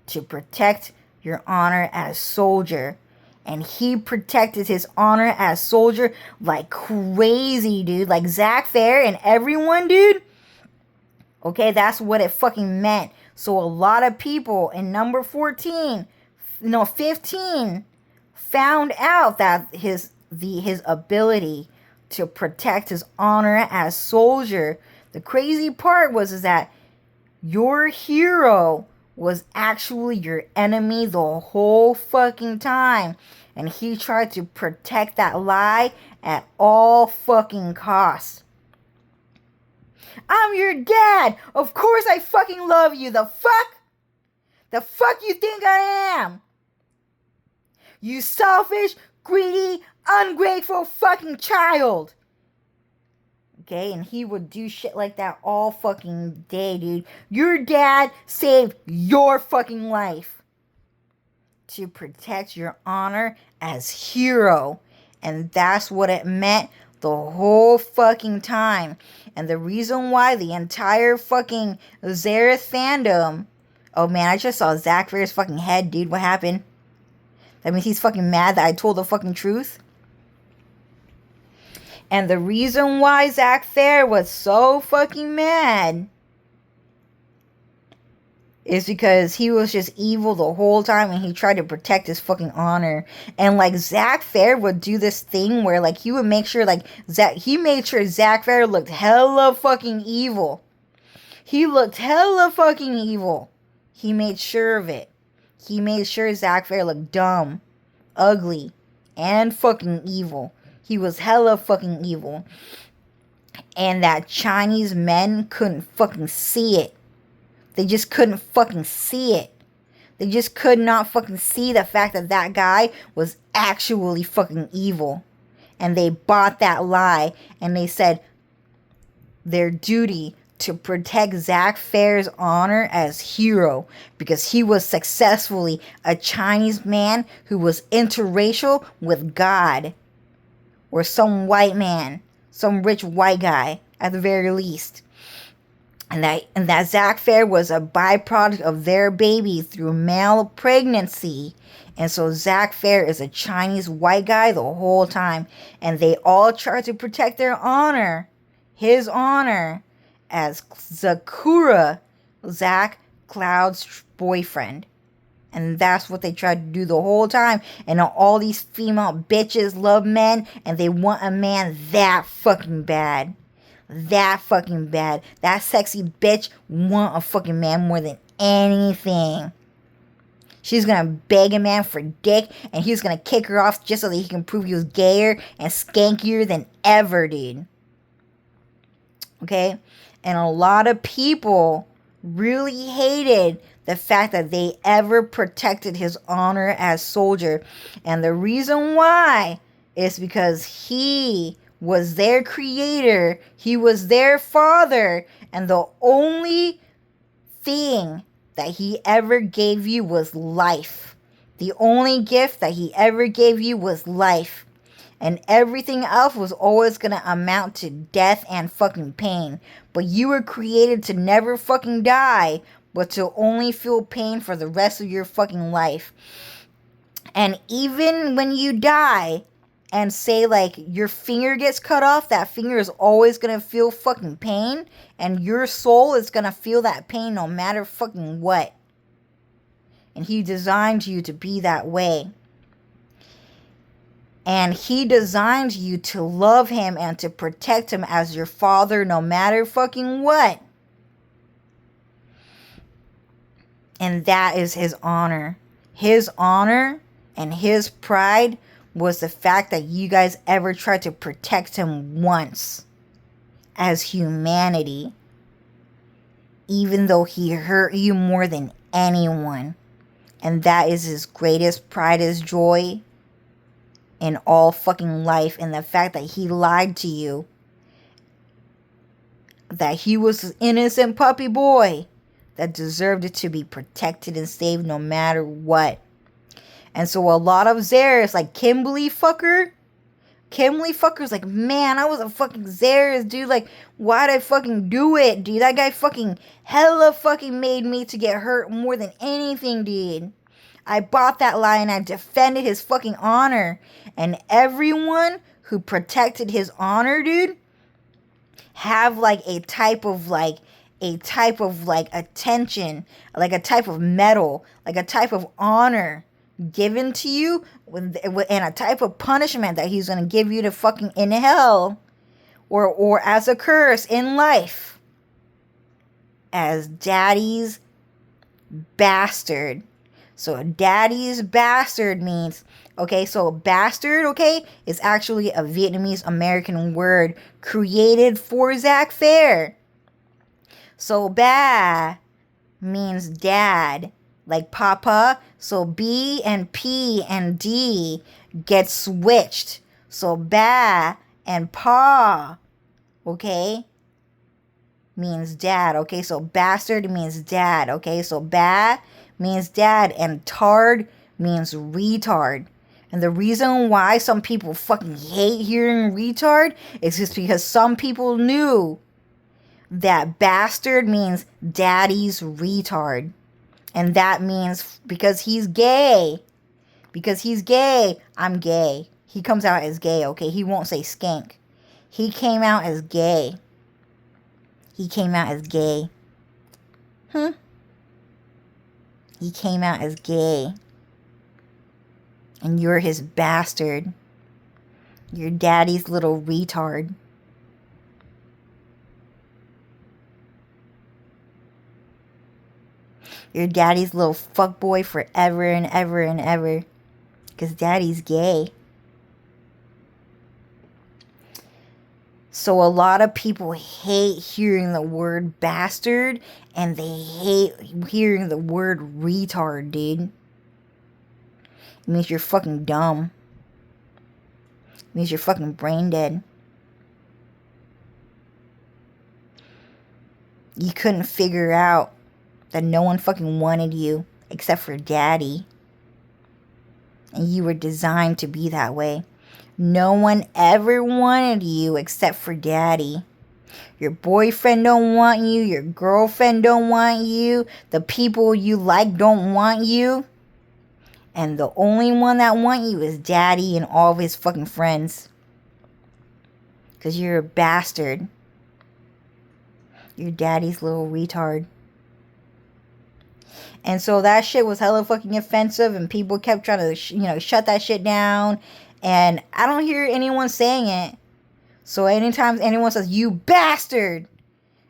A: to protect your honor as soldier. And he protected his honor as soldier like crazy, dude. Like Zack Fair and everyone, dude. Okay, that's what it fucking meant. So a lot of people in number 15 found out that his ability to protect his honor as soldier. The crazy part is that your hero was actually your enemy the whole fucking time. And he tried to protect that lie at all fucking costs. I'm your dad. Of course I fucking love you. The fuck? The fuck you think I am? You selfish, greedy, ungrateful fucking child. Okay, and he would do shit like that all fucking day, dude. Your dad saved your fucking life to protect your honor as hero. And that's what it meant the whole fucking time. And the reason why the entire fucking Zareth fandom... Oh man, I just saw Zack Fair's fucking head, dude. What happened? That means he's fucking mad that I told the fucking truth. And the reason why Zack Fair was so fucking mad is because he was just evil the whole time, and he tried to protect his fucking honor. And like Zack Fair would do this thing where like he would make sure like he made sure Zack Fair looked hella fucking evil. He looked hella fucking evil. He made sure of it. He made sure Zack Fair looked dumb, ugly, and fucking evil. He was hella fucking evil. And that Chinese men couldn't fucking see it. They just couldn't fucking see it. They just could not fucking see the fact that that guy was actually fucking evil. And they bought that lie. And they said their duty to protect Zack Fair's honor as hero, because he was successfully a Chinese man who was interracial with God. Or some white man. Some rich white guy, at the very least. And that Zack Fair was a byproduct of their baby through male pregnancy. And so Zack Fair is a Chinese white guy the whole time. And they all try to protect their honor. His honor. As Zakura, Zack Cloud's boyfriend. And that's what they tried to do the whole time. And all these female bitches love men. And they want a man that fucking bad. That fucking bad. That sexy bitch want a fucking man more than anything. She's gonna beg a man for dick. And he's gonna kick her off just so that he can prove he was gayer and skankier than ever, dude. Okay? And a lot of people really hated the fact that they ever protected his honor as soldier. And the reason why is because he was their creator. He was their father. And the only thing that he ever gave you was life. The only gift that he ever gave you was life. And everything else was always going to amount to death and fucking pain. But you were created to never fucking die, but to only feel pain for the rest of your fucking life. And even when you die, and say like your finger gets cut off, that finger is always gonna feel fucking pain, and your soul is gonna feel that pain no matter fucking what. And he designed you to be that way. And he designed you to love him and to protect him as your father no matter fucking what. And that is his honor. His honor and his pride was the fact that you guys ever tried to protect him once as humanity, even though he hurt you more than anyone. And that is his greatest pride, his joy in all fucking life. And the fact that he lied to you, that he was an innocent puppy boy that deserved it to be protected and saved no matter what. And so a lot of Zeres, like Kimberly fucker's like, man, I was a fucking Zeres, dude. Like, why'd I fucking do it, dude? That guy fucking hella fucking made me to get hurt more than anything, dude. I bought that lie and I defended his fucking honor. And everyone who protected his honor, dude, have like a type of attention, like a type of medal, like a type of honor given to you, and a type of punishment that he's going to give you to fucking in hell, or as a curse in life, as daddy's bastard. So daddy's bastard means, okay, so bastard, okay, is actually a Vietnamese American word created for Zack Fair. So ba means dad, like papa. So B and P and D get switched. So ba and pa, okay, means dad. Okay, so bastard means dad. Okay, so ba means dad, and tard means retard. And the reason why some people fucking hate hearing retard is just because some people knew that bastard means daddy's retard. And that means because he's gay. Because he's gay, I'm gay. He comes out as gay, okay? He won't say skank. He came out as gay. He came out as gay. He came out as gay. And you're his bastard. You're daddy's little retard. You're daddy's little fuckboy forever and ever and ever. Because daddy's gay. So a lot of people hate hearing the word bastard, and they hate hearing the word retard, dude. It means you're fucking dumb. It means you're fucking brain dead. You couldn't figure out that no one fucking wanted you except for daddy. And you were designed to be that way. No one ever wanted you except for daddy. Your boyfriend don't want you. Your girlfriend don't want you. The people you like don't want you. And the only one that want you is daddy and all of his fucking friends. Because you're a bastard. You're daddy's little retard. And so that shit was hella fucking offensive, and people kept trying to, shut that shit down. And I don't hear anyone saying it. So anytime anyone says, "you bastard,"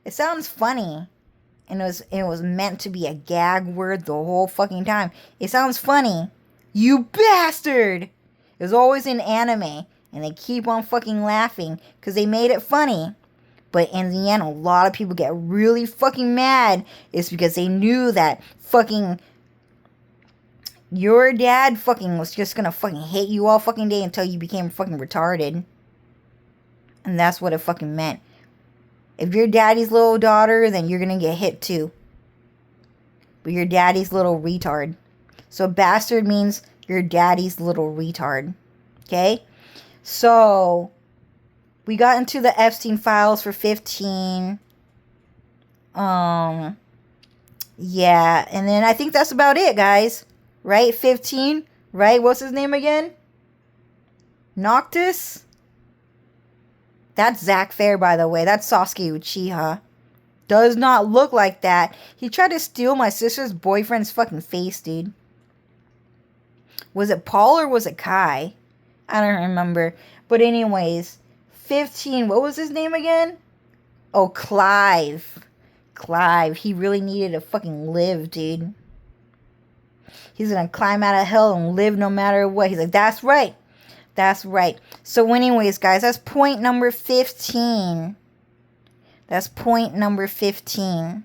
A: it sounds funny. And it was meant to be a gag word the whole fucking time. It sounds funny. You bastard! It was always in anime. And they keep on fucking laughing because they made it funny. But in the end, a lot of people get really fucking mad. It's because they knew that fucking your dad fucking was just gonna fucking hate you all fucking day until you became fucking retarded. And that's what it fucking meant. If you're daddy's little daughter, then you're gonna get hit too. But you're daddy's little retard. So bastard means you're daddy's little retard. Okay? So we got into the Epstein files for 15. Yeah, and then I think that's about it, guys. Right? 15? Right? What's his name again? Noctis? That's Zack Fair, by the way. That's Sasuke Uchiha. Does not look like that. He tried to steal my sister's boyfriend's fucking face, dude. Was it Paul or was it Kai? I don't remember. But anyways, 15. What was his name again? Oh, Clive. Clive. He really needed to fucking live, dude. He's gonna climb out of hell and live no matter what. He's like, that's right. That's right. So anyways, guys, that's point number 15. That's point number 15.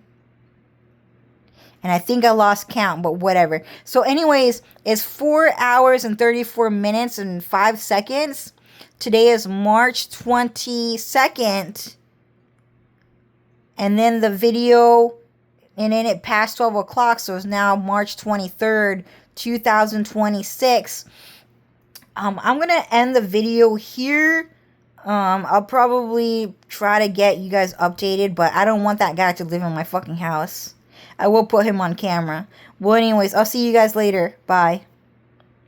A: And I think I lost count, but whatever. So anyways, it's 4 hours and 34 minutes and 5 seconds. Today is March 22nd. And then the video, and then it passed 12 o'clock, so it's now March 23rd, 2026. I'm going to end the video here. I'll probably try to get you guys updated, but I don't want that guy to live in my fucking house. I will put him on camera. Well, anyways, I'll see you guys later. Bye.